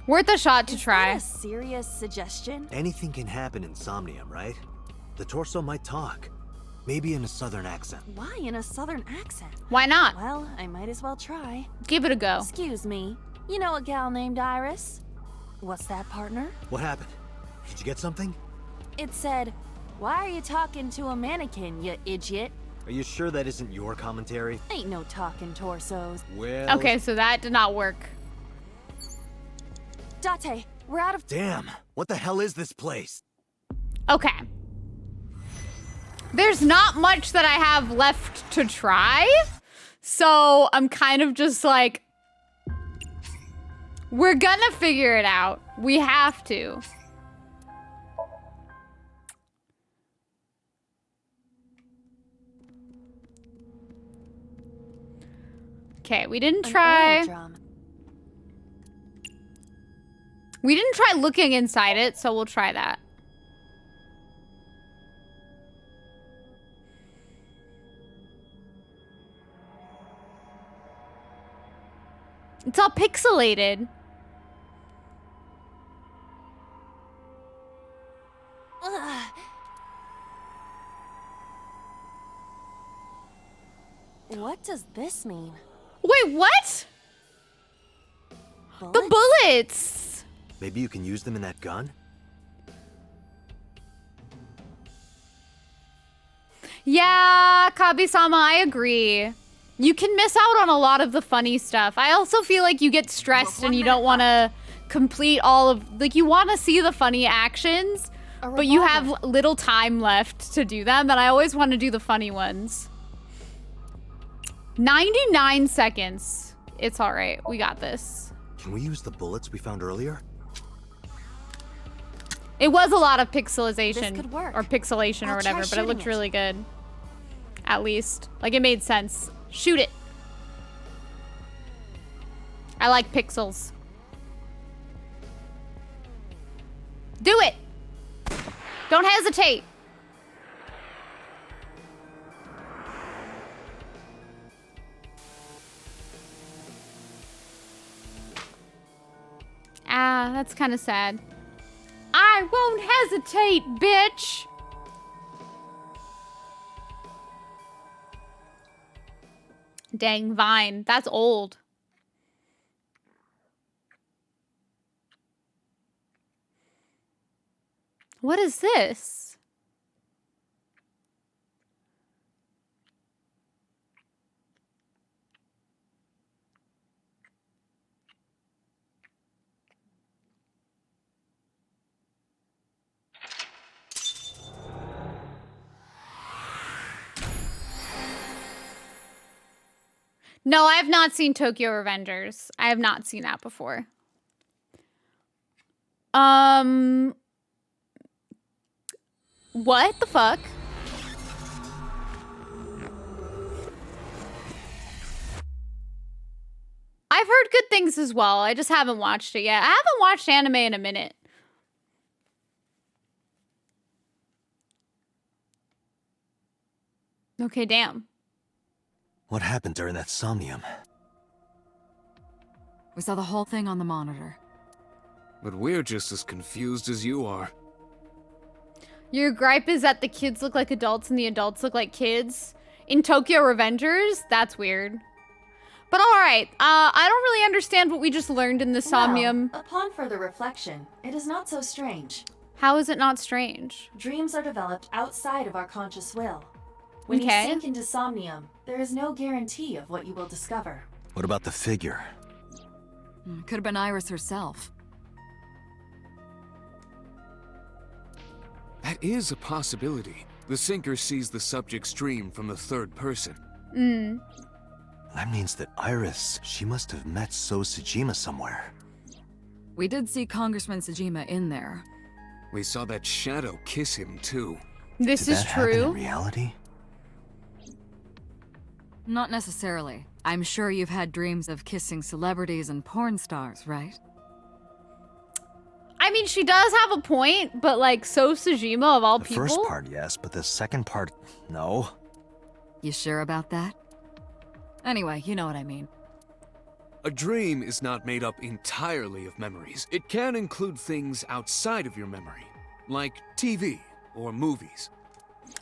Speaker 1: Worth a shot to try.
Speaker 17: Is that a serious suggestion?
Speaker 3: Anything can happen in Somnium, right? The torso might talk. Maybe in a southern accent.
Speaker 17: Why in a southern accent?
Speaker 1: Why not?
Speaker 17: Well, I might as well try.
Speaker 1: Give it a go.
Speaker 17: Excuse me. You know a gal named Iris? What's that, partner?
Speaker 3: What happened? Did you get something?
Speaker 17: It said, "Why are you talking to a mannequin, you idiot?"
Speaker 3: Are you sure that isn't your commentary?
Speaker 17: Ain't no talking torsos.
Speaker 3: Well...
Speaker 1: Okay, so that did not work.
Speaker 17: Date, we're out of...
Speaker 3: Damn! What the hell is this place?
Speaker 1: Okay. There's not much that I have left to try. So I'm kind of just like, we're gonna figure it out. We have to. Okay, we didn't try. We didn't try looking inside it, so we'll try that. It's all pixelated.
Speaker 17: Ugh. What does this mean?
Speaker 1: Wait, what?
Speaker 17: Bullets?
Speaker 1: The bullets!
Speaker 3: Maybe you can use them in that gun?
Speaker 1: Yeah, Kabi-sama, I agree. You can miss out on a lot of the funny stuff. I also feel like you get stressed and you don't want to complete all of... Like, you want to see the funny actions, but you have little time left to do them, and I always want to do the funny ones. 99 seconds. It's all right. We got this.
Speaker 3: Can we use the bullets we found earlier?
Speaker 1: It was a lot of pixelization.
Speaker 17: This could work.
Speaker 1: Or pixelation or
Speaker 17: I'll try
Speaker 1: whatever, but it looked
Speaker 17: shooting it.
Speaker 1: really good. At least. Like, it made sense. Shoot it. I like pixels. Do it. Don't hesitate. Ah, that's kind of sad. I won't hesitate, bitch. Dang, Vine. That's old. What is this? No, I have not seen Tokyo Revengers. I have not seen that before. What the fuck? I've heard good things as well. I just haven't watched it yet. I haven't watched anime in a minute. Okay, damn.
Speaker 3: What happened during that Somnium?
Speaker 2: We saw the whole thing on the monitor.
Speaker 5: But we're just as confused as you are.
Speaker 1: Your gripe is that the kids look like adults and the adults look like kids? In Tokyo Revengers? That's weird. But alright, I don't really understand what we just learned in the Somnium.
Speaker 4: Well, upon further reflection, it is not so strange.
Speaker 1: How is it not strange?
Speaker 4: Dreams are developed outside of our conscious will. When you sink into Somnium, there is no guarantee of what you will discover.
Speaker 3: What about the figure?
Speaker 2: Could have been Iris herself.
Speaker 5: That is a possibility. The sinker sees the subject's dream from the third person.
Speaker 3: That means that Iris, she must have met So Tsujima somewhere.
Speaker 2: We did see Congressman Tsujima in there.
Speaker 5: We saw that shadow kiss him, too.
Speaker 1: This is true.
Speaker 3: Happen in reality?
Speaker 2: Not necessarily. I'm sure you've had dreams of kissing celebrities and porn stars, right?
Speaker 1: I mean, she does have a point, but like, So Tsujima of all people?
Speaker 3: The first part, yes, but the second part, no.
Speaker 2: You sure about that? Anyway, you know what I mean.
Speaker 5: A dream is not made up entirely of memories. It can include things outside of your memory, like TV or movies.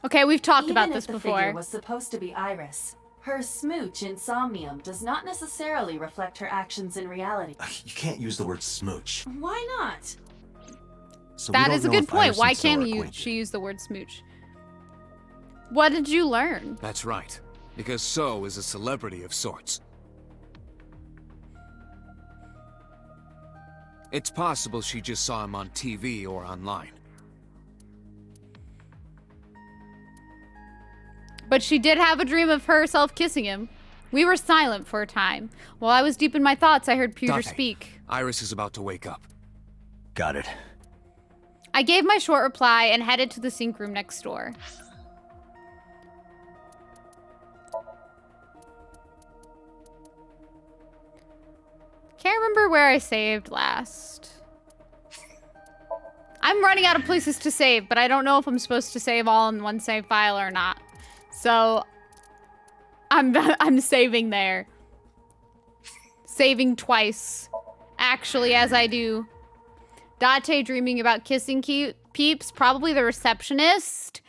Speaker 1: Okay, we've talked
Speaker 4: Even
Speaker 1: about this
Speaker 4: if the
Speaker 1: before.
Speaker 4: figure was supposed to be Iris, her smooch in Somnium does not necessarily reflect her actions in reality.
Speaker 3: You can't use the word smooch.
Speaker 4: Why not?
Speaker 3: So
Speaker 1: That is a good point. Why can't she use the word smooch? What did you learn?
Speaker 5: That's right, because So is a celebrity of sorts. It's possible she just saw him on TV or online.
Speaker 1: But she did have a dream of herself kissing him. We were silent for a time. While I was deep in my thoughts, I heard Peter
Speaker 5: Date,
Speaker 1: speak.
Speaker 5: Iris is about to wake up.
Speaker 3: Got it.
Speaker 1: I gave my short reply and headed to the sync room next door. Can't remember where I saved last. I'm running out of places to save, but I don't know if I'm supposed to save all in one save file or not. So I'm saving there. Saving twice. Actually, as I do. Date dreaming about kissing peeps, probably the receptionist,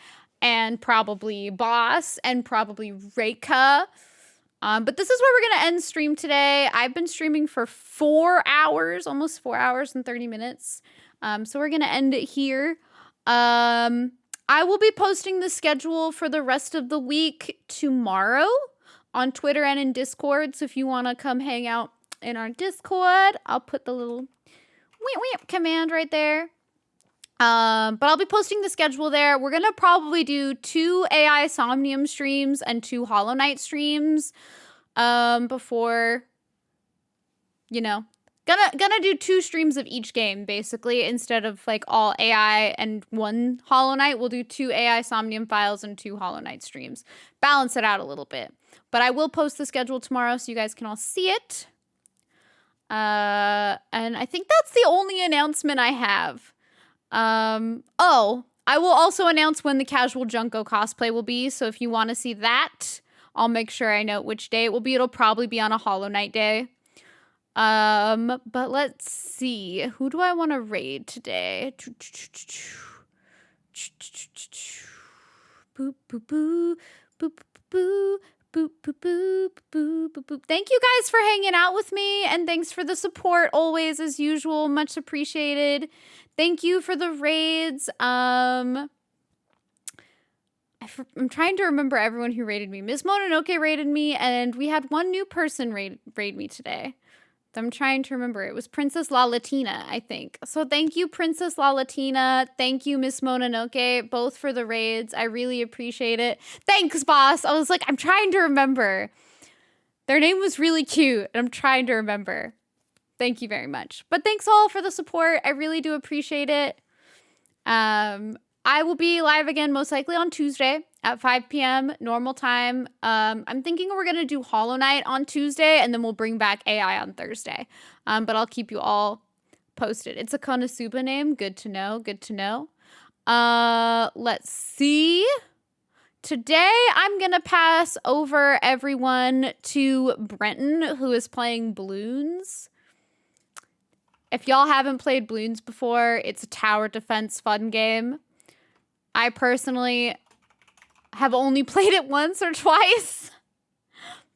Speaker 1: and probably boss, and probably Reika. But this is where we're gonna end stream today. I've been streaming for 4 hours, almost 4 hours and 30 minutes. So we're gonna end it here. I will be posting the schedule for the rest of the week tomorrow on Twitter and in Discord. So if you wanna come hang out in our Discord, I'll put the little command right there. But I'll be posting the schedule there. We're gonna probably do 2 AI Somnium streams and 2 Hollow Knight streams before, you know, gonna do 2 streams of each game basically instead of like all AI and 1 Hollow Knight. We'll do 2 AI Somnium Files and 2 Hollow Knight streams. Balance it out a little bit. But I will post the schedule tomorrow so you guys can all see it. And I think that's the only announcement I have. Oh, I will also announce when the Casual Junko cosplay will be, so if you want to see that, I'll make sure I note which day it will be. It'll probably be on a Hollow Knight day. But let's see. Who do I want to raid today? Boop, boop, boo. Boop, boop, boo. Boop, boop, boop, boop, boop, boop. Thank you guys for hanging out with me, and thanks for the support always, as usual. Much appreciated. Thank you for the raids. I'm trying to remember everyone who raided me. Miss Mononoke raided me, and we had 1 new person raid me today. I'm trying to remember. It was Princess La Latina, I think. So thank you, Princess La Latina. Thank you, Miss Mononoke, both for the raids. I really appreciate it. Thanks, boss. I was like, I'm trying to remember. Their name was really cute, and I'm trying to remember. Thank you very much. But thanks all for the support. I really do appreciate it. I will be live again most likely on Tuesday at 5 p.m. normal time. I'm thinking we're going to do Hollow Knight on Tuesday, and then we'll bring back AI on Thursday. But I'll keep you all posted. It's a Konosuba name. Good to know. Good to know. Let's see. Today, I'm going to pass over everyone to Brenton, who is playing Bloons. If y'all haven't played Bloons before, it's a tower defense fun game. I personally have only played it once or twice,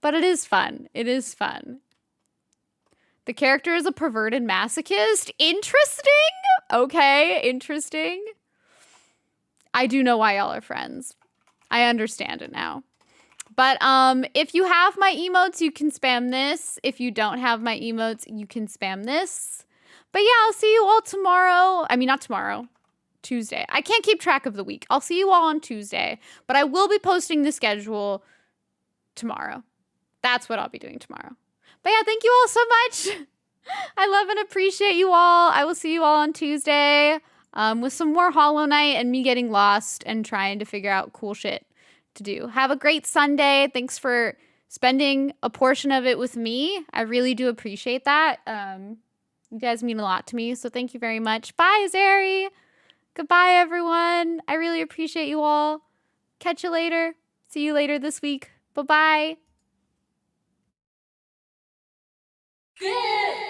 Speaker 1: but it is fun. It is fun. The character is a perverted masochist. Interesting. Okay, interesting. I do know why y'all are friends. I understand it now. But if you have my emotes, you can spam this. If you don't have my emotes, you can spam this. But yeah, I'll see you all tomorrow. I mean, not tomorrow. Tuesday. I can't keep track of the week. I'll see you all on Tuesday. But I will be posting the schedule tomorrow. That's what I'll be doing tomorrow. But yeah, thank you all so much. I love and appreciate you all. I will see you all on Tuesday with some more Hollow Knight and me getting lost and trying to figure out cool shit to do. Have a great Sunday. Thanks for spending a portion of it with me. I really do appreciate that. You guys mean a lot to me, so thank you very much. Bye, Zeri. Goodbye, everyone. I really appreciate you all. Catch you later. See you later this week. Bye-bye.
Speaker 4: Good.